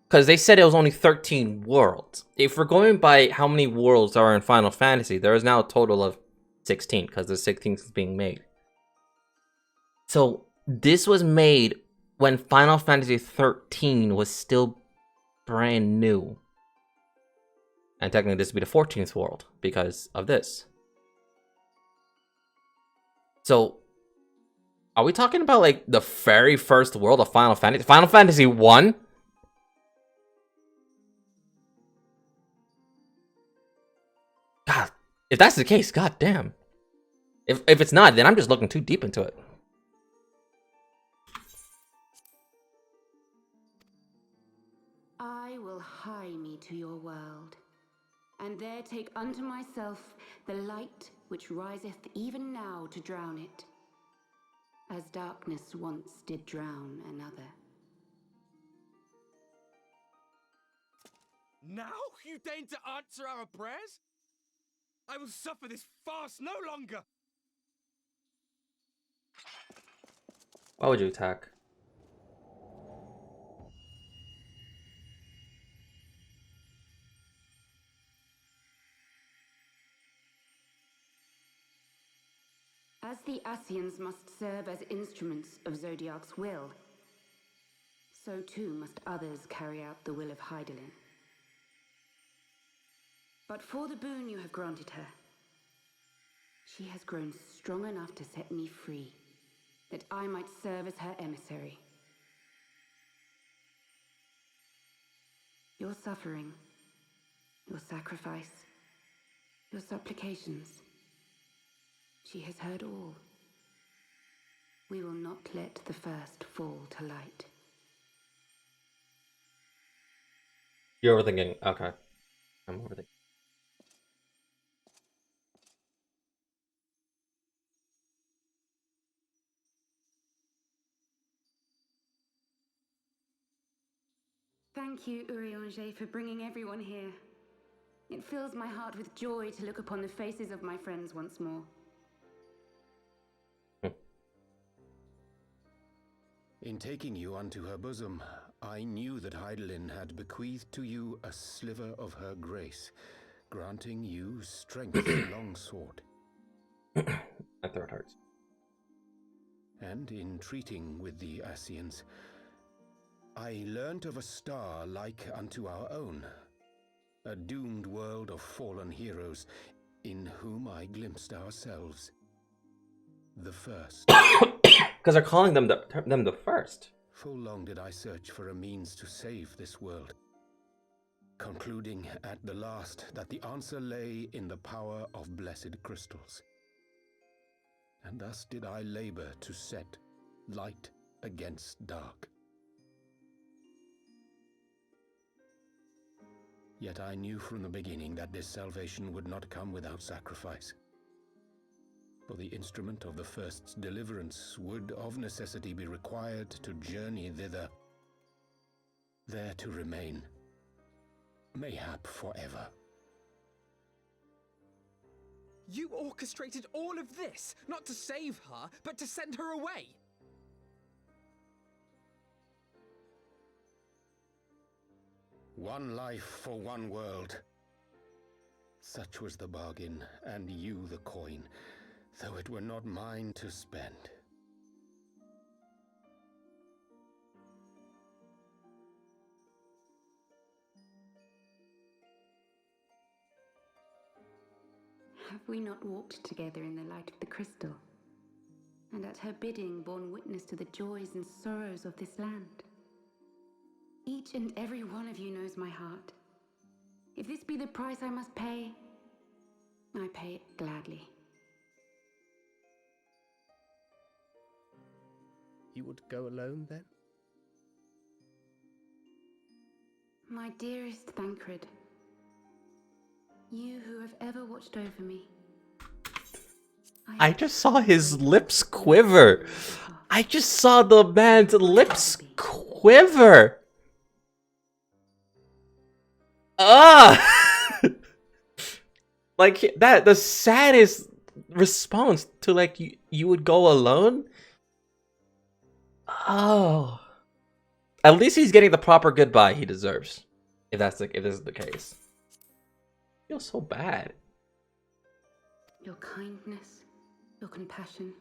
Because they said it was only 13 worlds. If we're going by how many worlds are in Final Fantasy, there is now a total of 16, because the 16th is being made. So this was made when Final Fantasy 13 was still brand new. And technically this would be the 14th world because of this. So are we talking about like the very first world of Final Fantasy? Final Fantasy 1? God, if that's the case, god damn. If it's not, then I'm just looking too deep into it. I will hie me to your world, and there take unto myself the light which riseth even now to drown it, as darkness once did drown another. Now you deign to answer our prayers? I will suffer this farce no longer! Why would you attack? As the Ascians must serve as instruments of Zodiac's will, so too must others carry out the will of Hydaelyn. But for the boon you have granted her, she has grown strong enough to set me free, that I might serve as her emissary. Your suffering, your sacrifice, your supplications, she has heard all. We will not let the first fall to light. You're overthinking. Okay. I'm overthinking. Thank you, Urianger, for bringing everyone here. It fills my heart with joy to look upon the faces of my friends once more. In taking you unto her bosom, I knew that Hydaelyn had bequeathed to you a sliver of her grace, granting you strength longsword. My throat hurts. And in treating with the Ascians, I learnt of a star like unto our own, a doomed world of fallen heroes, in whom I glimpsed ourselves. The first. Because they're calling them the first. Full long did I search for a means to save this world, concluding at the last that the answer lay in the power of blessed crystals. And thus did I labor to set light against dark. Yet I knew from the beginning that this salvation would not come without sacrifice. For the instrument of the first's deliverance would of necessity be required to journey thither, there to remain, mayhap forever. You orchestrated all of this, not to save her, but to send her away! One life for one world. Such was the bargain, and you the coin, though it were not mine to spend. Have we not walked together in the light of the crystal, and at her bidding borne witness to the joys and sorrows of this land? Each and every one of you knows my heart. If this be the price I must pay, I pay it gladly. You would go alone then? My dearest Thancred, you who have ever watched over me. I just saw his lips quiver. I just saw the man's lips quiver. Ah! Like that, the saddest response to like you would go alone. Oh, at least he's getting the proper goodbye he deserves. If this is the case, I feel so bad. Your kindness, your compassion,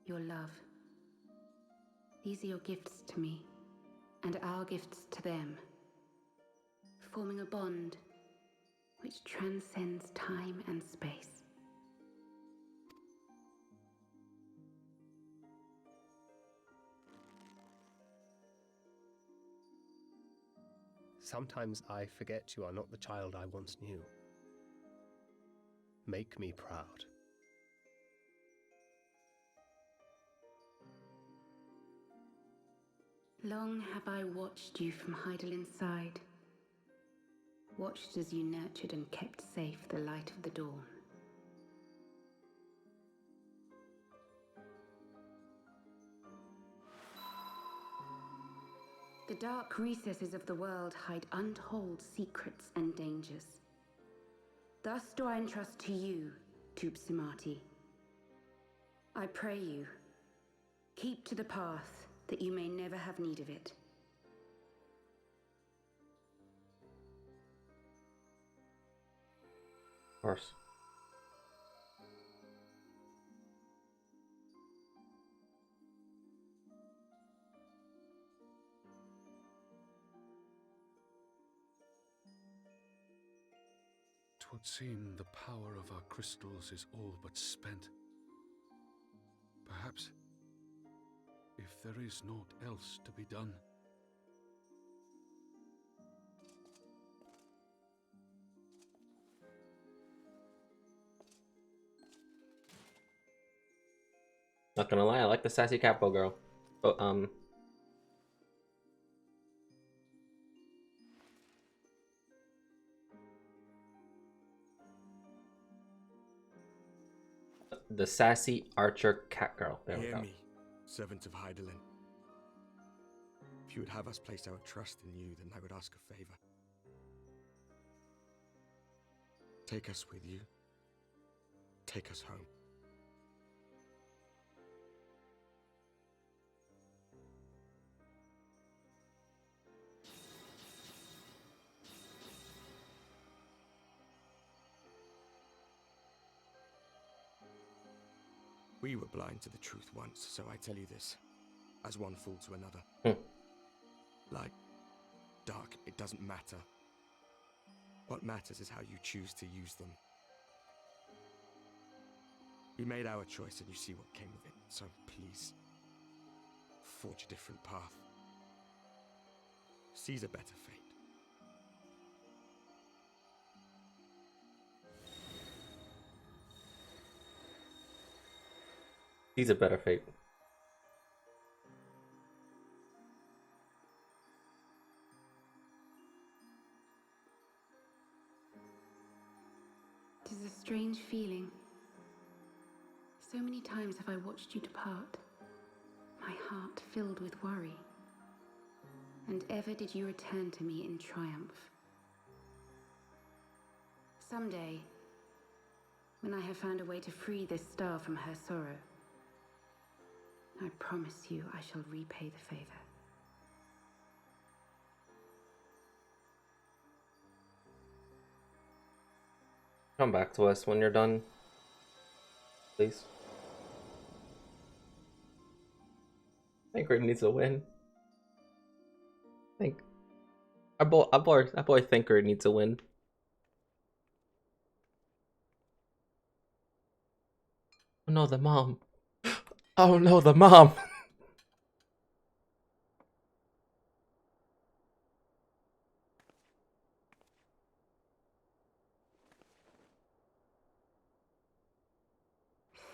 your love. These are your gifts to me, and our gifts to them, forming a bond which transcends time and space. Sometimes I forget you are not the child I once knew. Make me proud. Long have I watched you from Heidelin side, watched as you nurtured and kept safe the light of the dawn. The dark recesses of the world hide untold secrets and dangers. Thus do I entrust to you, Tupsimati. I pray you, keep to the path that you may never have need of it. Of course. Twould seem the power of our crystals is all but spent. Perhaps, if there is naught else to be done. Not gonna lie, I like the sassy capo girl. But the sassy archer cat girl. There we Hear go. me, servant of Heidelin. If you would have us place our trust in you, then I would ask a favor. Take us with you. Take us home. We were blind to the truth once, so I tell you this, as one fool to another. Light, dark, it doesn't matter. What matters is how you choose to use them. We made our choice and you see what came of it, so please, forge a different path. Seize a better fate. He's a better fate. It is a strange feeling. So many times have I watched you depart, my heart filled with worry. And ever did you return to me in triumph. Someday, when I have found a way to free this star from her sorrow, I promise you I shall repay the favor. Come back to us when you're done, please. Thancred needs a win. Our boy Thancred needs a win. Oh no, the mom. Oh no, the mom.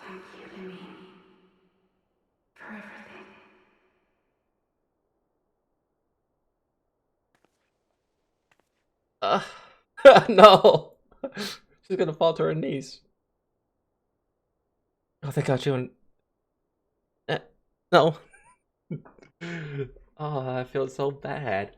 Thank you, Lemmy, for everything. No! She's gonna fall to her knees. Oh, they got you in... no. Oh, I feel so bad.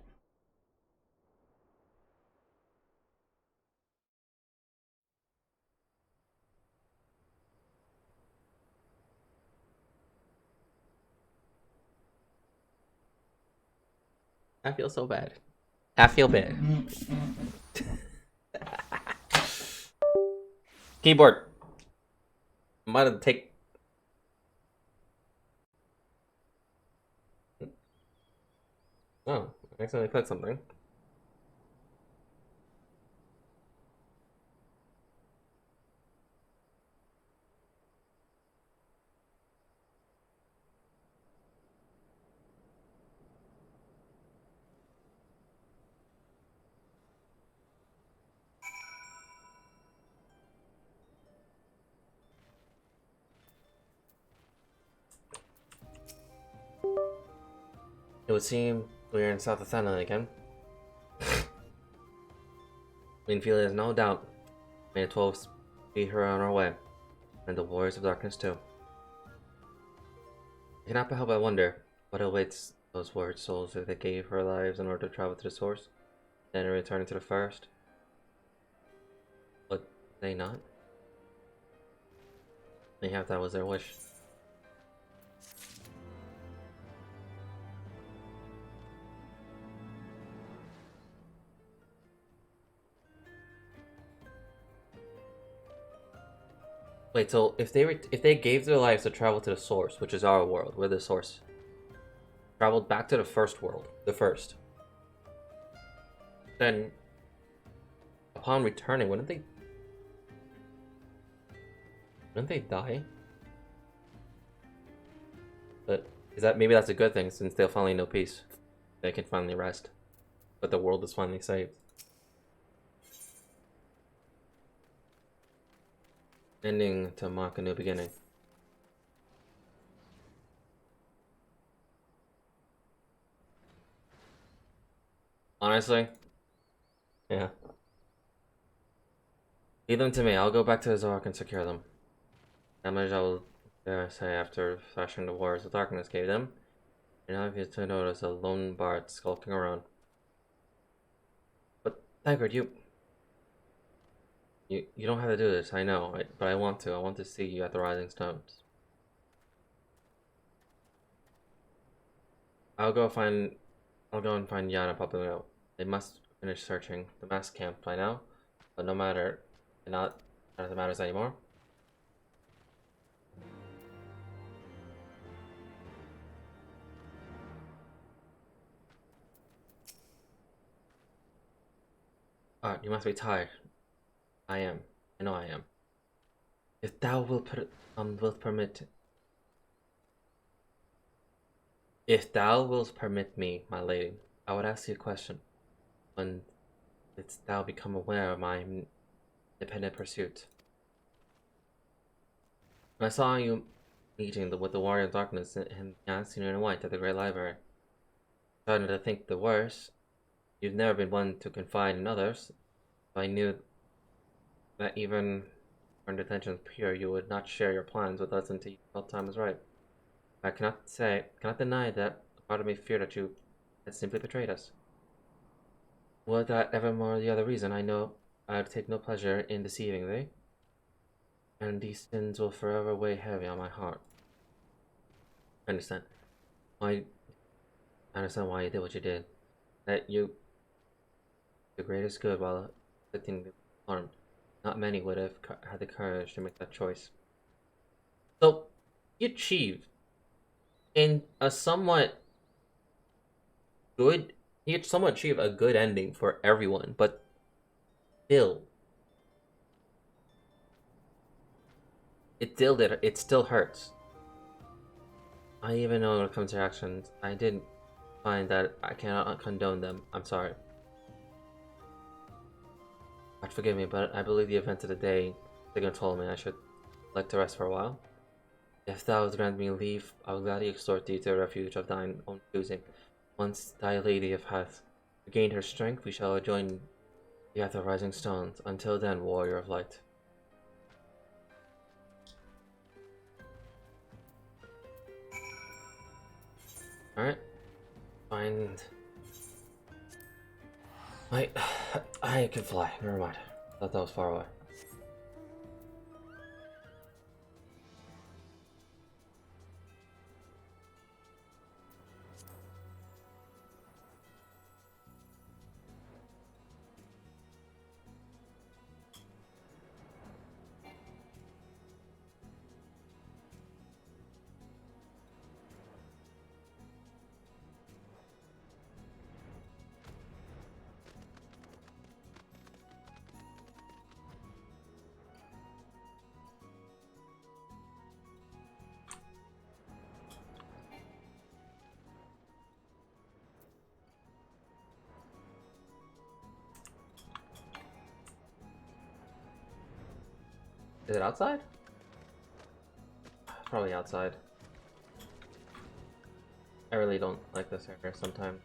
I feel so bad. I feel bad. Keyboard. Might have take. Oh, I accidentally clicked something. It would seem we're in South Athena again. Winfield has no doubt may the 12 be her on our way, and the Warriors of Darkness too. I cannot help but wonder what awaits those warrior souls if they gave her lives in order to travel to the source, then return to the first. Would they not? Mayhap that was their wish. Wait, so if they gave their lives to travel to the source, which is our world, we're the source, traveled back to the first world, the first, then upon returning, wouldn't they die? But is that maybe that's a good thing since they'll finally know peace, they can finally rest, but the world is finally saved. Ending to mark a new beginning. Honestly, yeah. Leave them to me. I'll go back to the Zork and secure them. That much I will dare say after flashing the Warriors of Darkness gave them. You're not obvious to notice a lone bard skulking around. But Tigard, you don't have to do this, I know, but I want to. I want to see you at the Rising Stones. I'll go and find Yana popping out. They must finish searching the mass camp by now, but no matter, not that it matters anymore. Alright, you must be tired. I am. I know I am. If thou wilt permit... If thou wilt permit me, my lady, I would ask you a question. When didst thou become aware of my independent pursuit? When I saw you meeting with the Warrior of Darkness and dancing in white at the Great Library, I started to think the worst. You've never been one to confide in others, so I knew that even when intentions pure, you would not share your plans with us until you felt time was right. I cannot deny that part of me feared that you had simply betrayed us. Were that ever more the other reason, I know I would take no pleasure in deceiving thee, and these sins will forever weigh heavy on my heart. I understand why you did what you did. That you the greatest good while inflicting the harm. Not many would have had the courage to make that choice. So, you achieved in a somewhat good, he somewhat achieved a good ending for everyone, but still, it still hurts. I even know when it comes to actions, I didn't find that I cannot condone them. I'm sorry. God forgive me, but I believe the events of the day, Sigurd told me I should like to rest for a while. If thou would grant me leave, I will gladly exhort thee to a refuge of thine own choosing. Once thy lady hath regained her strength, we shall join You got the rising stones. Until then, warrior of light. Alright. Find... Wait, I can fly. Never mind. Thought that was far away. Is it outside? Probably outside. I really don't like this area sometimes.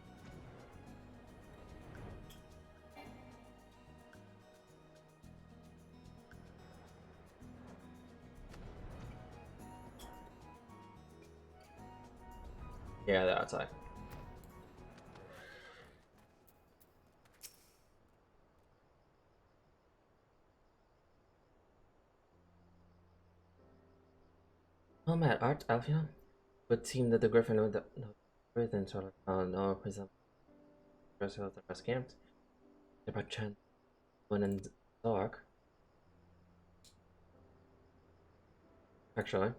Yeah, they're outside. Well met, Art, Alfion. Would seem that the Griffin would no within sort of no present of the rest camped. The by chance when in dark. Actually.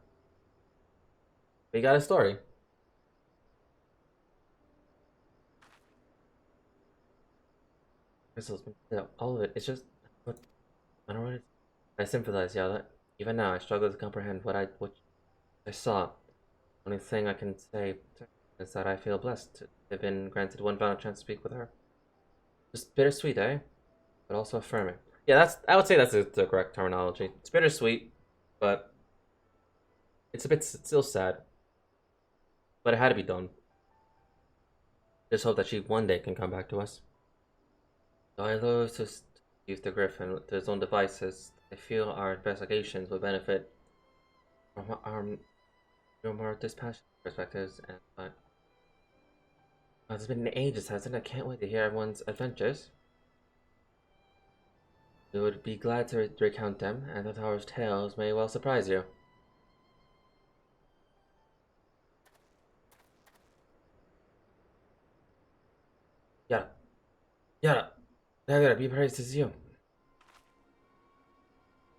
We got a story. Crystals, yeah, all of it. It's just what I don't know what it, I sympathize, yeah. That, even now I struggle to comprehend what I saw. Only thing I can say is that I feel blessed to have been granted one final chance to speak with her. Just bittersweet, eh? But also affirming. Yeah, I would say that's the correct terminology. It's bittersweet, but it's still sad. But it had to be done. Just hope that she one day can come back to us. Though I love to use the Griffin to his own devices, I feel our investigations will benefit from our more dispassionate perspectives, and it's been ages, hasn't it? I can't wait to hear everyone's adventures. We would be glad to recount them, and the Tower's tales may well surprise you. Yada. Yada. Yada, be praised is you.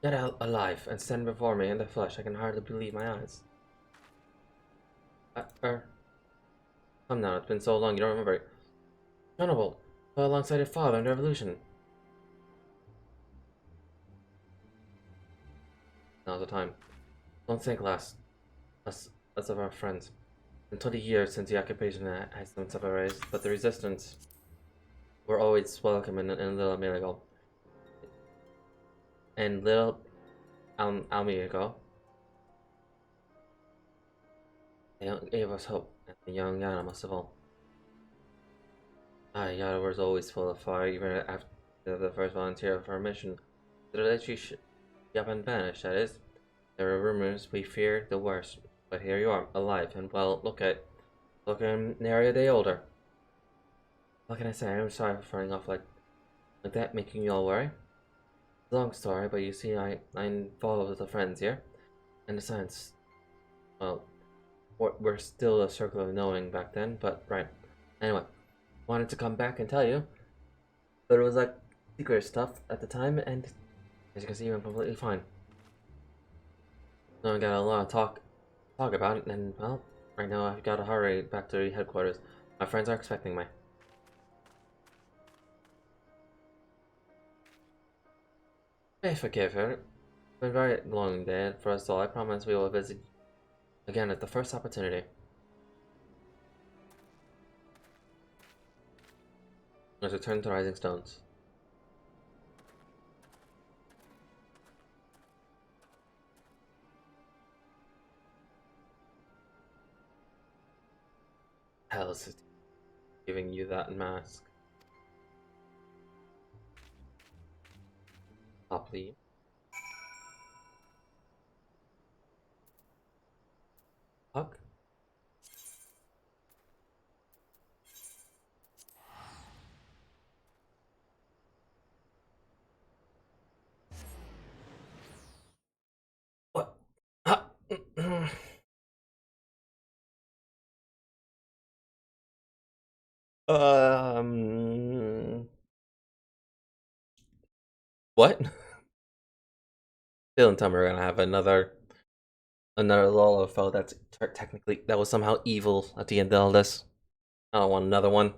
Yada alive and stand before me in the flesh. I can hardly believe my eyes. Come now, it's been so long you don't remember it. Honorable, fought alongside your father in the revolution. Now's the time. Don't think less of our friends. In 20 years since the occupation has been separated, but the resistance were always welcome in Little Amerigo. And Little Almerigo, they gave us hope, and the young Yana most of all. Yada was always full of fire, even after the first volunteer of our mission. That she up and vanished, that is. There were rumors, we feared the worst, but here you are, alive, and well, looking nary a day older. What can I say? I'm sorry for running off like that, making you all worry. Long story, but you see, I'm involved with the friends here, and the science. Well, we're still a circle of knowing back then, but right. Anyway, wanted to come back and tell you, but it was like secret stuff at the time, and as you can see, I'm completely fine. Now I got a lot of talk about it, and well, right now I've got to hurry back to headquarters. My friends are expecting me. I forgive her. It's been a very long day for us all. I promise we will visit again at the first opportunity. Let's return to Rising Stones. Hell is giving you that mask. Poply. Fuck. What? What? Dylan, tell me we're gonna have another Lolo foe that's technically that was somehow evil at the end of all this. I don't want another one.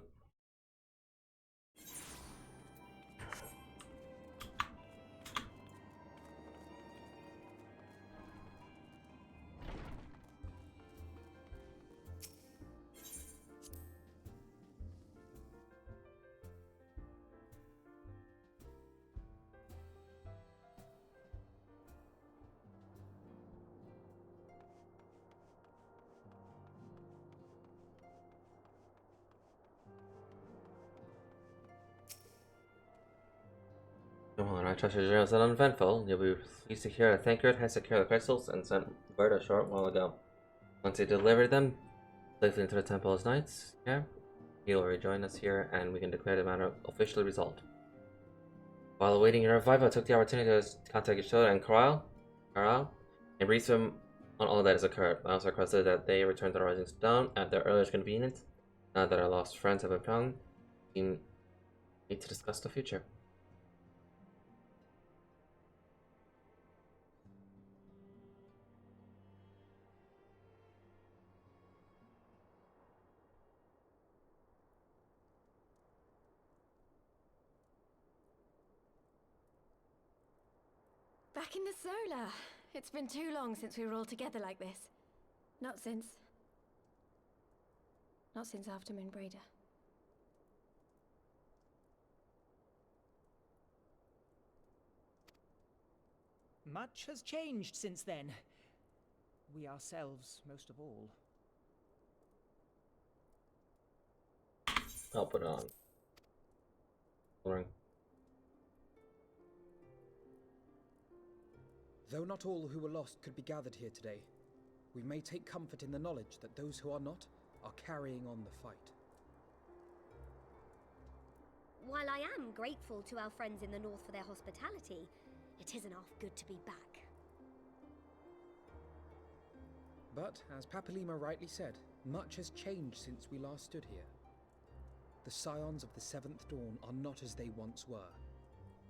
Come on, I trust your journals are uneventful. You'll be pleased to hear that Thancred has secured the crystals and sent word a short while ago. Once he delivered them safely into the temple's knights, he will rejoin us here and we can declare the matter officially resolved. While awaiting your revival, I took the opportunity to contact Yashoda and Carl, and brief them on all that has occurred. I also requested that they return to the Rising Stone at their earliest convenience. Now that our lost friends have been found, we need to discuss the future. Back in the solar. It's been too long since we were all together like this. Not since after Moonbreeder. Much has changed since then. We ourselves, most of all. I'll put it on. Boring. Though not all who were lost could be gathered here today, we may take comfort in the knowledge that those who are not are carrying on the fight. While I am grateful to our friends in the north for their hospitality, it isn't half good to be back. But, as Papalima rightly said, much has changed since we last stood here. The Scions of the Seventh Dawn are not as they once were,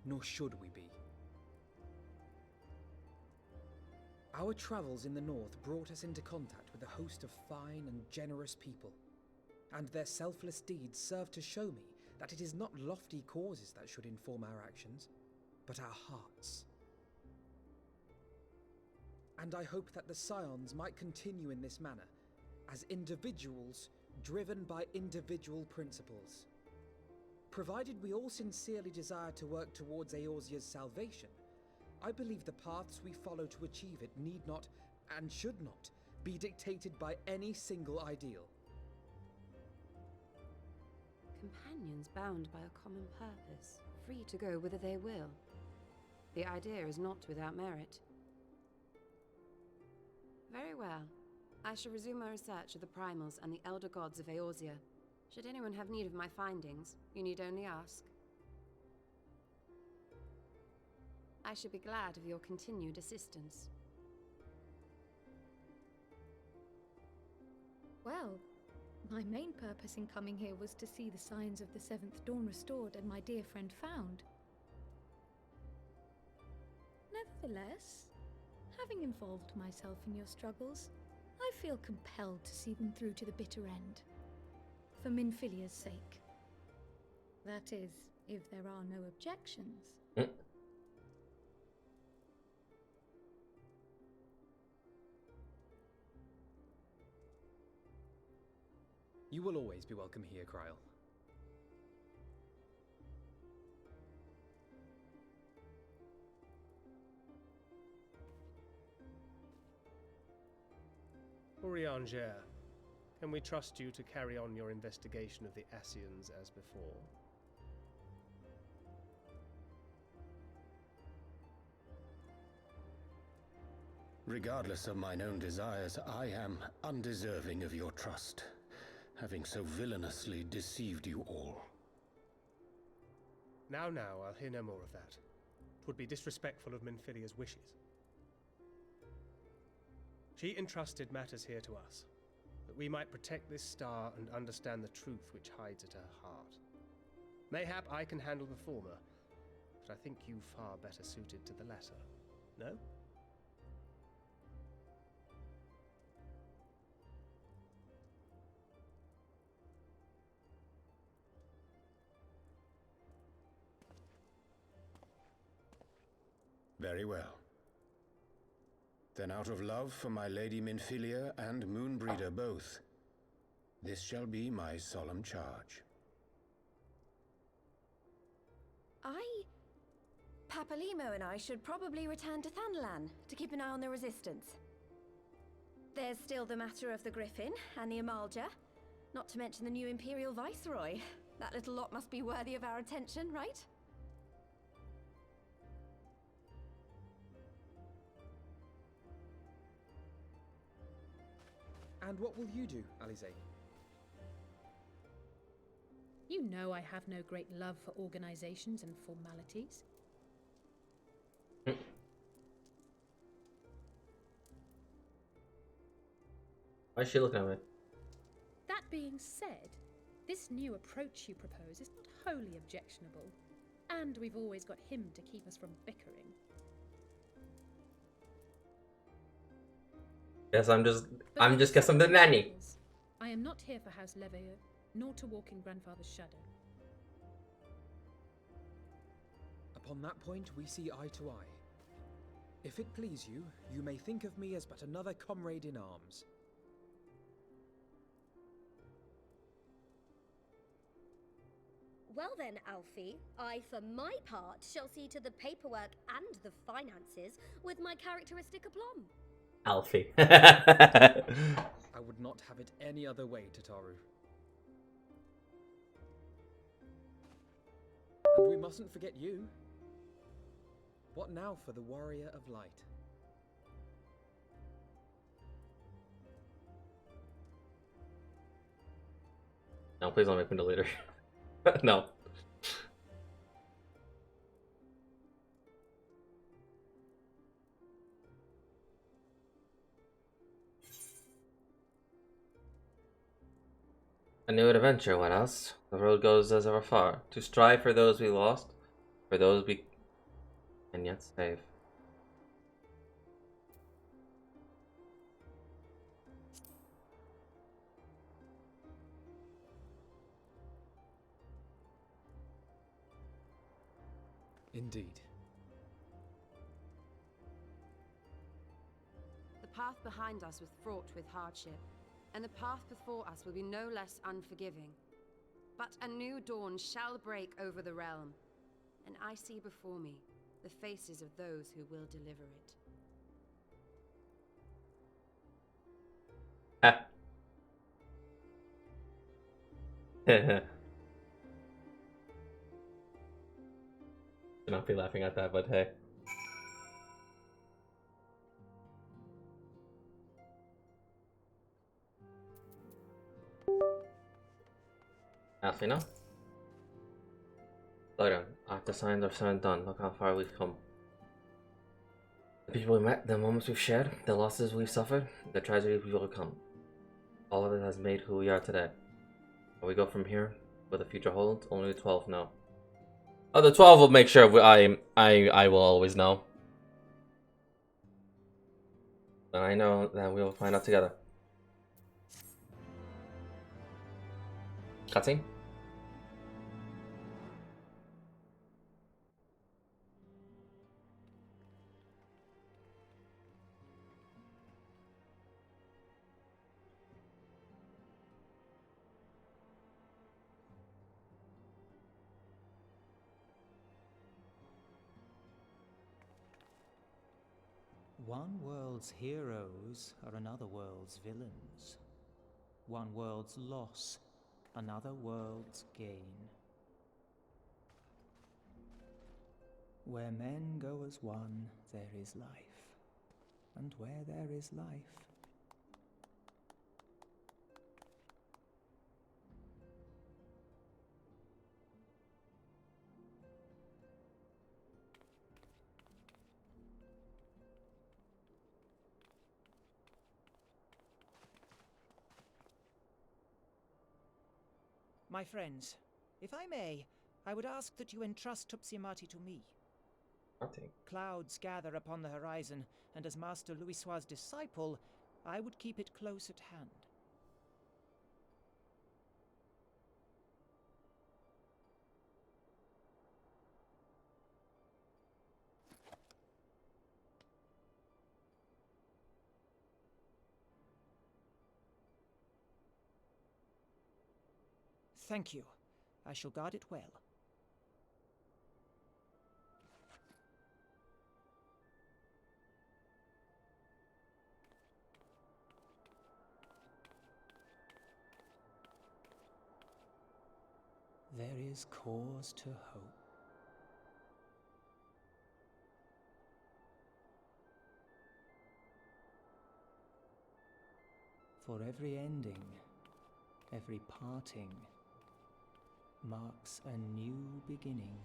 nor should we be. Our travels in the north brought us into contact with a host of fine and generous people, and their selfless deeds serve to show me that it is not lofty causes that should inform our actions, but our hearts. And I hope that the Scions might continue in this manner, as individuals driven by individual principles. Provided we all sincerely desire to work towards Eorzea's salvation, I believe the paths we follow to achieve it need not, and should not, be dictated by any single ideal. Companions bound by a common purpose, free to go whither they will. The idea is not without merit. Very well. I shall resume my research of the primals and the elder gods of Eorzea. Should anyone have need of my findings, you need only ask. I should be glad of your continued assistance. Well, my main purpose in coming here was to see the signs of the Seventh Dawn restored and my dear friend found. Nevertheless, having involved myself in your struggles, I feel compelled to see them through to the bitter end. For Minfilia's sake. That is, if there are no objections. You will always be welcome here, Kryl. Urianger, can we trust you to carry on your investigation of the Ascians as before? Regardless of mine own desires, I am undeserving of your trust, having so villainously deceived you all. Now, I'll hear no more of that. 'Twould be disrespectful of Minfilia's wishes. She entrusted matters here to us, that we might protect this star and understand the truth which hides at her heart. Mayhap I can handle the former, but I think you far better suited to the latter. No? Very well. Then out of love for my Lady Minfilia and Moonbreeder both, this shall be my solemn charge. Papalimo and I should probably return to Thanalan to keep an eye on the Resistance. There's still the matter of the Griffin and the Amalja, not to mention the new Imperial Viceroy. That little lot must be worthy of our attention, right? And what will you do, Alize? You know I have no great love for organizations and formalities. Why is she looking at me? That being said, this new approach you propose is not wholly objectionable, and we've always got him to keep us from bickering. Yes, I'm just guessing the nanny. I am not here for House Leveilleur, nor to walk in Grandfather's shadow. Upon that point, we see eye to eye. If it please you, you may think of me as but another comrade in arms. Well then, Alfie, I for my part shall see to the paperwork and the finances with my characteristic aplomb. Alfie. I would not have it any other way, Tataru. And we mustn't forget you. What now for the Warrior of Light? No, please don't make me delete her. No. A new adventure, what else? The road goes as ever far, to strive for those we lost, for those we can yet save. Indeed. The path behind us was fraught with hardship, and the path before us will be no less unforgiving. But a new dawn shall break over the realm, and I see before me the faces of those who will deliver it. Should not be laughing at that, but hey. Actually, no. Look at him. After signs are said and done, look how far we've come. The people we met, the moments we've shared, the losses we've suffered, the tragedies we've overcome. All of it has made who we are today. Where we go from here, what the future holds, only the 12 know. Oh, the 12 will make sure I will always know. And I know that we will find out together. Cutscene? One world's heroes are another world's villains. One world's loss, another world's gain. Where men go as one, there is life. and where there is life. My friends, if I may, I would ask that you entrust Tupsimati to me. Nothing. Clouds gather upon the horizon, and as Master Louisoix's disciple, I would keep it close at hand. Thank you. I shall guard it well. There is cause to hope. For every ending, every parting, marks a new beginning.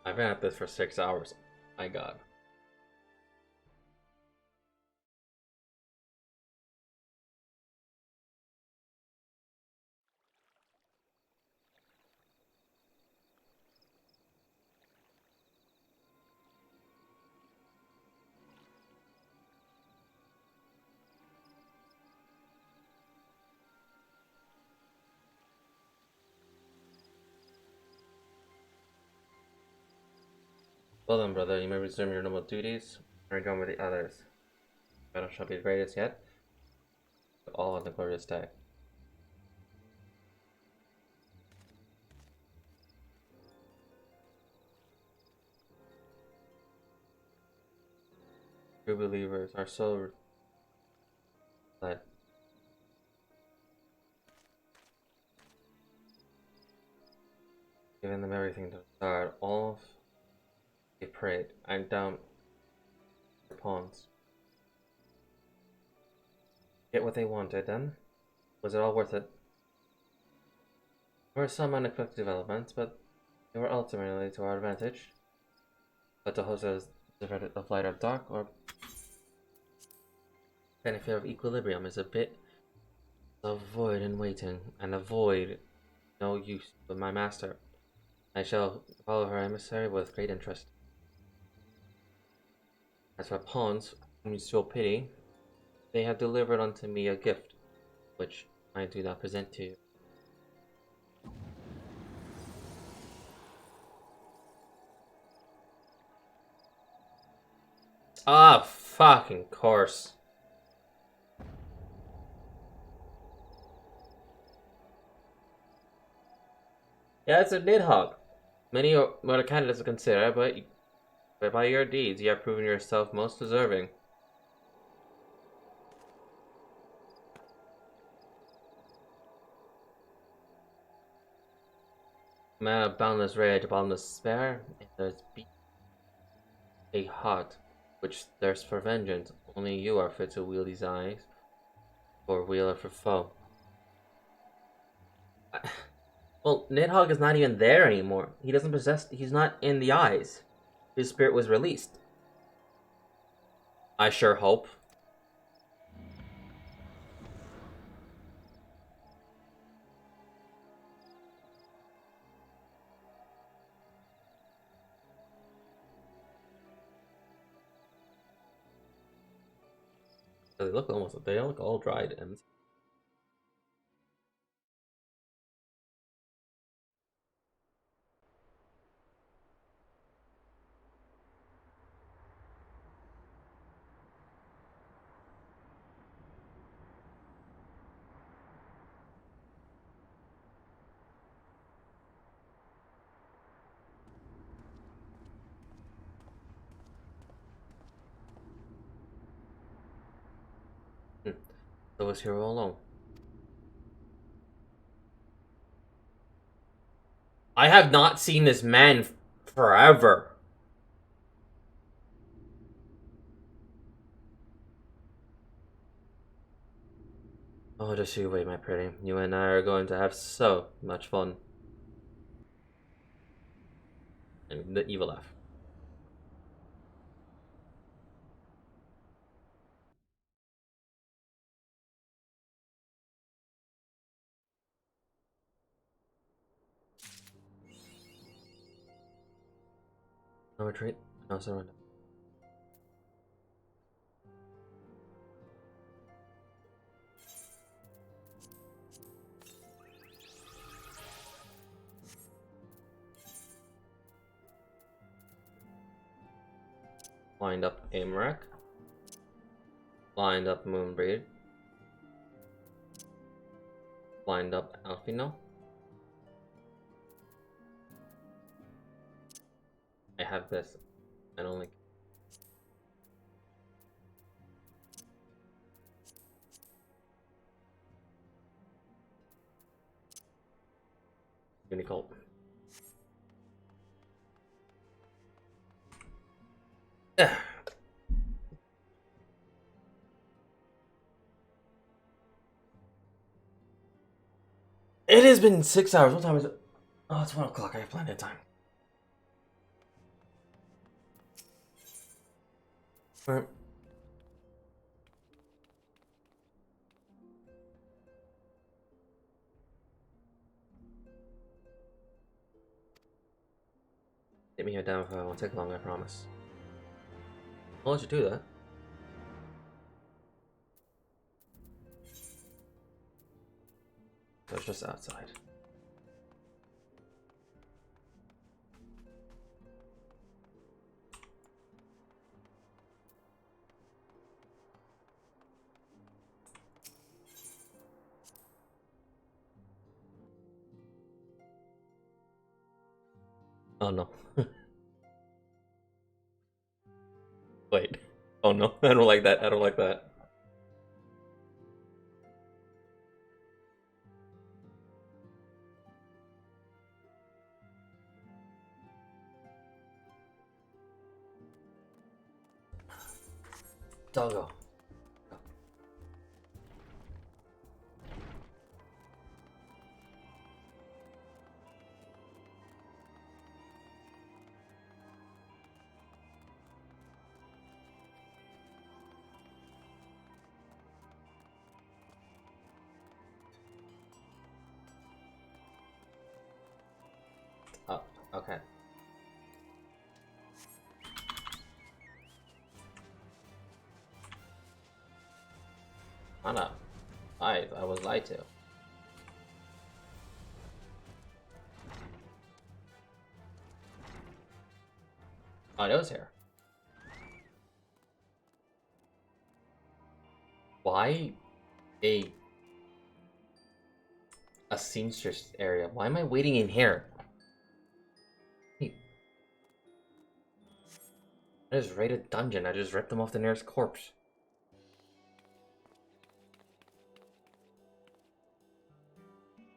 I've been at this for 6 hours. My god. Well then, brother, you may resume your normal duties and rejoin with the others. Battle shall be the greatest yet, but all on the glorious day. True believers are so led. Giving them everything to start off. They prayed and down their pawns. Get what they wanted then? Was it all worth it? There were some unexpected developments, but they were ultimately to our advantage. But the host is diverted of light or dark, or benefit of equilibrium is a bit of void in waiting, and a void no use with my master. I shall follow her emissary with great interest. As for pawns, whom you still pity, they have delivered unto me a gift, which I do not present to you. Ah, fucking course. Yeah, it's a Nidhogg. Many other candidates to consider, but by your deeds, you have proven yourself most deserving. A man of boundless rage, boundless despair, and there's a heart which thirsts for vengeance. Only you are fit to wield these eyes, for weal or for foe. Well, Nidhogg is not even there anymore. He doesn't possess. He's not in the eyes. His spirit was released. I sure hope. They look all dried and. So was here all along. I have not seen this man forever. Oh, just you wait, my pretty. You and I are going to have so much fun. And the evil laugh. No retreat, no surrender. Lined up Amarak. Lined up Moonbreed. Lined up Alfino. I have this. I don't like. Unicult. It has been 6 hours. What time is it? Oh, it's 1 o'clock. I have plenty of time. Alright. Get me here down if I won't take long, I promise. I'll let you do that. That's just outside. Oh no. Wait. Oh no, I don't like that. I don't like that. Doggo. Oh, okay. Anna, I was lied to. Oh, it was here. Why a seamstress area? Why am I waiting in here? Hey. I just raided a dungeon. I just ripped them off the nearest corpse.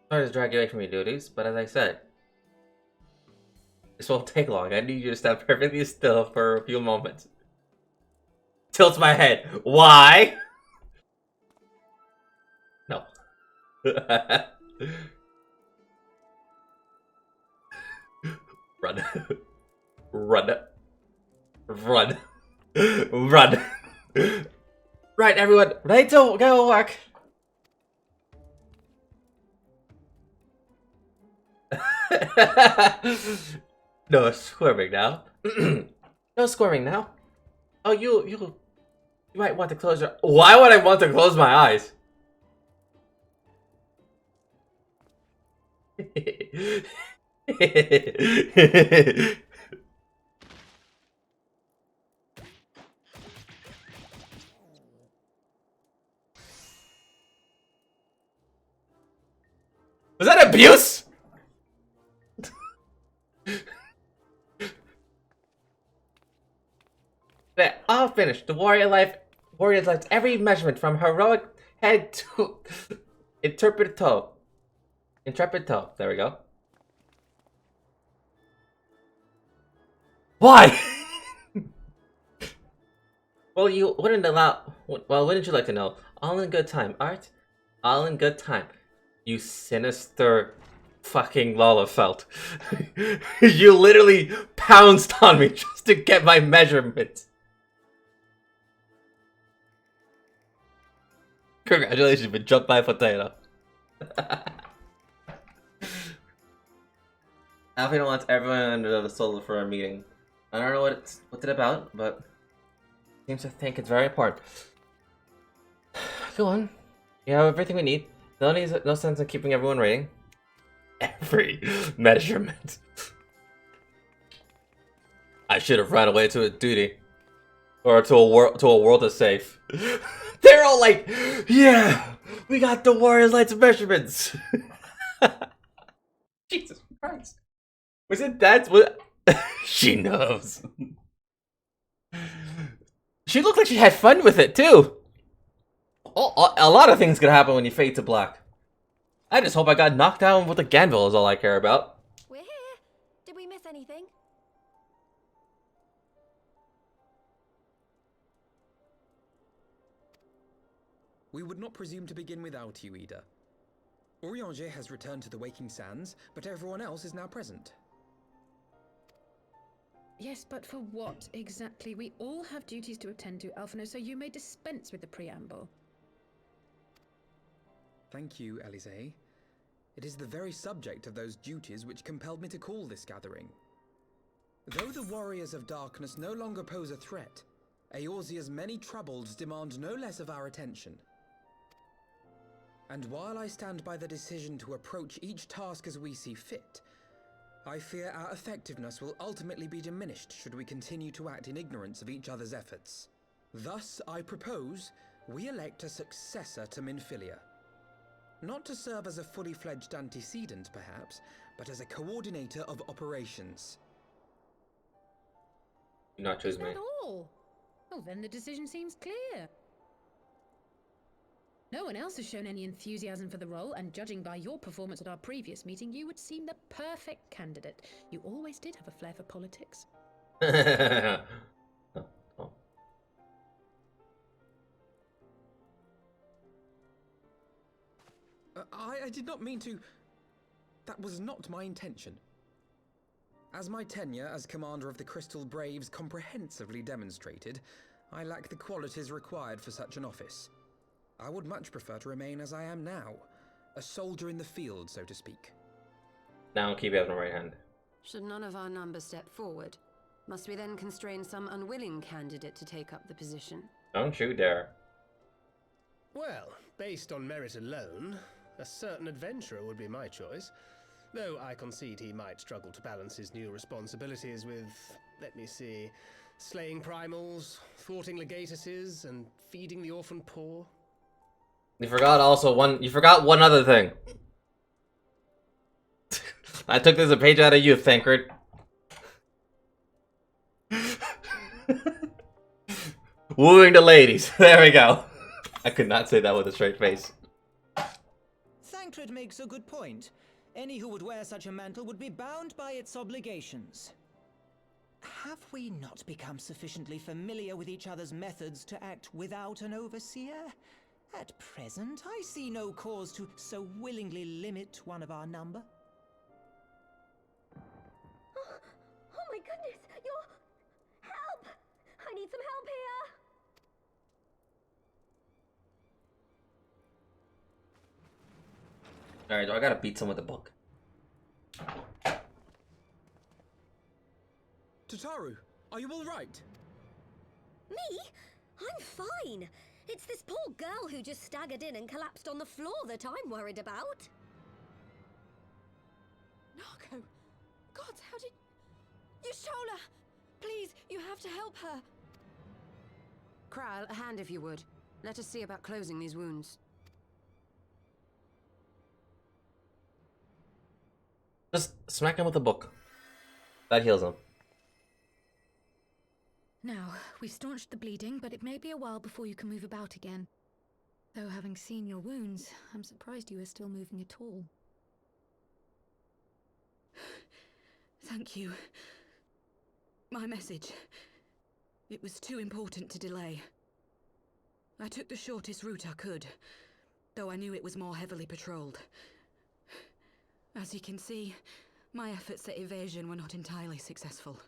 Sorry to drag you away from your duties, but as I said, this won't take long. I need you to stand perfectly still for a few moments. Tilts my head. Why? No. Run. Run. Run. Run. Right, everyone. Ready to go work. No squirming now. No squirming now. Oh, you might want to close your. Why would I want to close my eyes? Was that abuse? All finished. The warrior's life, every measurement from heroic head to intrepid toe. Intrepid toe. There we go. Why? Well, you wouldn't allow. Well, wouldn't you like to know? All in good time. Art, All in good time. You sinister fucking Lalafelt. You literally pounced on me just to get my measurements. Congratulations, you've been jumped by a potato. Alfredo wants everyone under the solar for a meeting. I don't know what's it about, but seems to think it's very important. Go on. You have everything we need. No sense in keeping everyone rating. Every measurement. I should have run away to a duty. Or to a world of safe. They're all like, yeah, we got the Warriors Lights measurements. Jesus Christ. Was it that's what she knows. She looked like she had fun with it too. Oh, a lot of things could happen when you fade to black. I just hope I got knocked down with a Ganville is all I care about. We're here. Did we miss anything? We would not presume to begin without you, Ida. Orianger has returned to the Waking Sands, but everyone else is now present. Yes, but for what exactly? We all have duties to attend to, Alphino, so you may dispense with the preamble. Thank you, Elise. It is the very subject of those duties which compelled me to call this gathering. Though the Warriors of Darkness no longer pose a threat, Eorzea's many troubles demand no less of our attention. And while I stand by the decision to approach each task as we see fit, I fear our effectiveness will ultimately be diminished should we continue to act in ignorance of each other's efforts. Thus, I propose we elect a successor to Minfilia. Not to serve as a fully fledged antecedent, perhaps, but as a coordinator of operations. Do not choose me. Not all. Well, then the decision seems clear. No one else has shown any enthusiasm for the role, and judging by your performance at our previous meeting, you would seem the perfect candidate. You always did have a flair for politics. I did not mean to... That was not my intention. As my tenure as commander of the Crystal Braves comprehensively demonstrated, I lack the qualities required for such an office. I would much prefer to remain as I am now, a soldier in the field, so to speak. Now keep it on the right hand. Should none of our numbers step forward, must we then constrain some unwilling candidate to take up the position? Don't you dare. Well, based on merit alone, a certain adventurer would be my choice. Though I concede he might struggle to balance his new responsibilities with, let me see, slaying primals, thwarting legatuses, and feeding the orphan poor. You forgot one other thing. I took this a page out of you, Thancred. Wooing the ladies. There we go. I could not say that with a straight face. Thancred makes a good point. Any who would wear such a mantle would be bound by its obligations. Have we not become sufficiently familiar with each other's methods to act without an overseer? At present, I see no cause to so willingly limit one of our number. Oh my goodness! Help! I need some help here! Alright, I gotta beat someone with a book. Tataru, are you alright? Me? I'm fine. It's this poor girl who just staggered in and collapsed on the floor that I'm worried about. Narco! God, how did... Y'shtola! Please, you have to help her. Kral, a hand if you would. Let us see about closing these wounds. Just smack him with a book. That heals him. Now, we've staunched the bleeding, but it may be a while before you can move about again. Though having seen your wounds, I'm surprised you are still moving at all. Thank you. My message. It was too important to delay. I took the shortest route I could. though I knew it was more heavily patrolled. As you can see, my efforts at evasion were not entirely successful.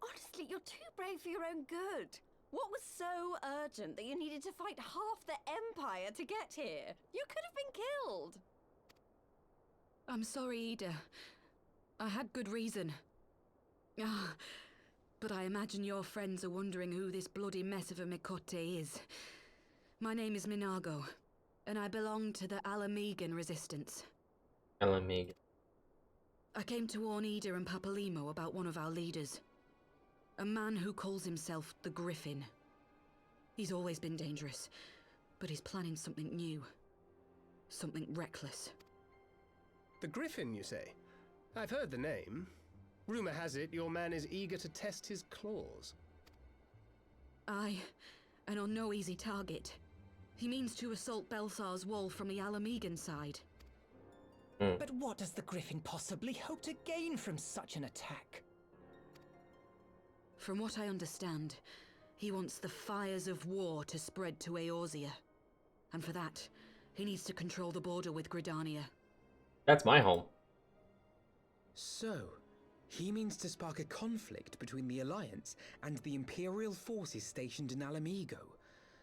Honestly, you're too brave for your own good. What was so urgent that you needed to fight half the Empire to get here? You could have been killed. I'm sorry, Ida. I had good reason. Ah, but I imagine your friends are wondering who this bloody mess of a Mikote is. My name is Minago, and I belong to the Alamegan Resistance. Alamegan. I came to warn Ida and Papalimo about one of our leaders. A man who calls himself the Griffin. He's always been dangerous, but he's planning something new. Something reckless. The Griffin, you say? I've heard the name. Rumor has it your man is eager to test his claws. Aye, and on no easy target. He means to assault Belsar's wall from the Alamegan side. But what does the Griffin possibly hope to gain from such an attack? From what I understand, he wants the fires of war to spread to Eorzea. And for that, he needs to control the border with Gridania. That's my home. So, he means to spark a conflict between the Alliance and the Imperial forces stationed in Alamigo,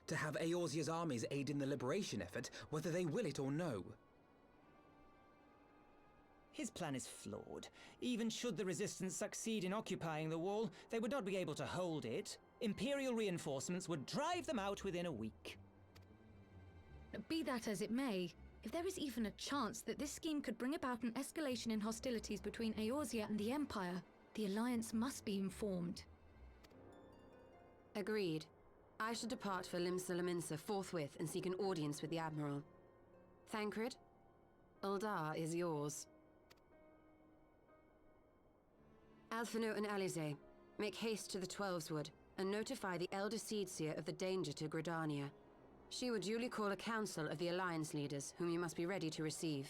to have Eorzea's armies aid in the liberation effort, whether they will it or no. His plan is flawed. Even should the Resistance succeed in occupying the wall, they would not be able to hold it. Imperial reinforcements would drive them out within a week. Be that as it may, if there is even a chance that this scheme could bring about an escalation in hostilities between Eorzea and the Empire, the Alliance must be informed. Agreed. I should depart for Limsa forthwith and seek an audience with the Admiral. Thancred, Uldar is yours. Alphino and Alize, make haste to the Twelveswood and notify the Elder Seedseer of the danger to Gridania. She will duly call a council of the Alliance leaders, whom you must be ready to receive.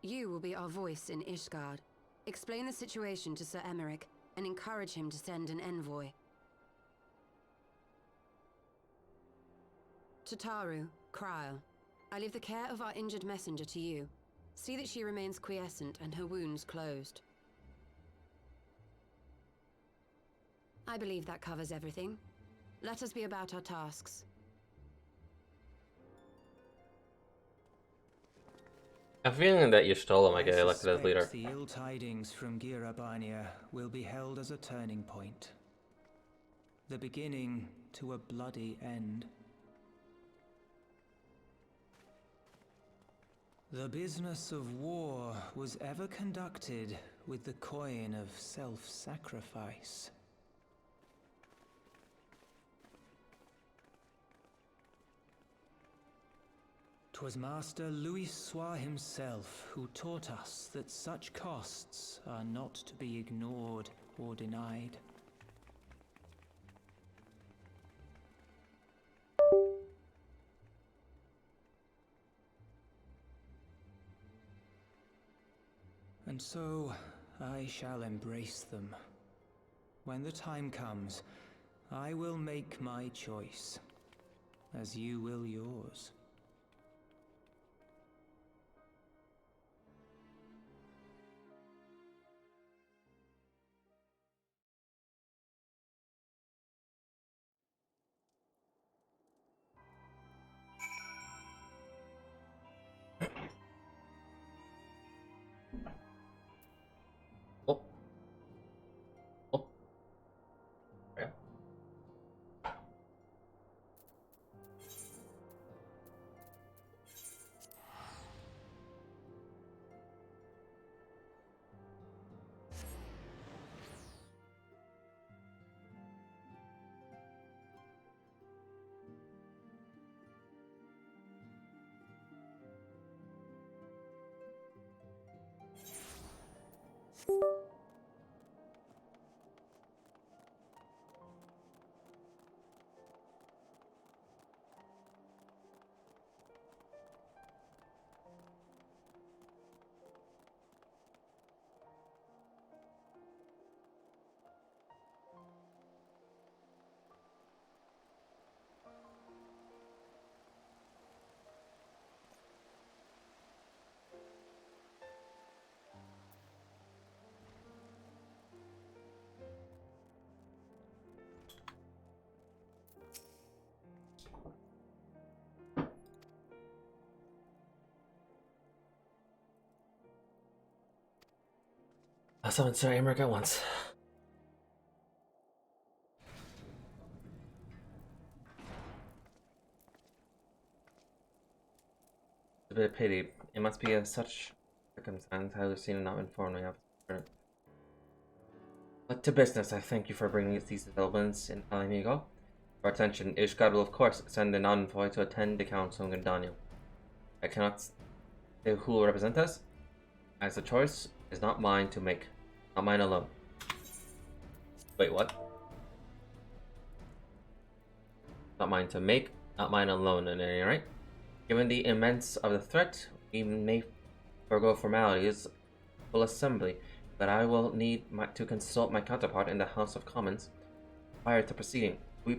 You will be our voice in Ishgard. Explain the situation to Sir Emeric, and encourage him to send an envoy. To Taru, Kryl, I leave the care of our injured messenger to you. See that she remains quiescent and her wounds closed. I believe that covers everything. Let us be about our tasks. I'm feeling that Y'shtola might get I elected as leader. suspect the ill tidings from Girabania will be held as a turning point. The beginning to a bloody end. The business of war was ever conducted with the coin of self-sacrifice. 'Twas Master Louis Soir himself who taught us that such costs are not to be ignored or denied. And so I shall embrace them. When the time comes, I will make my choice, as you will yours. Oh. Oh. Yeah. I'll summon Sir Amric at once. It's a bit of pity. It must be such circumstance how we've seen and not informed me of. But to business, I thank you for bringing these developments in Alamigo. For attention, Ishgard will of course send an envoy to attend the council in Gandania. I cannot say who will represent us, as the choice is not mine to make, not mine alone. Wait, what? Not mine to make, not mine alone at any rate. Given the immense of the threat, we may forego formalities, full assembly, but I will need to consult my counterpart in the House of Commons prior to proceeding. Will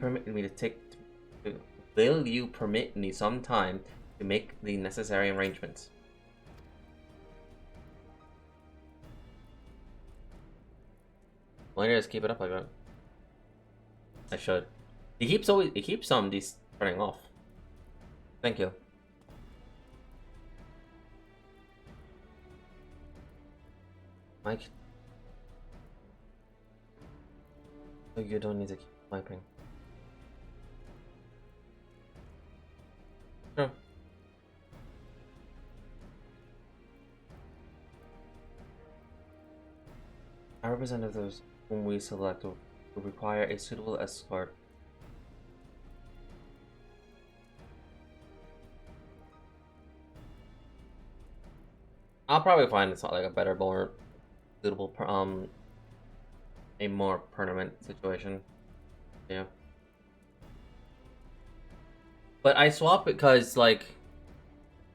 you permit me some time to make the necessary arrangements? Why don't you just keep it up like that? I should. He keeps these turning off. Thank you. Mike. So you don't need to keep wiping. Sure. Our representatives whom we select will require a suitable escort. I'll probably find it's not like a better, more suitable, a more permanent situation. Yeah. But I swap because, like,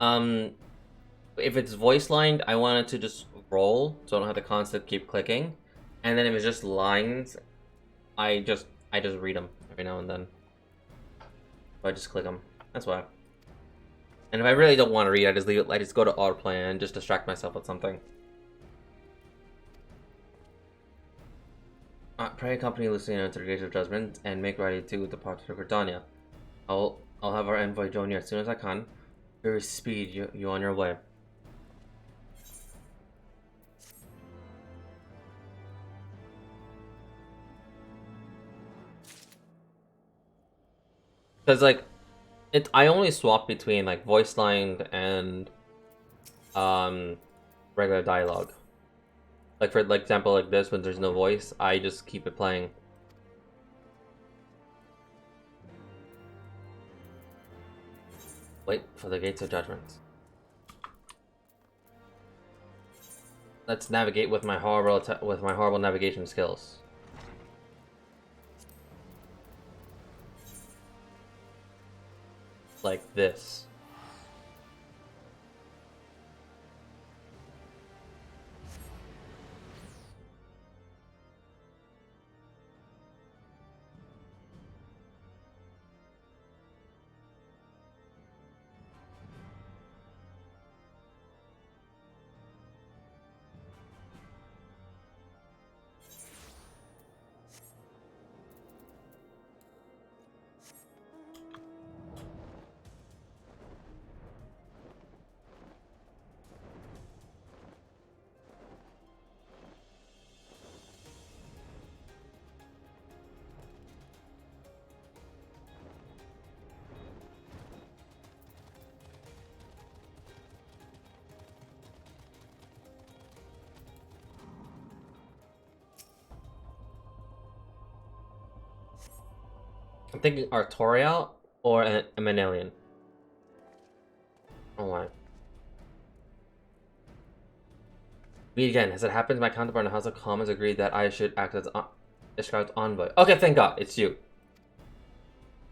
if it's voice lined, I want it to just roll, so I don't have to constantly keep clicking. And then if it's just lines, I just read them every now and then. So I just click them. That's why. And if I really don't want to read, I just leave it. I just go to autoplay and just distract myself with something. Pray accompany Lucina to the Gate of Judgment and make ready to depart to Gridania. I'll have our envoy join you as soon as I can. Very speed you on your way. Because, like, I only swap between, like, voice lined and regular dialogue. Like, for example, like this, when there's no voice, I just keep it playing. Wait for the Gates of Judgment. Let's navigate with my horrible navigation skills. Like this. I'm thinking Artorial or a Manelian. Oh my. Meet again. As it happens, my counterpart in the House of Commons agreed that I should act as Ishgard's envoy. Okay, thank God, it's you.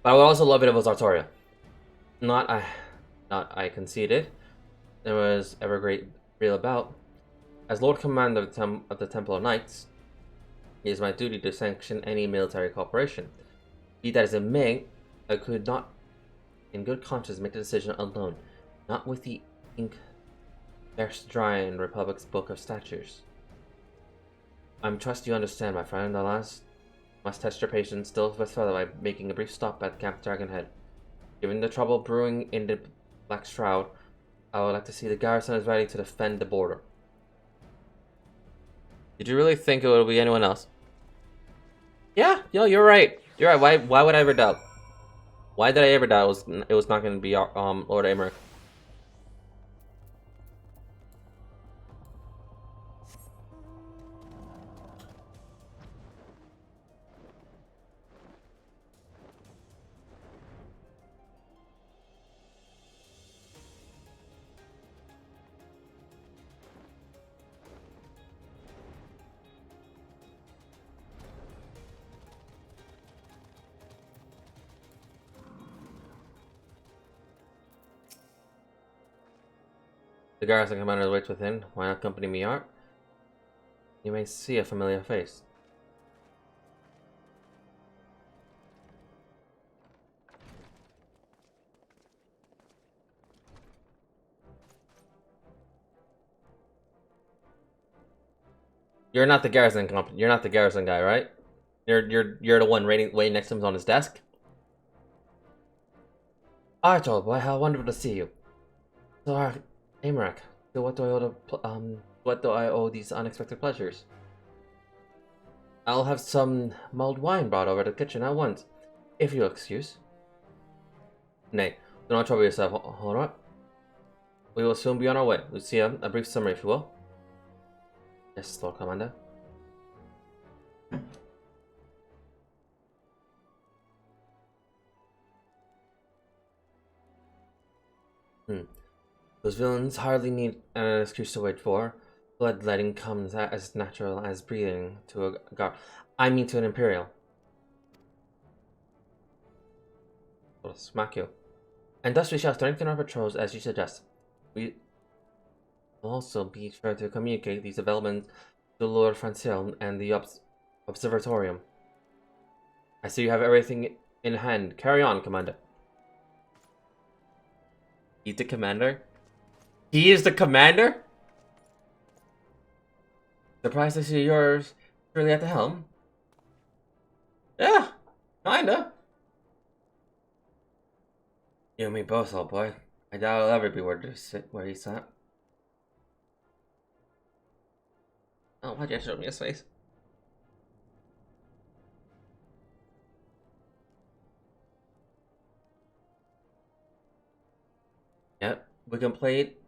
But I would also love it if it was Artoria. Not I conceded. There was ever great real about. As Lord Commander of the Temple of Knights, it is my duty to sanction any military cooperation. Be that as it may, I could not, in good conscience, make the decision alone, not with the ink scarce dry in Republic's Book of Statutes. I trust you understand, my friend. Alas, must test your patience still further by making a brief stop at Camp Dragonhead. Given the trouble brewing in the Black Shroud, I would like to see the garrison is ready to defend the border. Did you really think it would be anyone else? Yeah, yo, you're right. You're right. Why would I ever doubt? Why did I ever doubt it was not going to be Lord Emmerich? The garrison commander waits within. Why not accompany me out? You may see a familiar face. You're not the garrison You're not the garrison guy, right? You're the one waiting next to him on his desk. Alright, old boy. How wonderful to see you. So, Amarak, so what do I owe these unexpected pleasures? I'll have some mulled wine brought over to the kitchen at once, if you'll excuse. Nay, do not trouble yourself, alright? We will soon be on our way. Lucia, a brief summary, if you will. Yes, Lord Commander. Those villains hardly need an excuse to wait for. Bloodletting comes as natural as breathing to a guard. I mean to an Imperial. I'll smack you. And thus we shall strengthen our patrols as you suggest. We will also be sure to communicate these developments to Lord Francil and the Observatorium. I see you have everything in hand. Carry on, Commander. He's the commander? He is the commander? Surprised to see yours really at the helm? Yeah, kinda. You and me both, old boy. I doubt I'll ever be where to sit where he sat. Oh, why'd you show me his face? Yep, we can play it.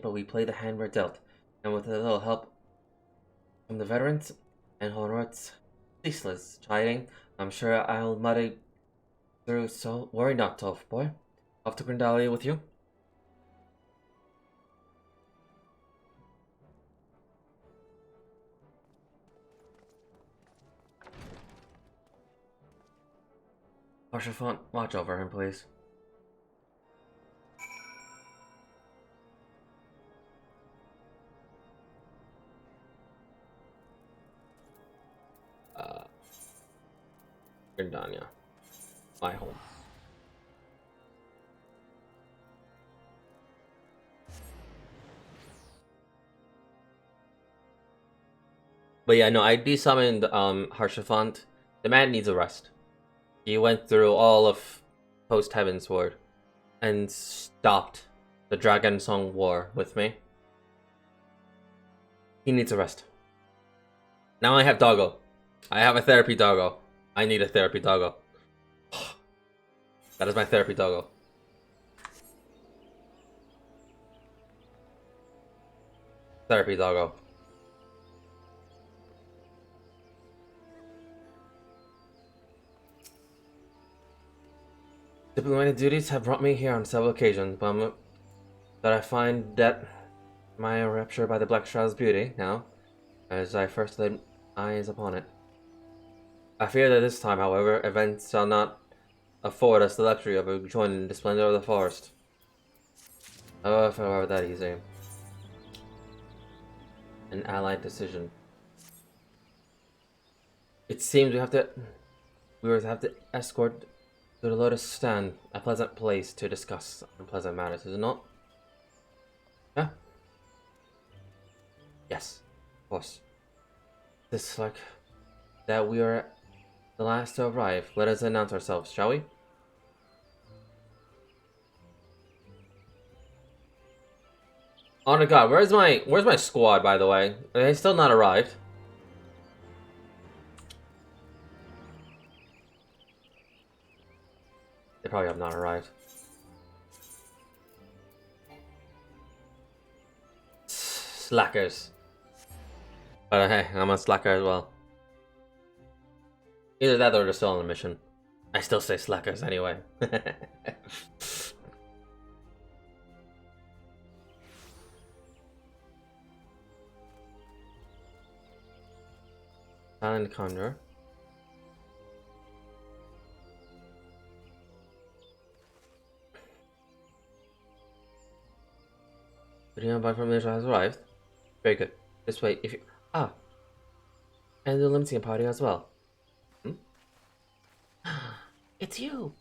But we play the hand we're dealt, and with a little help from the veterans and Honrad's ceaseless chiding, I'm sure I'll muddle through. So worry not, tough boy. Off to Grindalia with you. Harsha, watch over him, please. Gridania. My home. But yeah, no, I desummoned Harshafant. The man needs a rest. He went through all of post Heavensward and stopped the Dragon Song War with me. He needs a rest. Now I have Doggo. I have a therapy Doggo. I need a therapy Doggo. That is my therapy Doggo. Therapy Doggo. Diplomatic duties have brought me here on several occasions, but I find that my rapture by the Black Shroud's beauty now, as I first laid eyes upon it. I fear that this time, however, events shall not afford us the luxury of enjoying the splendor of the forest. Oh, if it were that easy. An allied decision. It seems we will have to escort to the Lotus Stand, a pleasant place to discuss unpleasant matters, is it not? Yeah? Yes, of course. This like that we are the last to arrive. Let us announce ourselves, shall we? Oh my god, where's my squad, by the way? Are they still not arrived? They probably have not arrived. Slackers. But hey, I'm a slacker as well. Either that or they're still on the mission. I still say slackers anyway. Silent Condor. Video by from Asia has arrived. Very good. This way, if you and the limousine party as well. Hmm? It's you.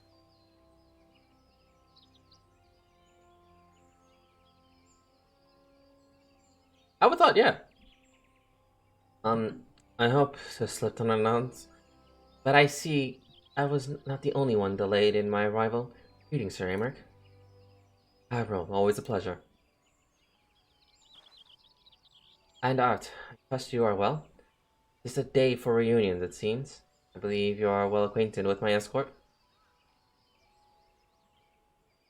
I would thought, yeah. I hope this slipped unannounced, but I see I was not the only one delayed in my arrival. Greetings, Sir Amric. Hi, bro. Always a pleasure. And Art, I trust you are well. It's a day for reunions, it seems. I believe you are well acquainted with my escort.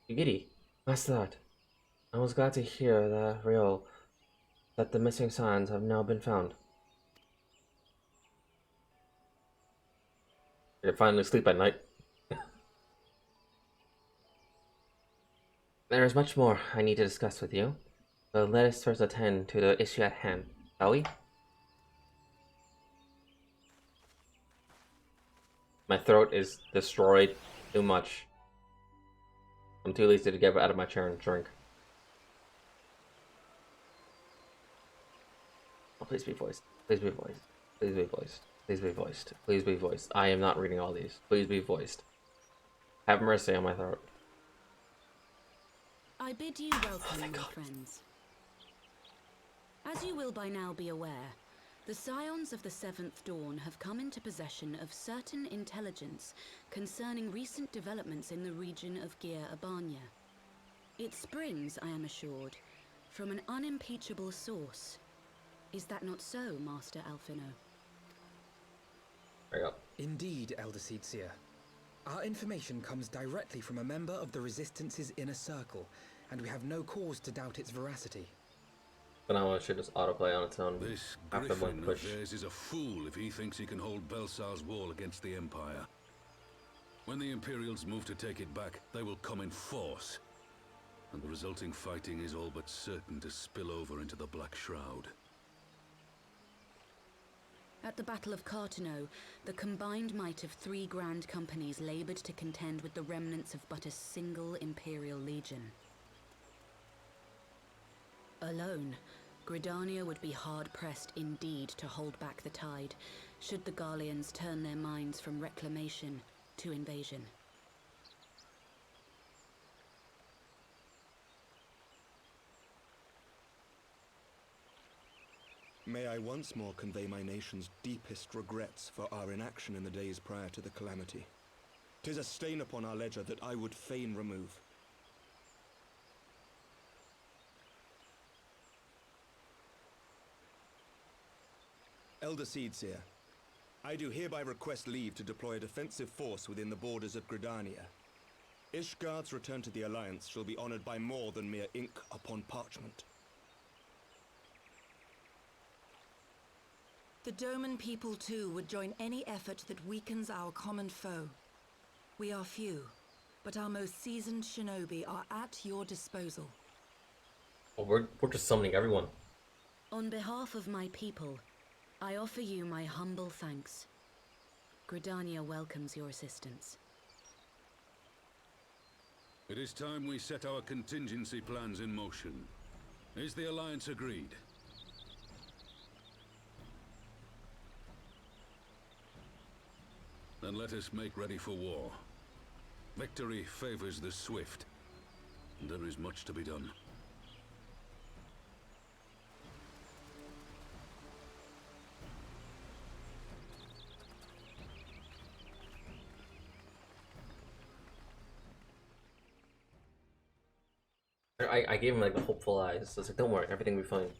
Giddy, Master Art. I was glad to hear that the missing signs have now been found. I can finally sleep at night. There is much more I need to discuss with you, but let us first attend to the issue at hand, shall we? My throat is destroyed too much. I'm too lazy to get out of my chair and drink. Oh, please be voiced. Please be voiced. Please be voiced. Please be voiced. Please be voiced. I am not reading all these. Please be voiced. Have mercy on my throat. I bid you welcome, my friends. As you will by now be aware, the Scions of the Seventh Dawn have come into possession of certain intelligence concerning recent developments in the region of Gyr Abania. It springs, I am assured, from an unimpeachable source. Is that not so, Master Alphino? There you go. Indeed, Elder Seedseer. Our information comes directly from a member of the Resistance's inner circle, and we have no cause to doubt its veracity. But now I should just autoplay on its own. This after one Griffin push. of theirs is a fool if he thinks he can hold Belsar's wall against the Empire. When the Imperials move to take it back, they will come in force. And the resulting fighting is all but certain to spill over into the Black Shroud. At the Battle of Cartano, the combined might of 3 grand companies labored to contend with the remnants of but a single Imperial legion. Alone, Gridania would be hard-pressed indeed to hold back the tide, should the Garleans turn their minds from reclamation to invasion. May I once more convey my nation's deepest regrets for our inaction in the days prior to the calamity. 'Tis a stain upon our ledger that I would fain remove. Elder Seedseer, I do hereby request leave to deploy a defensive force within the borders of Gridania. Ishgard's return to the Alliance shall be honored by more than mere ink upon parchment. The Doman people too would join any effort that weakens our common foe. We are few, but our most seasoned shinobi are at your disposal. Oh, we're just summoning everyone. On behalf of my people, I offer you my humble thanks. Gridania welcomes your assistance. It is time we set our contingency plans in motion. Is the Alliance agreed? Then let us make ready for war. Victory favors the swift, and there is much to be done. I gave him like the hopeful eyes. So it's like, don't worry, everything will be fine.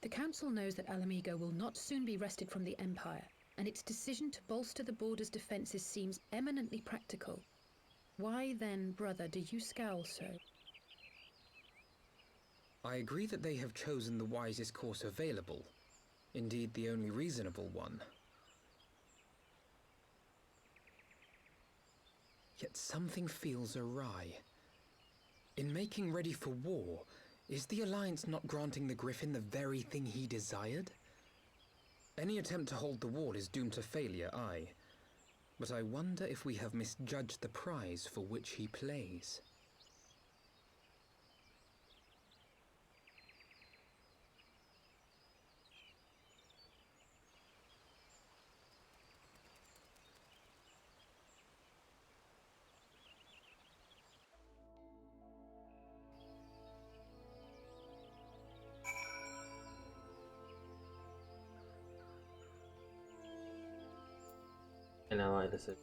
The Council knows that Alamigo will not soon be wrested from the Empire, and its decision to bolster the border's defences seems eminently practical. Why then, brother, do you scowl so? I agree that they have chosen the wisest course available. Indeed, the only reasonable one. Yet something feels awry. In making ready for war, is the Alliance not granting the Griffin the very thing he desired? Any attempt to hold the wall is doomed to failure, aye. But I wonder if we have misjudged the prize for which he plays. And now this is.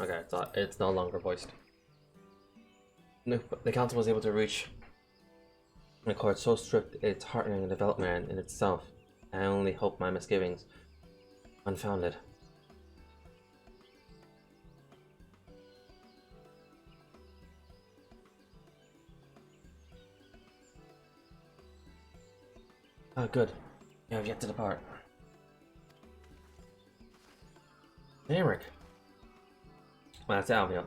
Okay, it's no longer voiced. No, the council was able to reach a court so strict it's heartening a development in itself. I only hope my misgivings unfounded. Oh, good. You have yet to depart. Henrik. Well, that's Albion.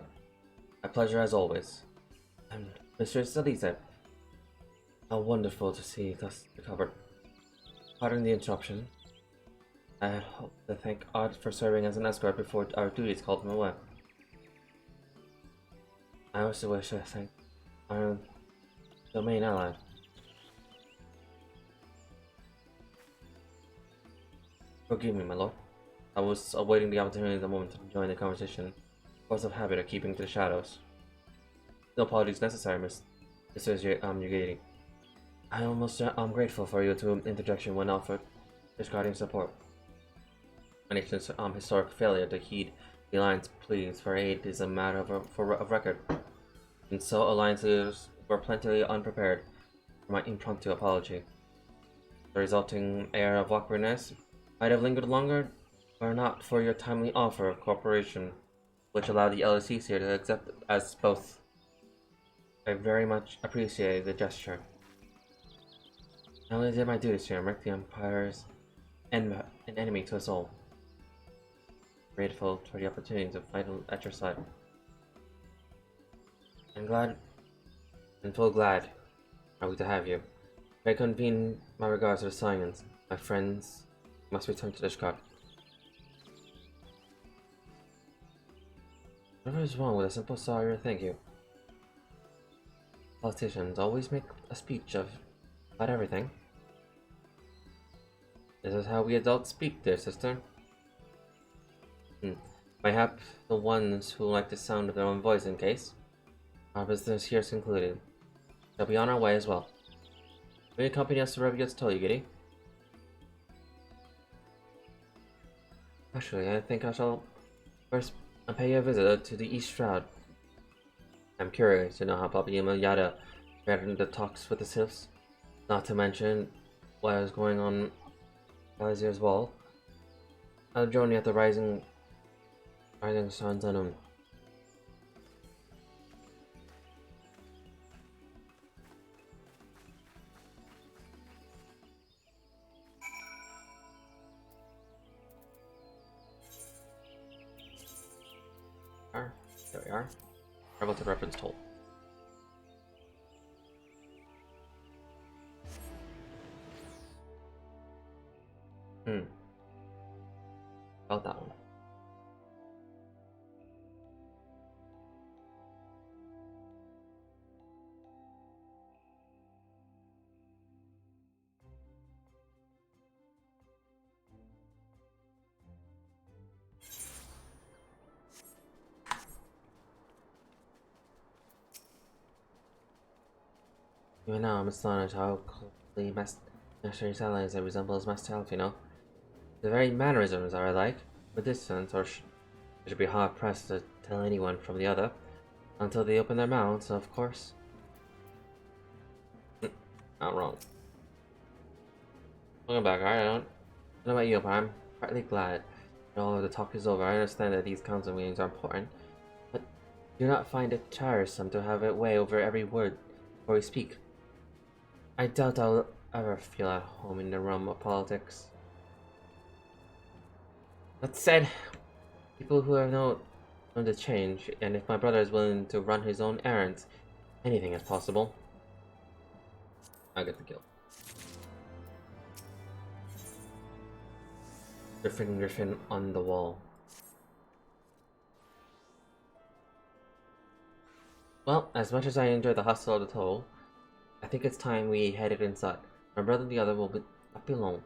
A pleasure as always. And Mistress Elisa. How wonderful to see you thus recovered. Pardon the interruption. I had hoped to thank Odd for serving as an escort before our duties called him away. I also wish to thank our domain ally. Forgive me, my lord. I was awaiting the opportunity at the moment to join the conversation. Force of habit of keeping to the shadows. No apologies necessary, Mr. Yugati. I'm grateful for your interjection when offered discarding support. My nation's historic failure to heed the Alliance pleas for aid is a matter of record, and so Alliance leaders were plenty unprepared for my impromptu apology. The resulting air of awkwardness might have lingered longer were not for your timely offer of cooperation, which allowed the LSCs here to accept it as both. I very much appreciate the gesture. I only did my duties to make the Empire's an enemy to us all. Grateful for the opportunity to fight at your side. I'm glad and full glad are we to have you. I convene my regards to the Science. My friends must return to Ishkar. Whatever is wrong with a simple sorry or thank you? Politicians always make a speech about everything. This is how we adults speak, dear sister. Mayhap the ones who like the sound of their own voice in case. Our business here is concluded. Shall be on our way as well. Will you accompany us to Reviot's Toll, Yugati? Actually, I think I shall first pay you a visit to the East Shroud. I'm curious to know how Baba Yada fared in the talks with the Sylphs. Not to mention what is going on Galizier's Wall. I'll join you at the Rising Sun's Unknown. There we are. How about the reference toll? About that one. Even now, I'm astonished how closely strange allies that resemble his master Alfino. The very mannerisms are alike, with distance, or I should be hard pressed to tell anyone from the other, until they open their mouths, of course. Not wrong. Welcome back, alright? I don't know about you, but I'm partly glad that all of the talk is over. I understand that these council meetings are important, but do not find it tiresome to have it weigh over every word before we speak. I doubt I'll ever feel at home in the realm of politics. That said, people who have known to change, and if my brother is willing to run his own errands, anything is possible. I get the kill. Griffin on the wall. Well, as much as I enjoy the hustle of the toll, I think it's time we headed inside. My brother and the other will not be alone.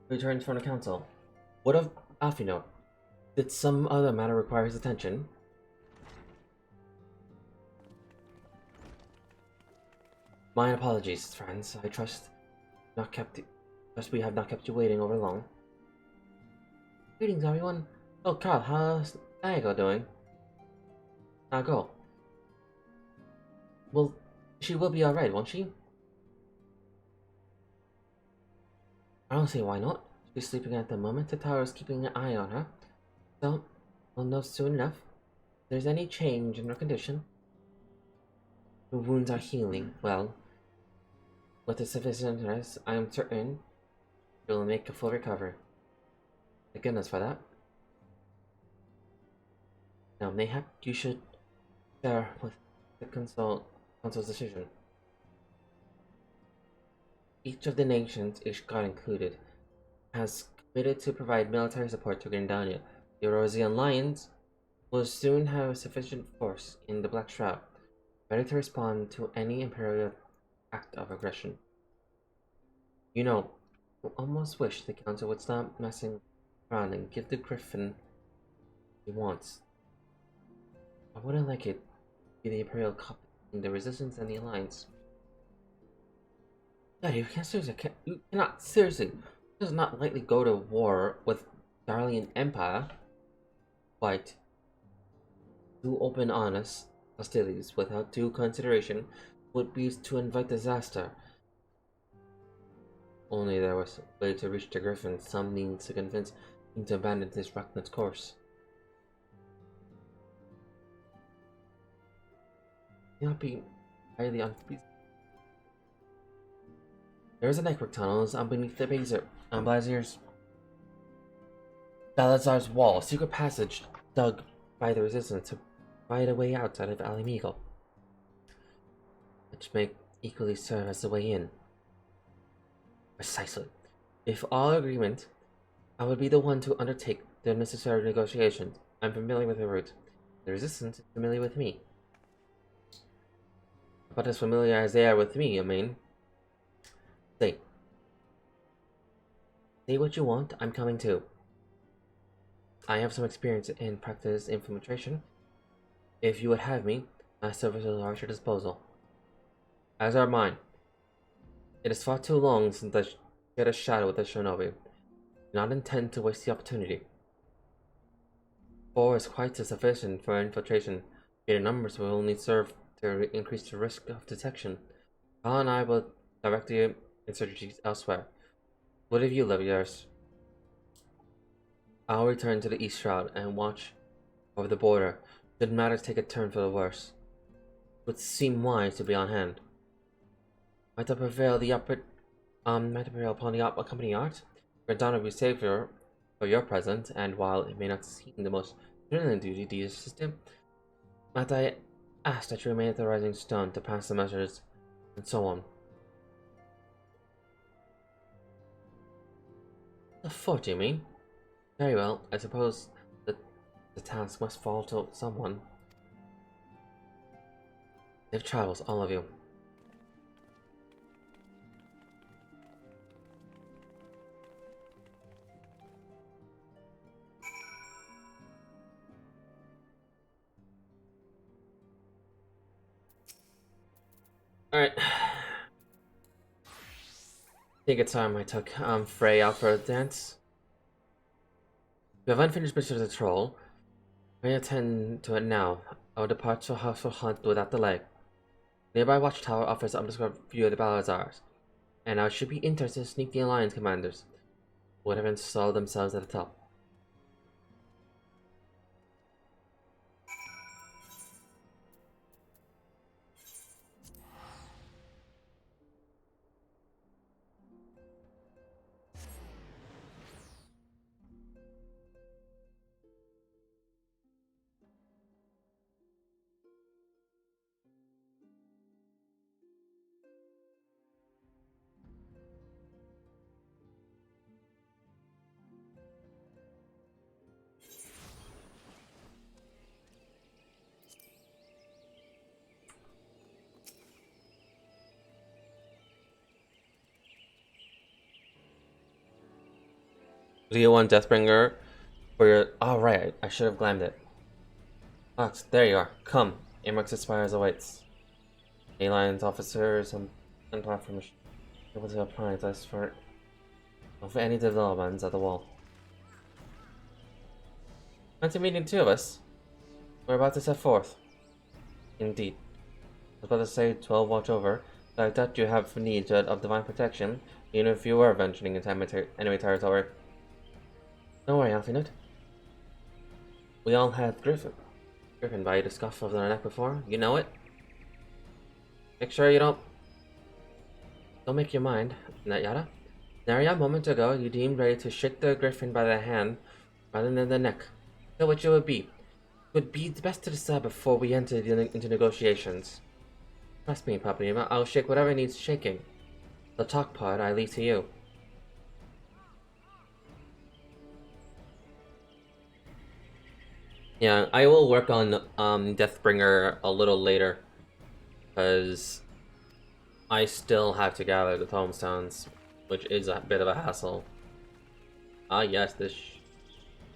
Returned from the council. What of Alfino? Did some other matter require his attention? My apologies, friends. I trust we have not kept you waiting over long. Greetings, everyone. Oh, Carl, how's Nago doing? Nago. Well, she will be alright, won't she? I don't see why not. She's sleeping at the moment. The tower is keeping an eye on her. So, we'll know soon enough. If there's any change in her condition. Her wounds are healing well. With the sufficient rest, I am certain she will make a full recovery. Thank goodness for that. Now, mayhap you should share with the council's decision. Each of the nations, Ishgard included, has committed to provide military support to Gridania. The Eurasian Lions will soon have sufficient force in the Black Shroud, ready to respond to any Imperial act of aggression. You know, I almost wish the Council would stop messing around and give the Griffin he wants. I wouldn't like it to be the Imperial cup in the Resistance and the Alliance. God, you cannot seriously does not likely go to war with Darlian Empire, but to open honest hostilities without due consideration would be to invite disaster. Only there was a way to reach the Griffin. Some means to convince him to abandon this reckless course. Not be highly unpleasant. There is a network tunnels beneath the Balazar's wall, a secret passage dug by the resistance to provide a way outside of Alamigo, which may equally serve as the way in. Precisely. If all agreement, I would be the one to undertake the necessary negotiations. I'm familiar with the route. The resistance is familiar with me. But as familiar as they are with me, I mean. Say what you want, I'm coming too. I have some experience in practice infiltration. If you would have me, my services are at your disposal. As are mine. It is far too long since I shared a shadow with the shinobi. Do not intend to waste the opportunity. 4 is quite sufficient for infiltration. Greater numbers will only serve to increase the risk of detection. Carl and I will direct the insurgencies elsewhere. What have you, yours? I'll return to the East Shroud and watch over the border. Should matters take a turn for the worse, it would seem wise to be on hand. Might I prevail upon the accompanying art? Gridania will be safe for your presence, and while it may not seem the most thrilling duty to assist him, might I ask that you remain at the Rising Stone to pass the measures and so on. The fort, you mean? Very well, I suppose that the task must fall to someone. Safe travels, all of you. Alright. I think it's time I took Frey out for a dance. We have unfinished business with the troll. We attend to it now. I will depart to Hustle Hunt without delay. Nearby watchtower offers an undescribed view of the Balazars, and I should be interested to sneak the Alliance commanders who would have installed themselves at the top. Do you want Deathbringer for your... Oh, right, I should have glammed it. Fox, there you are. Come. Amrex Aspires awaits. Alliance officers and platforms able to apply us for any developments at the wall. Fancy meeting two of us. We're about to set forth. Indeed. I was about to say 12 watch over, but I doubt you have need of divine protection, even if you were venturing into enemy territory. Don't worry, Alphinut. We all had Griffin by the scuff of their neck before. You know it. Make sure you don't make your mind, Yada. Narya, a moment ago, you deemed ready to shake the Griffin by the hand rather than the neck. So which it would be? It would be best to decide before we enter into negotiations. Trust me, Papayima, I'll shake whatever needs shaking. The talk part I leave to you. Yeah, I will work on Deathbringer a little later, because I still have to gather the tomestones, which is a bit of a hassle. Ah yes, this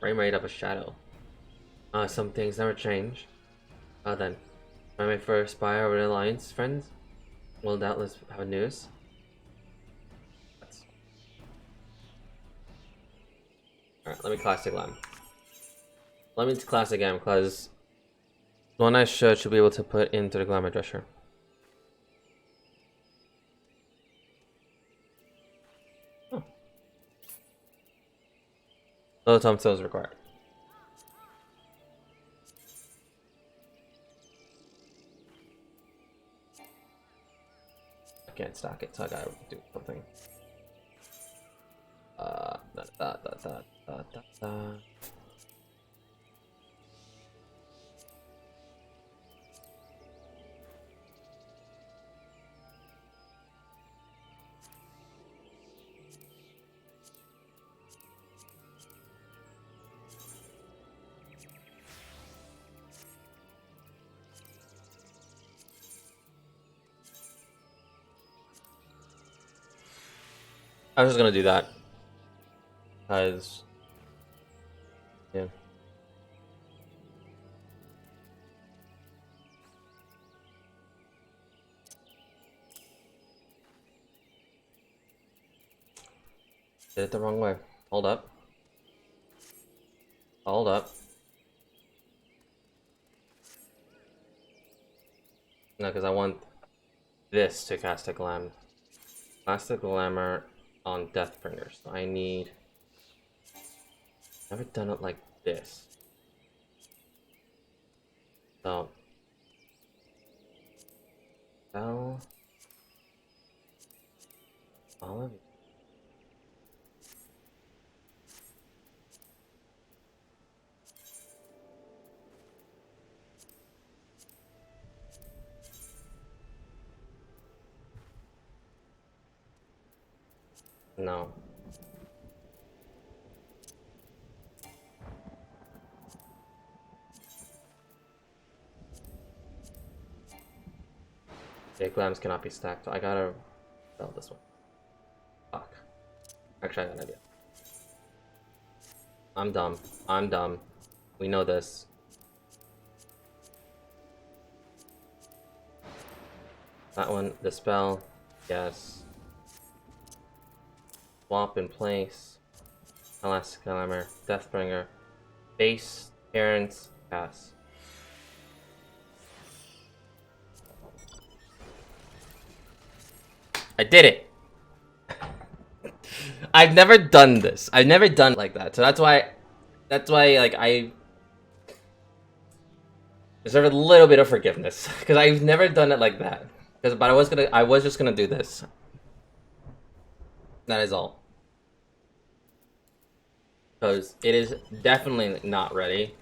frame rate of a shadow. Some things never change. Then, my my first spy over the Alliance, friends, will doubtless have news. Alright, let me classic lamb. Let me classic M, because one I should be able to put into the glamour dresser. Oh. No tombstones required. I can't stack it, so I gotta do something. I was just gonna do that, because yeah. Did it the wrong way. Hold up. Hold up. No, because I want this to cast a glam. Cast a glamour on Deathbringer. So I need... Never done it like this. So... Well... All of it. No. Yeah, glams cannot be stacked. I gotta sell this one. Fuck. Actually, I got an idea. I'm dumb. I'm dumb. We know this. That one, the spell, yes. Swap in place. Elastic Armor, Deathbringer, Base, Parents, Pass. I did it! I've never done this. I've never done it like that. So that's why like I deserve a little bit of forgiveness because I've never done it like that. But I was just gonna do this. That is all. Because it is definitely not ready.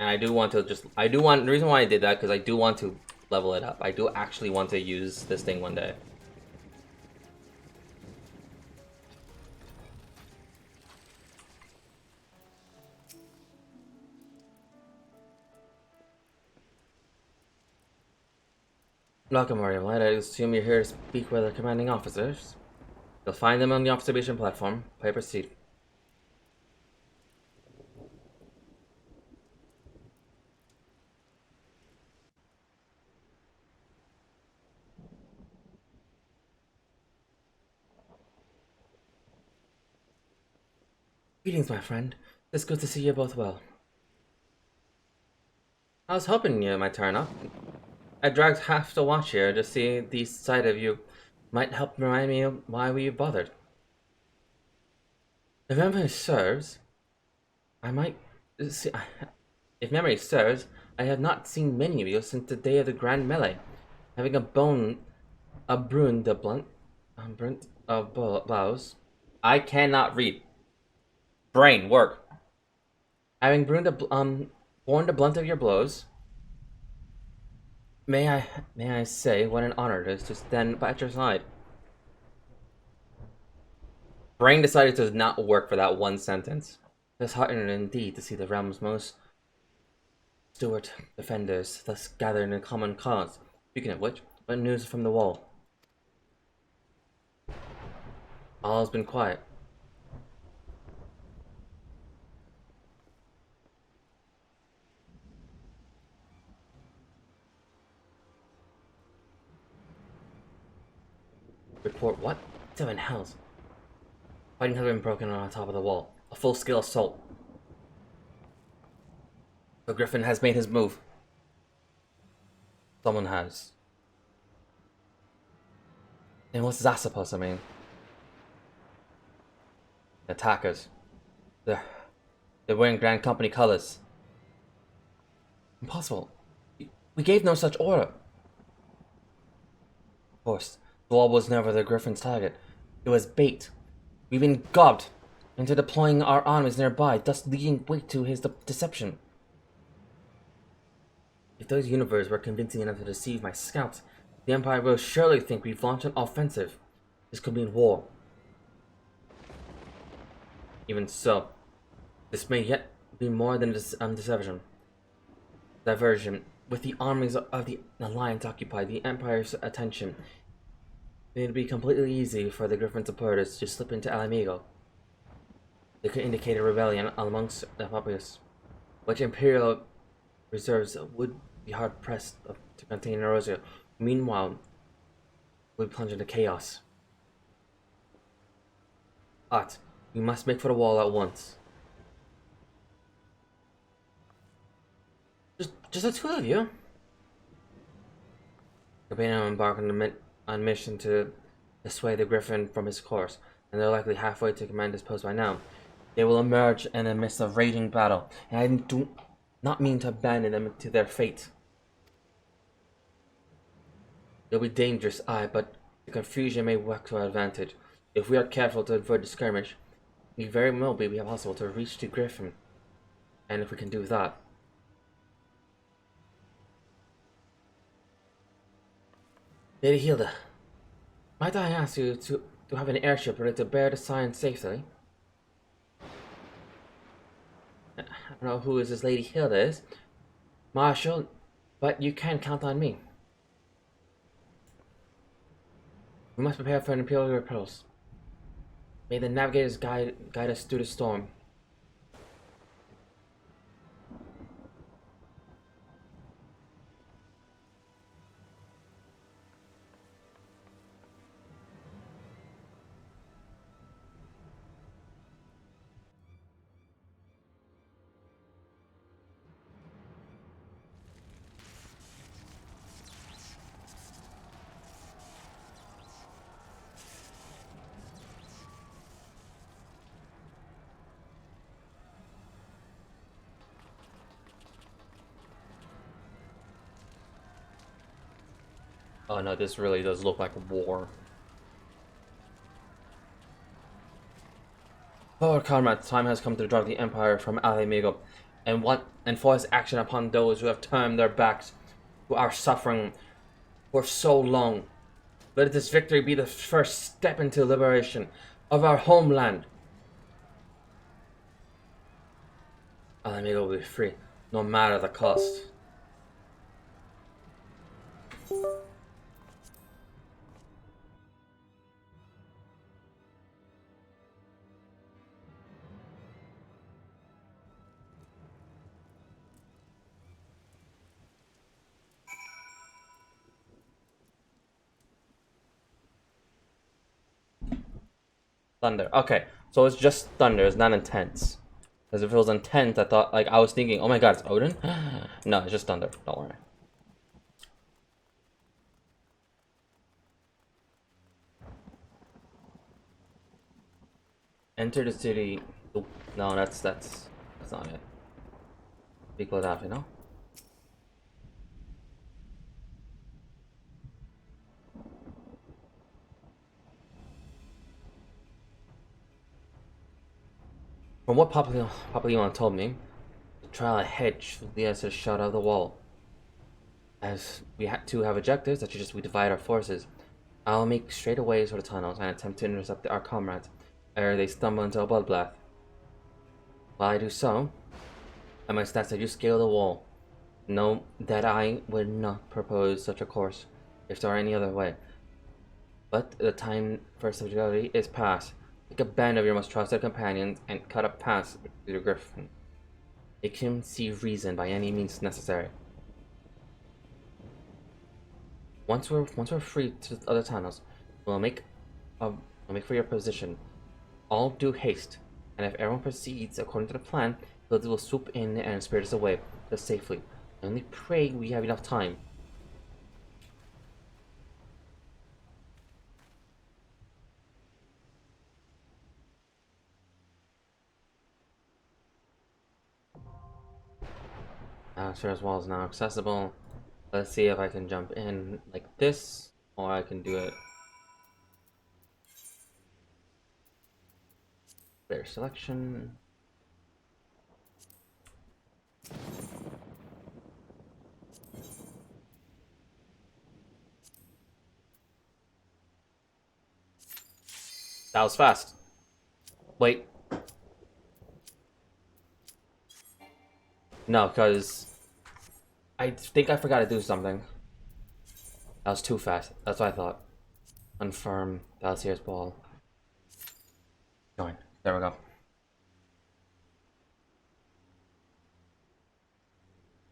And I do want to the reason why I did that because I do want to level it up. I do actually want to use this thing one day. Welcome, Mario. I assume you're here to speak with the commanding officers. You'll find them on the observation platform. Please proceed. Greetings, my friend. It's good to see you both well. I was hoping you might turn up. I dragged half the watch here to see the sight of you might help remind me of why we bothered. If memory serves, I have not seen many of you since the day of the Grand Melee. Having bruned the blunt of blows. I cannot read. Brain, work. Having borne the blunt of your blows, may I say what an honor it is to stand by your side. Brain decided to not work for that one sentence. Disheartening indeed to see the realm's most steward defenders thus gathered in a common cause. Speaking of which, what news from the wall? All has been quiet. Report what? 7 hells. Fighting has been broken on top of the wall. A full-scale assault. The Griffin has made his move. Someone has. And what's that supposed to mean? Attackers. They're wearing Grand Company colors. Impossible. We gave no such order. Of course, the wall was never the Griffin's target. It was bait. We've been gobbed into deploying our armies nearby, thus leading weight to his deception. If those universes were convincing enough to deceive my scouts, the Empire will surely think we've launched an offensive. This could mean war. Even so, this may yet be more than deception. Diversion. With the armies of the Alliance occupied the Empire's attention, it would be completely easy for the Griffin supporters to slip into Alamigo. They could indicate a rebellion amongst the populace, which Imperial reserves would be hard-pressed to contain Erosia. Meanwhile, we plunge into chaos. But we must make for the wall at once. Just the two of you? Cabana embarked on mission to dissuade the Griffin from his course, and they're likely halfway to command his post by now. They will emerge in the midst of raging battle, and I do not mean to abandon them to their fate. It'll be dangerous, but the confusion may work to our advantage. If we are careful to avoid the skirmish, it very well be possible to reach the Griffin. And if we can do that, Lady Hilda, might I ask you to to have an airship ready to bear the science safely. I don't know who is this Lady Hilda is, Marshal, but you can count on me. We must prepare for an Imperial repulse. May the navigators guide us through the storm. Oh no, this really does look like war. Oh, comrade, the time has come to drive the Empire from Alamigo and force action upon those who have turned their backs to our suffering for so long. Let this victory be the first step into liberation of our homeland. Alamigo will be free, no matter the cost. Thunder. Okay, so it's just thunder. It's not intense. Because if it was intense, I thought, like, I was thinking, oh my god, it's Odin? No, it's just thunder. Don't worry. Enter the city. Oop. No, that's not it. Be close after, no? From what Papa Leon told me, the trial ahead should lead us to shut out the wall. As we had to have objectives, that we divide our forces. I'll make straight away for the tunnels and attempt to intercept our comrades, ere they stumble into a bloodbath. While I do so, I must ask that you scale the wall. Know that I would not propose such a course, if there were any other way. But the time for subjugality is past. Take a band of your most trusted companions and cut a path through the griffin. Make him see reason by any means necessary. Once we're free to the other tunnels, we'll make for your position. All due haste, and if everyone proceeds according to the plan, Hilda will swoop in and spirit us away, but safely. I only pray we have enough time. Stairs wall is now accessible. Let's see if I can jump in like this, or I can do it. Player selection. That was fast. Wait. No, because I think I forgot to do something. That was too fast. That's what I thought. Confirm. Balsier's ball. Join. There we go.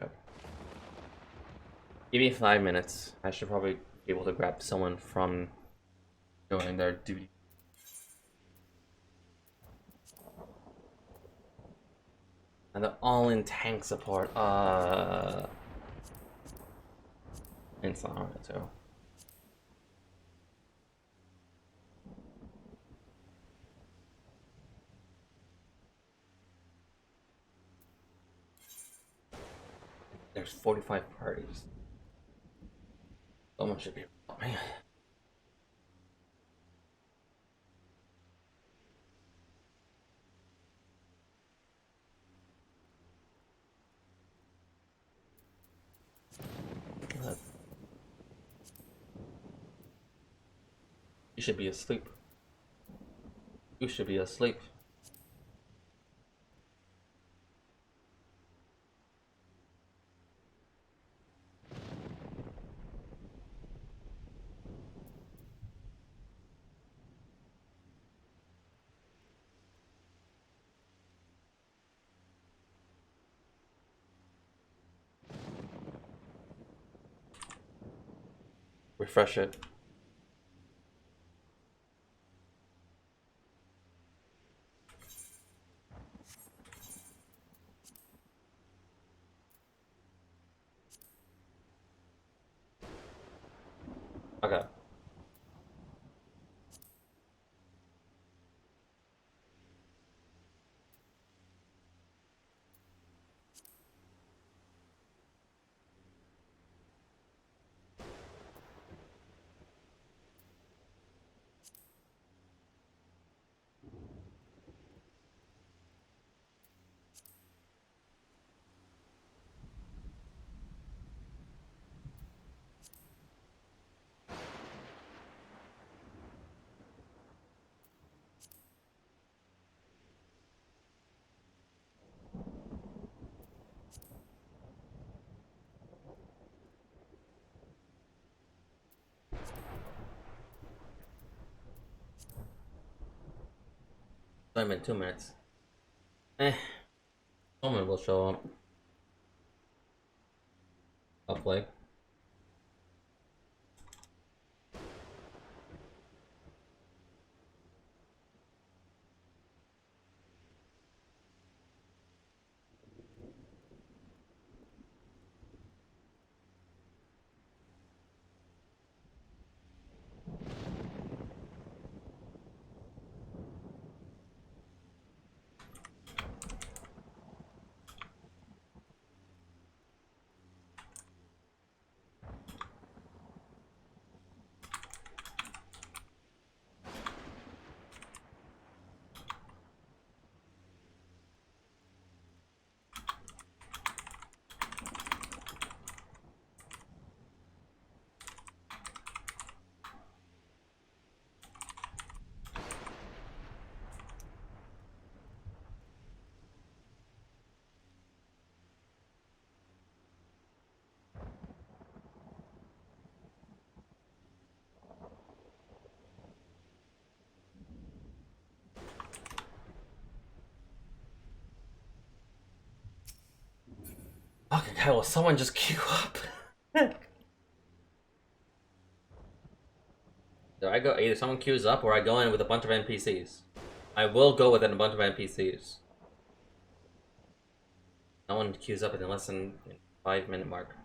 Yep. Give me 5 minutes. I should probably be able to grab someone from doing their duty. And they're all in tank support. It's not alright too. There's 45 parties. Someone should be able to help me. You should be asleep. You should be asleep. Refresh it. Okay. I'm in 2 minutes. Someone will show up. I'll play. Fucking hell, will someone just queue up? Do I go, either someone queues up or I go in with a bunch of NPCs. I will go with a bunch of NPCs. No one queues up in less than 5-minute mark.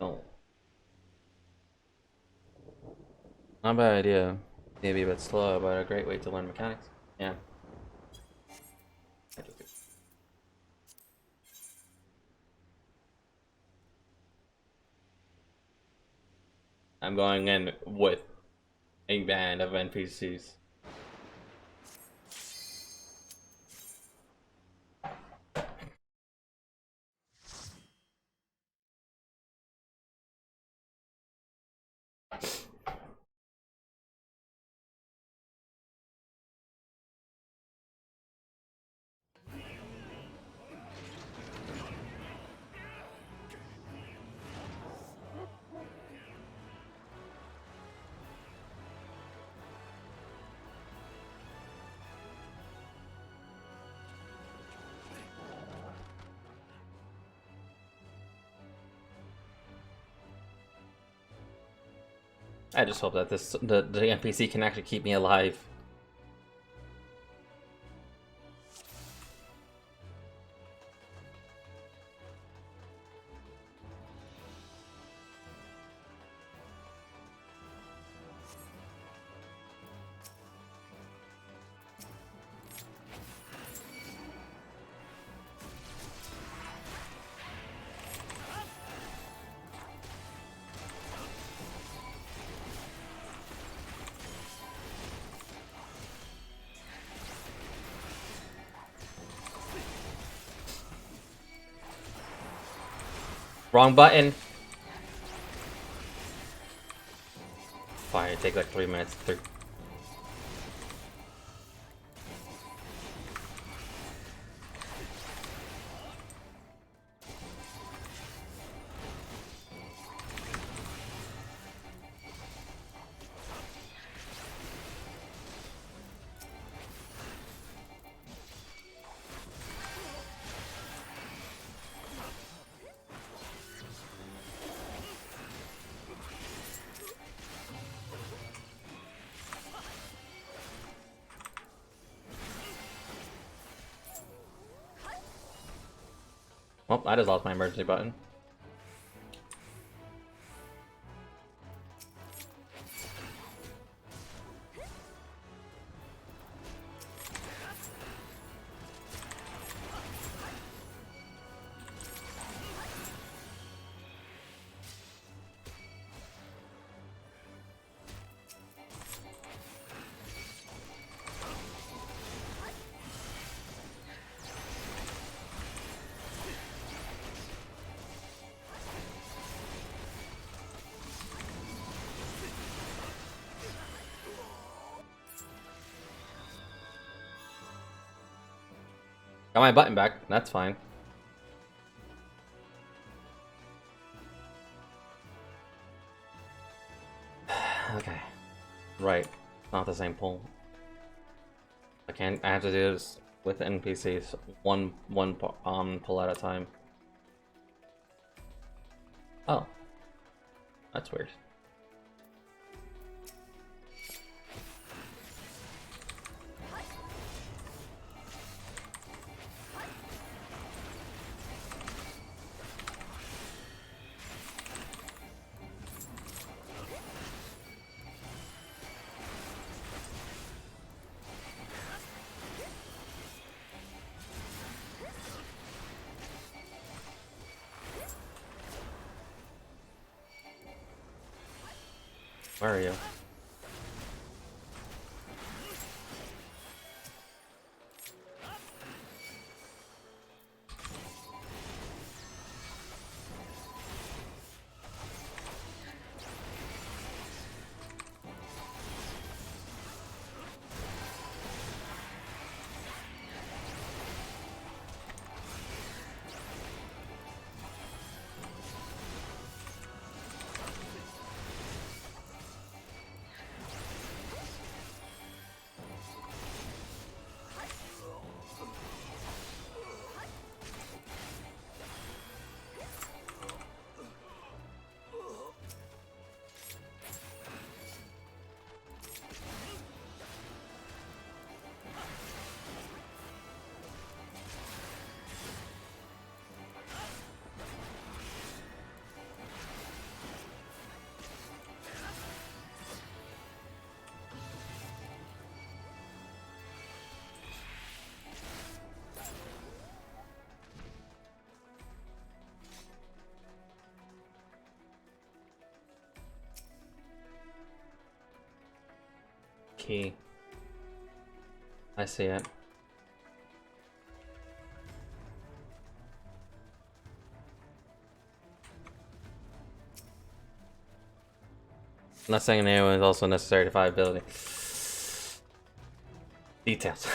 Oh. Not a bad idea. Maybe a bit slow, but a great way to learn mechanics. Yeah. I'm going in with a band of NPCs. I just hope that the NPC can actually keep me alive. Wrong button. Fine, it takes like 3 minutes. Well, I just lost my emergency button. Got my button back. That's fine. Okay. Right. Not the same pull. I have to do this with the NPCs. One pull at a time. Oh. That's weird. Where are you? Key. I see it. Not saying anyone is also necessary to find ability. Details.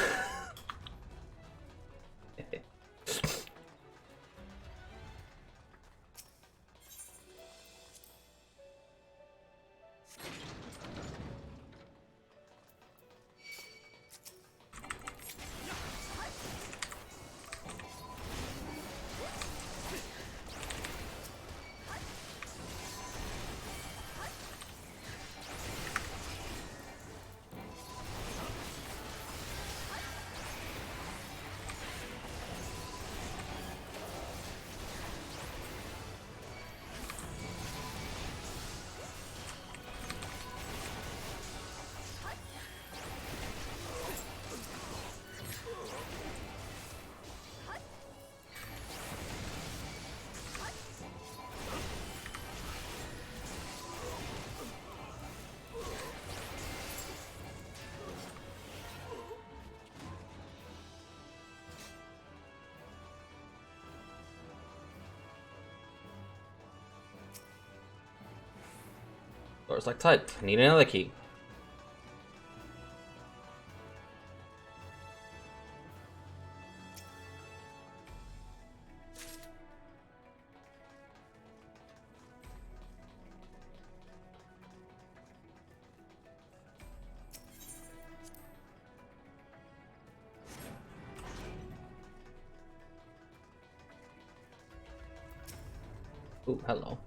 Doors like type. I need another key. Ooh, hello.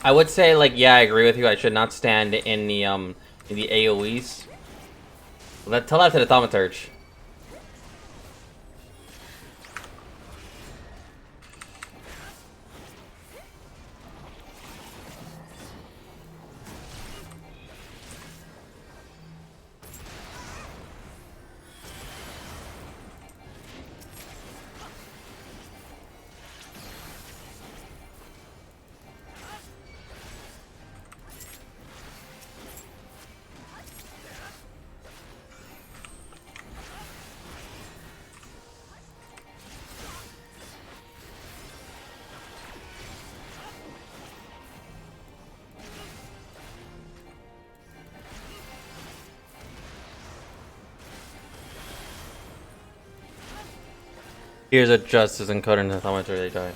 I would say, like, yeah, I agree with you. I should not stand in the AoEs. Tell that to the Thaumaturge. Here's a justice encoder into the Thaumaturge, they die.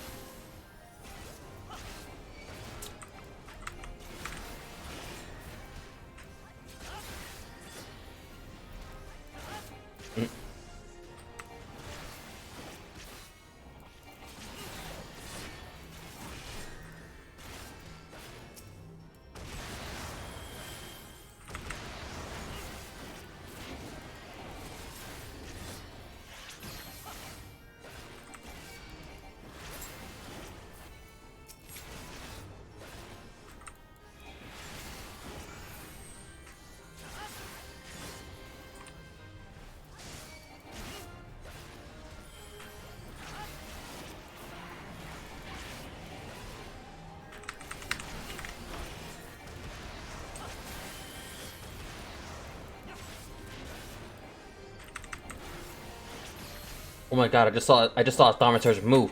Oh my god, I just saw a Thaumaturge move.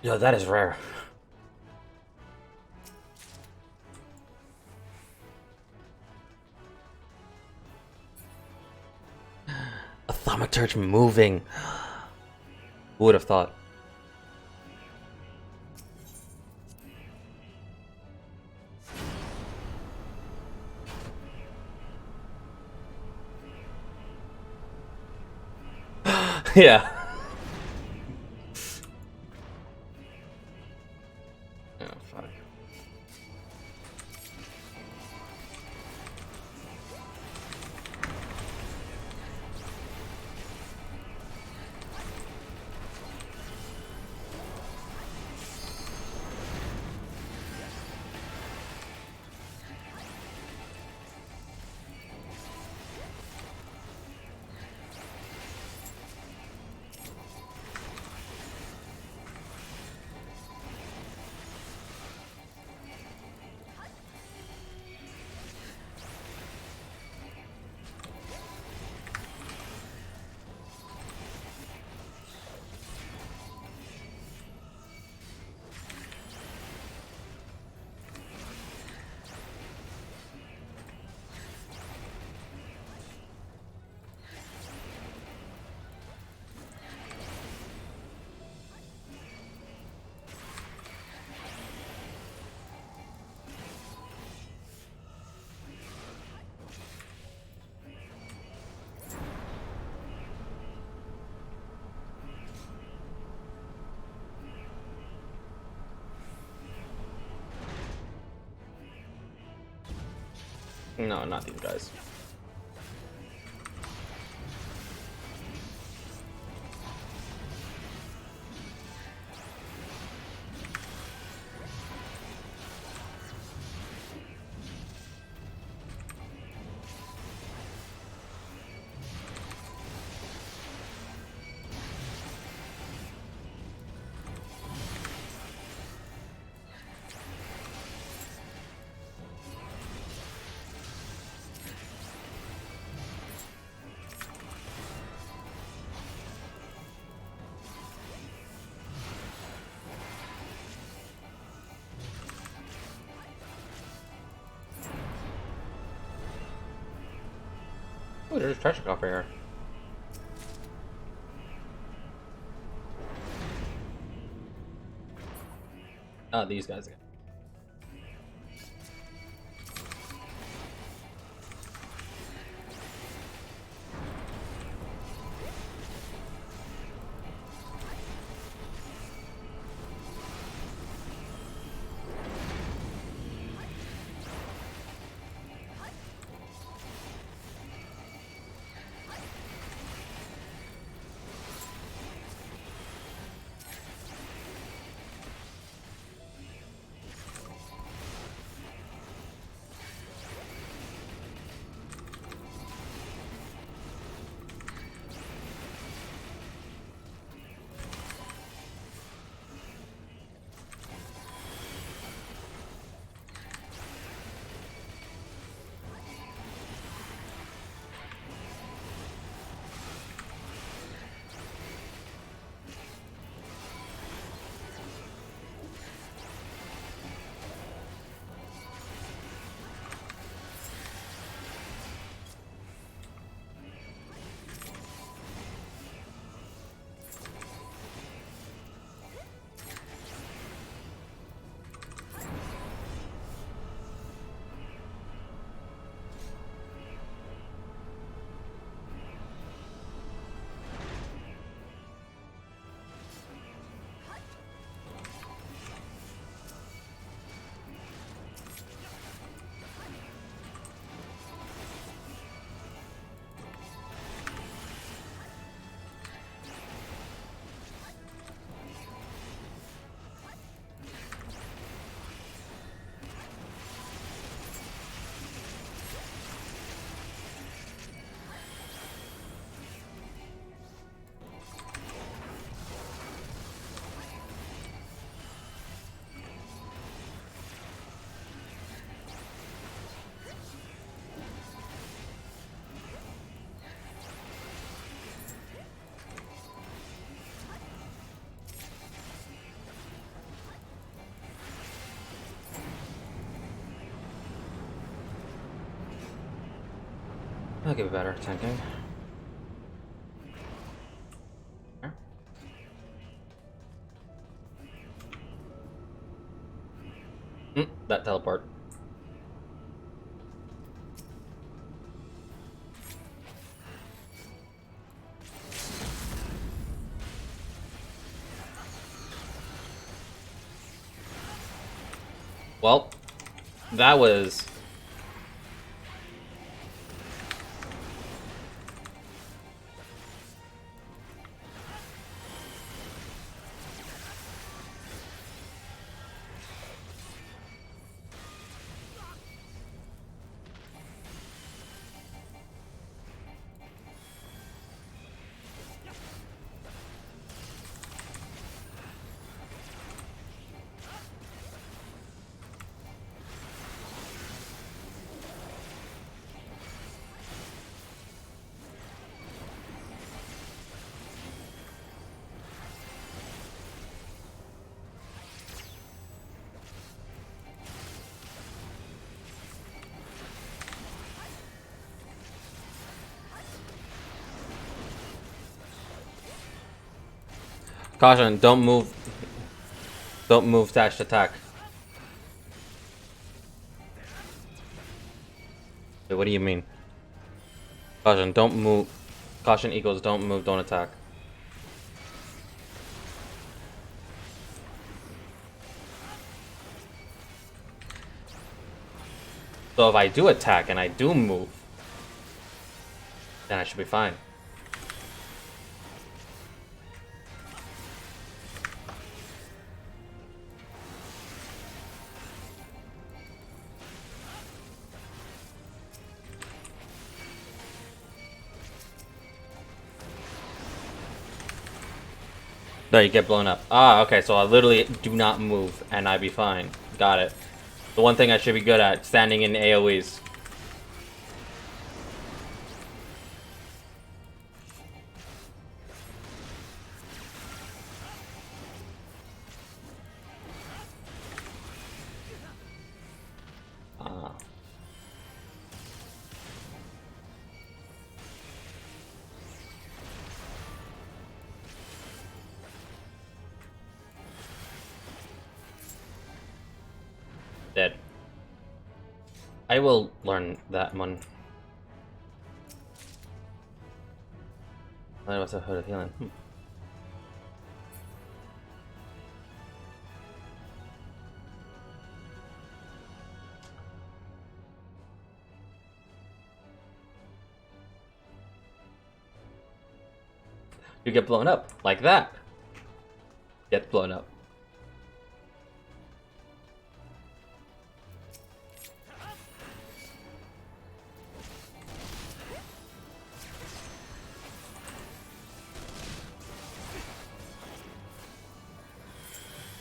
Yo, that is rare. A Thaumaturge moving. Who would have thought? Yeah. Oh, fuck. No, not these guys. Oh, there's a treasure coffer here. Oh, these guys again. I'll give it better tanking. That teleport. Well, that was... Caution, don't move. Don't move dash attack. Wait, what do you mean? Caution, don't move. Caution equals don't move, don't attack. So if I do attack and I do move, then I should be fine. There, you get blown up. Ah, okay, so I literally do not move, and I be fine. Got it. The one thing I should be good at, standing in AoEs. Ah. Dead. I will learn that one. I must have heard of healing. You get blown up like that. Get blown up.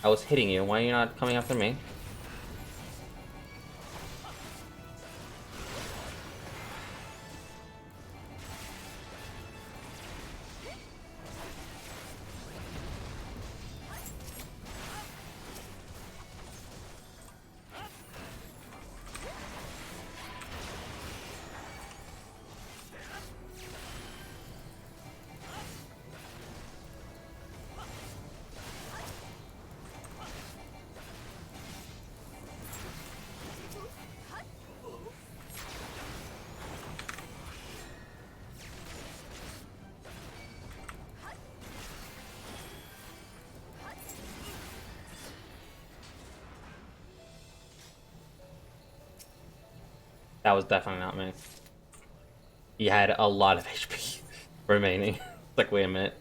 I was hitting you. Why are you not coming after me? That was definitely not me. He had a lot of HP remaining. Like, wait a minute.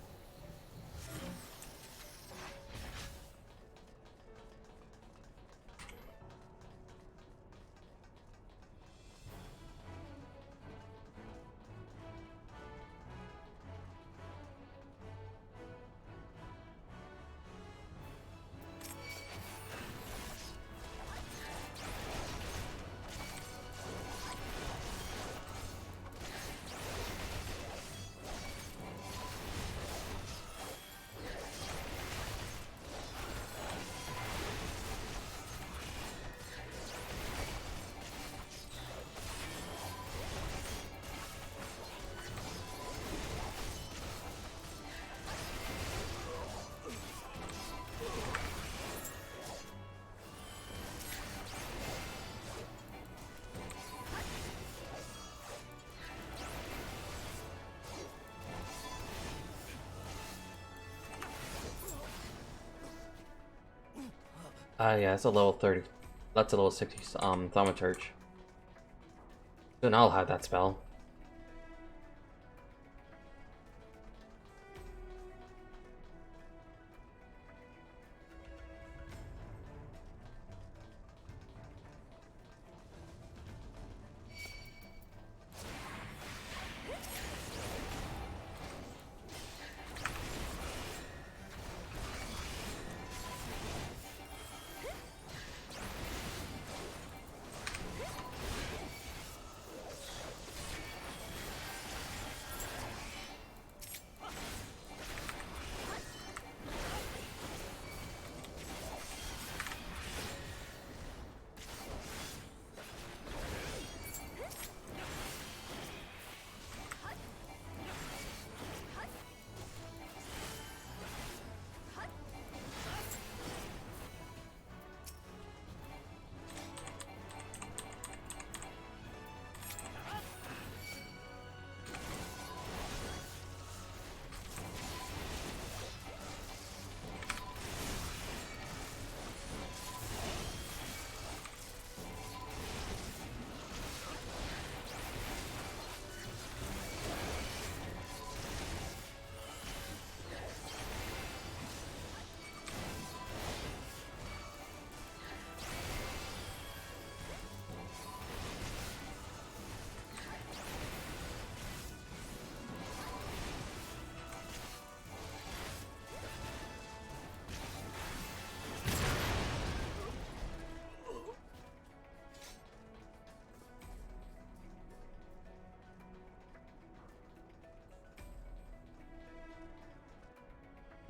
Yeah, it's a level 30. That's a level 60, Thaumaturge. Soon I'll have that spell.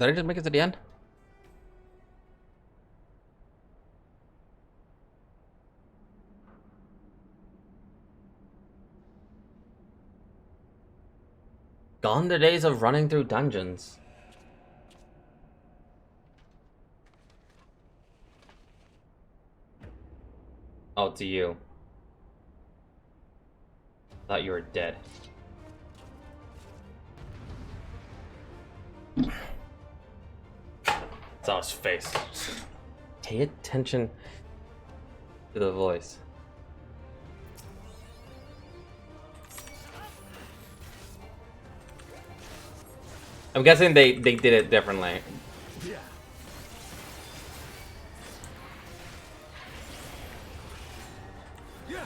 Did I just make it to the end? Gone the days of running through dungeons. Oh, it's you. Thought you were dead. Saw his face. Pay attention to the voice. I'm guessing they did it differently. Yeah. Yeah.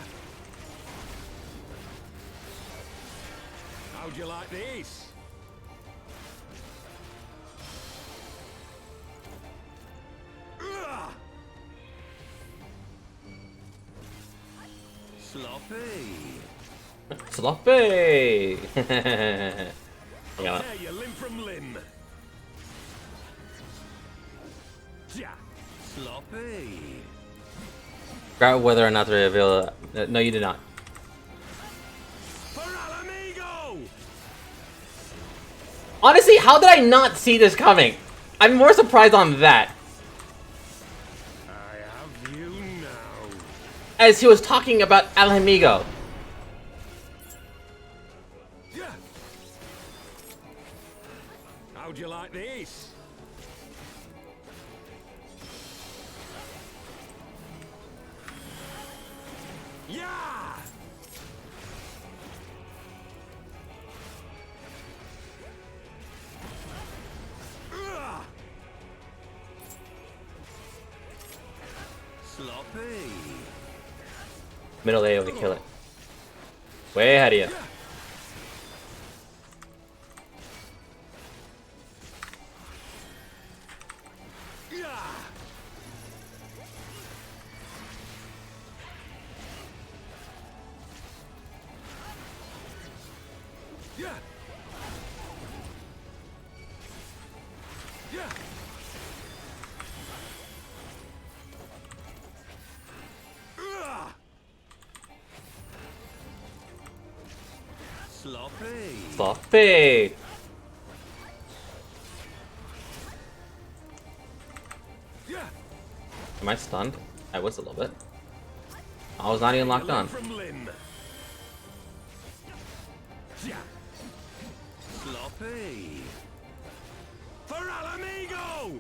How'd you like this? Sloppy. Sloppy. Yeah. Tear you limb from limb. Yeah. Sloppy. Forgot whether or not to reveal. No, you did not. Honestly, how did I not see this coming? I'm more surprised on that. I have you now. As he was talking about El Amigo. Yeah. How'd you like this? Yeah. Sloppy. Middle AoE to kill it. Way ahead of you. Yeah. Yeah. Sloppy. Sloppy. Yeah. Am I stunned? I was a little bit. I was not even locked on. From limb. Yeah. Sloppy. For Alamigo!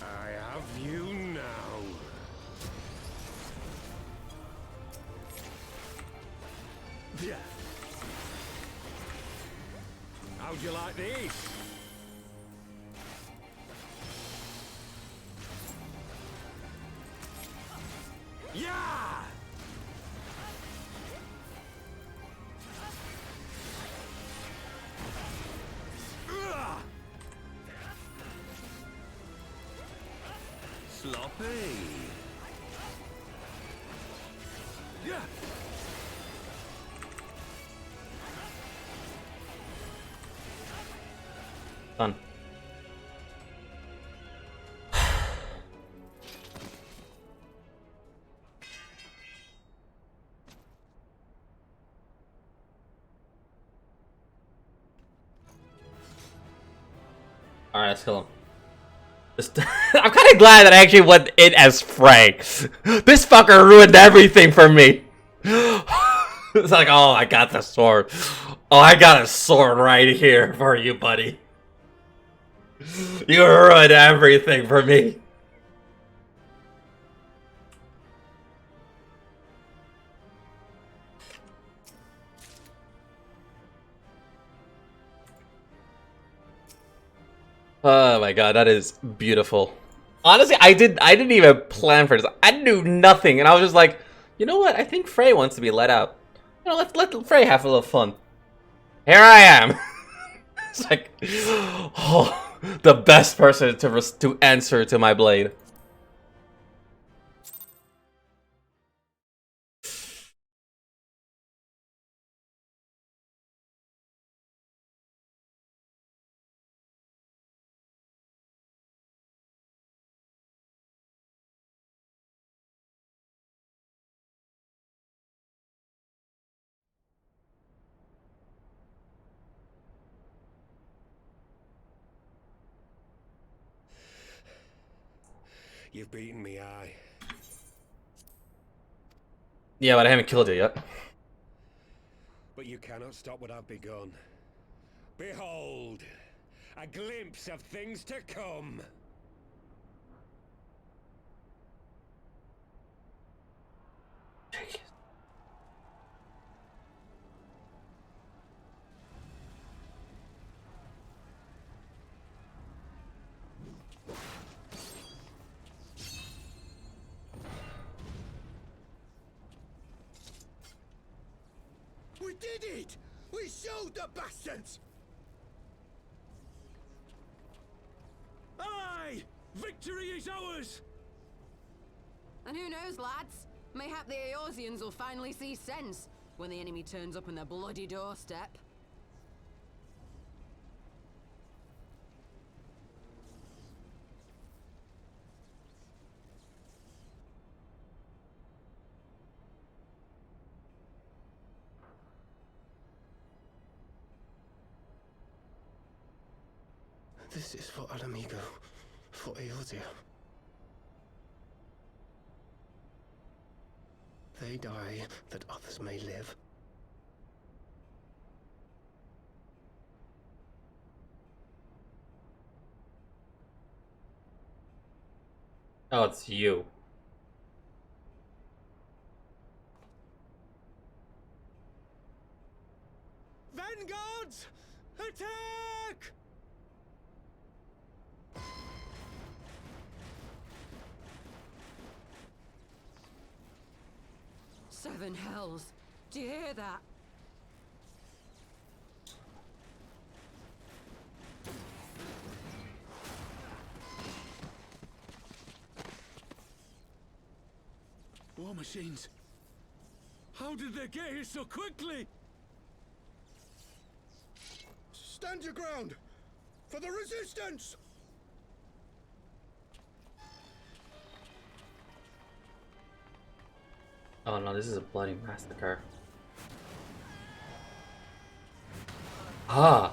I have you now. Yeah. How'd you like this? Yeah! Sloppy. Yeah. Done. Alright, let's kill him. I'm kind of glad that I actually went in as Frey. This fucker ruined everything for me. It's like, oh, I got the sword. Oh, I got a sword right here for you, buddy. You ruined everything for me. Oh my god, that is beautiful. Honestly, I didn't even plan for this. I knew nothing, and I was just like, you know what? I think Frey wants to be let out. You know, let Frey have a little fun. Here I am. It's like, oh, the best person to answer to my blade. You've beaten me, aye. Yeah, but I haven't killed it yet. But you cannot stop what I've begun. Behold, a glimpse of things to come. We did it! We showed the bastards! Aye! Victory is ours! And who knows, lads? Mayhap the Eorzeans will finally see sense when the enemy turns up on their bloody doorstep. This is for Alamigo, for Eorzea. They die that others may live. Oh, it's you. Vanguards! Attack! Seven hells. Do you hear that? War machines. How did they get here so quickly? Stand your ground! For the resistance! Oh no, this is a bloody massacre. Ah!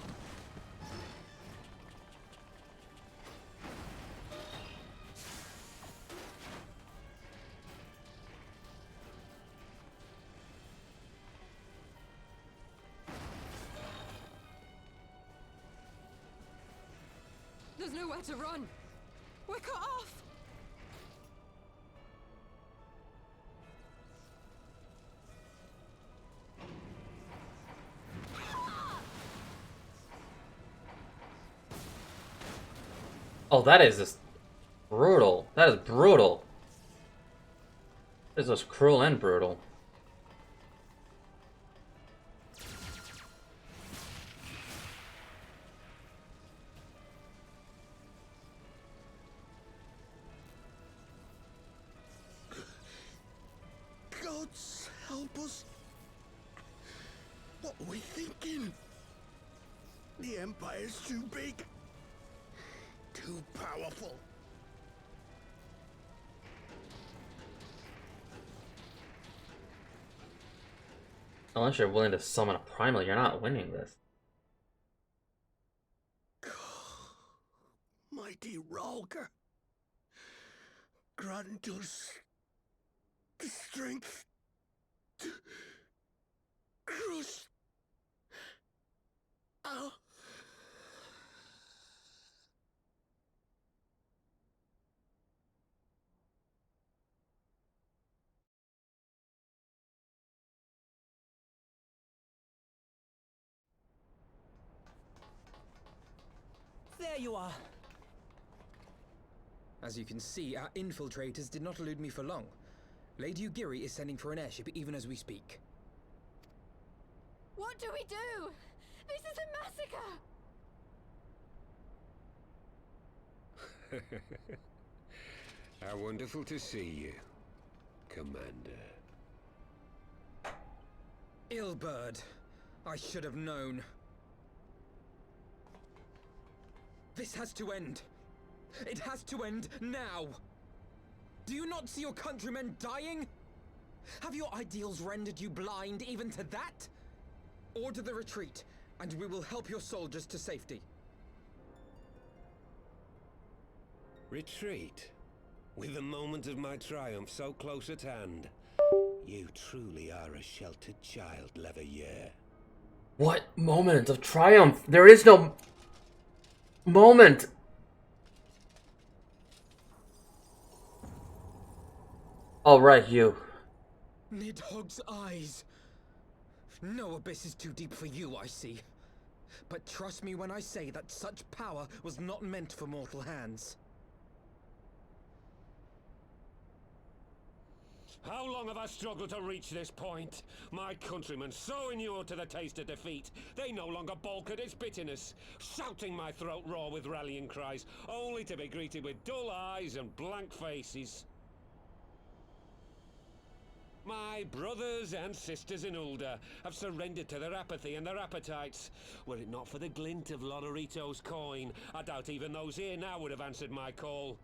There's nowhere to run. We're cut off. Oh, that is just brutal. That is brutal. This was cruel and brutal. Gods help us! What were we thinking? The Empire's too big. Too powerful. Unless you're willing to summon a primal, you're not winning this. Mighty Ralker. Grant us the strength to crush our... There you are. As you can see, our infiltrators did not elude me for long. Lady Ugiri is sending for an airship even as we speak. What do we do? This is a massacre! How wonderful to see you, Commander. Illbird. I should have known. This has to end. It has to end now. Do you not see your countrymen dying? Have your ideals rendered you blind even to that? Order the retreat, and we will help your soldiers to safety. Retreat? With the moment of my triumph so close at hand, you truly are a sheltered child, Leverrier. What moment of triumph? There is no moment. All right, you. Nidhogg's eyes. No abyss is too deep for you, I see. But trust me when I say that such power was not meant for mortal hands. How long have I struggled to reach this point? My countrymen, so inured to the taste of defeat, they no longer balk at its bitterness, shouting my throat raw with rallying cries, only to be greeted with dull eyes and blank faces. My brothers and sisters in Ulda have surrendered to their apathy and their appetites. Were it not for the glint of Lonorito's coin, I doubt even those here now would have answered my call.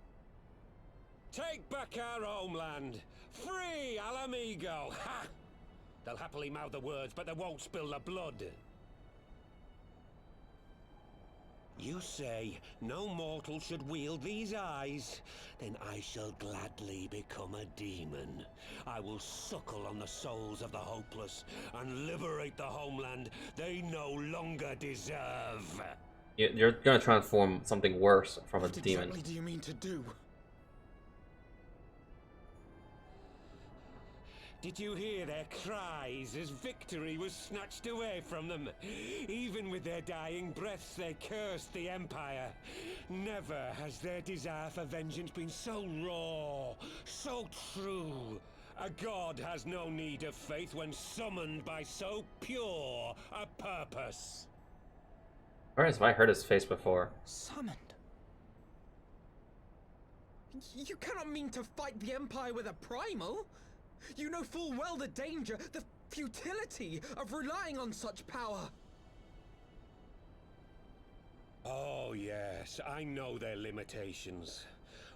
Take back our homeland! Free Alamigo! Ha! They'll happily mouth the words, but they won't spill the blood. You say no mortal should wield these eyes? Then I shall gladly become a demon. I will suckle on the souls of the hopeless and liberate the homeland they no longer deserve. You're gonna transform something worse from a What demon. exactly do you mean to do? Did you hear their cries as victory was snatched away from them? Even with their dying breaths, they cursed the Empire. Never has their desire for vengeance been so raw, so true. A god has no need of faith when summoned by so pure a purpose. Where have I heard his face before? Summoned? You cannot mean to fight the Empire with a primal? You know full well the danger, the futility of relying on such power. Oh yes, I know their limitations.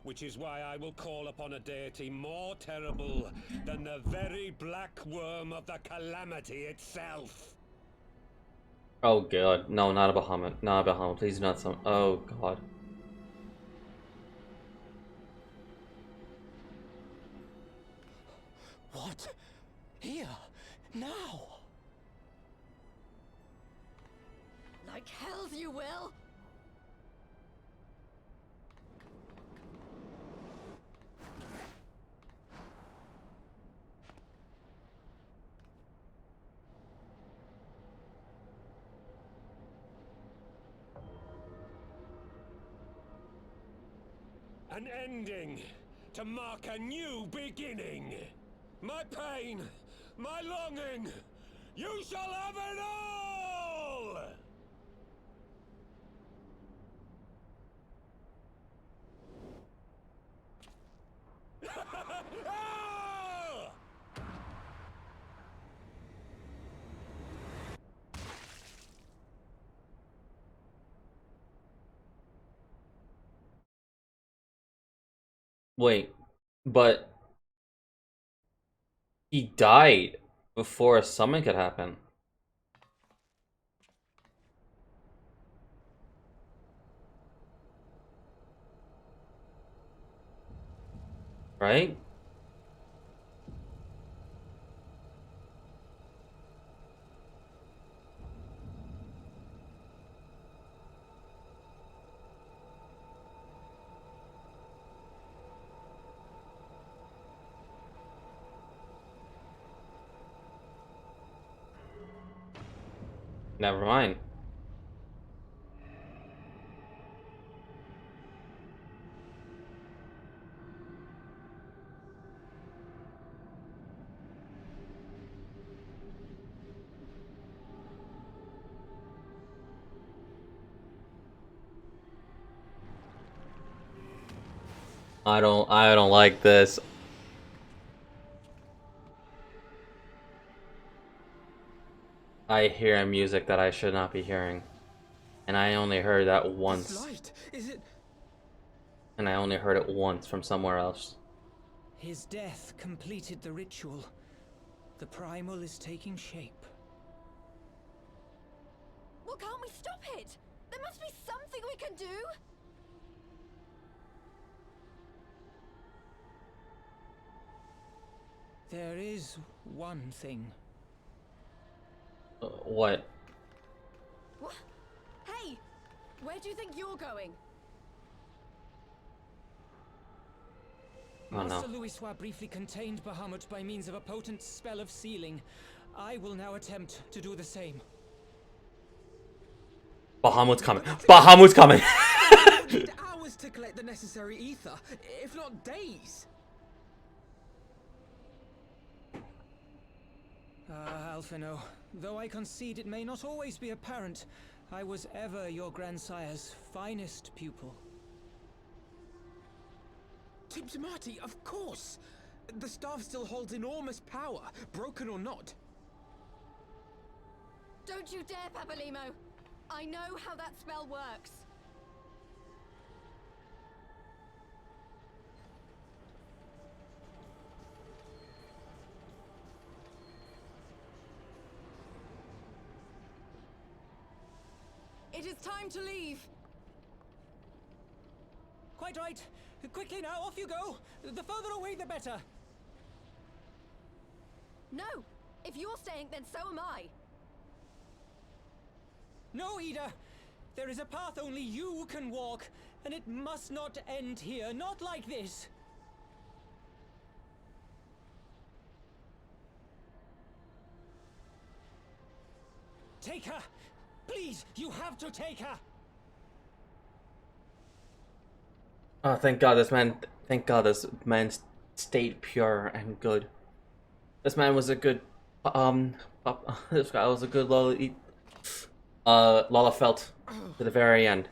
Which is why I will call upon a deity more terrible than the very black worm of the calamity itself. Oh god, no, not a Bahamut. Not a Bahamut, please not some. Oh god. What? Here? Now? Like hells you will! An ending to mark a new beginning. My pain, my longing, you shall have it all! Wait, but he died before a summon could happen. Right? Never mind. I don't like this. I hear music that I should not be hearing. And I only heard that once. Light, is it? And I only heard it once from somewhere else. His death completed the ritual. The primal is taking shape. Well, can't we stop it? There must be something we can do! There is one thing. What? What? Hey! Where do you think you're going? Oh, no. Master Louisoix briefly contained Bahamut by means of a potent spell of sealing. I will now attempt to do the same. Bahamut's coming. Bahamut's coming! It would need hours to collect the necessary ether, if not days. Ah, Alphino, though I concede it may not always be apparent, I was ever your grandsire's finest pupil. Tipsmati, of course! The staff still holds enormous power, broken or not. Don't you dare, Papalimo! I know how that spell works. It is time to leave. Quite right. Quickly now, off you go. The further away, the better. No! If you're staying, then so am I. No, Ida! There is a path only you can walk, and it must not end here, not like this! Take her! Please, you have to take her! Oh, thank God this man stayed pure and good. This man was a good, this guy was a good Lola felt to the very end.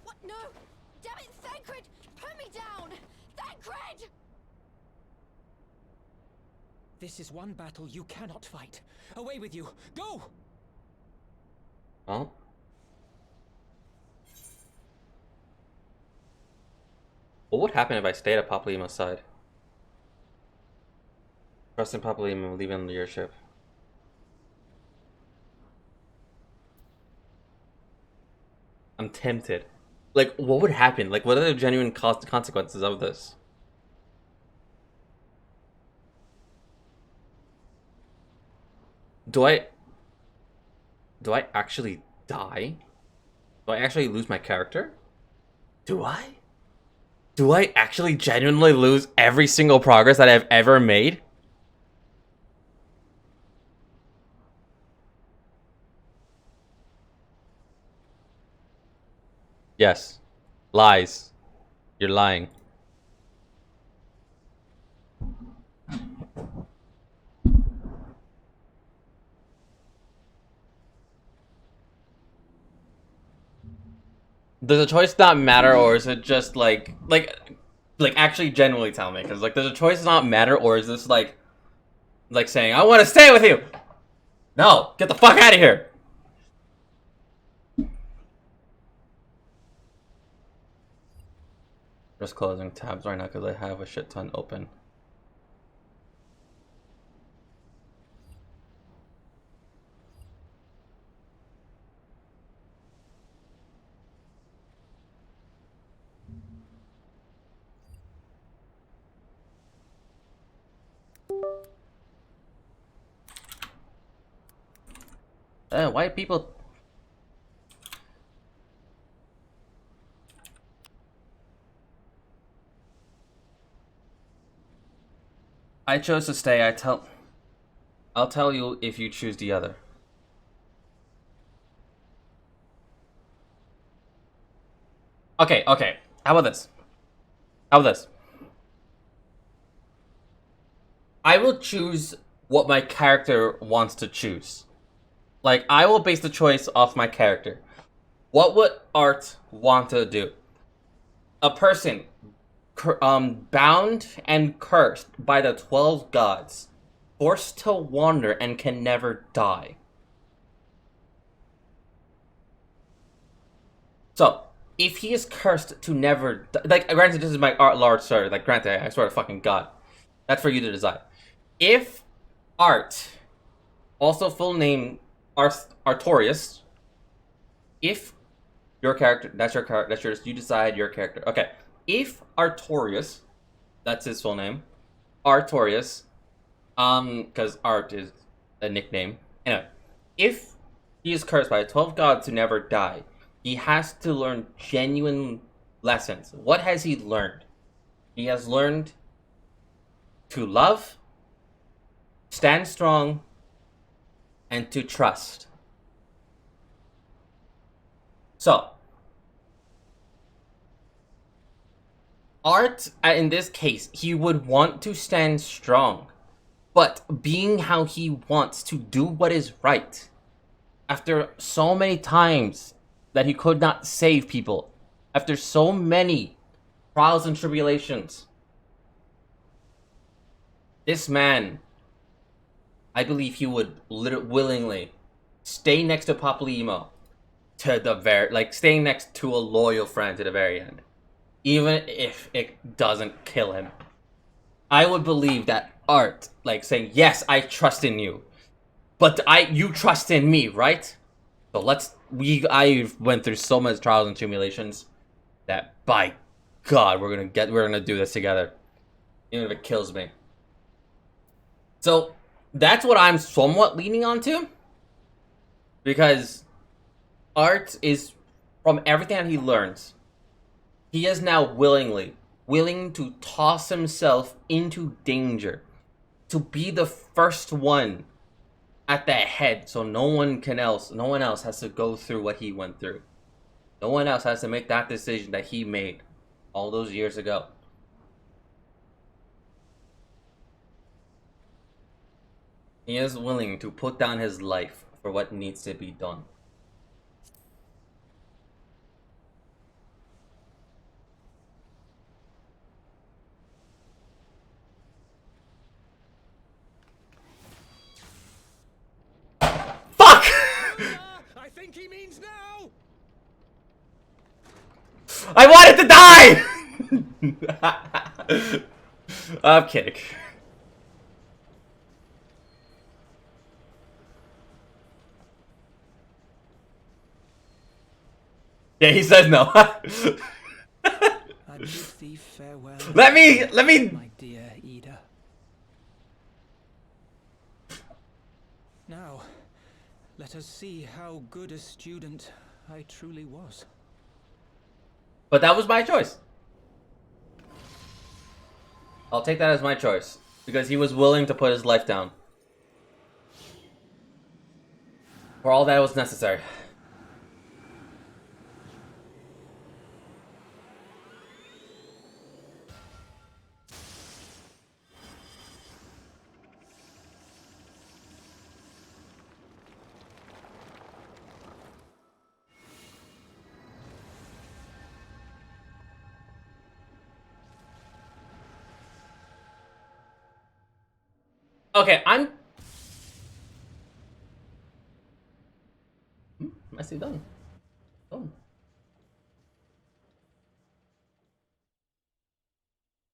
What? No! Damn it, Thancred! Put me down! Thancred! This is one battle you cannot fight. Away with you! Go! Oh? What would happen if I stayed at Papalimo's side? Trusting Papalimo, leaving your ship. I'm tempted. Like, what would happen? Like, what are the genuine consequences of this? Do I actually die? Do I actually lose my character? Do I? Do I actually genuinely lose every single progress that I've ever made? Yes. Lies. You're lying. Does the choice not matter, or is it just like actually genuinely tell me? Because like, does the choice not matter, or is this like saying I want to stay with you? No, get the fuck out of here. Just closing tabs right now because I have a shit ton open. Why people... I chose to stay. I'll tell you if you choose the other. Okay. How about this? I will choose what my character wants to choose. Like, I will base the choice off my character. What would Art want to do? A person bound and cursed by the 12 gods, forced to wander and can never die. So, if he is cursed to never die, like, granted, this is my large story, like, granted, I swear to fucking God. That's for you to decide. If Art, also full name Artorius, if your character, that's your character, you decide your character. Okay, if Artorius That's his full name. Artorius. Because Art is a nickname. Anyway, if he is cursed by 12 gods to never die, he has to learn genuine lessons. What has he learned? He has learned to love, stand strong, and to trust. So, Art, in this case, he would want to stand strong, but being how he wants to do what is right, after so many times that he could not save people, after so many trials and tribulations, this man, I believe he would willingly stay next to Papalymo to the staying next to a loyal friend to the very end, even if it doesn't kill him. I would believe that Art, saying, yes, I trust in you, but you trust in me, right? So I went through so much trials and tribulations that, by God, we're gonna do this together, even if it kills me. So that's what I'm somewhat leaning onto, because Art is, from everything that he learns, he is now willing to toss himself into danger, to be the first one at the head, so no one else has to go through what he went through. No one else has to make that decision that he made all those years ago. He is willing to put down his life for what needs to be done. Fuck! I think he means now. I wanted to die! I'm kidding. Yeah, he says no. I bid thee farewell. Let me. My dear Ida. Now, let us see how good a student I truly was. But that was my choice. I'll take that as my choice, because he was willing to put his life down for all that was necessary. Okay, I'm nicely done.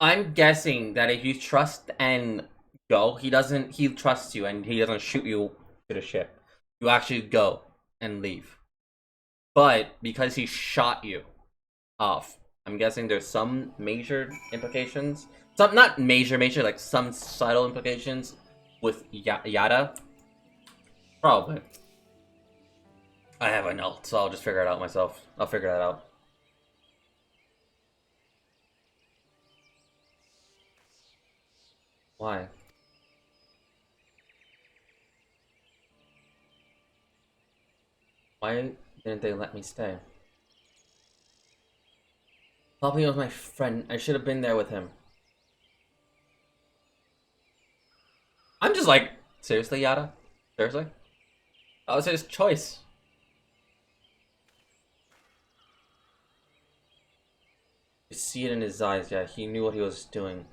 I'm guessing that if you trust and go, he trusts you and he doesn't shoot you to the ship. You actually go and leave. But because he shot you off, I'm guessing there's some major implications. Some, not major, like some subtle implications with Yada. Probably. I have an ult, so I'll just figure it out myself. I'll figure that out. Why? Why didn't they let me stay? Poppy was my friend. I should have been there with him. I'm just like, seriously, Yada? Seriously? That was his choice. You see it in his eyes, yeah. He knew what he was doing.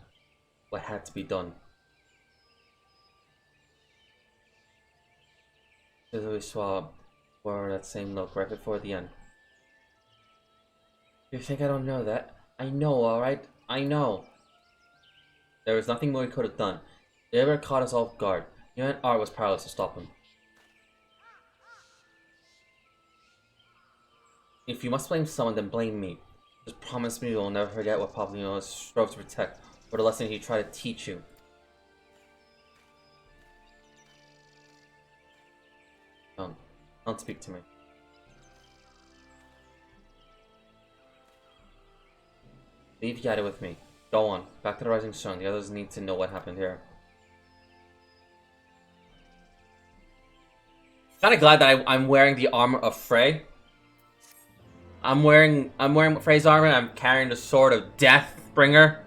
What had to be done. We saw for that same look right before the end. You think I don't know that? I know, alright? I know. There was nothing more he could have done. They ever caught us off guard. You and Art was powerless to stop him. If you must blame someone, then blame me. Just promise me you'll never forget what Papalymo strove to protect, for the lesson he tried to teach you. Don't speak to me. Leave Yada with me. Go on. Back to the Rising Sun. The others need to know what happened here. Kinda glad that I'm wearing the armor of Frey. I'm wearing Frey's armor and I'm carrying the sword of Deathbringer.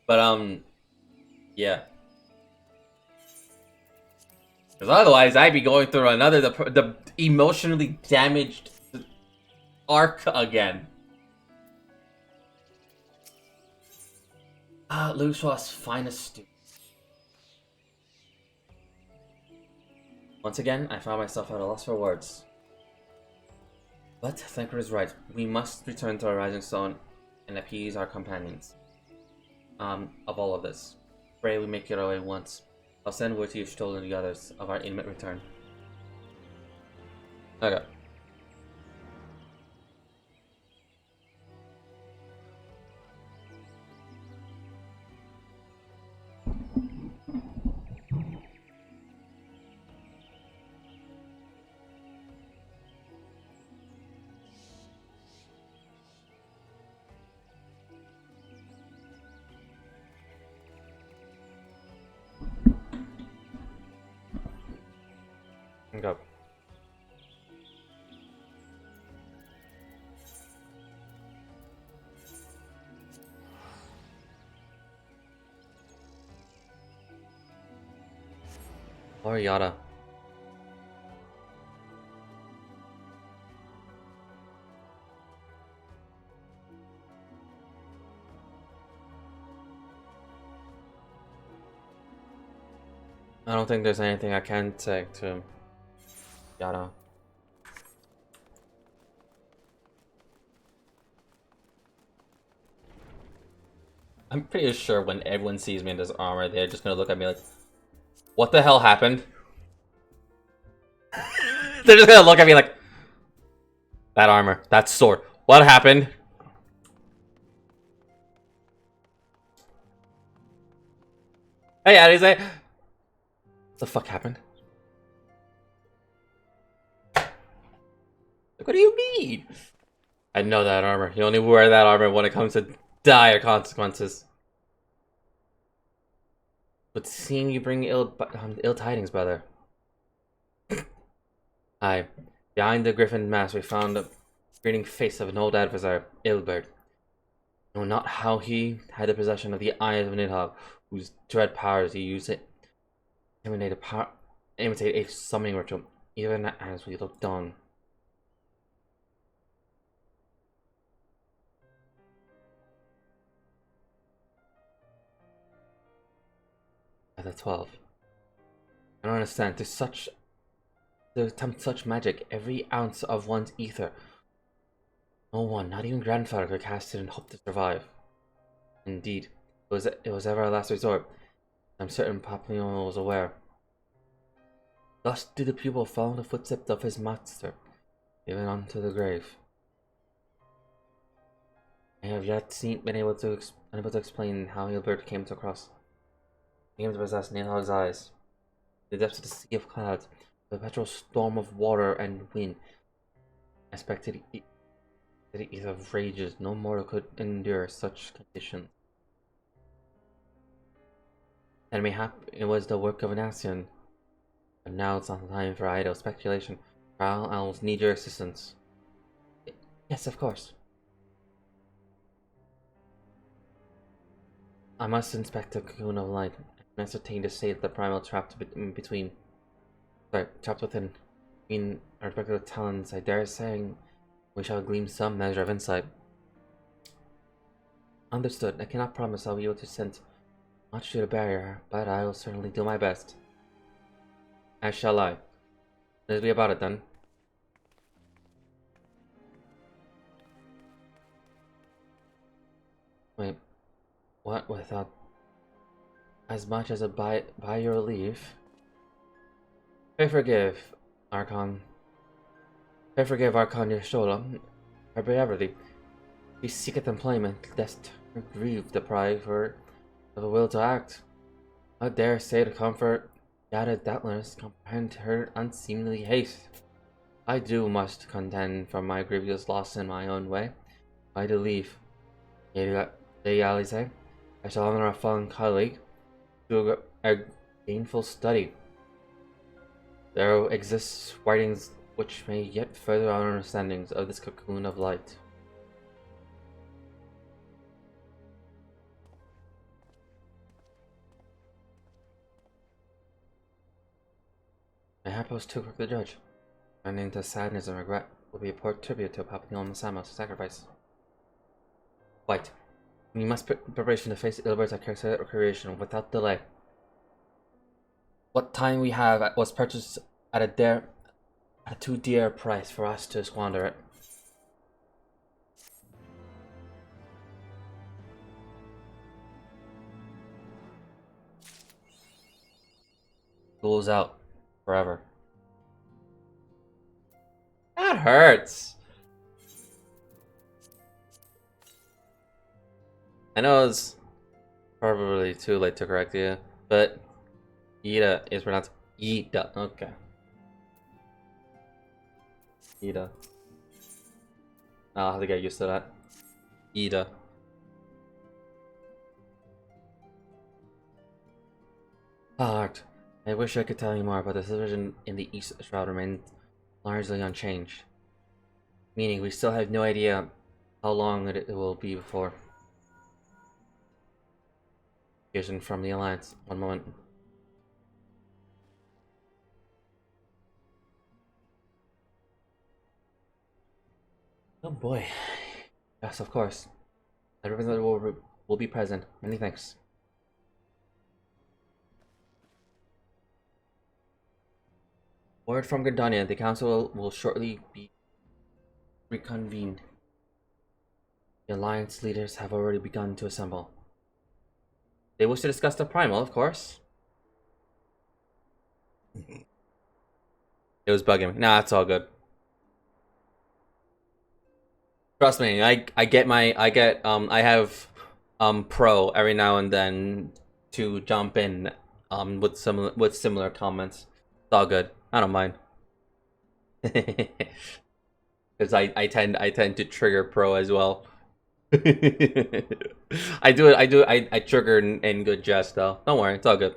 But yeah. Because otherwise I'd be going through another the emotionally damaged arc again. Luswa's finest stew. Once again, I found myself at a loss for words. But Thanker is right. We must return to our Rising Sun and appease our companions. Of all of this. Pray we make it our way once. I'll send word to Y'shtola and the others of our imminent return. Okay. Go. Or Yada. I don't think there's anything I can say to him. Yada. I'm pretty sure when everyone sees me in this armor, they're just gonna look at me like, what the hell happened? They're just gonna look at me like, that armor, that sword, what happened? Hey, Alize, what the fuck happened? What do you mean? I know that armor. You only wear that armor when it comes to dire consequences. But seeing you bring ill tidings, brother. Aye. Behind the griffin mask, we found the grinning face of an old adversary, Ilbert. No, not how he had the possession of the eyes of Nidhogg, whose dread powers he used it to imitate a summoning ritual, even as we looked on. At the 12. I don't understand. To attempt such magic, every ounce of one's ether. No one, not even grandfather, could cast it and hope to survive. Indeed, it was ever our last resort. I'm certain Papillon was aware. Thus did the pupil follow the footsteps of his master, even unto the grave. I have yet been able to explain how Hilbert came to possess Nidhogg's eyes. The depths of the sea of clouds, the perpetual storm of water and wind. I expected that ether rages, no mortal could endure such conditions. And mayhap it was the work of an Ascian. But now it's not the time for idle speculation. Prowl owls need your assistance. Yes, of course. I must inspect the cocoon of light and ascertain the state of the primal trapped within our respective talents. I dare say we shall glean some measure of insight. Understood. I cannot promise I'll be able to sense much through the barrier, but I will certainly do my best. As shall I. Let's be about it then. Wait, what? Without as much as by your leave? Pray forgive, Archon. Pray forgive Archon Y'shtola, her bravery. She seeketh employment, lest grieved, deprived of a will to act. How dare say to comfort, yet doubtless comprehend her unseemly haste. I must contend for my grievous loss in my own way. I do leave. Yea, Alice, I shall honor a fallen colleague to a gainful study. There exists writings which may yet further our understandings of this cocoon of light. Mayhap I was too quick to judge. Turning into sadness and regret will be a poor tribute to Papillon and Samos sacrifice. White, we must put in preparation to face Ilbert's accursed creation without delay. What time we have was purchased at a too dear price for us to squander it. School's out forever. That hurts. I know it's probably too late to correct you, but Ida is pronounced Ida. Okay. Ida. I'll have to get used to that. Ida. Art. I wish I could tell you more, but the situation in the East Shroud remains largely unchanged. Meaning we still have no idea how long it will be before. Vision from the Alliance. One moment. Oh boy. Yes, of course. The representative will be present. Many thanks. Word from Gridania, the council will shortly be reconvened. The Alliance leaders have already begun to assemble. They wish to discuss the Primal, of course. It was bugging me. Nah, it's all good. Trust me, I have Pro every now and then to jump in with similar comments. It's all good. I don't mind. Because I tend to trigger Pro as well. I trigger in good jest though. Don't worry, it's all good.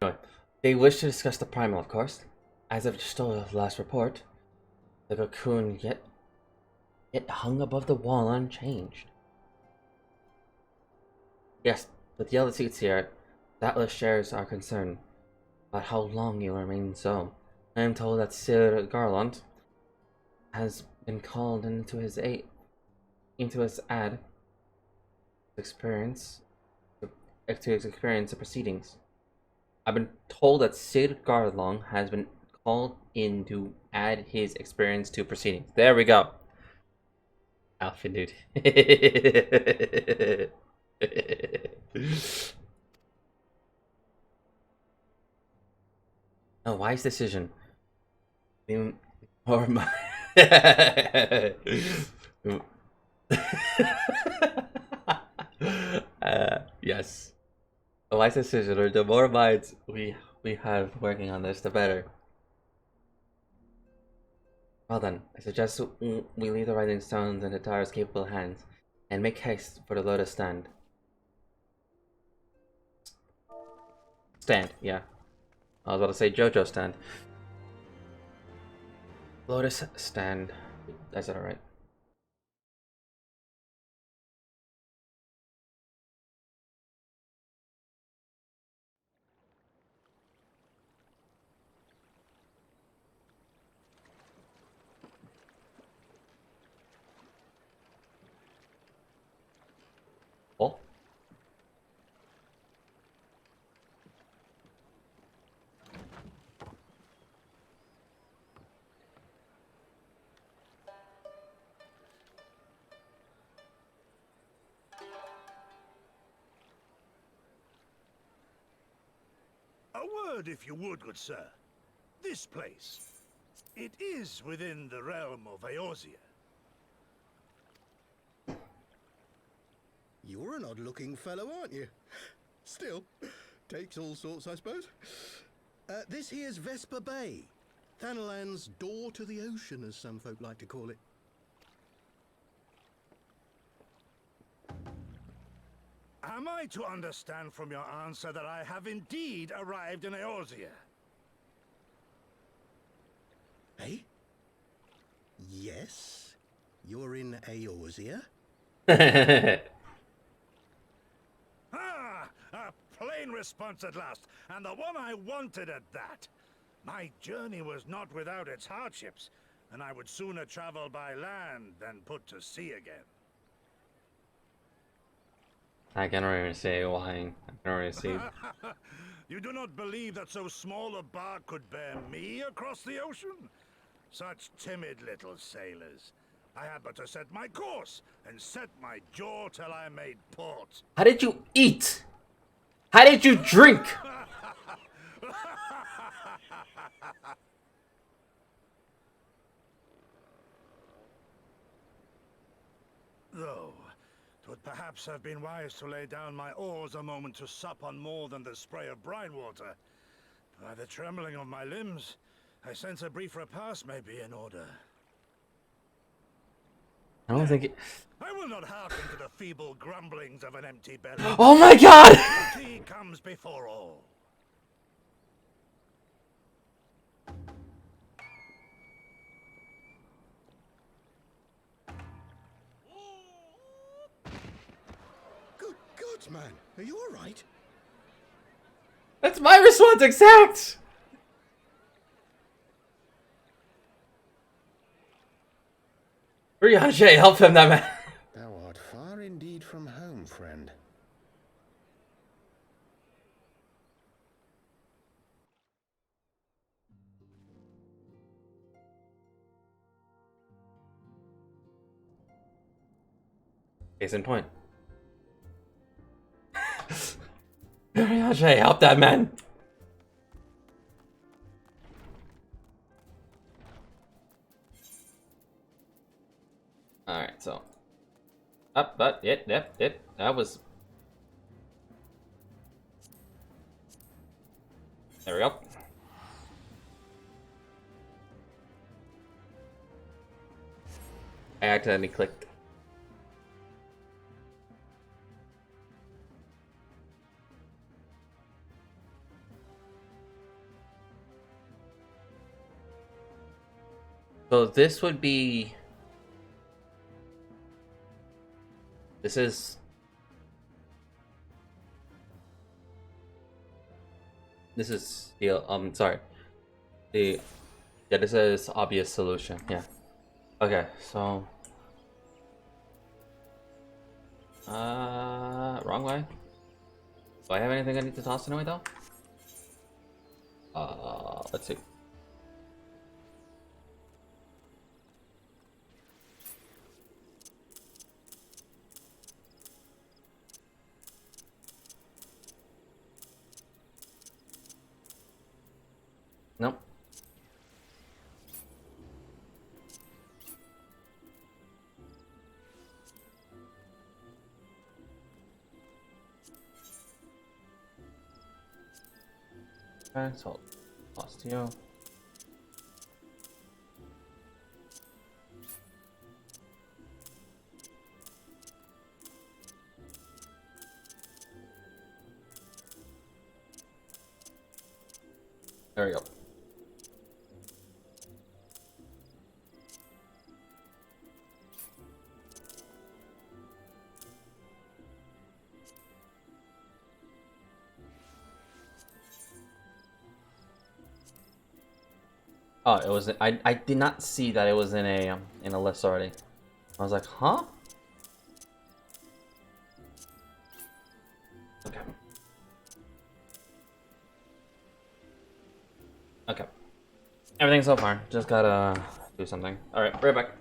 Anyway, they wish to discuss the Primal, of course. As of Stole's last report, the cocoon yet hung above the wall unchanged. Yes, but the other seats here doubtless shares our concern about how long you'll remain so. I am told that Sir Garland has been called into his experience the proceedings. I've been told that Sid Garlong has been called in to add his experience to proceedings. There we go. Alpha dude. A wise decision. Or my yes. A wise decision, or the more minds we have working on this, the better. Well then, I suggest we leave the writing stones in the tower's capable hands, and make haste for the Lotus Stand. Stand, yeah. I was about to say JoJo Stand. Lotus Stand. I said it right. Oh. A word, if you would, good sir. This place. It is within the realm of Eorzea. You're an odd-looking fellow, aren't you? Still, takes all sorts, I suppose. This here's Vesper Bay, Thanalan's door to the ocean, as some folk like to call it. Am I to understand from your answer that I have indeed arrived in Eorzea? Eh? Yes, you're in Eorzea. Ah, a plain response at last, and the one I wanted at that. My journey was not without its hardships, and I would sooner travel by land than put to sea again. I can already say why. I can already see. You do not believe that so small a bark could bear me across the ocean? Such timid little sailors. I had but to set my course and set my jaw till I made port. How did you eat? How did you drink? Though, 'twould perhaps have been wise to lay down my oars a moment to sup on more than the spray of brine water. By the trembling of my limbs, I sense a brief repast may be in order. I don't think it... I will not hearken to the feeble grumblings of an empty belly. Oh my god! Duty comes before all. Good God, man. Are you all right? That's my response exact! Riache, help him, that man. Thou art far indeed from home, friend. Case in point. Riache, help that man. Alright, so. Up, but, yep, that was. There we go. I accidentally clicked. So this would be. This is the sorry. Yeah, this is obvious solution. Yeah. Okay, so wrong way. Do I have anything I need to toss anyway though? Let's see. Nope. Okay, so lost you. There we go. Oh, it was. I did not see that it was in a list already. I was like, huh? Okay. Okay. Everything so far. Just gotta do something. All right, right back.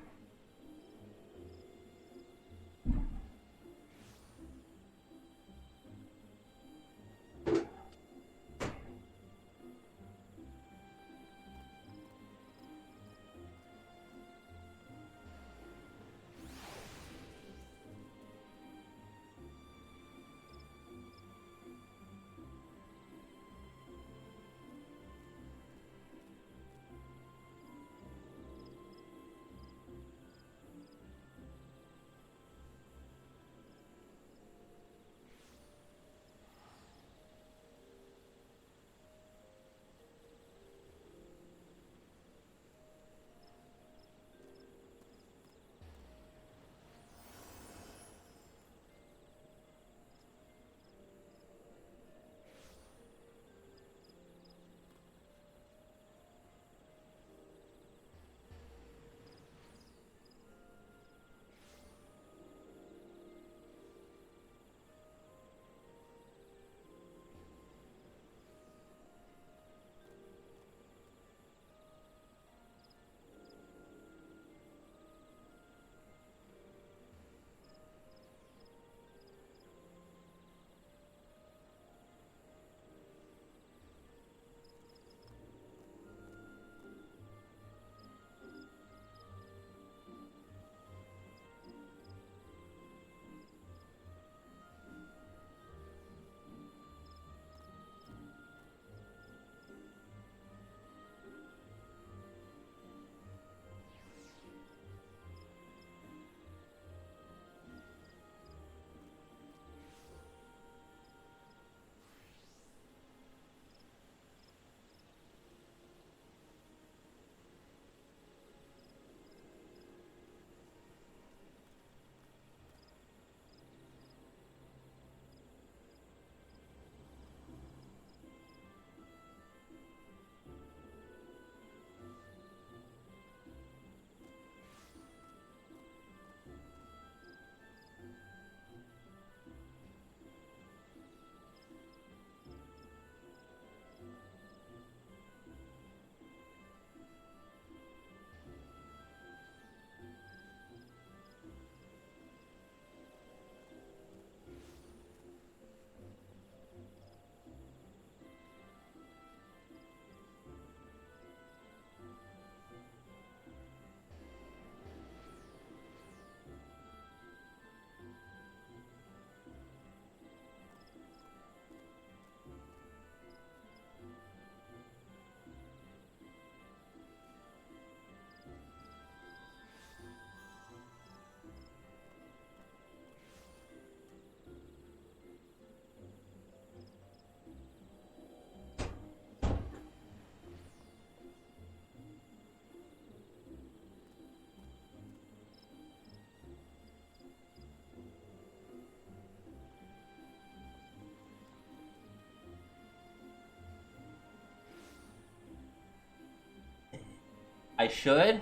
I should.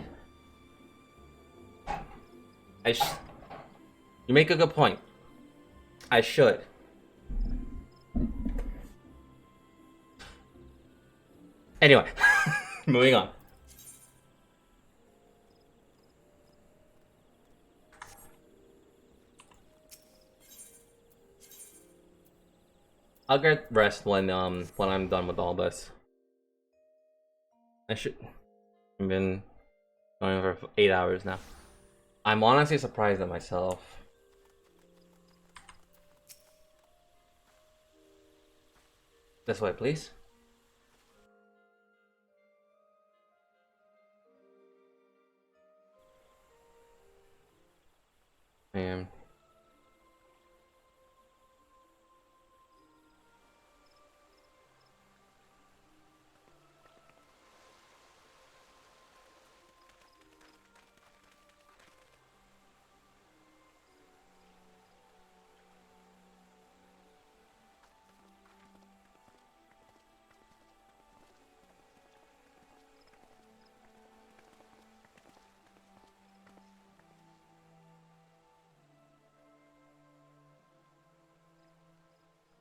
You make a good point. I should. Anyway, moving on. I'll get rest when I'm done with all this. I've been going for 8 hours now. I'm honestly surprised at myself. This way, please. Man.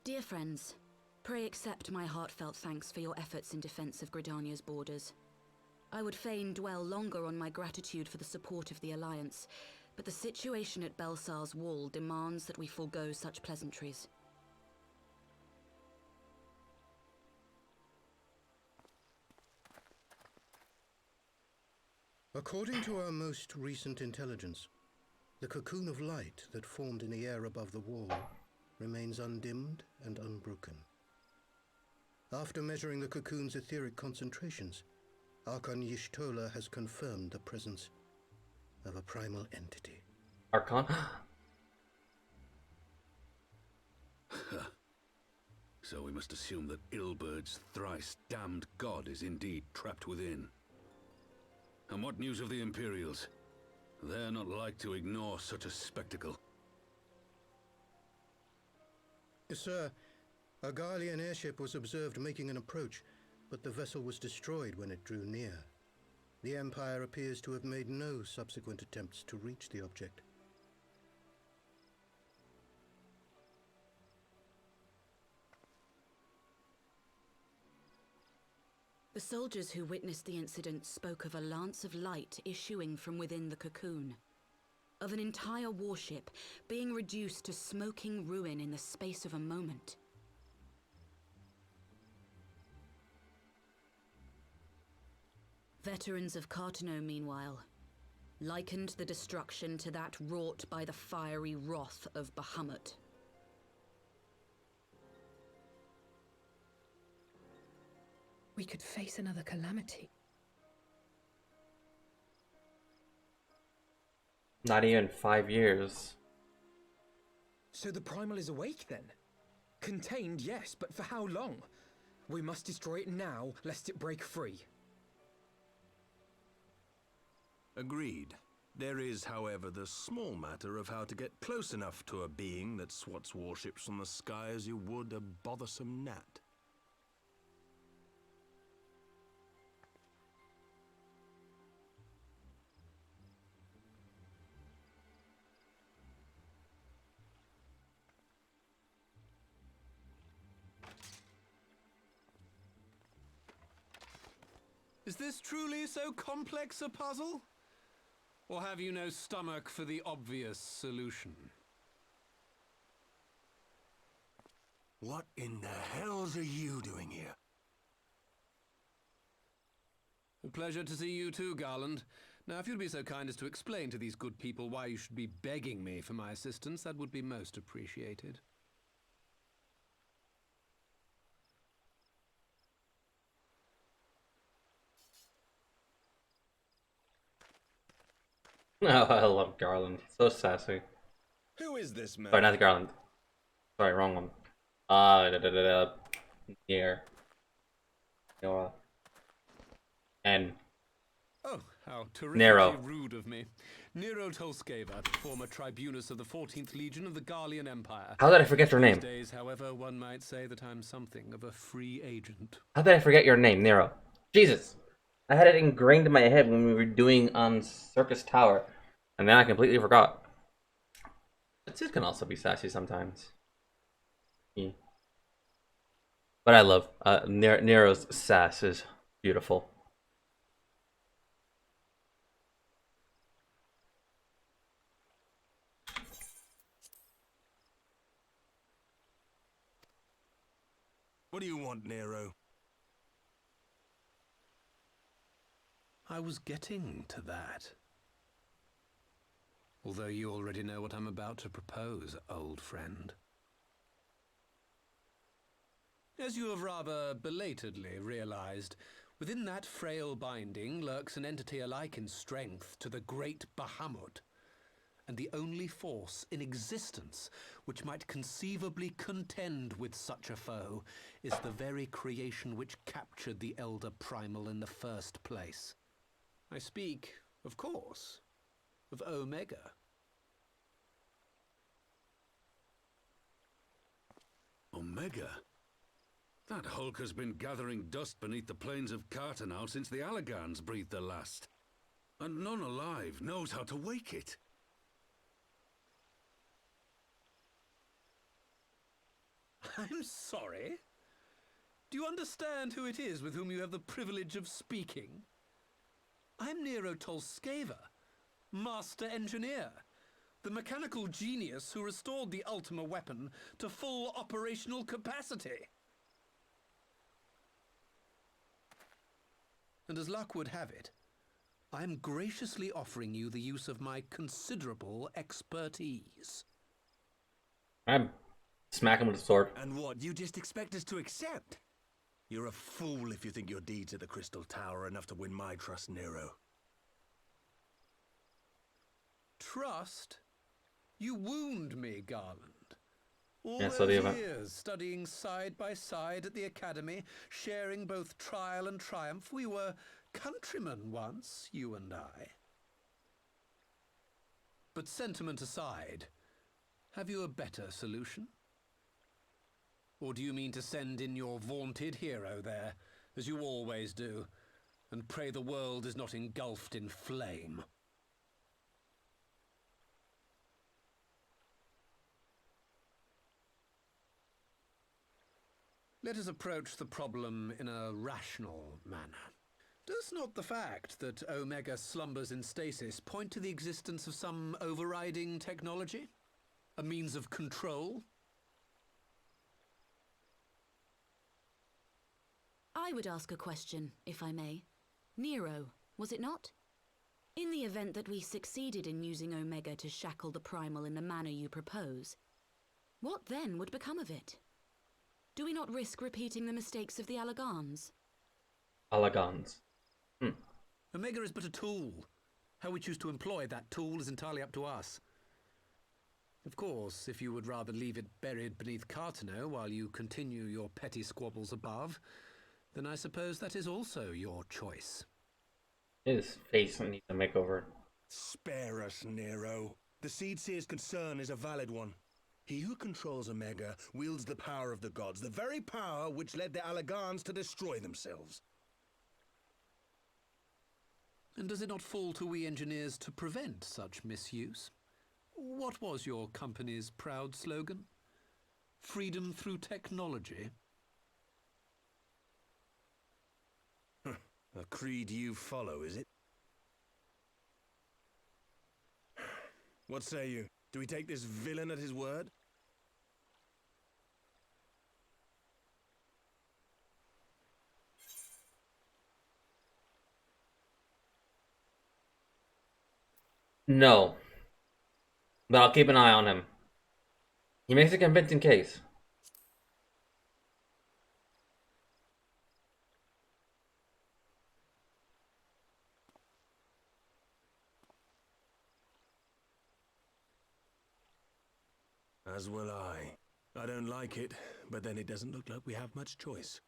Dear friends, pray accept my heartfelt thanks for your efforts in defense of Gridania's borders. I would fain dwell longer on my gratitude for the support of the Alliance, but the situation at Belsar's Wall demands that we forego such pleasantries. According to our most recent intelligence, the cocoon of light that formed in the air above the wall remains undimmed and unbroken. After measuring the cocoon's etheric concentrations, Archon Y'shtola has confirmed the presence of a primal entity. Archon? So we must assume that Ilbert's thrice damned god is indeed trapped within. And what news of the Imperials? They're not like to ignore such a spectacle. Sir, a Garlean airship was observed making an approach, but the vessel was destroyed when it drew near. The Empire appears to have made no subsequent attempts to reach the object. The soldiers who witnessed the incident spoke of a lance of light issuing from within the cocoon, of an entire warship being reduced to smoking ruin in the space of a moment. Veterans of Cartano, meanwhile, likened the destruction to that wrought by the fiery wrath of Bahamut. We could face another calamity. Not even 5 years. So the Primal is awake then? Contained, yes, but for how long? We must destroy it now, lest it break free. Agreed. There is, however, the small matter of how to get close enough to a being that swats warships from the sky as you would a bothersome gnat. Is this truly so complex a puzzle? Or have you no stomach for the obvious solution? What in the hells are you doing here? A pleasure to see you too, Garland. Now, if you'd be so kind as to explain to these good people why you should be begging me for my assistance, that would be most appreciated. Oh, I love Garland. So sassy. Who is this man? Sorry, not Garland. Sorry, wrong one. Here. Nora. And. Oh, how terrifically Nero. rude of me. Nero Tolskeva, former tribunus of the 14th Legion of the Garlean Empire. How did I forget your name? These days, however, one might say that I'm something of a free agent. How did I forget your name, Nero? Jesus! I had it ingrained in my head when we were doing Circus Tower, and then I completely forgot. But it can also be sassy sometimes. Yeah. But I love Nero's sass is beautiful. What do you want, Nero? I was getting to that. Although you already know what I'm about to propose, old friend. As you have rather belatedly realized, within that frail binding lurks an entity alike in strength to the great Bahamut, and the only force in existence which might conceivably contend with such a foe is the very creation which captured the Elder Primal in the first place. I speak, of course, of Omega. Omega? That hulk has been gathering dust beneath the plains of Cartanau since the Allagans breathed their last. And none alive knows how to wake it. I'm sorry? Do you understand who it is with whom you have the privilege of speaking? I'm Nero Tolskeva, Master Engineer, the mechanical genius who restored the Ultima weapon to full operational capacity. And as luck would have it, I'm graciously offering you the use of my considerable expertise. I'm smack him with a sword. And what, you just expect us to accept? You're a fool if you think your deeds at the Crystal Tower are enough to win my trust, Nero. Trust? You wound me, Garland. All Yeah, those years studying side by side at the academy, sharing both trial and triumph, we were countrymen once, you and I. But sentiment aside, have you a better solution? Or do you mean to send in your vaunted hero there, as you always do, and pray the world is not engulfed in flame? Let us approach the problem in a rational manner. Does not the fact that Omega slumbers in stasis point to the existence of some overriding technology? A means of control? I would ask a question, if I may. Nero, was it not? In the event that we succeeded in using Omega to shackle the Primal in the manner you propose, what then would become of it? Do we not risk repeating the mistakes of the Allagans? Allagans. Omega is but a tool. How we choose to employ that tool is entirely up to us. Of course, if you would rather leave it buried beneath Cartanau while you continue your petty squabbles above, then I suppose that is also your choice. His face needs a makeover. Spare us, Nero. The Seedseer's concern is a valid one. He who controls Omega wields the power of the gods, the very power which led the Allagans to destroy themselves. And does it not fall to we engineers to prevent such misuse? What was your company's proud slogan? Freedom through technology? A creed you follow, is it? What say you? Do we take this villain at his word? No. But I'll keep an eye on him. He makes a convincing case. As will I. I don't like it, but then it doesn't look like we have much choice.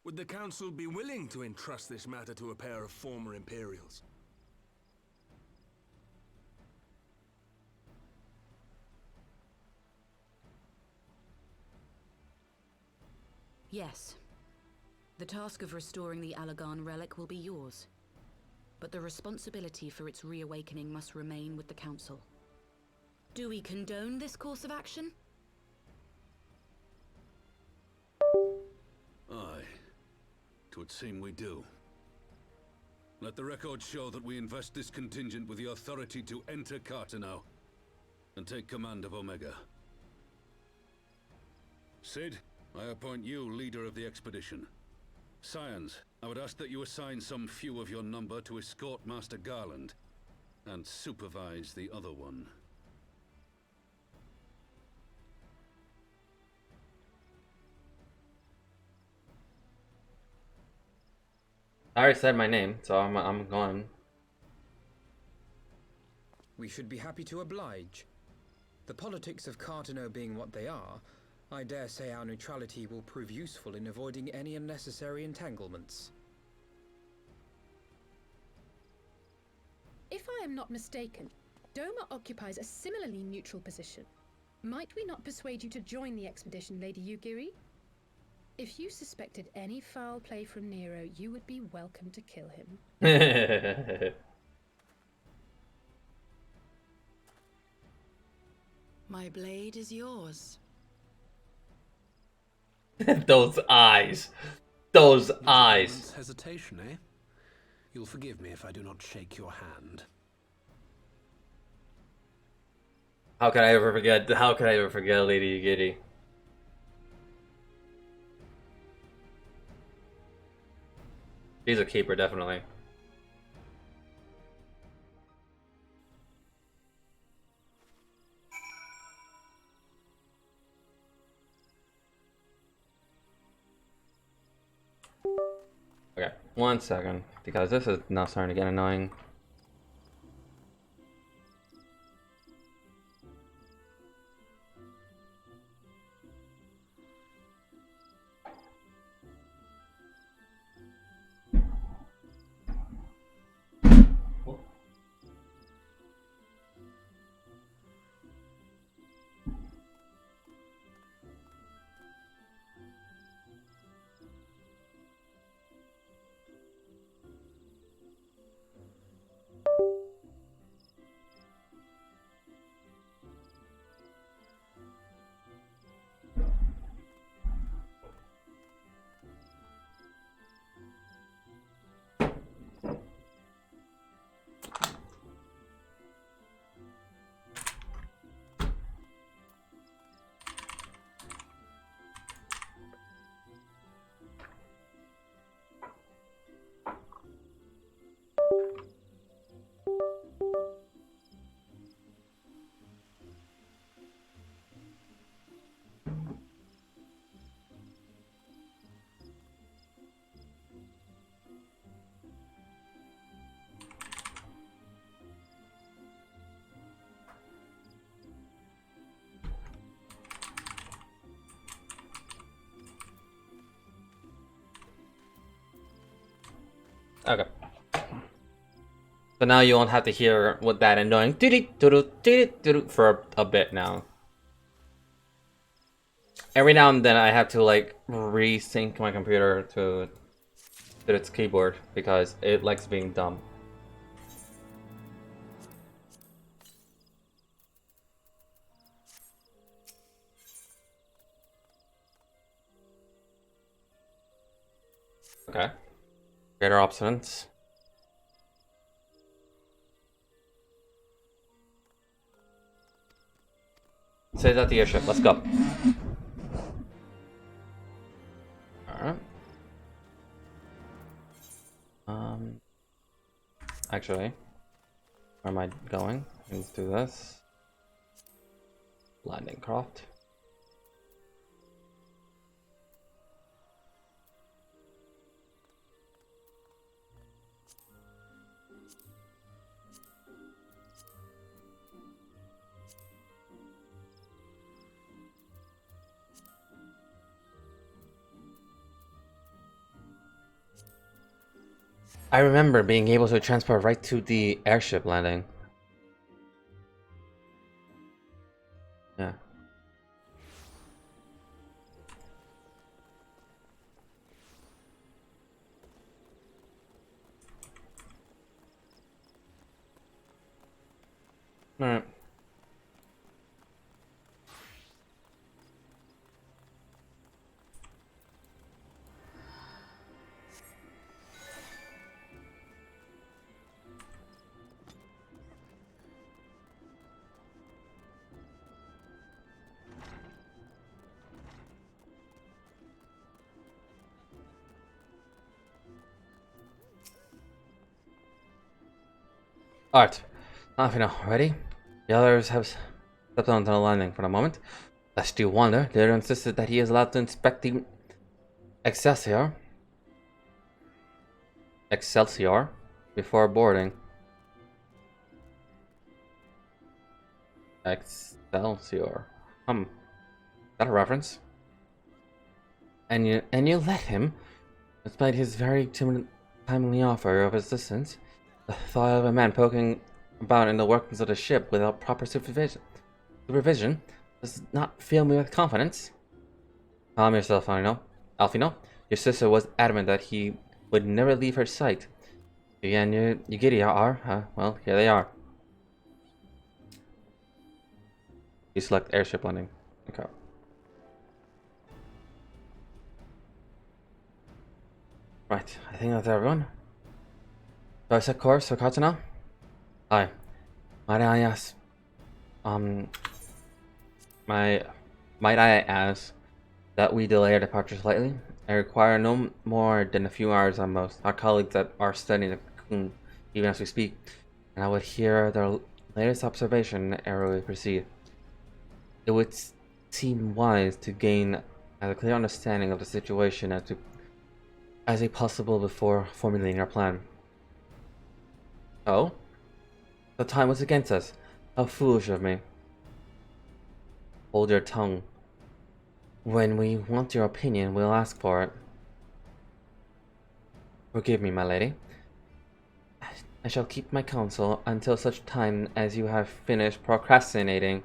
Would the Council be willing to entrust this matter to a pair of former Imperials? Yes. The task of restoring the Allagan relic will be yours. But the responsibility for its reawakening must remain with the Council. Do we condone this course of action? Aye. 'Twould seem we do. Let the record show that we invest this contingent with the authority to enter Carteneau and take command of Omega. Cid, I appoint you leader of the expedition. Scions, I would ask that you assign some few of your number to escort Master Garland and supervise the other one. I already said my name, so I'm going. We should be happy to oblige. The politics of Carteneau being what they are, I dare say our neutrality will prove useful in avoiding any unnecessary entanglements. If I am not mistaken, Doma occupies a similarly neutral position. Might we not persuade you to join the expedition, Lady Yugiri? If you suspected any foul play from Nero, you would be welcome to kill him. My blade is yours. Those eyes. Those eyes. Hesitation, eh? You'll forgive me if I do not shake your hand. How could I ever forget? How could I ever forget Lady Yugiri? She's a keeper, definitely. Okay, 1 second, because this is now starting to get annoying. Okay. So now you won't have to hear what that annoying for a bit now. Every now and then I have to like resync my computer to its keyboard because it likes being dumb. Okay. Greater obstinance. Say that the airship. Let's go. Alright. Actually, where am I going? Let's do this. Landing craft. I remember being able to transport right to the airship landing. Yeah. Art, Alfino, ready? The others have stepped onto the landing for a moment. Lest you wonder, the leader insisted that he is allowed to inspect the Excelsior before boarding. Excelsior. Is that a reference? And you let him, despite his very timely offer of assistance. The thought of a man poking about in the workings of the ship without proper supervision does not fill me with confidence. Calm yourself, Alfino. Your sister was adamant that he would never leave her sight. And you giddy are, well, here they are. You select airship landing. Okay. Right, I think that's everyone. Do I set course for Katana? Hi. Might I ask, might I ask that we delay our departure slightly? I require no more than a few hours on most. Our colleagues that are studying the cocoon even as we speak, and I would hear their latest observation ere we proceed. It would seem wise to gain a clear understanding of the situation as a possible before formulating our plan. Oh? The time was against us. How foolish of me. Hold your tongue. When we want your opinion, we'll ask for it. Forgive me, my lady. I shall keep my counsel until such time as you have finished procrastinating.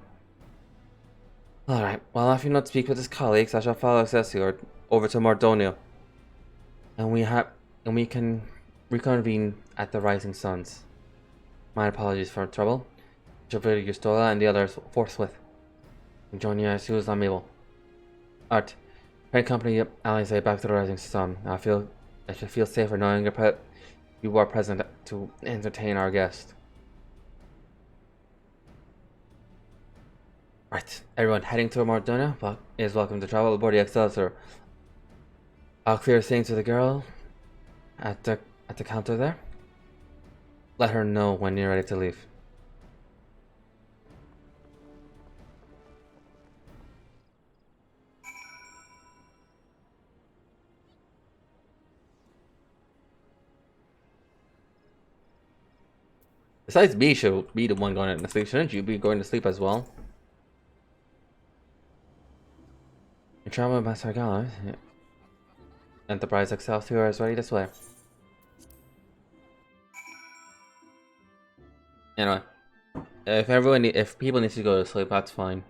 Alright, well, if you not speak with his colleagues, I shall follow Excelsior over to Mordonio. And we can reconvene at the Rising Suns. My apologies for trouble. Chauffeur Gustola and the others forthwith. And join you as soon as I'm able. Art, accompany Alize back to the Rising Sun. I should feel safer knowing you are present to entertain our guest. Right, everyone heading to Mordona is welcome to travel aboard the Excelsior. I'll clear things with the girl at the counter there. Let her know when you're ready to leave. Besides me, should be the one going to sleep. Shouldn't you be going to sleep as well? You travel by Sargala. Enterprise Excelsior is ready this way. Anyway, if people need to go to sleep, that's fine.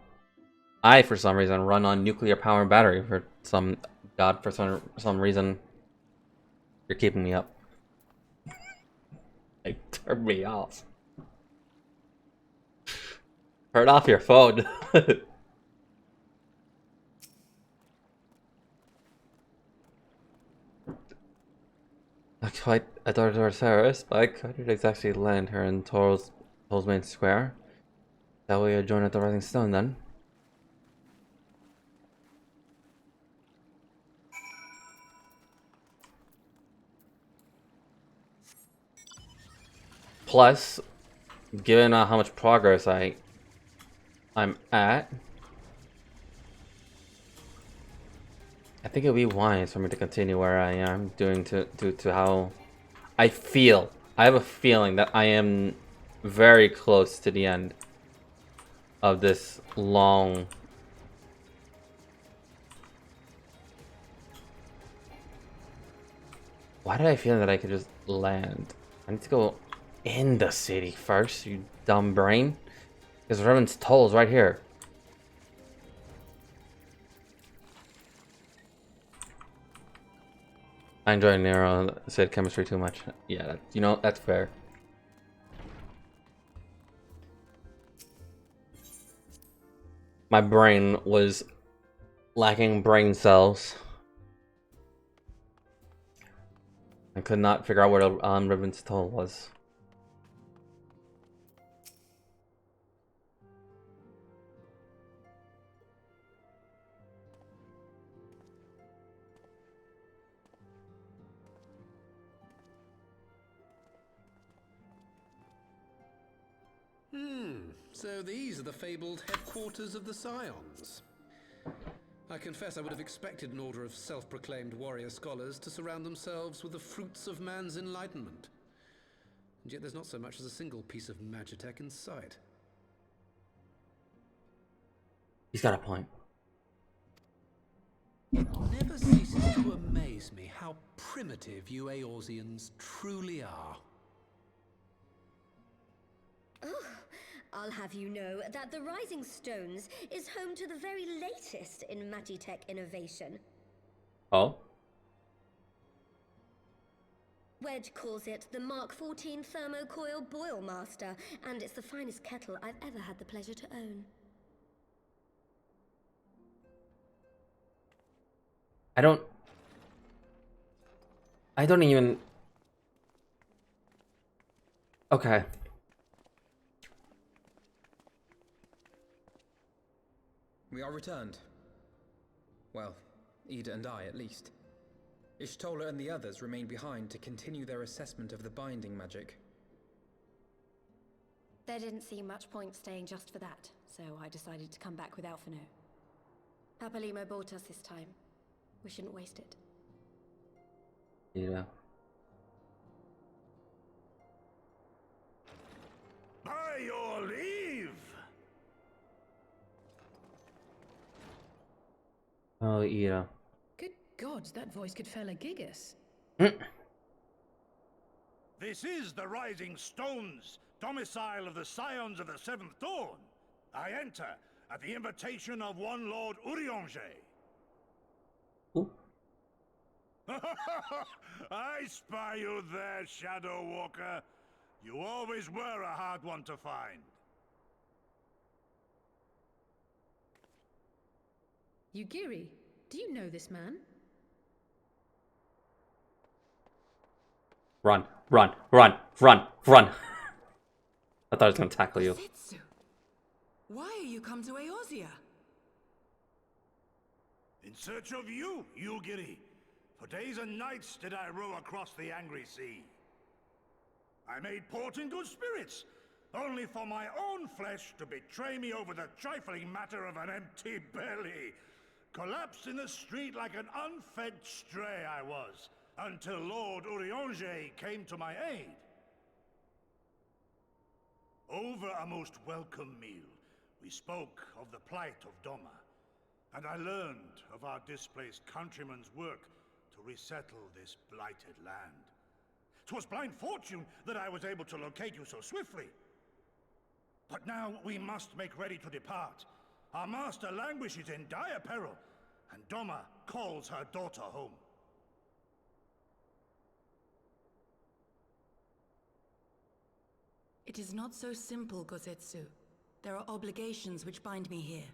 I, for some reason, run on nuclear power battery for some reason. You're keeping me up. Like, turn me off. Turn off your phone. Not quite a door Cyrus, but I couldn't exactly land her in Toll's main square. That way I join at the Rising Stone then. Plus, given how much progress I'm at, I think it would be wise for me to continue where I am, due to how I feel. I have a feeling that I am very close to the end of this long... Why did I feel that I could just land? I need to go in the city first, you dumb brain. Because Revan's Toll is right here. I enjoy Nero said chemistry too much. Yeah, that's fair. My brain was lacking brain cells. I could not figure out where Revan's Toll was. So these are the fabled headquarters of the Scions. I confess I would have expected an order of self-proclaimed warrior scholars to surround themselves with the fruits of man's enlightenment. And yet there's not so much as a single piece of magitech in sight. He's got a point. It never ceases to amaze me how primitive you Eorzeans truly are. Oh, I'll have you know that the Rising Stones is home to the very latest in magitech innovation. Oh? Wedge calls it the Mark 14 Thermocoil Boil Master, and it's the finest kettle I've ever had the pleasure to own. I don't even... Okay. We are returned. Well, Ida and I, at least. Ishtola and the others remain behind to continue their assessment of the binding magic. There didn't seem much point staying just for that, so I decided to come back with Alphino. Papalimo bought us this time. We shouldn't waste it. Yeah. By your leave! Oh, Ida. Good gods, that voice could fell a gigas. This is the Rising Stones, domicile of the Scions of the Seventh Dawn. I enter at the invitation of one Lord Urianger. I spy you there, Shadow Walker. You always were a hard one to find. Yugiri, do you know this man? Run, run, run, run, run. I thought I was gonna tackle you. Setsu, why are you come to Eorzea? In search of you, Yugiri. For days and nights did I row across the angry sea. I made port in good spirits, only for my own flesh to betray me over the trifling matter of an empty belly. Collapsed in the street like an unfed stray I was, until Lord Urianger came to my aid. Over a most welcome meal, we spoke of the plight of Doma, and I learned of our displaced countrymen's work to resettle this blighted land. 'Twas blind fortune that I was able to locate you so swiftly. But now we must make ready to depart. Our master languishes in dire peril, and Doma calls her daughter home. It is not so simple, Gozetsu. There are obligations which bind me here.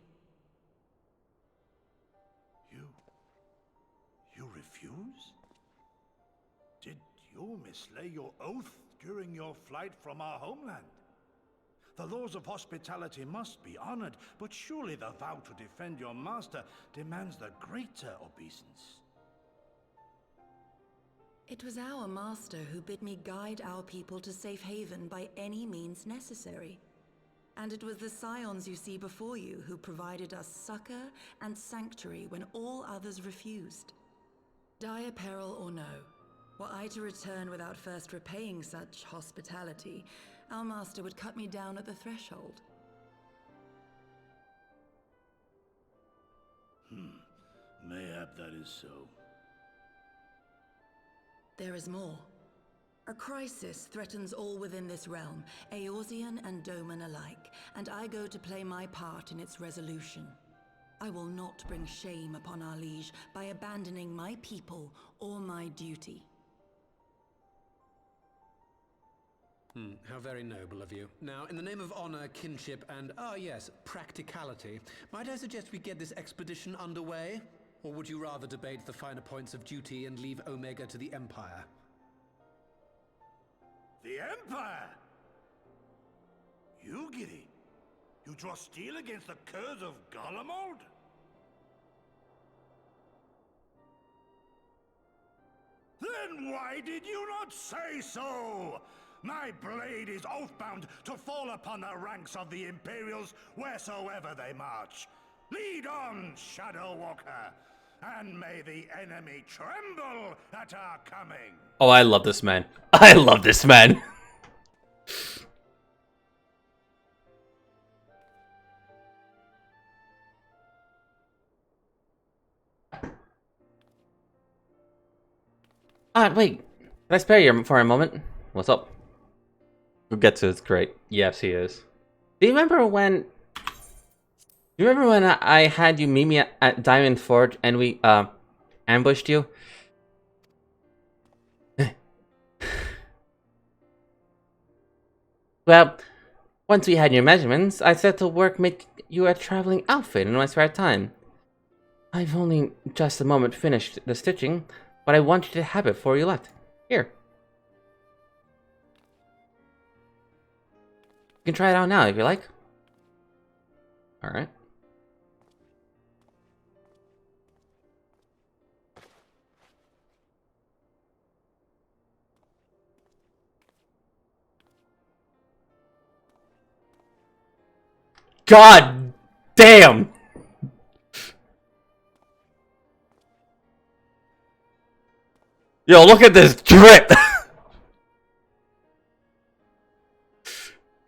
You refuse? Did you mislay your oath during your flight from our homeland? The laws of hospitality must be honored, but surely the vow to defend your master demands the greater obeisance. It was our master who bid me guide our people to safe haven by any means necessary. And it was the Scions you see before you who provided us succor and sanctuary when all others refused. Dire peril or no, were I to return without first repaying such hospitality, our master would cut me down at the threshold. Mayhap that is so. There is more. A crisis threatens all within this realm, Eorzean and Doman alike, and I go to play my part in its resolution. I will not bring shame upon our liege by abandoning my people or my duty. How very noble of you. Now, in the name of honor, kinship, and, yes, practicality, might I suggest we get this expedition underway? Or would you rather debate the finer points of duty and leave Omega to the Empire? The Empire? Yugiri, you draw steel against the curse of Garlemald? Then why did you not say so? My blade is oath-bound to fall upon the ranks of the Imperials wheresoever they march. Lead on, Shadow Walker, and may the enemy tremble at our coming. Oh, I love this man. I love this man. Wait. Can I spare you for a moment? What's up? Ugetsu is great. Yes, he is. Do you remember when... Do you remember when I had you meet me at Diamond Forge and we, ambushed you? Well, once we had your measurements, I set to work make you a traveling outfit in my spare time. I've only just a moment finished the stitching, but I want you to have it before you left. Here. You can try it out now if you like. Alright. God damn! Yo, look at this drip!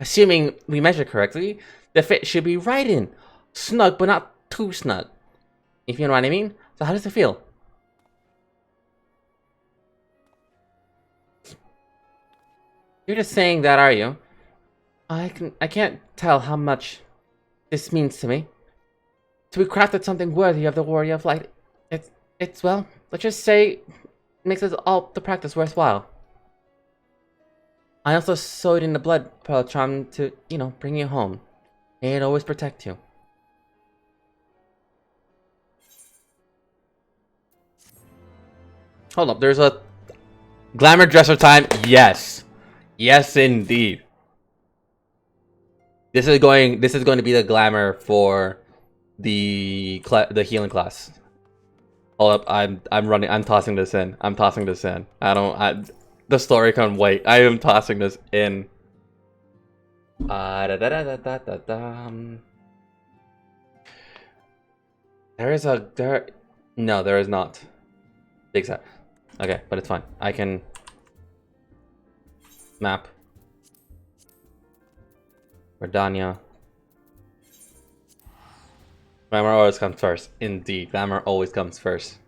Assuming we measure correctly, the fit should be right in. Snug, but not too snug. If you know what I mean. So how does it feel? You're just saying that, are you? I can't tell how much this means to me. To be crafted something worthy of the Warrior of Light, it's well, let's just say, makes us all the practice worthwhile. I also sewed in the blood pearl charm to, you know, bring you home. May it always protect you. Hold up, there's a glamour dresser time. Yes, yes, indeed. This is going to be the glamour for the healing class. Hold up, I'm tossing this in. The story can't wait. I am tossing this in. There is no, there is not. Big set. Okay, but it's fine. I can map Redania. Glamour always comes first. Indeed, glamour always comes first.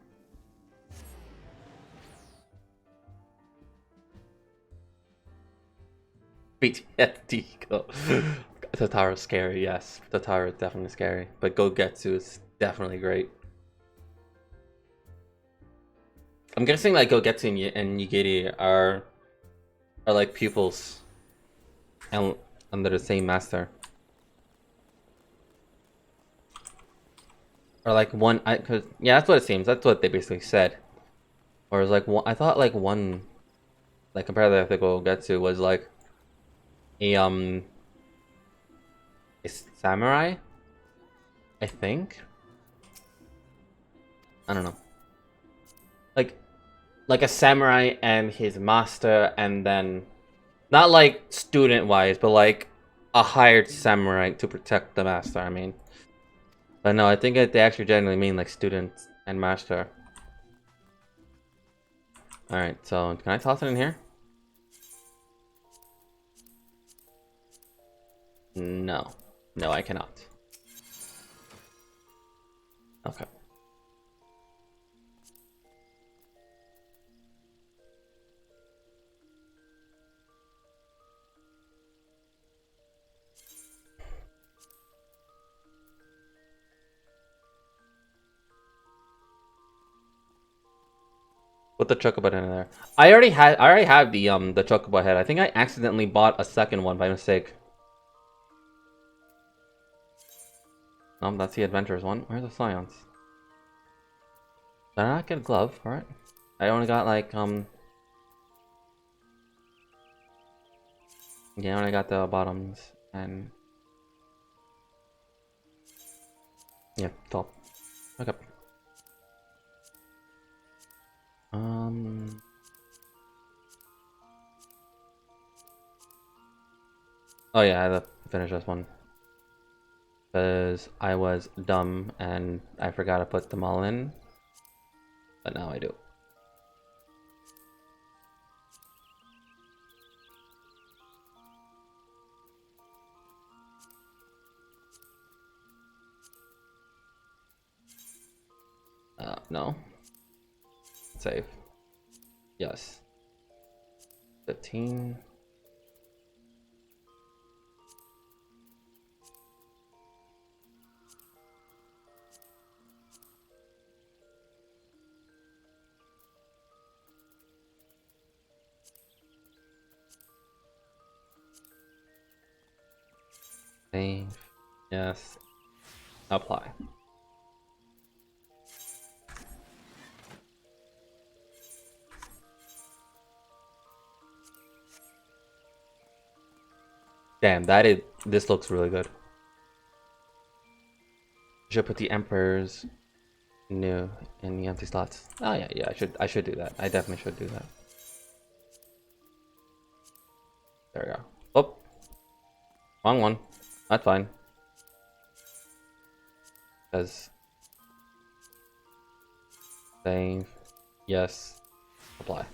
PTSD. Tataro's scary, yes. Tataro is definitely scary. But Gogetsu is definitely great. I'm guessing like Gogetsu and Nigiri are like pupils and under the same master. Or like one, cause yeah, that's what it seems. That's what they basically said. Or it's like one, I thought like one, like compared to Gogetsu was like a samurai, I think. I don't know. Like a samurai and his master, and then not like student wise, but like a hired samurai to protect the master. I mean, but no, I think they actually generally mean like student and master. All right, so can I toss it in here? No, no, I cannot. Okay. Put the chocobo in there. I already have the chocobo head. I think I accidentally bought a second one by mistake. That's the adventurers one. Where's the science? Did I not get a glove for it? I only got like yeah, I only got the bottoms and yeah, top. Okay. Oh yeah, I have to finish this one. Because I was dumb and I forgot to put them all in. But now I do. No. Save. Yes. 15. Save. Yes. Apply. Damn, this looks really good. Should put the Emperor's new in the empty slots. Oh yeah, I should do that. I definitely should do that. There we go. Oh, wrong one. That's fine. Because save, yes, apply.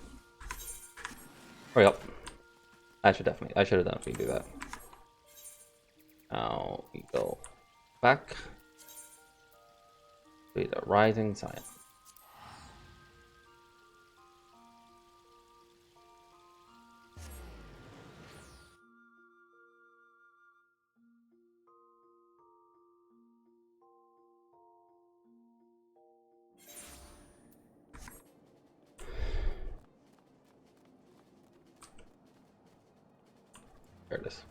Hurry up. I should have definitely do that. Now we go back to the rising sign. There it is.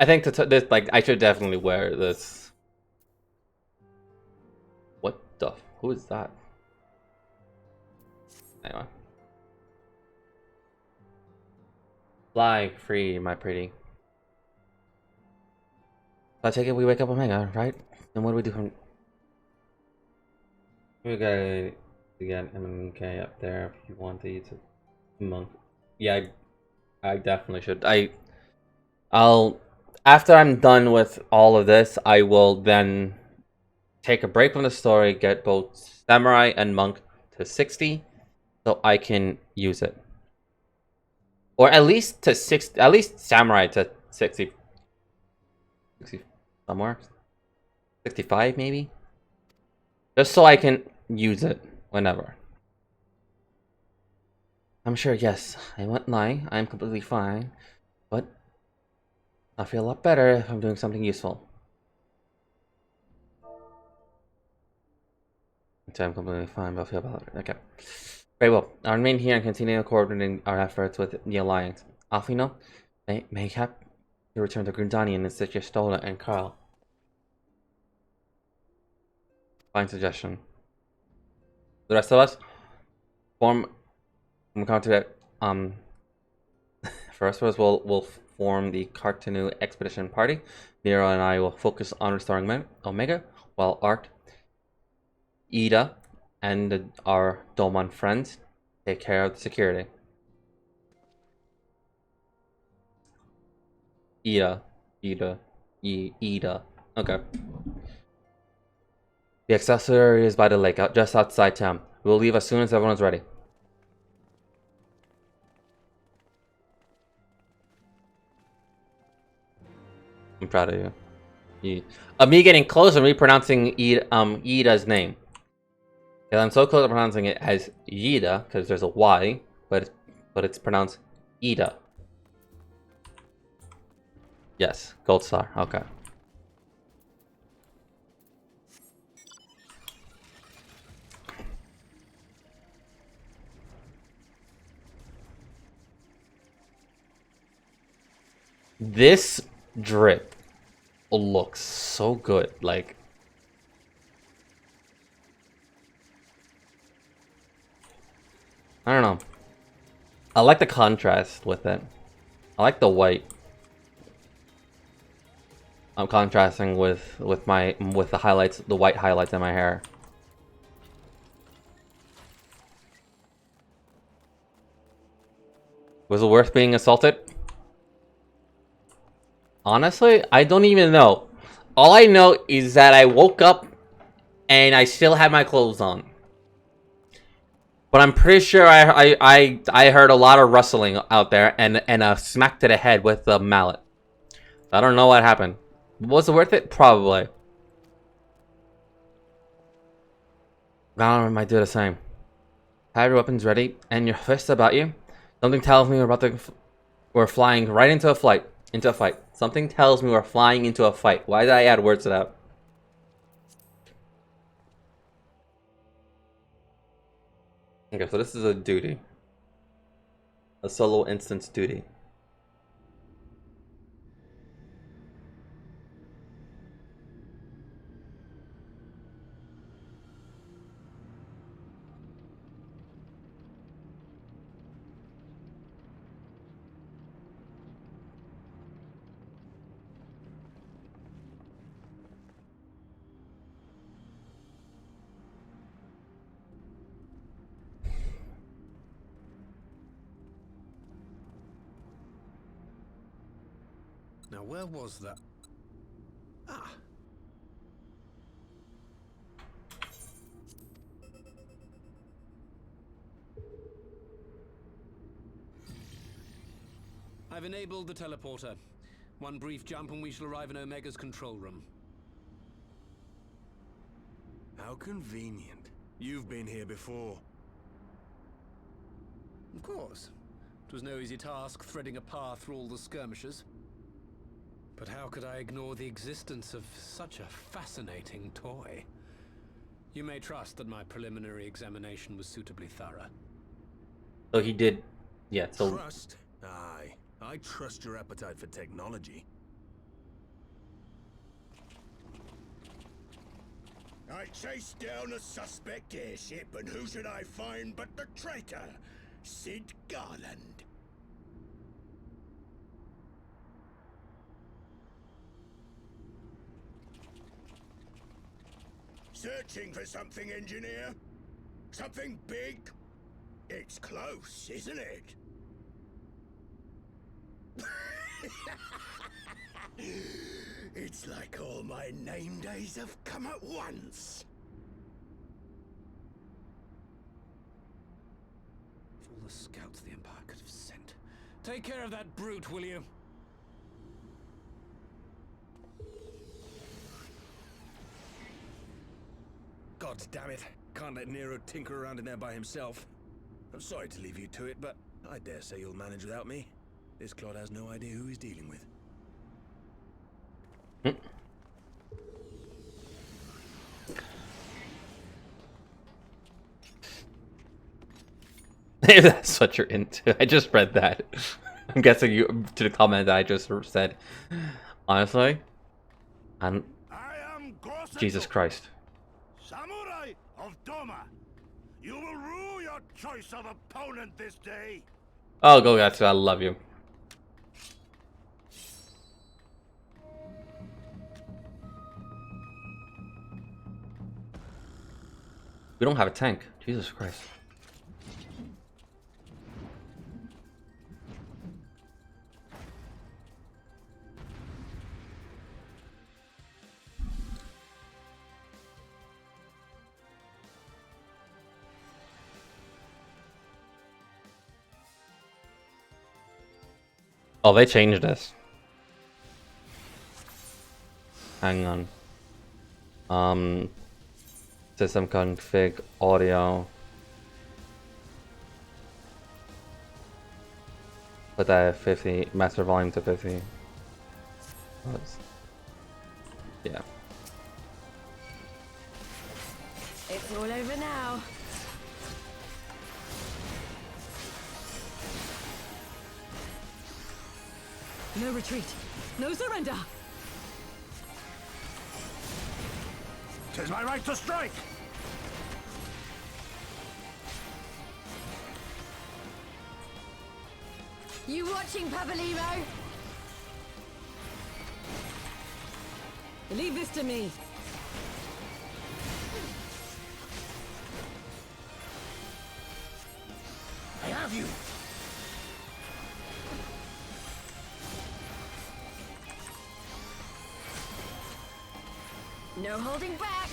I think this, like, I should definitely wear this. What the? Who is that? Anyway. Fly free, my pretty. I take it we wake up Omega, right? And what do we do from... We gotta get MMK up there if you want to eat a monk. Yeah, I definitely should. I'll... After I'm done with all of this, I will then take a break from the story, get both Samurai and Monk to 60, so I can use it. Or at least to 60, at least Samurai to 60. 60 somewhere. 65 maybe? Just so I can use it whenever. I'm sure, yes, I won't lie, I'm completely fine, but I'll feel a lot better if I'm doing something useful. So I'm completely fine, but I'll feel better. Okay. Very well. I'll remain here and continue coordinating our efforts with the Alliance. Alfino, mayhap you return to Grundani and assist your Stola and Carl. Fine suggestion. The rest of us form contact. First of us will form the Cartanu Expedition Party. Nero and I will focus on restoring Omega, while Art, Ida, and our Domon friends take care of the security. Ida. Okay. The accessory is by the lake, just outside town. We'll leave as soon as everyone's ready. I'm proud of you. Me getting close and repronouncing Ida's name. And I'm so close to pronouncing it as Yida because there's a Y, but it's pronounced Ida. Yes, gold star. Okay. This drip looks so good. Like, I don't know. I like the contrast with it. I like the white. I'm contrasting with the highlights, the white highlights in my hair. Was it worth being assaulted? Honestly, I don't even know. All I know is that I woke up and I still had my clothes on. But I'm pretty sure I heard a lot of rustling out there and a smack to the head with the mallet. I don't know what happened. Was it worth it? Probably. Valorant might do the same. Have your weapons ready and your fists about you. Something tells me we're flying right into a fight. Something tells me we're flying into a fight. Why did I add words to that? Okay, so this is a duty. A solo instance duty. Now, where was that? Ah. I've enabled the teleporter. One brief jump and we shall arrive in Omega's control room. How convenient. You've been here before. Of course. It was no easy task threading a path through all the skirmishes. But how could I ignore the existence of such a fascinating toy? You may trust that my preliminary examination was suitably thorough. So he did, yeah, so... Trust? Aye. I trust your appetite for technology. I chased down a suspect airship, and who should I find but the traitor, Sid Garland. Searching for something, engineer? Something big? It's close, isn't it? It's like all my name days have come at once. Of all the scouts the Empire could have sent. Take care of that brute, will you? God damn it. Can't let Nero tinker around in there by himself. I'm sorry to leave you to it, but I dare say you'll manage without me. This clod has no idea who he's dealing with. If that's what you're into. I just read that. I'm guessing you to the comment that I just said. Honestly, Jesus Christ. Samurai of Doma, you will rue your choice of opponent this day. Oh, go Gatsu, I love you. We don't have a tank. Jesus Christ. Oh, they changed this. Hang on. System config, audio. Put that at 50. Master volume to 50. Yeah. It's all over now. No retreat. No surrender. 'Tis my right to strike. You watching, Pabalimo? Leave this to me. I have you. No holding back.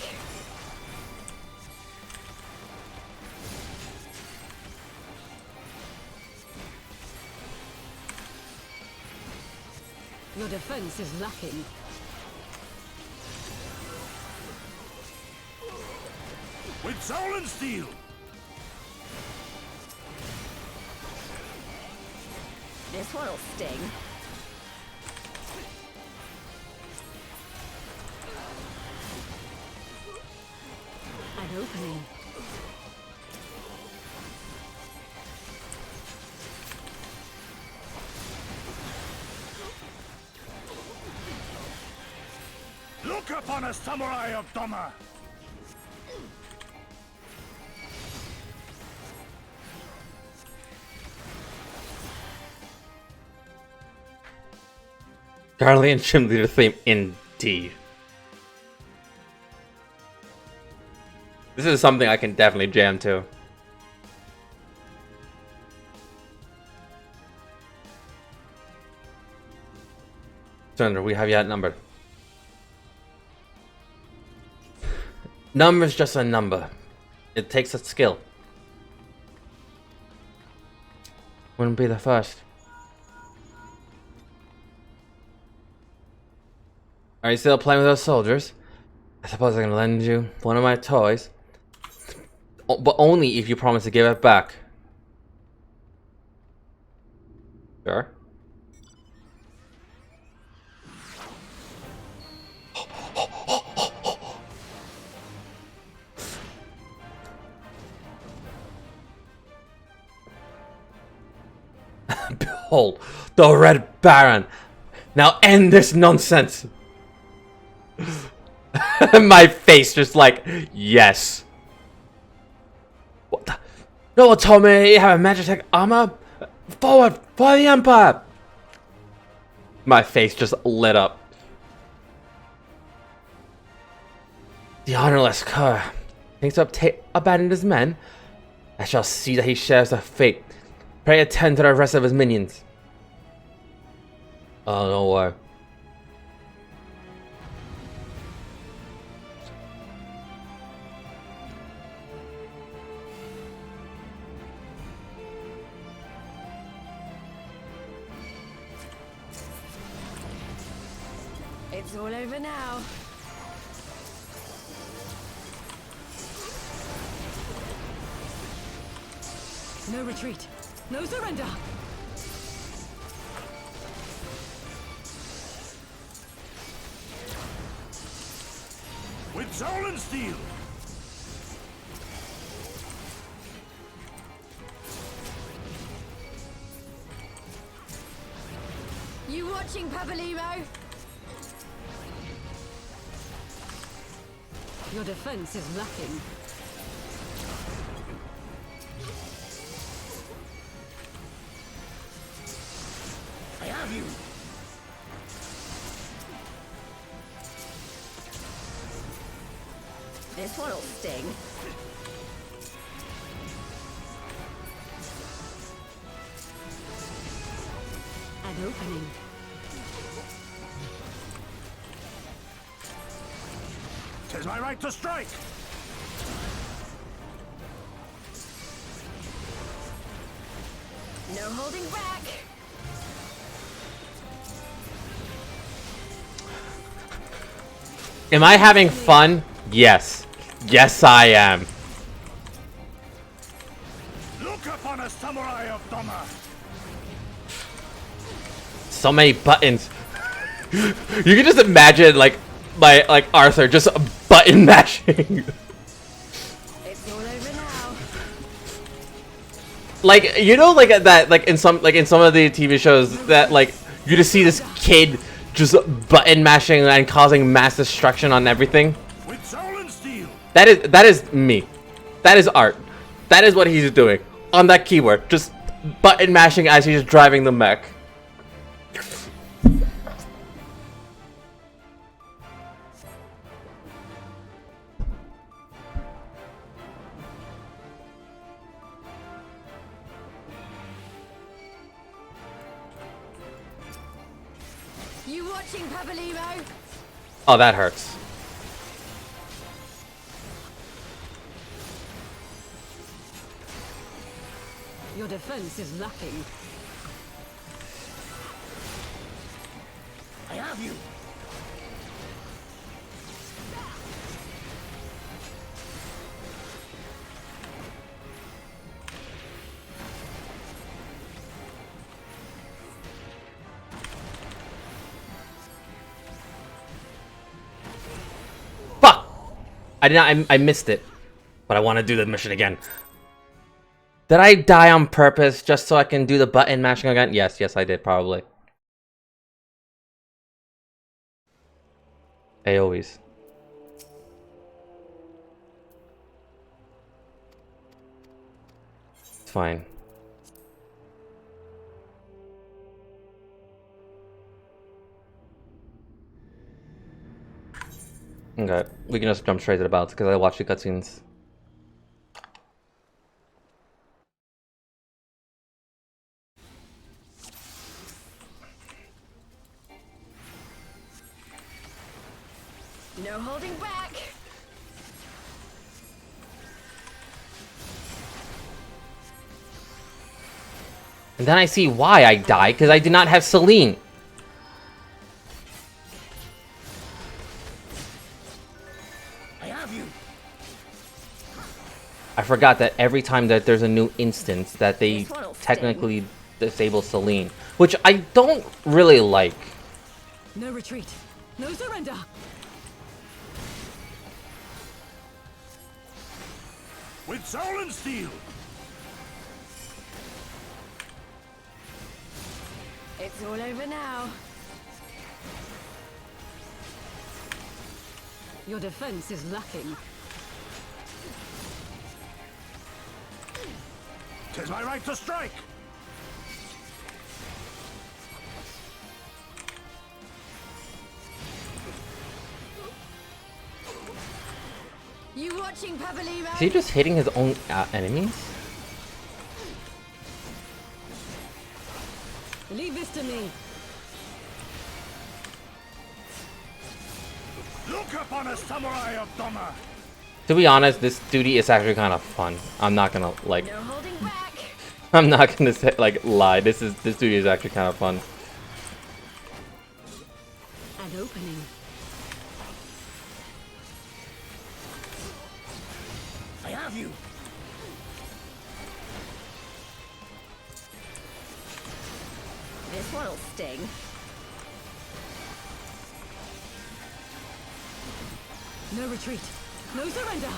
Your defense is lacking. With soul and steel. This one'll sting. An opening. Look upon a samurai of Doma. Garly and Gym Leader theme indeed. This is something I can definitely jam to. Surrender, we have you outnumbered. Number's just a number. It takes a skill. Wouldn't be the first. Are you still playing with those soldiers? I suppose I can lend you one of my toys. But only if you promise to give it back. Sure. Behold, the Red Baron. Now end this nonsense. My face just like, yes. What the? No one told me you have a Magitech armor? Forward for the Empire! My face just lit up. The honorless cur thinks to abandon his men. I shall see that he shares their fate. Pray attend to the rest of his minions. Oh, no way. It's all over now. No retreat. No surrender. With soul and steel. You watching, Pabalimo? Your defense is lacking. I have you. This one'll sting. An opening. Tis my right to strike. No holding back. Am I having fun? Yes. Yes, I am. Look upon a samurai of Doma. So many buttons. You can just imagine like Arthur just button mashing. It's all over now. Like, you know, like that, like in some of the TV shows that like you just see this kid just button mashing and causing mass destruction on everything. With soul and steel. That is me. That is art. That is what he's doing on that keyboard. Just button mashing as he's driving the mech. You watching, Pabalimo? Oh, that hurts. Your defense is lacking. I have you. Fuck! I did not. I missed it, but I want to do the mission again. Did I die on purpose just so I can do the button mashing again? Yes, yes, I did probably. AoEs. It's fine. Okay, we can just jump straight to the battles because I watched the cutscenes. No holding back. And then I see why I died, because I did not have Celine. I have you. I forgot that every time that there's a new instance that they technically disable Celine, which I don't really like. No retreat. No surrender. With soul and steel. It's all over now. Your defense is lacking. 'Tis my right to strike. You watching, Pabalimo? Is he just hitting his own enemies? Leave this to me. Look upon a samurai of Doma. To be honest, this duty is actually kind of fun. I'm not gonna like. No holding back. I'm not gonna say like lie. This duty is actually kind of fun. An opening. I have you. This one'll sting. No retreat. No surrender.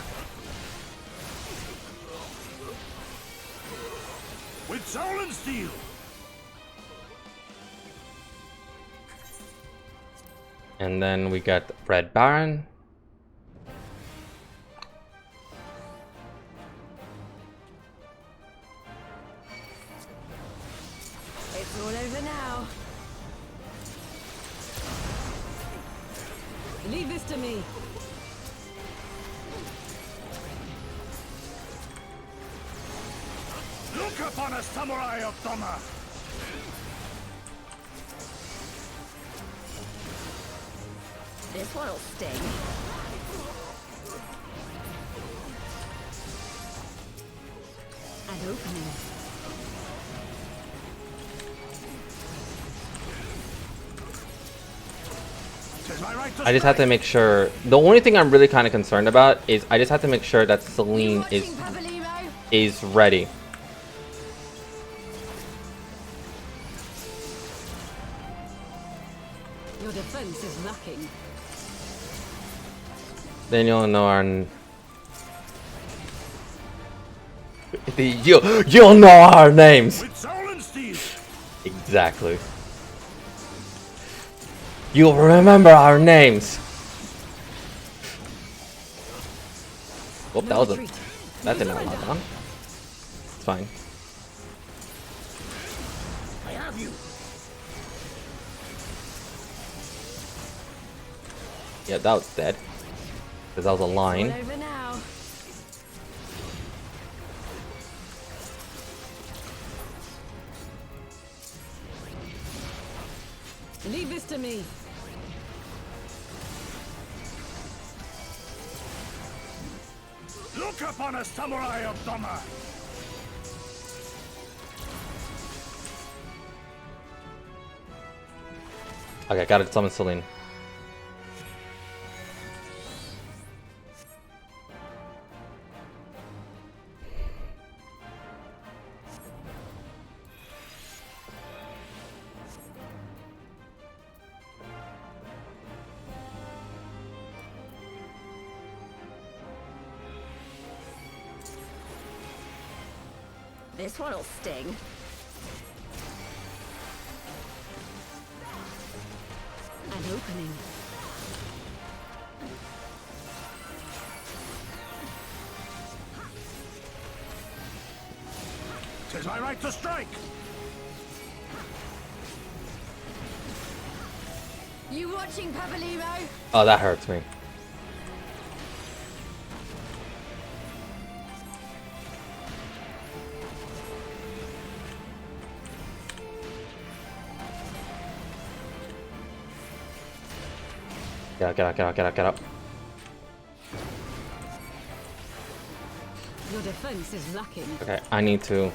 With soul and steel. And then we got Red Baron. It's all over now. Leave this to me. Look upon a samurai of Doma. This one'll sting. An opening. I just have to make sure. The only thing I'm really kind of concerned about is I just have to make sure that Celine is ready. Your defense is lacking. Then you'll know our. You'll know our names. With soul and steel. Exactly. You'll remember our names. Oh, that was a. That did not lock on. It's fine. Yeah, that was dead. Because that was a line. All over now. Leave this to me. Look upon a samurai of Doma! Okay, got it. Summon Celine. This one'll sting. An opening. Tis my right to strike! You watching, Papalimo? Oh, that hurts me. Get up. Your defense is lacking. Okay, I need to...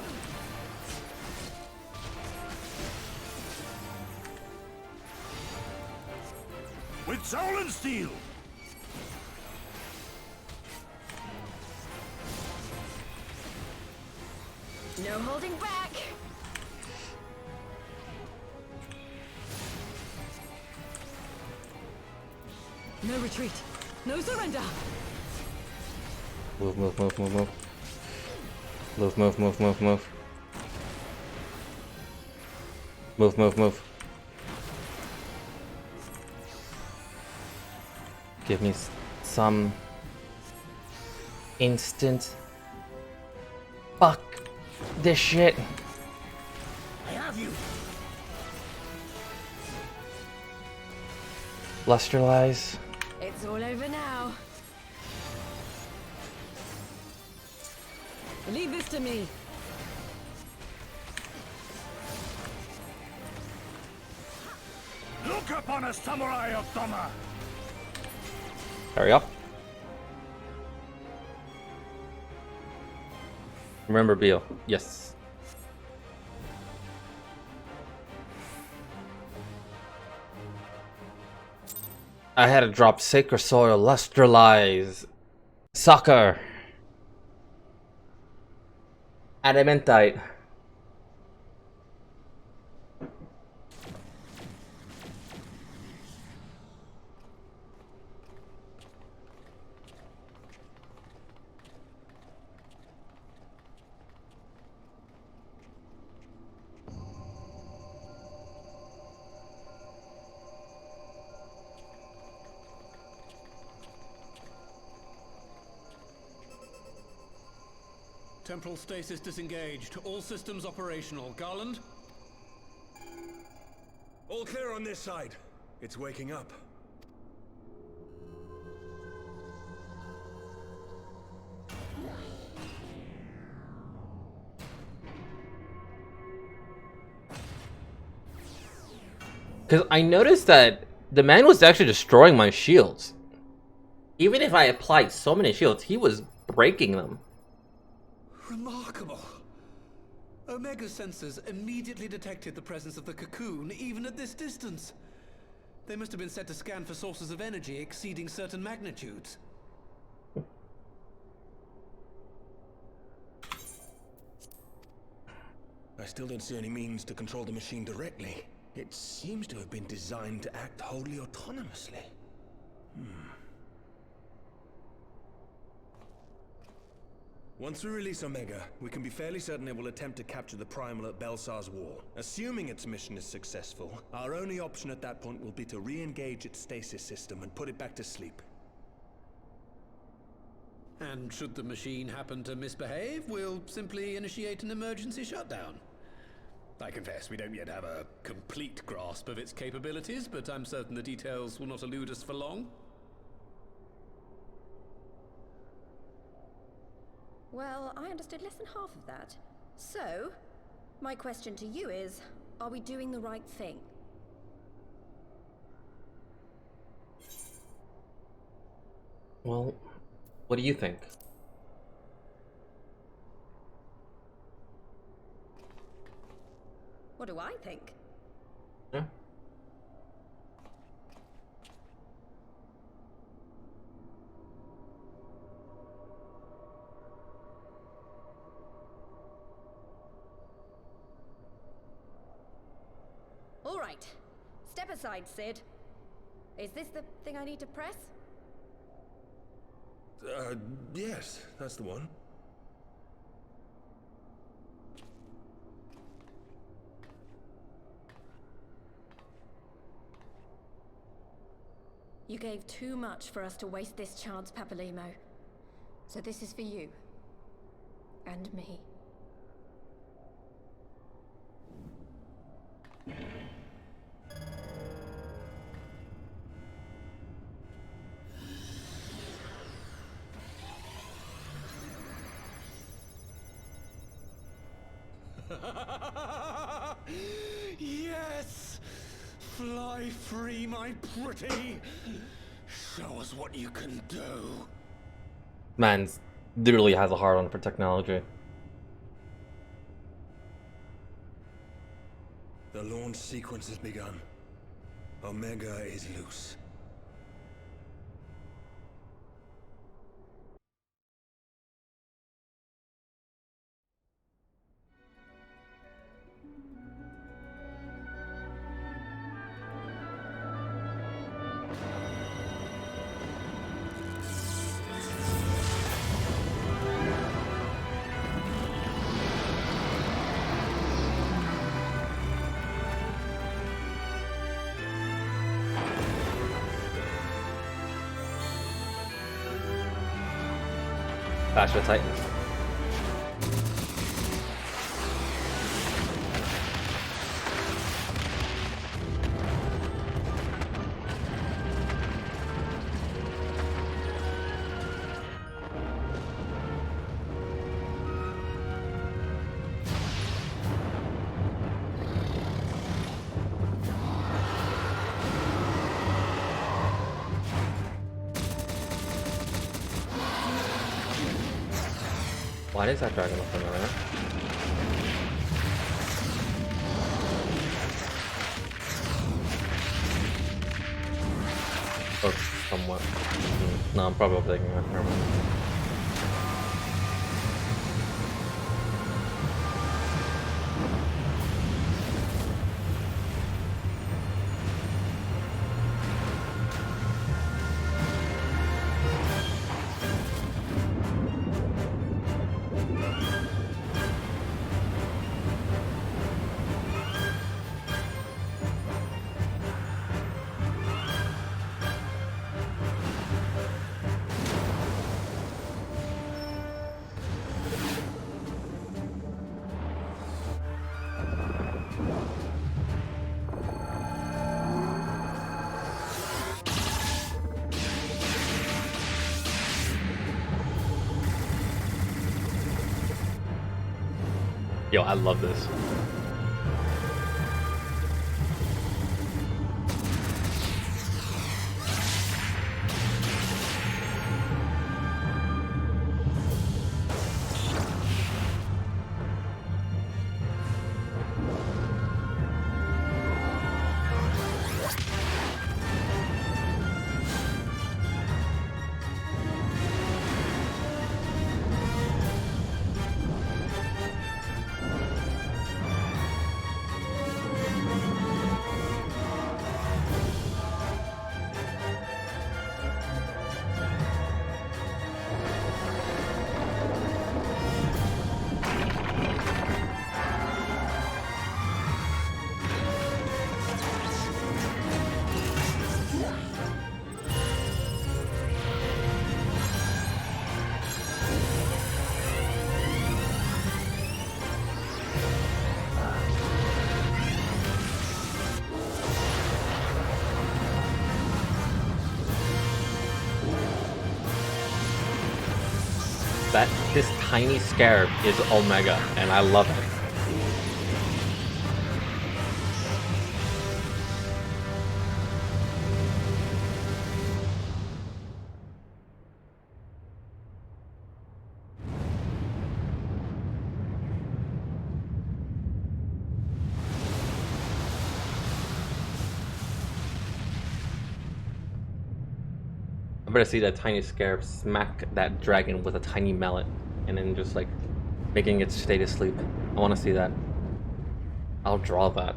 With soul and steel! No holding back. No retreat. No surrender. Move. Move. Give me some instant. Fuck this shit. I have you! Lusterlize. It's all over now. Leave this to me. Look upon a samurai of Doma! Hurry up. Remember Beal. Yes. I had to drop Sacred Soil, Lusterlize, Soccer, Adamantite. Temporal stasis disengaged. All systems operational. Garland? All clear on this side. It's waking up. Because I noticed that the man was actually destroying my shields. Even if I applied so many shields, he was breaking them. Remarkable. Omega sensors immediately detected the presence of the cocoon, even at this distance. They must have been set to scan for sources of energy exceeding certain magnitudes. I still don't see any means to control the machine directly. It seems to have been designed to act wholly autonomously. Once we release Omega, we can be fairly certain it will attempt to capture the Primal at Belsar's Wall. Assuming its mission is successful, our only option at that point will be to re-engage its stasis system and put it back to sleep. And should the machine happen to misbehave, we'll simply initiate an emergency shutdown. I confess, we don't yet have a complete grasp of its capabilities, but I'm certain the details will not elude us for long. Well, I understood less than half of that. So, my question to you is, are we doing the right thing? Well, what do you think? What do I think? Yeah. All right. Step aside, Sid. Is this the thing I need to press? Yes, that's the one. You gave too much for us to waste this chance, Papalimo. So this is for you. And me. Yes! Fly free, my pretty! Show us what you can do. Man's literally has a heart on for technology. The launch sequence has begun. Omega is loose. Clash of the Titans. Why is that dragon up in there? Or somewhat. No, I'm probably taking that. Never mind. Yo, I love this. that this tiny scarab is Omega, and I love it. I better see that tiny scarab smack that dragon with a tiny mallet, and then just like making it stay to sleep. I want to see that. I'll draw that.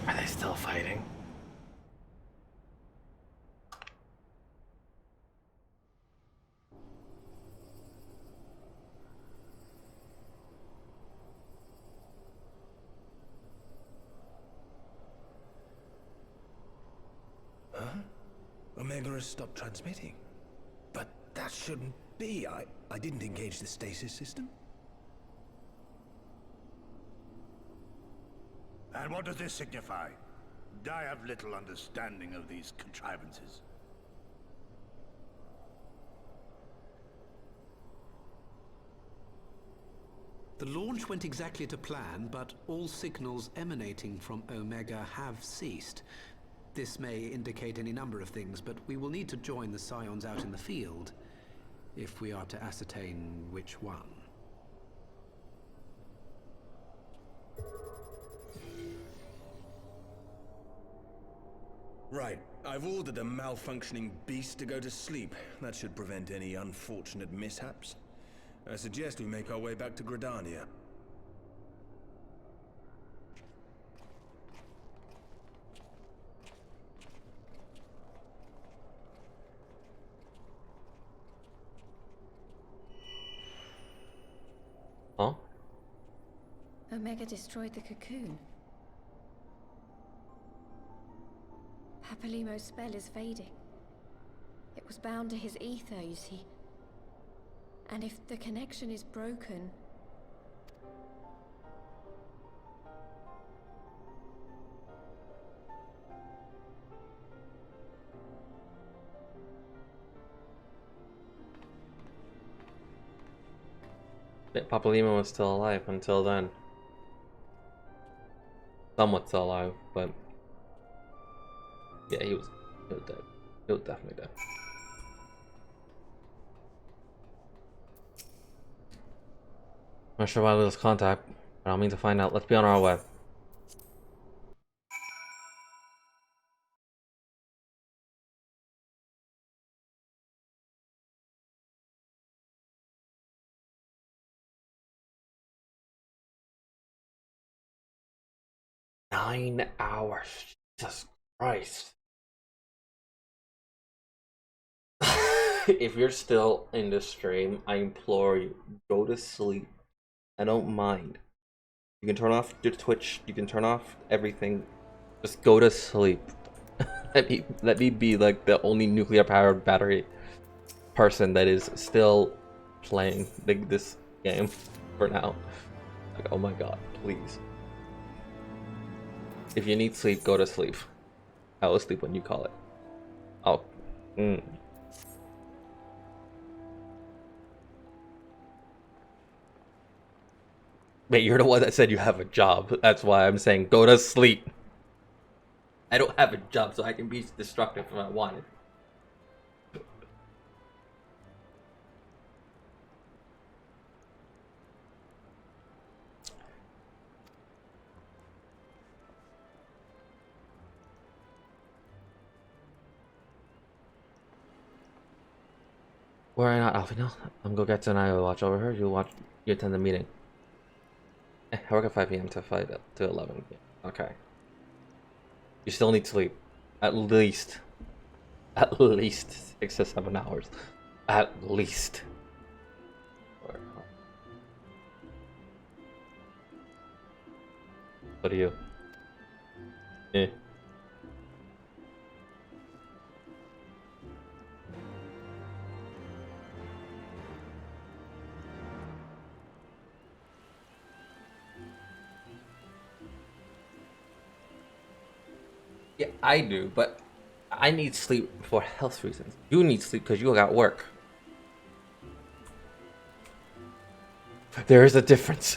Are they still fighting? Huh? Omega has stopped transmitting. But that shouldn't be. I didn't engage the stasis system. And what does this signify? I have little understanding of these contrivances. The launch went exactly to plan, but all signals emanating from Omega have ceased. This may indicate any number of things, but we will need to join the Scions out in the field if we are to ascertain which one. Right. I've ordered a malfunctioning beast to go to sleep. That should prevent any unfortunate mishaps. I suggest we make our way back to Gridania. Huh? Omega destroyed the cocoon. Papalimo's spell is fading. It was bound to his ether, you see. And if the connection is broken... Papalimo was still alive until then. Somewhat still alive, but yeah, he was dead. He was definitely dead. Not sure why we lost contact, but I'll mean to find out. Let's be on our way. Nine hours. Jesus Christ. If you're still in the stream, I implore you, go to sleep. I don't mind. You can turn off your Twitch, you can turn off everything. Just go to sleep. let me be like the only nuclear powered battery person that is still playing this game for now. Like, oh my god, please. If you need sleep, go to sleep. I will sleep when you call it. Oh. Wait, you're the one that said you have a job. That's why I'm saying go to sleep. I don't have a job, so I can be destructive if I wanted. Where are you not, Alfino? I'm gonna go get an eye watch over her. You attend the meeting. I work at 5 p.m. to 11 p.m. Okay. You still need sleep. At least 6 to 7 hours. At least. What are you? Yeah, I do, but I need sleep for health reasons. You need sleep because you got work. There is a difference.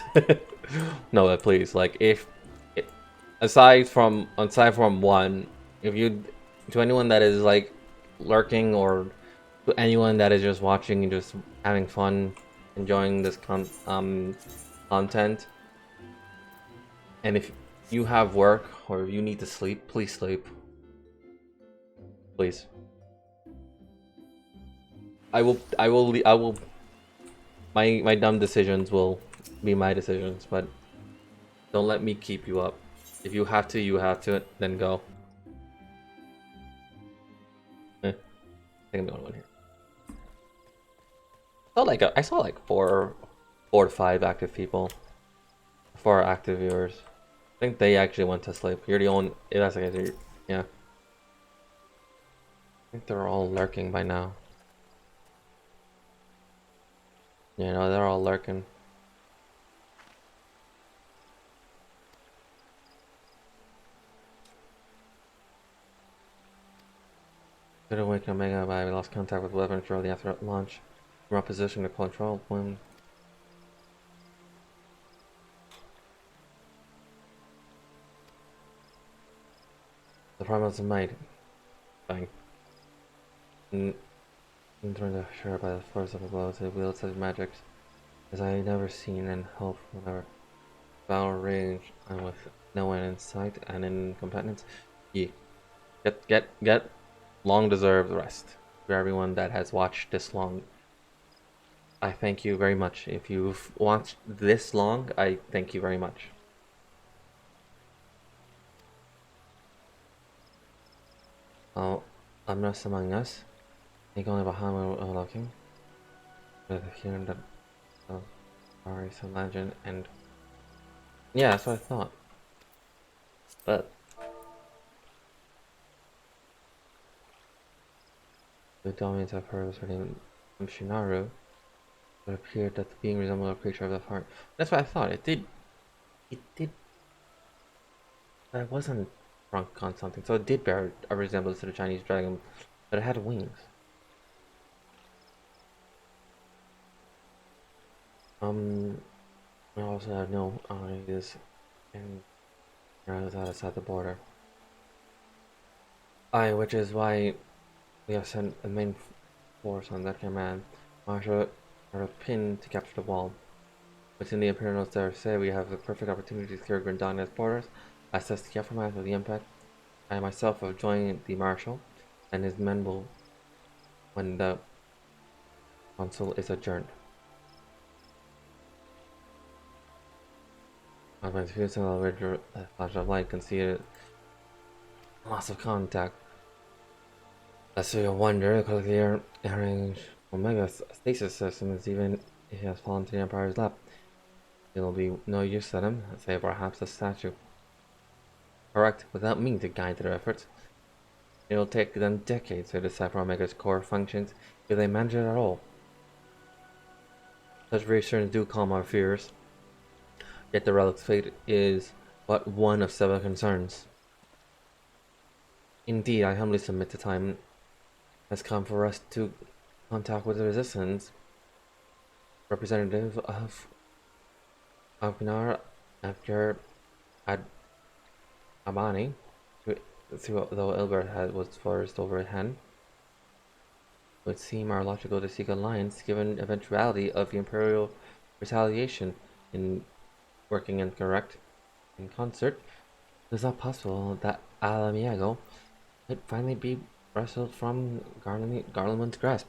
No, but please, like, if aside from one, if you, to anyone that is like lurking, or to anyone that is just watching and just having fun, enjoying this content, and if you have work or you need to sleep, please sleep. Please. I will. My dumb decisions will be my decisions, but don't let me keep you up. If you have to, you have to. Then go. I think I'm the only one here. I saw like four to five active people, 4 active viewers. I think they actually went to sleep. You're the only. If that's the case, yeah. I think they're all lurking by now. You know, they're all lurking. Could awaken Omega, but I lost contact with weapons shortly after launch. From our position to control when the primals of might. Bang. And turned to sure by the force of a blow to wield such magic as I had never seen, and hope whenever battle range and with no one in sight and in competence. Yeah. Get long deserved rest. For everyone that has watched this long, I thank you very much. If you've watched this long, I thank you very much. Oh, unrest among us. I think only behind we're looking. With hearing that sorry, some legend, and yeah, that's what I thought. But the dominance of her was her name Shinaru. It appeared that the being resembled a creature of the heart. That's what I thought. It did. It wasn't drunk on something, so it did bear a resemblance to the Chinese dragon, but it had wings. I also had no ideas, and I was outside the border. Which is why we have sent a main force on that command. Marshal are pinned to capture the wall. Within the Imperial notes there say we have the perfect opportunity to secure Grandania's borders, assess the aftermath of the impact. I myself have joined the Marshal, and his men will when the council is adjourned. As my diffusing elevator flash of light conceded loss of contact. Lest you wonder, quickly arrange Omega stasis systems, even if he has fallen to the Empire's lap. It'll be no use to them, save perhaps a statue. Correct, without me to guide their efforts. It'll take them decades to decipher Omega's core functions, if they manage it at all. Such reassurance do calm our fears. Yet the relic's fate is but one of several concerns. Indeed, I humbly submit the time has come for us to contact with the Resistance. Representative of Agnar after Abani, though Ilbert was first overhand, it would seem our logical to seek alliance given eventuality of the Imperial retaliation in working in concert. It is not possible that Alamiego might finally be wrestled from Garlemald's grasp.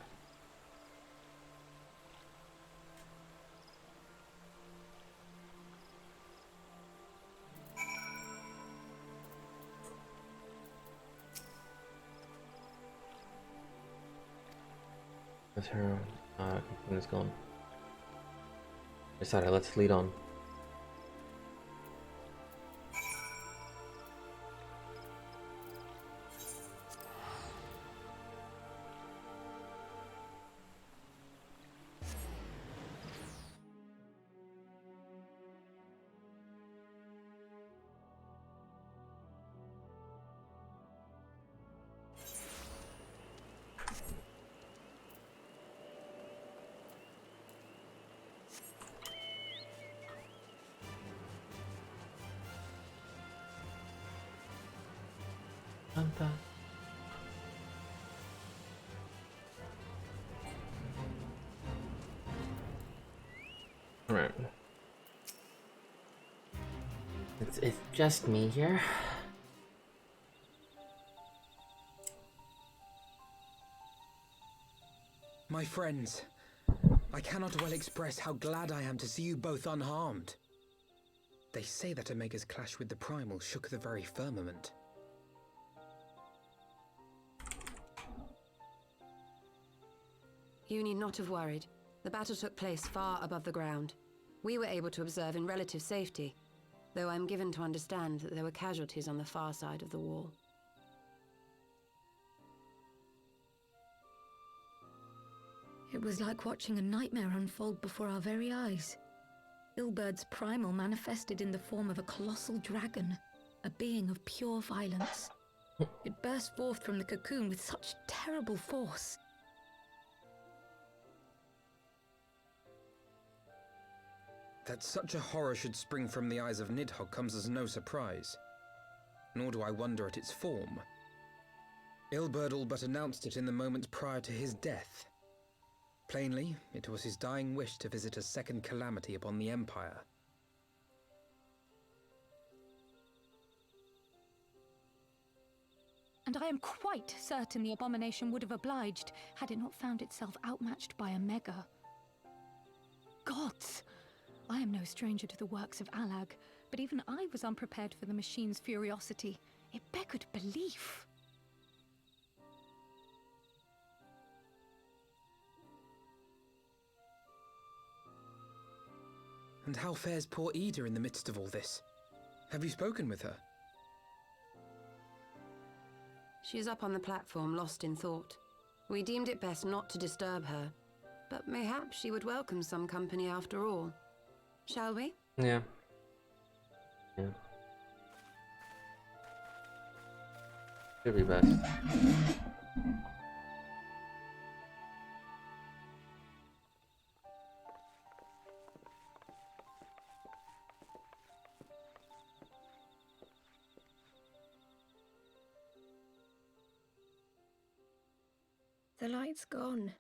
That's her is gone. Decided, let's lead on. Alright. It's just me here. My friends, I cannot well express how glad I am to see you both unharmed. They say that Omega's clash with the Primal shook the very firmament. You need not have worried. The battle took place far above the ground. We were able to observe in relative safety, though I'm given to understand that there were casualties on the far side of the wall. It was like watching a nightmare unfold before our very eyes. Ilberd's primal manifested in the form of a colossal dragon, a being of pure violence. It burst forth from the cocoon with such terrible force. That such a horror should spring from the eyes of Nidhogg comes as no surprise. Nor do I wonder at its form. Ilberd all but announced it in the moments prior to his death. Plainly, it was his dying wish to visit a second calamity upon the Empire. And I am quite certain the abomination would have obliged had it not found itself outmatched by Omega. Gods! I am no stranger to the works of Alag, but even I was unprepared for the machine's furiosity. It beggared belief. And how fares poor Ida in the midst of all this? Have you spoken with her? She is up on the platform, lost in thought. We deemed it best not to disturb her, but mayhap she would welcome some company after all. Shall we? Yeah. Yeah. Should be best. The light's gone.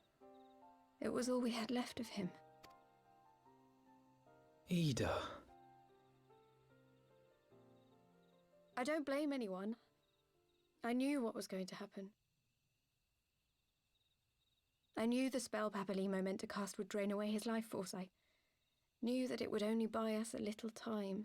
It was all we had left of him. Ida. I don't blame anyone. I knew what was going to happen. I knew the spell Papalimo meant to cast would drain away his life force. I knew that it would only buy us a little time.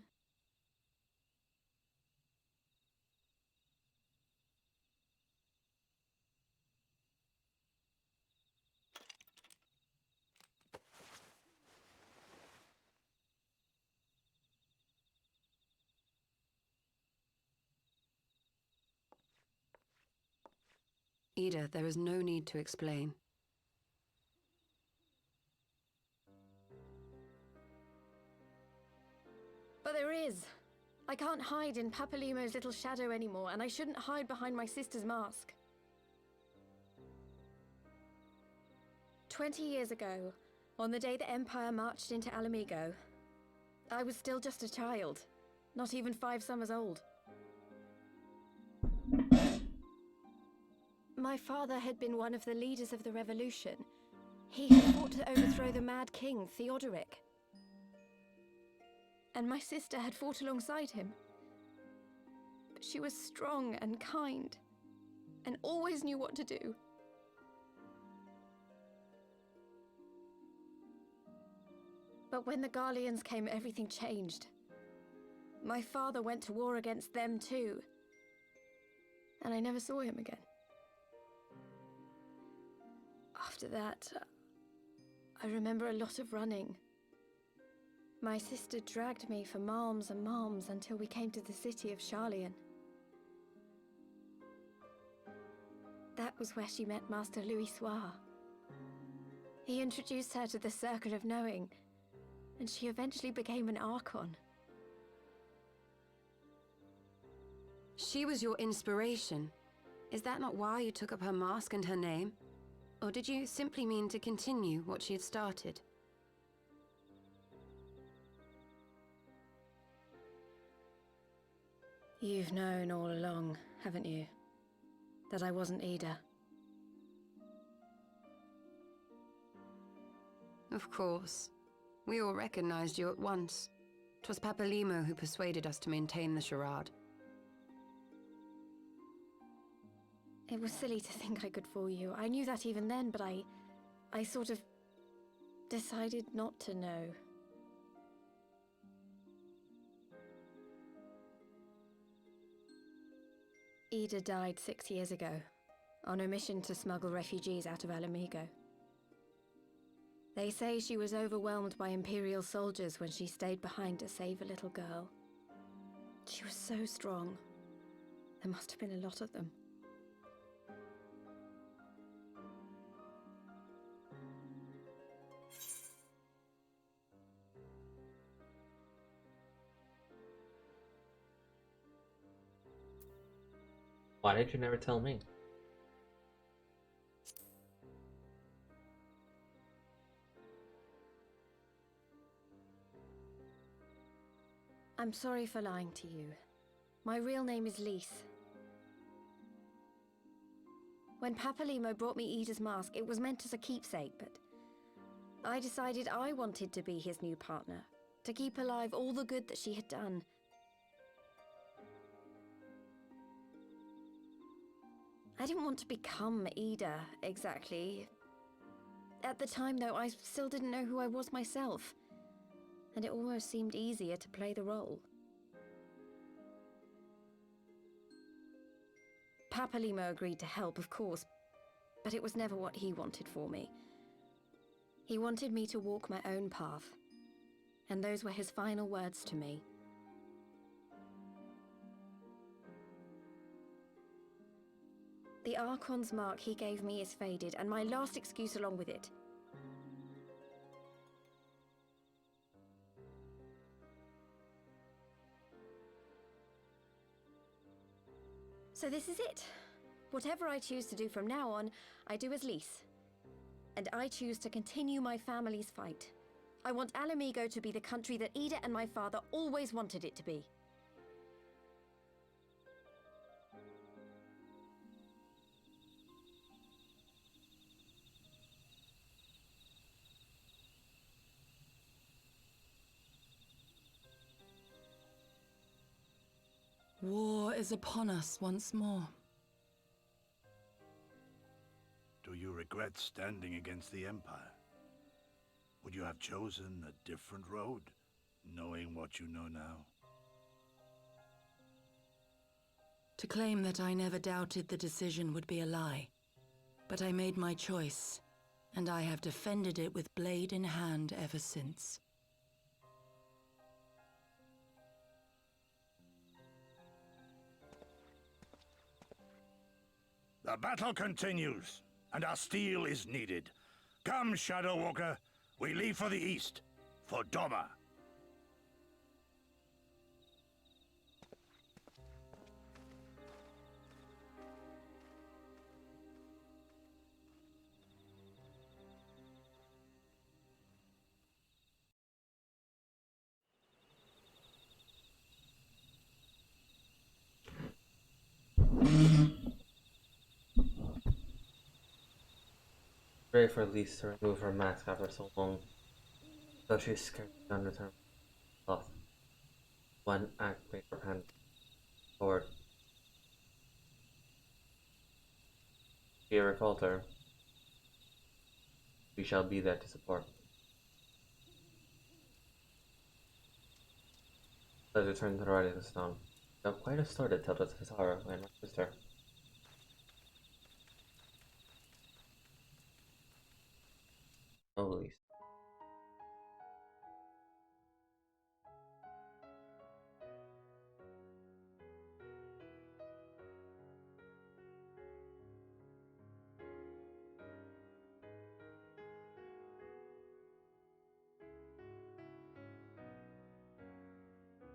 Ida, there is no need to explain. But there is. I can't hide in Papalimo's little shadow anymore, and I shouldn't hide behind my sister's mask. 20 years ago, on the day the Empire marched into Alamigo, I was still just a child, not even 5 summers old. My father had been one of the leaders of the revolution. He had fought to overthrow the Mad King, Theodoric. And my sister had fought alongside him. But she was strong and kind, and always knew what to do. But when the Garleans came, everything changed. My father went to war against them too, and I never saw him again. After that, I remember a lot of running. My sister dragged me for malms and malms until we came to the city of Sharlayan. That was where she met Master Louis Soir. He introduced her to the Circle of Knowing, and she eventually became an Archon. She was your inspiration. Is that not why you took up her mask and her name? Or did you simply mean to continue what she had started? You've known all along, haven't you? that I wasn't Ida. Of course. We all recognized you at once. 'Twas Papalimo who persuaded us to maintain the charade. It was silly to think I could fool you. I knew that even then, but I sort of decided not to know. Ida died 6 years ago, on a mission to smuggle refugees out of Alamigo. They say she was overwhelmed by Imperial soldiers when she stayed behind to save a little girl. She was so strong. There must have been a lot of them. Why did you never tell me? I'm sorry for lying to you. My real name is Lise. When Papalimo brought me Ida's mask, it was meant as a keepsake, but I decided I wanted to be his new partner, to keep alive all the good that she had done. I didn't want to become Ida, exactly. At the time, though, I still didn't know who I was myself, and it almost seemed easier to play the role. Papalimo agreed to help, of course, but it was never what he wanted for me. He wanted me to walk my own path, and those were his final words to me. The Archon's mark he gave me is faded, and my last excuse along with it. So this is it. Whatever I choose to do from now on, I do as Lise. And I choose to continue my family's fight. I want Alamigo to be the country that Ida and my father always wanted it to be. War is upon us once more. Do you regret standing against the Empire? Would you have chosen a different road, knowing what you know now? To claim that I never doubted the decision would be a lie. But I made my choice, and I have defended it with blade in hand ever since. The battle continues, and our steel is needed. Come, Shadow Walker, we leave for the east, for Doma. Ready for Lise to remove her mask after so long, though she is scared to return cloth. One act brings her hand forward. If you ever falter, we shall be there to support. Let's return to the Riding Stone. You have quite a story to tell to Tara and her sister. Oh, Lise.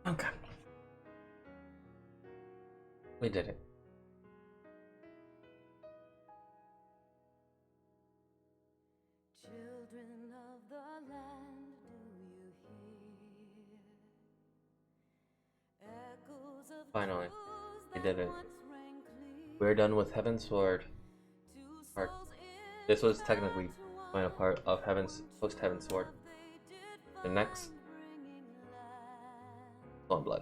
Okay. We did it. Children of the land, do you hear? Echoes of Finally, we did it. once rang clear. we're done with Heavensward part. This was technically the final part of post Heavensward. The next, Stormblood.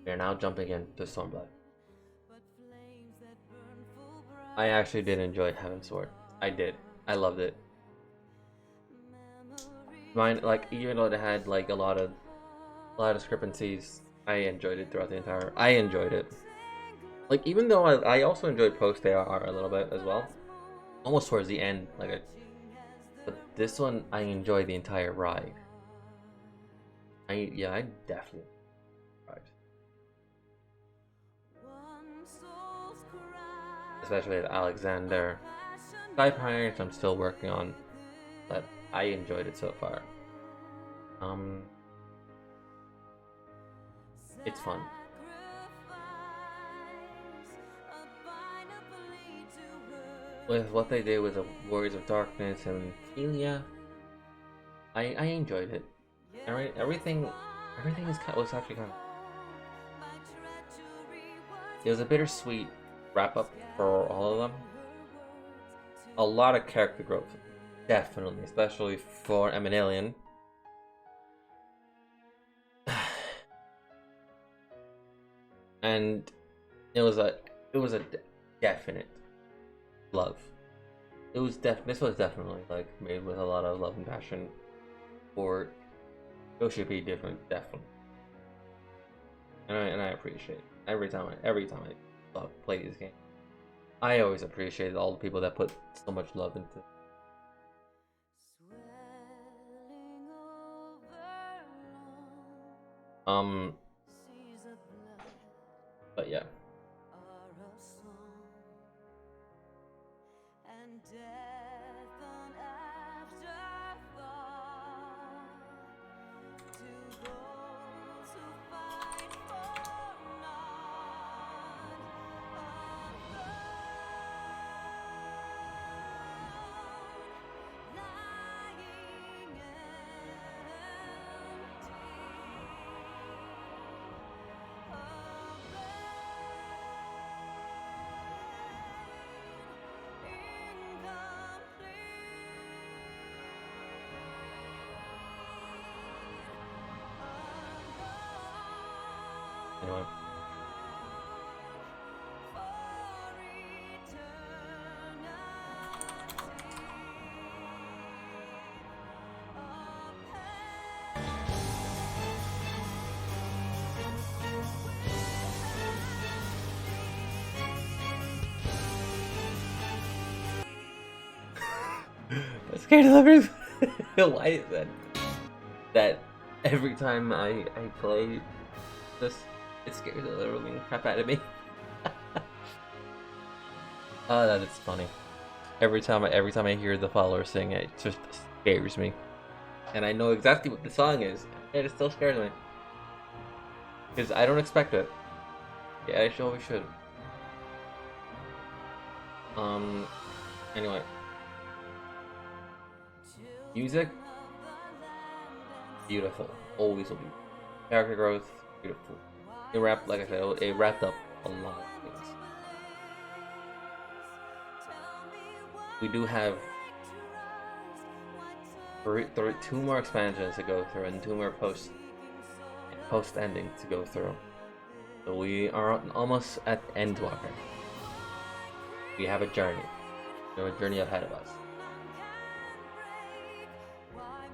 We are now jumping into Stormblood. I actually did enjoy Heavensward. I did. I loved it. Mine, like, even though it had like a lot of discrepancies, I enjoyed it throughout the entire. I enjoyed it. Like, even though I also enjoyed post AR a little bit as well, almost towards the end. Like, but this one I enjoyed the entire ride. I definitely ride. Especially with Alexander. Sky Pirates I'm still working on, but I enjoyed it so far. It's fun. With what they did with the Warriors of Darkness and Celia, I enjoyed it. Everything was actually kind of. It was a bittersweet wrap up for all of them. A lot of character growth, definitely, especially for Eminelian. And it was a definite love. This was definitely like made with a lot of love and passion for Yoshi different, definitely. And I appreciate it. every time I play this game. I always appreciate all the people that put so much love into. But yeah. Anyway. I'm scared of everything. Why is that? That every time I play this, it scares the living crap out of me. Oh, that is funny. Every time I hear the followers sing it, it just scares me. And I know exactly what the song is, and it still scares me. Because I don't expect it. Yeah, I always should. Anyway. Music, beautiful. Always will be. Character growth, beautiful. It wrapped, like I said, it wrapped up a lot of things. We do have two more expansions to go through and two more post endings to go through. So we are almost at Endwalker. We have a journey. We have a journey ahead of us.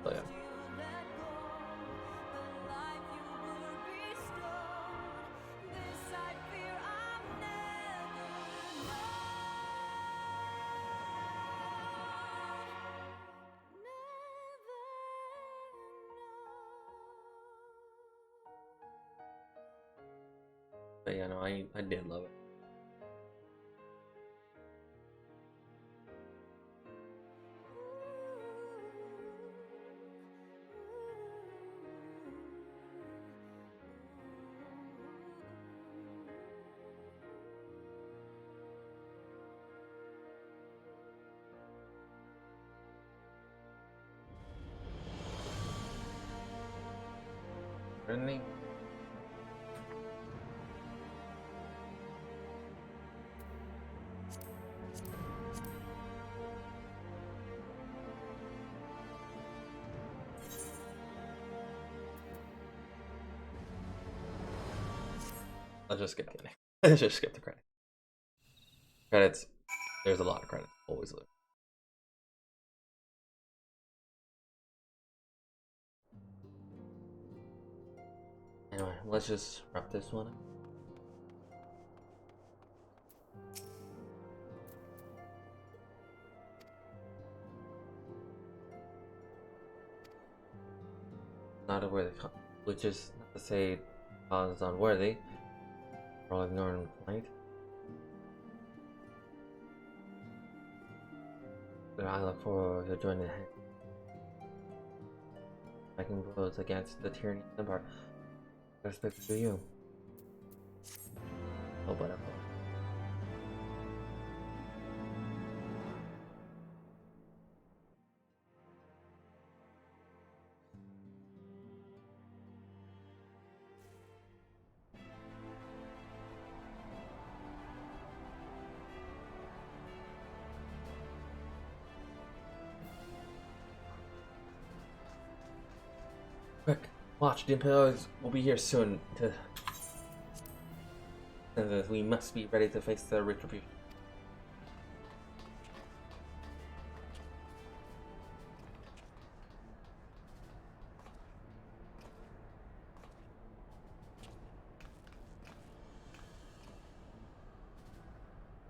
So yeah. But yeah, no, I did love it. Really? Let's just skip the ending. Let's just skip the credits. Credits. There's a lot of credits. Always live. Anyway, let's just wrap this one up. Not a worthy, which is not to say Collins is unworthy, for all ignoring the complaint. But I look forward to joining him, making blows against the tyranny of the empire. Respect to you. Oh, whatever. Quick, watch, the Imperials will be here soon to... And we must be ready to face their retribution.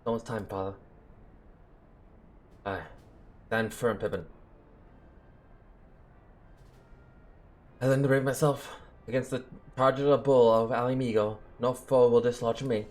Almost time, father. Aye. Stand firm, Pippin. I then to brave myself against the charger of bull of Alamigo. No foe will dislodge me.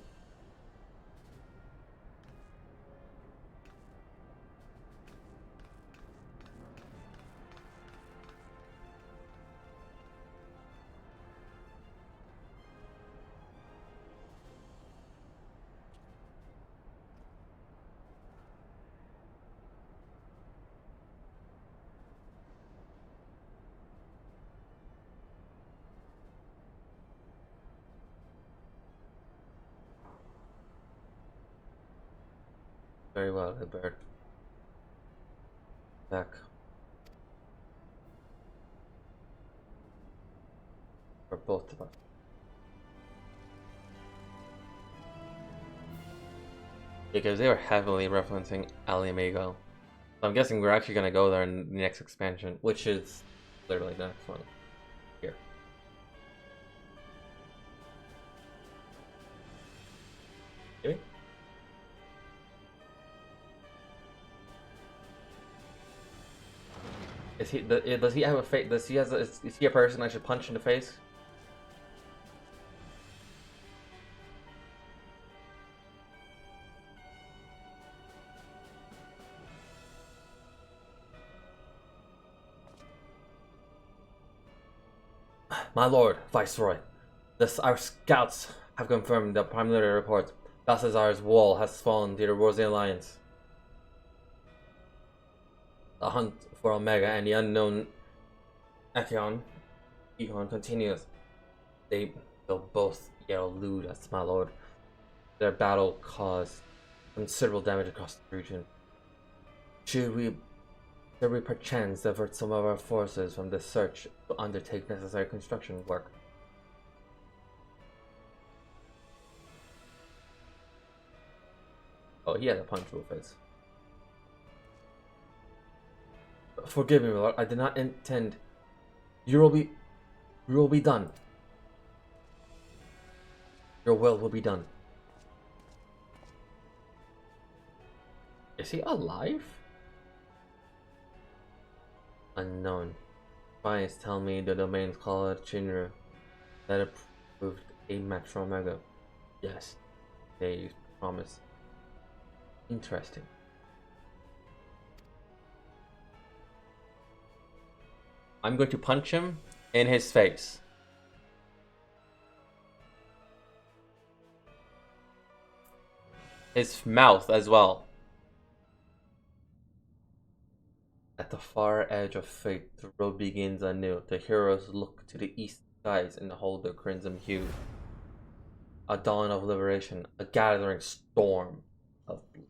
Very well, the bird. Back. For both of us. Because they were heavily referencing Alamigo. So I'm guessing we're actually going to go there in the next expansion, which is literally the next one. Here. Okay. Does he have a face? Is he a person I should punch in the face? My lord, Viceroy, our scouts have confirmed the preliminary report. Balthazar's wall has fallen to the Rosian Alliance. The hunt for Omega and the unknown Echion continues. They'll both elude us, my lord. Their battle caused considerable damage across the region. Should we perchance divert some of our forces from this search to undertake necessary construction work? Oh, he had a punchable face. Forgive me, my lord. I did not intend. Your will be done. Your will be done. Is he alive? Unknown. Spies tell me the domain's called Shinru. That it proved a match for Omega. Yes, they promise. Interesting. I'm going to punch him in his face. His mouth as well. At the far edge of fate, the road begins anew. The heroes look to the east skies and hold their crimson hue. A dawn of liberation, a gathering storm of blood.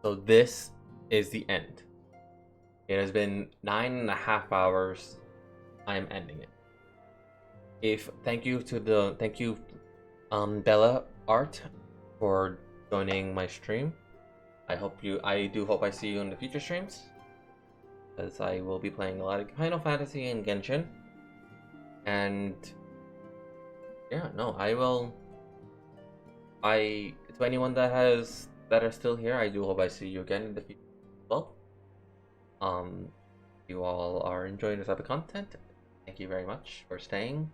So this is the end. It has been 9.5 hours. I am ending it. Thank you, Bella Art, for joining my stream. I do hope I see you in the future streams, as I will be playing a lot of Final Fantasy and Genshin. And yeah, no, to anyone that are still here, I do hope I see you again in the future as well. You all are enjoying this type of content. Thank you very much for staying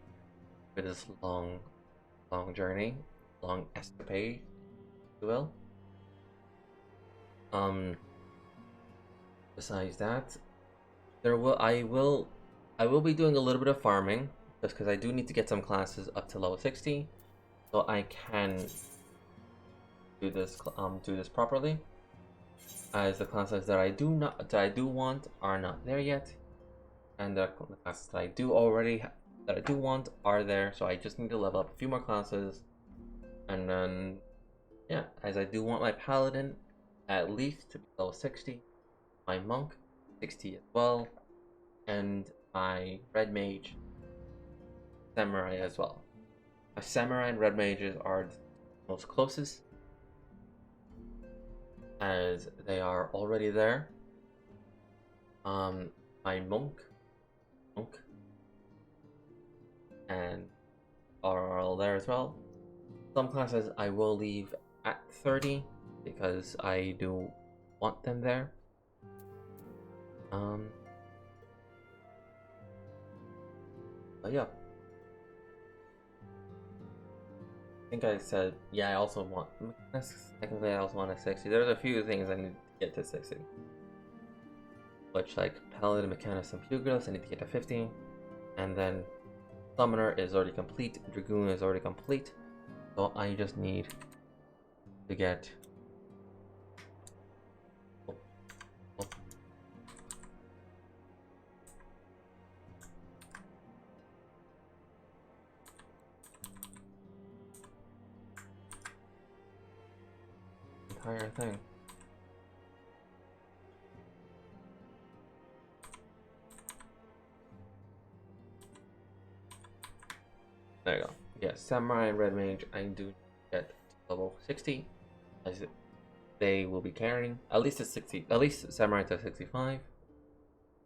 for this long journey, long escapade, if you will. Besides that, I will be doing a little bit of farming, just because I do need to get some classes up to level 60, so I can do this properly. As the classes that I do want are not there yet, and the classes that I do want are there. So I just need to level up a few more classes, and then yeah, as I do want my paladin at least to be level 60, my monk 60 as well, and my red mage, samurai as well. My samurai and red mages are the most closest, as they are already there. My monk and are all there as well. Some classes I will leave at 30 because I do want them there. But yeah, I think I said, yeah, I also want, technically I also want a 60. There's a few things I need to get to 60. Which, like, Paladin, Mechanist, and Pugilist, I need to get to 50. And then Summoner is already complete, Dragoon is already complete. So I just need to get... entire thing. There you go. Yeah, Samurai and Red Mage, I do get to level 60, as they will be carrying at least Samurai to 65,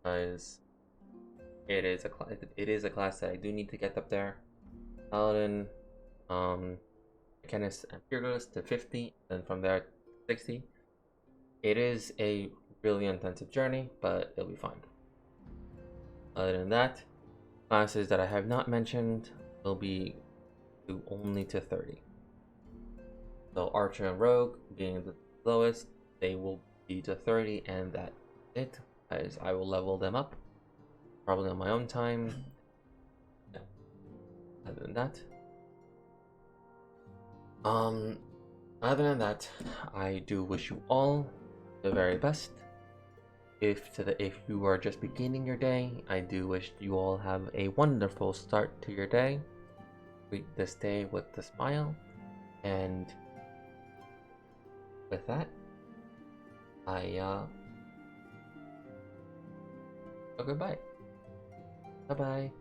as it is a class that I do need to get up there. Paladin, Mechanist, and Pugilist to 50, and from there 60. It is a really intensive journey, but it'll be fine. Other than that, classes that I have not mentioned will be only to 30. So Archer and Rogue being the lowest, they will be to 30, and that's it, as I will level them up probably on my own time. Yeah. Other than that, I do wish you all the very best. If you are just beginning your day, I do wish you all have a wonderful start to your day. Greet this day with a smile, and with that, goodbye. Bye bye.